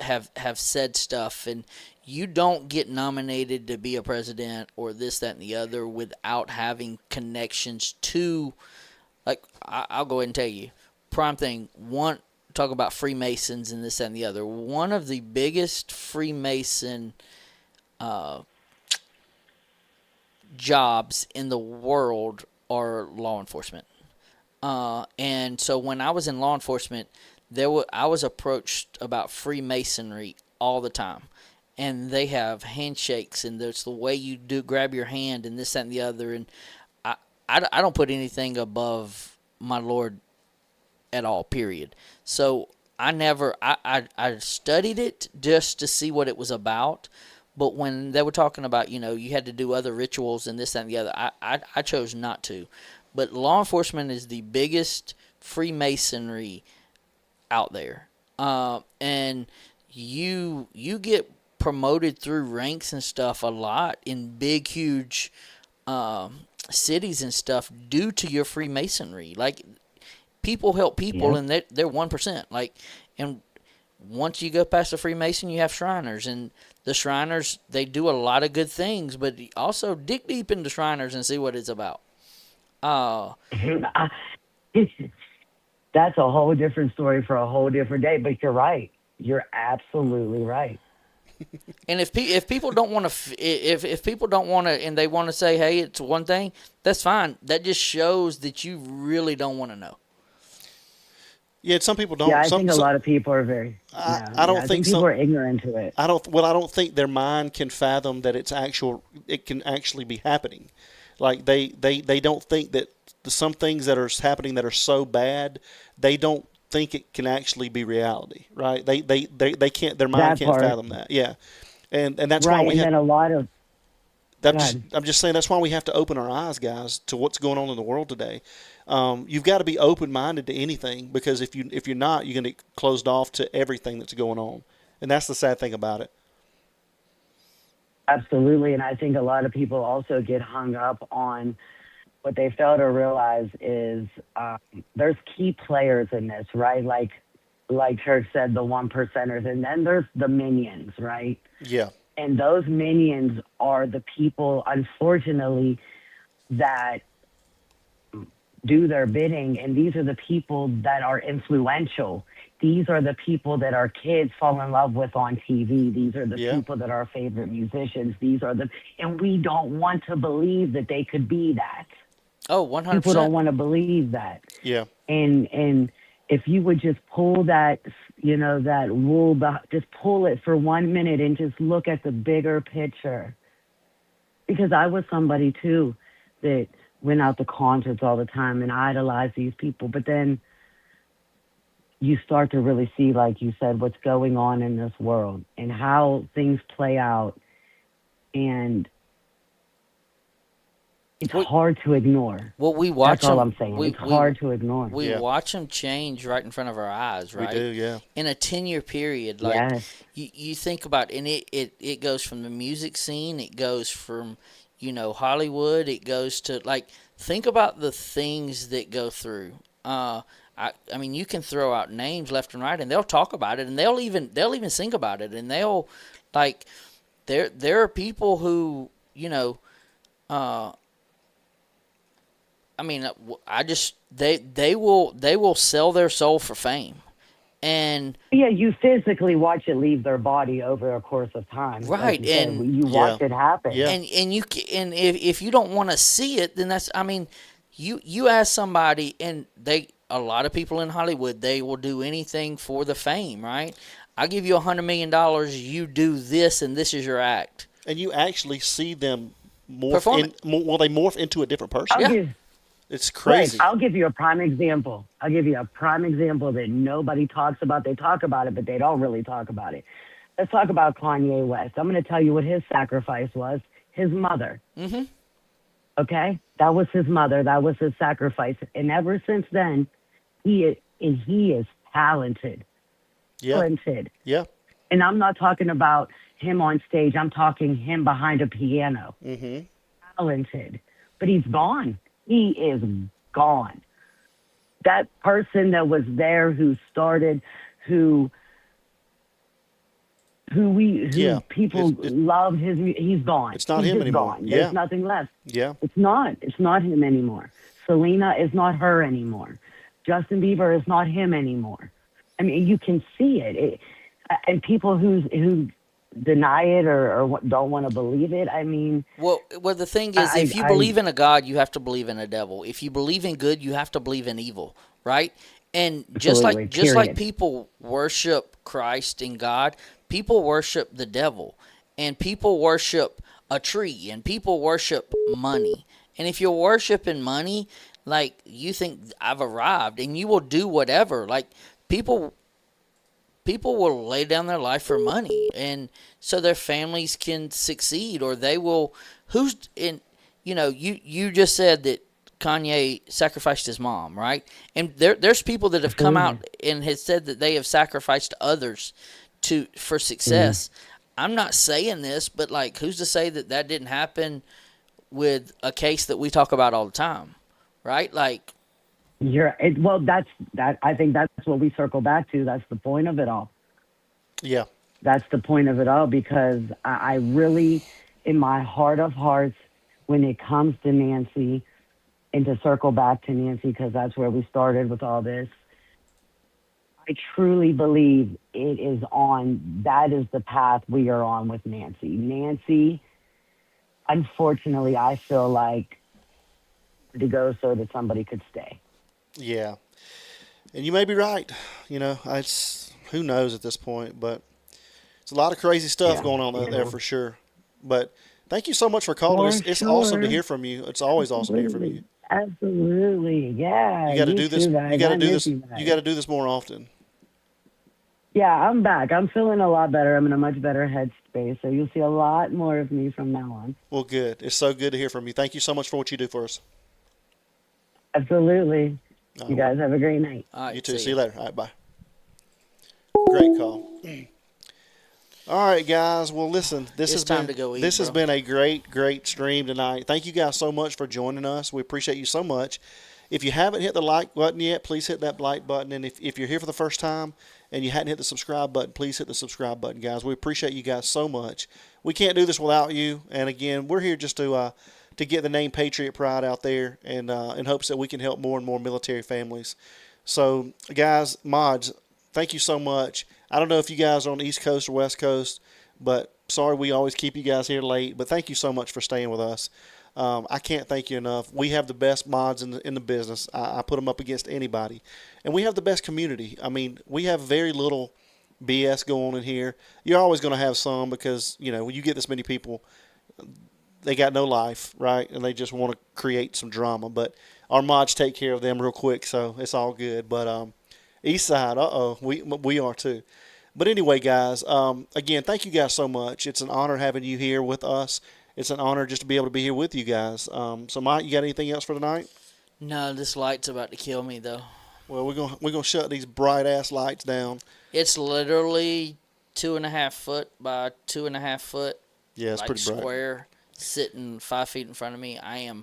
said stuff, and you don't get nominated to be a president or this, that, and the other without having connections to, like, I'll go ahead and tell you, prime thing, talk about Freemasons and this, that, and the other. One of the biggest Freemason jobs in the world are law enforcement. And so when I was in law enforcement, I was approached about Freemasonry all the time. And they have handshakes, and there's the way you do grab your hand, and this, that, and the other. And I don't put anything above my Lord at all, period. So I studied it just to see what it was about. But when they were talking about, you had to do other rituals and this, that, and the other, I chose not to. But law enforcement is the biggest Freemasonry out there. And you get promoted through ranks and stuff a lot in big, huge cities and stuff due to your Freemasonry. Like, people help people, Yep. and they're 1%. Like, and once you go past the Freemason, you have Shriners, and the Shriners, they do a lot of good things, but also dig deep into Shriners and see what it's about. That's a whole different story for a whole different day. But you're right. You're absolutely right. And if people don't want to, if people don't want to, and they want to say, hey, it's one thing, that's fine. That just shows that you really don't want to know. Yeah, some people don't. Yeah, I Some, think a some lot of people are very. I don't I think think people some. are ignorant to it. I don't. Well, I don't think their mind can fathom that it can actually be happening. Like they don't think that some things that are happening that are so bad, they don't think it can actually be reality, right? They can't. Their mind That can't part. fathom that. Yeah, and that's why Right, we and have. then a lot of. God. I'm just saying that's why we have to open our eyes, guys, to what's going on in the world today. You've got to be open minded to anything, because if you're not, you're going to get closed off to everything that's going on, and that's the sad thing about it. Absolutely, and I think a lot of people also get hung up on what they fail to realize is there's key players in this, right? Like Church said, the one percenters, and then there's the minions, right? Yeah. And those minions are the people, unfortunately, that do their bidding, and these are the people that are influential. These are the people that our kids fall in love with on TV. These are the people that are our favorite musicians. And we don't want to believe that they could be that. Oh, 100%. People don't want to believe that. Yeah. And if you would just pull that, that wool, just pull it for 1 minute and just look at the bigger picture. Because I was somebody too that went out to concerts all the time and idolized these people. But then you start to really see, like you said, what's going on in this world and how things play out. And it's hard to ignore. Well, we watch That's all them. I'm saying. It's hard to ignore. We watch them change right in front of our eyes, right? We do, yeah. In a 10-year period, like you think about, and it goes from the music scene, it goes from Hollywood, it goes to think about the things that go through. I mean, you can throw out names left and right, and they'll talk about it, and they'll even sing about it, and they'll there are people who I mean, they will sell their soul for fame, and you physically watch it leave their body over a course of time, right? Like you watch it happen, and if you don't want to see it, then you ask somebody, and a lot of people in Hollywood, they will do anything for the fame, right? I give you $100 million, you do this, and this is your act, and you actually see them morph. They morph into a different person. It's crazy. Right. I'll give you a prime example. That nobody talks about. They talk about it, but they don't really talk about it. Let's talk about Kanye West. I'm going to tell you what his sacrifice was. His mother. Mm-hmm. Okay? That was his mother. That was his sacrifice. And ever since then, he is talented. Yeah. Talented. Yeah. And I'm not talking about him on stage. I'm talking him behind a piano. Mm-hmm. Talented. But he's gone. He is gone. That person that was there, who started, who people loved his, he's gone. It's not he's him anymore. Gone. There's nothing left. Yeah. It's not him anymore. Selena is not her anymore. Justin Bieber is not him anymore. I mean, you can see it. And people who deny it or don't want to believe it. I mean, well, the thing is, if you believe in a God, you have to believe in a devil. If you believe in good, you have to believe in evil, right? And just like people worship Christ and God, people worship the devil, and people worship a tree, and people worship money. And if you're worshiping money, like, you think I've arrived, and you will do whatever. Like, people will lay down their life for money, and so their families can succeed, or they will. You just said that Kanye sacrificed his mom, right? And there's people that have come out and has said that they have sacrificed others for success. I'm not saying this, but who's to say that didn't happen with a case that we talk about all the time, right? I think that's what we circle back to. That's the point of it all. Yeah. That's the point of it all, because I really, in my heart of hearts, when it comes to Nancy, and to circle back to Nancy, because that's where we started with all this, I truly believe that is the path we are on with Nancy. Nancy, unfortunately, I feel like to go so that somebody could stay. Yeah. And you may be right. Who knows at this point, but it's a lot of crazy stuff going on there for sure. But thank you so much for calling. It's awesome to hear from you. It's always awesome to hear from you. Absolutely. Yeah. You got to do this. You got to do this. You got to do this more often. Yeah, I'm back. I'm feeling a lot better. I'm in a much better headspace. So you'll see a lot more of me from now on. Well, good. It's so good to hear from you. Thank you so much for what you do for us. Absolutely. You guys have a great night. You too. See you later. All right, bye. Great call. All right, guys. Well, listen, this It's has time been to go eat, this has bro. been a great stream tonight. Thank you guys so much for joining us. We appreciate you so much. If you haven't hit the like button yet, please hit that like button. And if you're here for the first time and you hadn't hit the subscribe button, please hit the subscribe button, guys. We appreciate you guys so much. We can't do this without you. And again, we're here just to get the name Patriot Pride out there, and in hopes that we can help more and more military families. So, guys, mods, thank you so much. I don't know if you guys are on the East Coast or West Coast, but sorry we always keep you guys here late. But thank you so much for staying with us. I can't thank you enough. We have the best mods in the business. I put them up against anybody, and we have the best community. I mean, we have very little BS going on in here. You're always going to have some because when you get this many people, they got no life, right? And they just want to create some drama. But our mods take care of them real quick, so it's all good. But East Side, we are too. But anyway, guys, again, thank you guys so much. It's an honor having you here with us. It's an honor just to be able to be here with you guys. So, Mike, you got anything else for tonight? No, this light's about to kill me though. Well, we're gonna shut these bright ass lights down. It's literally 2.5 foot by 2.5 foot. Yeah, it's like pretty bright. Square, sitting 5 feet in front of me. I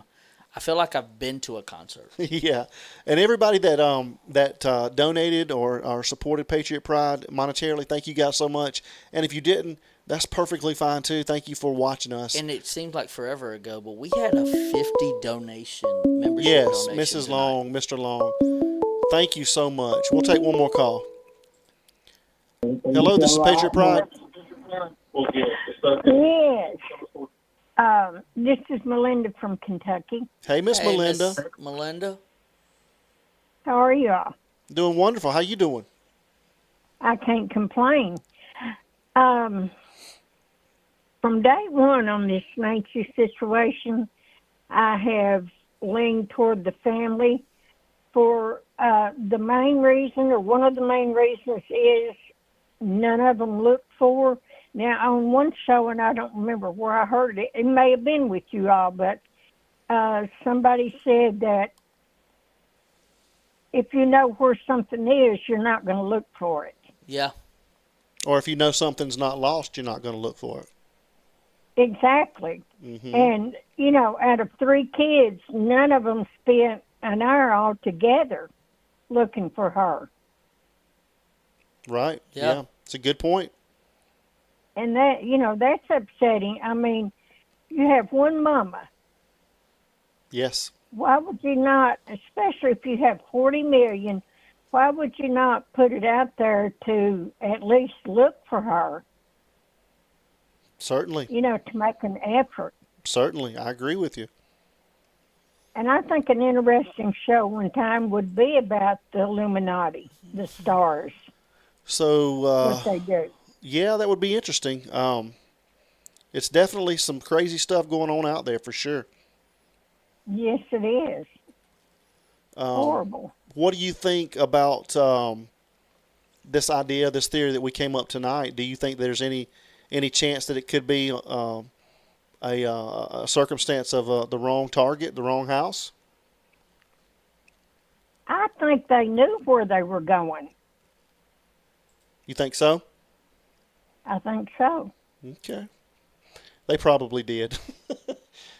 feel like I've been to a concert. Yeah, and everybody that donated or supported Patriot Pride monetarily, thank you guys so much. And if you didn't, that's perfectly fine too. Thank you for watching us. And it seems like forever ago, but we had a 50 donation membership. Yes, donation Mrs. tonight. Long, Mr. Long, thank you so much. We'll take one more call. Hello, this is Patriot Pride. Yes. This is Melinda from Kentucky. Hey, Miss Melinda. Miss Melinda. How are you all? Doing wonderful. How you doing? I can't complain. From day one on this Nancy situation, I have leaned toward the family for the main reason, or one of the main reasons, is none of them looked for. Now, on one show, and I don't remember where I heard it, it may have been with you all, but somebody said that if you know where something is, you're not going to look for it. Yeah. Or if you know something's not lost, you're not going to look for it. Exactly. Mm-hmm. And, out of 3 kids, none of them spent an hour all together looking for her. Right. Yeah. It's a good point. And that, that's upsetting. I mean, you have one mama. Yes. Why would you not, especially if you have 40 million, why would you not put it out there to at least look for her? Certainly. To make an effort. Certainly. I agree with you. And I think an interesting show one time would be about the Illuminati, the stars, So, what they do. yeah, that would be interesting. It's definitely some crazy stuff going on out there for sure. Yes, it is. Horrible. What do you think about this idea, this theory that we came up tonight? Do you think there's any chance that it could be a circumstance of the wrong target, the wrong house? I think they knew where they were going. You think so? I think so. Okay. They probably did.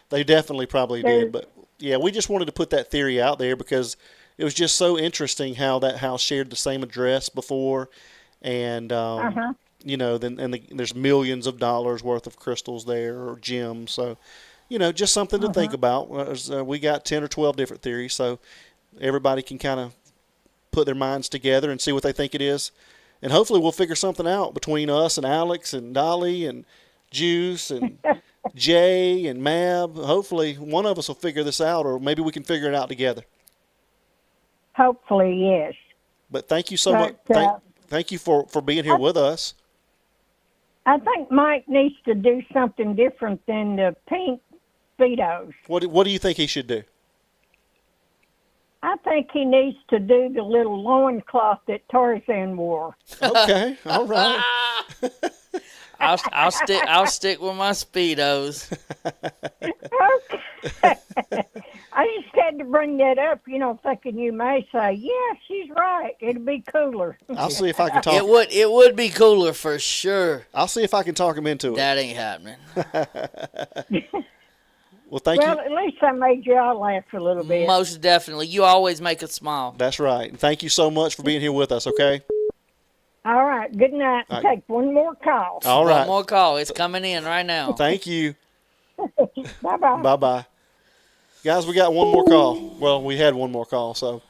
They definitely probably did. But, yeah, we just wanted to put that theory out there because it was just so interesting how that house shared the same address before. And, there's millions of dollars worth of crystals there or gems. So, just something to think about. We got 10 or 12 different theories, so everybody can kind of put their minds together and see what they think it is. And hopefully we'll figure something out between us and Alex and Dolly and Juice and Jay and Mab. Hopefully one of us will figure this out, or maybe we can figure it out together. Hopefully, yes. But thank you so much. Thank you for being here with us. I think Mike needs to do something different than the pink Speedos. What do you think he should do? I think he needs to do the little loincloth that Tarzan wore. Okay, all right. I'll stick with my Speedos. Okay. I just had to bring that up, thinking you may say, yeah, she's right. It'd be cooler. I'll see if I can talk. It would be cooler for sure. I'll see if I can talk him into it. That ain't happening. Well, thank you. Well, at least I made you all laugh a little bit. Most definitely. You always make us smile. That's right. And thank you so much for being here with us, okay? All right. Good night. All right. Take one more call. All right. One more call. It's coming in right now. Thank you. Bye-bye. Bye-bye. Guys, we got one more call. Well, we had one more call, so.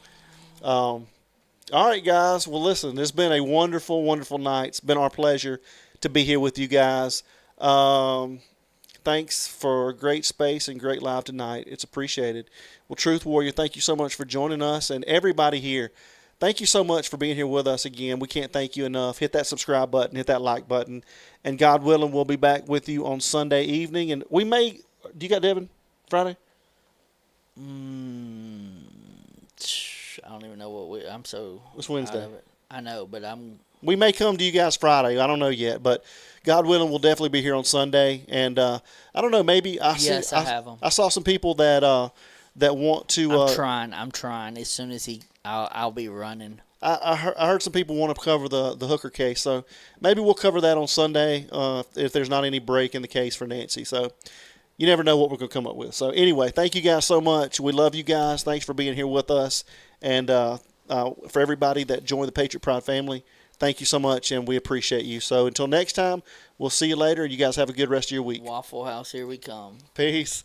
All right, guys. Well, listen, it's been a wonderful, wonderful night. It's been our pleasure to be here with you guys. Thanks for great space and great live tonight. It's appreciated. Well, Truth Warrior, thank you so much for joining us. And everybody here, thank you so much for being here with us again. We can't thank you enough. Hit that subscribe button. Hit that like button. And God willing, we'll be back with you on Sunday evening. And we may – do you got Devin Friday? I don't even know what I'm so It's Wednesday. out of it. I know, but we may come to you guys Friday. I don't know yet, but God willing, we'll definitely be here on Sunday. And I don't know, maybe I have them. I saw some people that want to. I'm trying. As soon as I'll be running. I heard some people want to cover the Hooker case, so maybe we'll cover that on Sunday if there's not any break in the case for Nancy. So you never know what we're going to come up with. So anyway, thank you guys so much. We love you guys. Thanks for being here with us. And for everybody that joined the Patriot Pride family, thank you so much, and we appreciate you. So until next time, we'll see you later, and you guys have a good rest of your week. Waffle House, here we come. Peace.